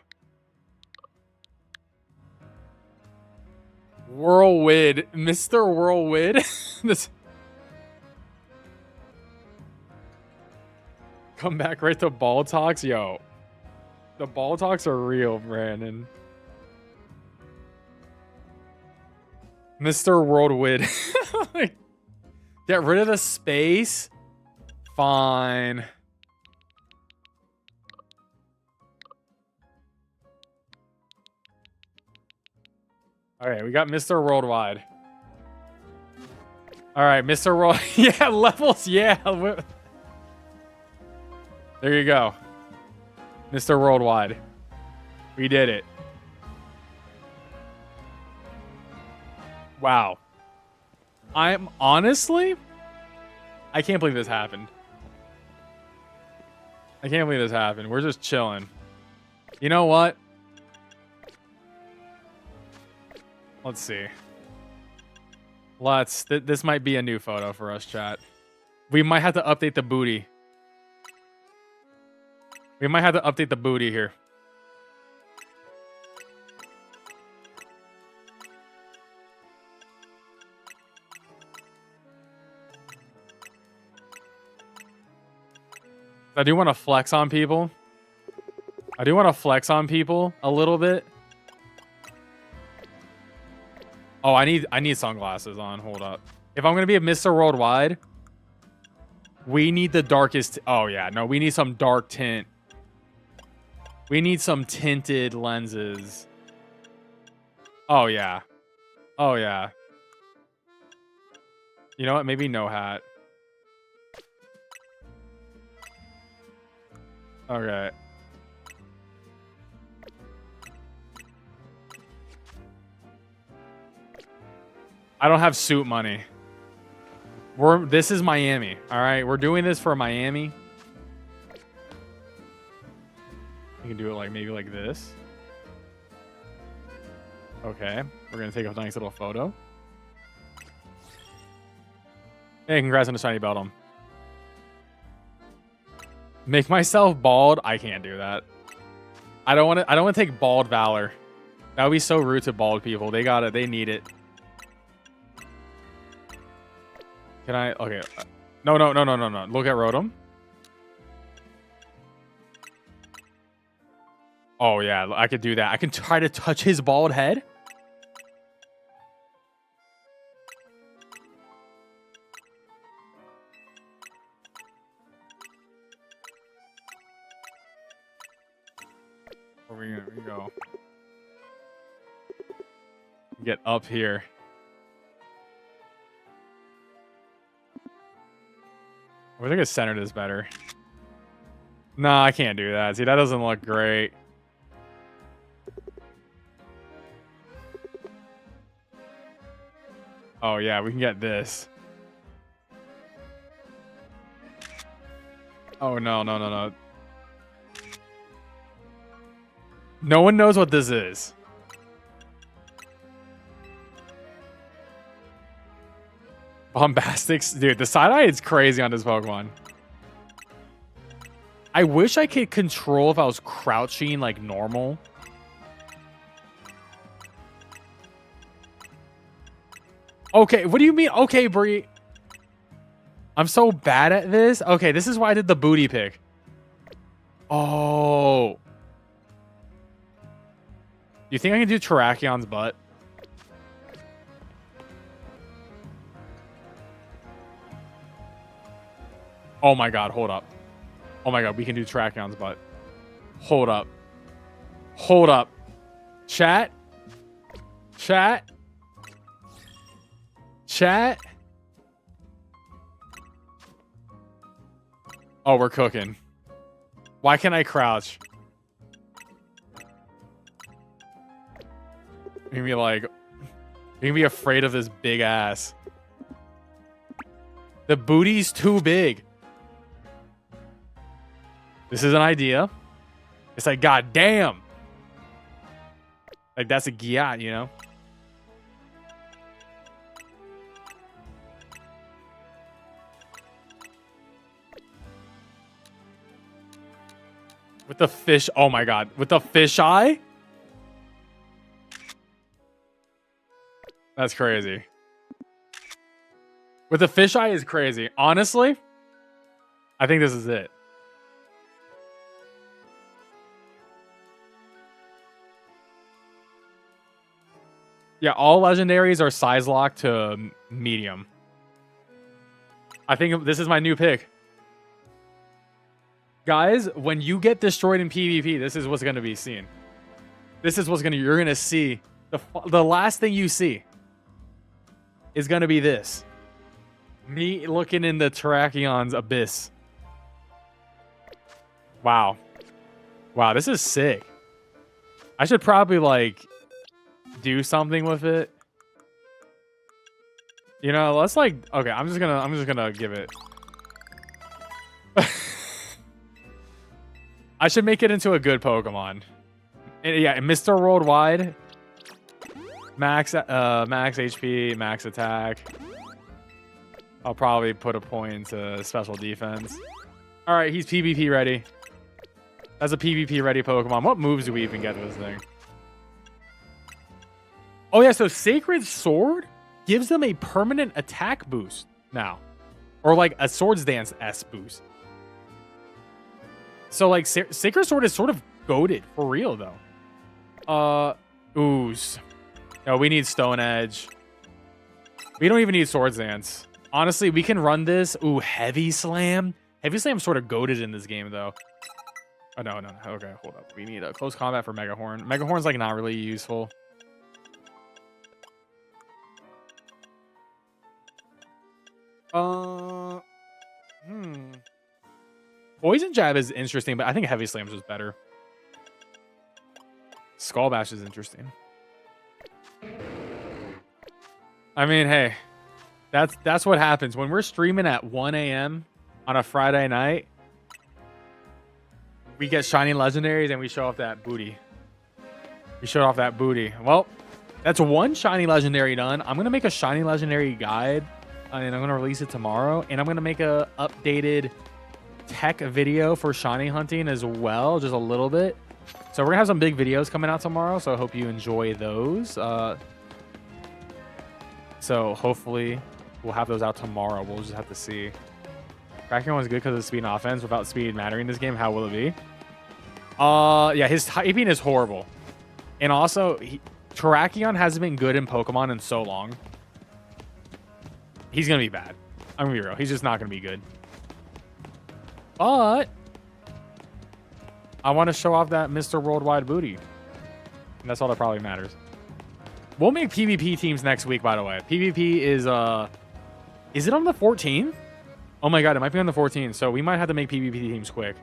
Whirlwind, Mr. Whirlwind. This. Come back right to ball talks, yo. The ball talks are real, Brandon. Mr. Whirlwind. Get rid of the space. Fine. Okay, we got Mr. Worldwide. All right, Mr. World. Yeah, levels. Yeah. There you go. Mr. Worldwide. We did it. Wow. I'm honestly... I can't believe this happened. I can't believe this happened. We're just chilling. You know what? Let's see. This might be a new photo for us, chat. We might have to update the booty. We might have to update the booty here. I do want to flex on people. I do want to flex on people a little bit. Oh, I need sunglasses on. Hold up. If I'm gonna be a Mr. Worldwide, we need the darkest. Oh yeah, no, we need some dark tint. We need some tinted lenses. Oh yeah. Oh yeah. You know what? Maybe no hat. Okay. I don't have suit money. This is Miami. All right, we're doing this for Miami. You can do it like maybe like this. Okay, we're gonna take a nice little photo. Hey, congrats on the shiny Beldum. Make myself bald? I can't do that. I don't want to take bald valor. That would be so rude to bald people. They got it. They need it. Can I? Okay. No. Look at Rotom. Oh, yeah. I could do that. I can try to touch his bald head. Where we go? Get up here. I wish I could center this better. Nah, I can't do that. See, that doesn't look great. Oh, yeah, we can get this. Oh, no. No one knows what this is. Bombastics. Dude, the side-eye is crazy on this Pokemon. I wish I could control if I was crouching like normal. Okay, what do you mean? Okay, Bree. I'm so bad at this. Okay, this is why I did the booty pick. Oh. You think I can do Terrakions butt? Oh my god, hold up. Oh my god, we can do Terrakion's butt. Hold up. Hold up. Chat? Chat? Chat? Oh, we're cooking. Why can't I crouch? You can be like... You can be afraid of this big ass. The booty's too big. This is an idea. It's like, god damn. Like, that's a gyat, you know? With the fish. Oh my god. With the fish eye? That's crazy. With the fish eye is crazy. Honestly, I think this is it. Yeah, all legendaries are size locked to medium. I think this is my new pick. Guys, when you get destroyed in PvP, this is what's going to be seen. This is what's going to... You're going to see... The last thing you see is going to be this. Me looking in the Terrakion's abyss. Wow. Wow, this is sick. I should probably like do something with it. You know, let's like okay, I'm just gonna give it. I should make it into a good Pokemon. And, yeah, Mr. Worldwide. Max HP, max attack. I'll probably put a point into special defense. All right, he's PvP ready. That's a PvP ready Pokemon. What moves do we even get with this thing? Oh yeah, so Sacred Sword gives them a permanent attack boost now. Or like a Swords Dance S boost. So like Sacred Sword is sort of goated for real though. Ooze. No, we need Stone Edge. We don't even need Swords Dance. Honestly, we can run this. Ooh, Heavy Slam. Heavy Slam's sort of goated in this game though. Oh no. Okay, hold up. We need a close combat for Mega Horn. Mega Horn's like not really useful. Poison Jab is interesting, but I think Heavy Slam's just better. Skull Bash is interesting. I mean, hey, that's what happens when we're streaming at 1 a.m. on a Friday night. We get shiny legendaries and we show off that booty. We showed off that booty. Well, that's one shiny legendary done. I'm gonna make a shiny legendary guide, and I'm gonna release it tomorrow. And I'm gonna make a updated tech video for shiny hunting as well, just a little bit. So we're gonna have some big videos coming out tomorrow. So I hope you enjoy those. So hopefully we'll have those out tomorrow. We'll just have to see. Cracking one's good because of speed and offense. Without speed mattering in this game, how will it be? Yeah, his typing is horrible. And also, Terrakion hasn't been good in Pokemon in so long. He's going to be bad. I'm going to be real. He's just not going to be good. But I want to show off that Mr. Worldwide booty. And that's all that probably matters. We'll make PvP teams next week, by the way. PvP is it on the 14th? Oh my god, it might be on the 14th, so we might have to make PvP teams quick.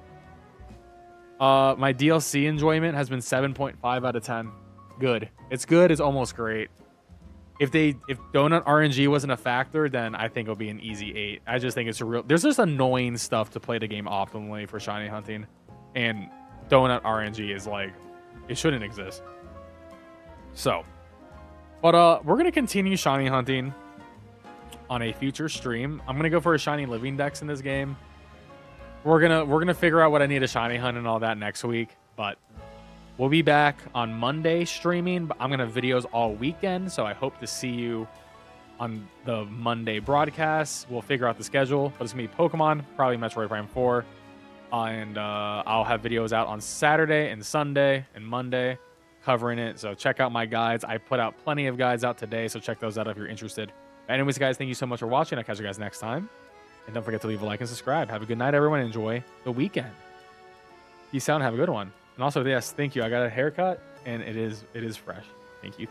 My DLC enjoyment has been 7.5 out of 10. Good. It's good, it's almost great. If Donut RNG wasn't a factor, then I think it'll be an easy 8. I just think it's a real... There's just annoying stuff to play the game optimally for shiny hunting. And Donut RNG is like... It shouldn't exist. So... But we're going to continue shiny hunting on a future stream. I'm going to go for a shiny living dex in this game. We're going to figure out what I need to shiny hunt and all that next week, but we'll be back on Monday streaming, but I'm going to have videos all weekend, so I hope to see you on the Monday broadcast. We'll figure out the schedule, but it's going to be Pokemon, probably Metroid Prime 4, and I'll have videos out on Saturday and Sunday and Monday covering it, so check out my guides. I put out plenty of guides out today, so check those out if you're interested. Anyways, guys, thank you so much for watching. I'll catch you guys next time. And don't forget to leave a like and subscribe. Have a good night, everyone. Enjoy the weekend. Peace out and have a good one. And also, yes, thank you. I got a haircut, and it is fresh. Thank you.